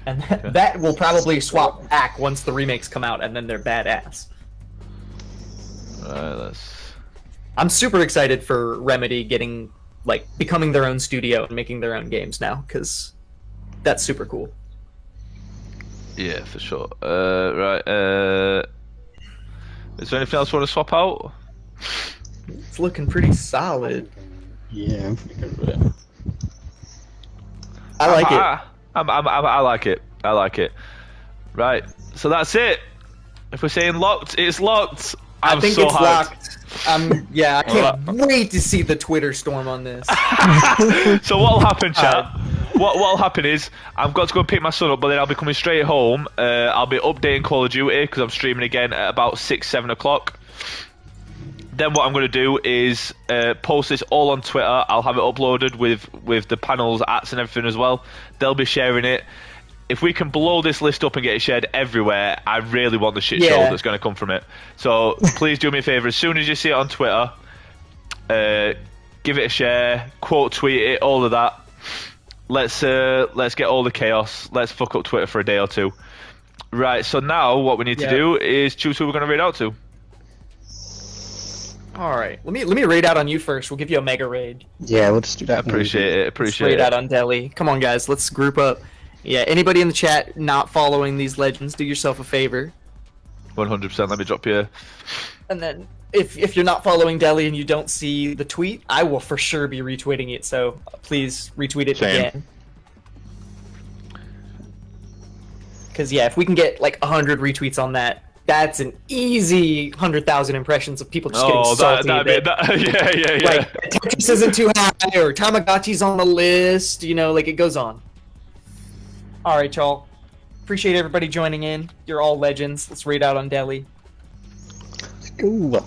that will probably swap back once the remakes come out, and then they're badass. I'm super excited for Remedy becoming their own studio and making their own games now, because that's super cool. Yeah, for sure. Is there anything else you want to swap out? It's looking pretty solid. Yeah, I'm pretty good with it. I like it. I like it. I like it. Right, so that's it. If we're saying locked, it's locked. I think so it's hyped. locked. I can't wait to see the Twitter storm on this. So what'll happen, chat? What'll happen is I've got to go and pick my son up, but then I'll be coming straight home. I'll be updating Call of Duty because I'm streaming again at about 6-7 o'clock. Then what I'm going to do is post this all on Twitter. I'll have it uploaded with the panels, ats and everything as well. They'll be sharing it. If we can blow this list up and get it shared everywhere, I really want the shit show that's going to come from it. So please do me a favour. As soon as you see it on Twitter, give it a share, quote tweet it, all of that. Let's get all the chaos. Let's fuck up Twitter for a day or two. Right, so now what we need to do is choose who we're going to read out to. All right, let me raid out on you first. We'll give you a mega raid. Yeah, we'll just do that. Appreciate it. Let's raid out on Deli. Come on, guys, let's group up. Yeah, anybody in the chat not following these legends, do yourself a favor. 100%. Let me drop you. And then if you're not following Deli and you don't see the tweet, I will for sure be retweeting it. So please retweet it again. Because if we can get like 100 retweets on that, that's an easy 100,000 impressions of people just getting salty. Yeah. Like Tetris isn't too high, or Tamagotchi's on the list. It goes on. All right, y'all. Appreciate everybody joining in. You're all legends. Let's raid out on Deli. Ooh.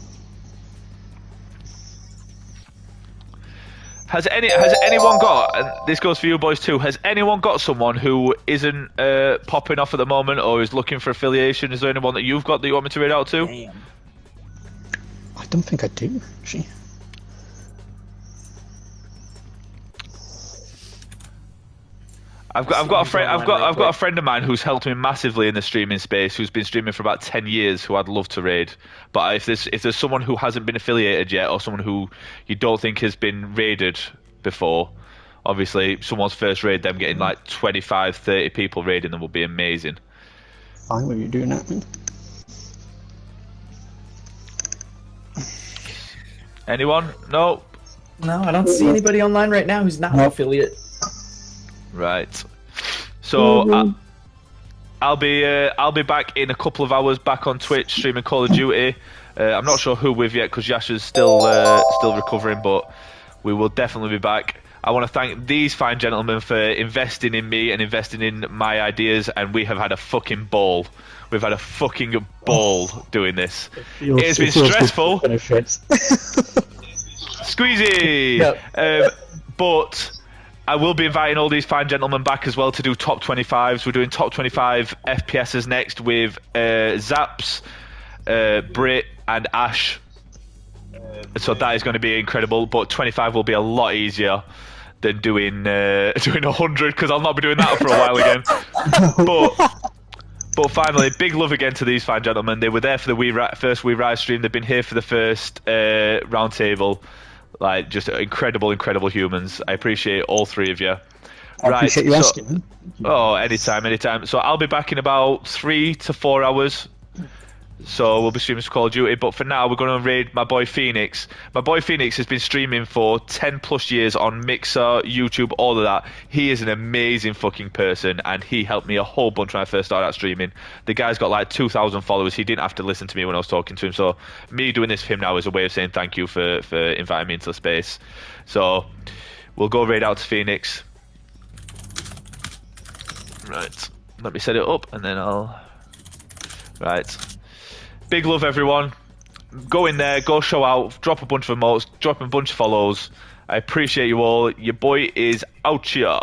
Has anyone got, and this goes for you boys too, has anyone got someone who isn't popping off at the moment or is looking for affiliation? Is there anyone that you've got that you want me to read out to? Damn. I don't think I do, actually. I've got a friend of mine who's helped me massively in the streaming space, who's been streaming for about 10 years, who I'd love to raid. But if there's someone who hasn't been affiliated yet, or someone who you don't think has been raided before, obviously someone's first raid, them getting like 25, 30 people raiding them would be amazing. Fine with you doing that, man. Anyone? No? No, I don't see anybody online right now who's not an affiliate. Right. So I'll be back in a couple of hours back on Twitch streaming Call of Duty. I'm not sure who with yet because Yasha's still recovering, but we will definitely be back. I want to thank these fine gentlemen for investing in me and investing in my ideas, and we have had a fucking ball. We've had a fucking ball doing this. It's been stressful. Squeezy! Yep. But I will be inviting all these fine gentlemen back as well to do top 25s. We're doing top 25 FPSs next with Zaps, Brit, and Ash. So that is going to be incredible. But 25 will be a lot easier than doing 100 because I'll not be doing that for a while again. But finally, big love again to these fine gentlemen. They were there for the first We Rise stream. They've been here for the first roundtable. Like, just incredible humans. I appreciate all three of you. I appreciate you asking. Oh, anytime. So I'll be back in about 3 to 4 hours. So we'll be streaming some Call of Duty. But for now, we're going to raid my boy Phoenix. My boy Phoenix has been streaming for 10 plus years on Mixer, YouTube, all of that. He is an amazing fucking person, and he helped me a whole bunch when I first started out streaming. The guy's got like 2,000 followers. He didn't have to listen to me when I was talking to him. So me doing this for him now is a way of saying thank you for inviting me into the space. So we'll go raid out to Phoenix. Right. Let me set it up, and then I'll... Right. Big love, everyone. Go in there, go show out, drop a bunch of emotes, drop a bunch of follows. I appreciate you all. Your boy is out here.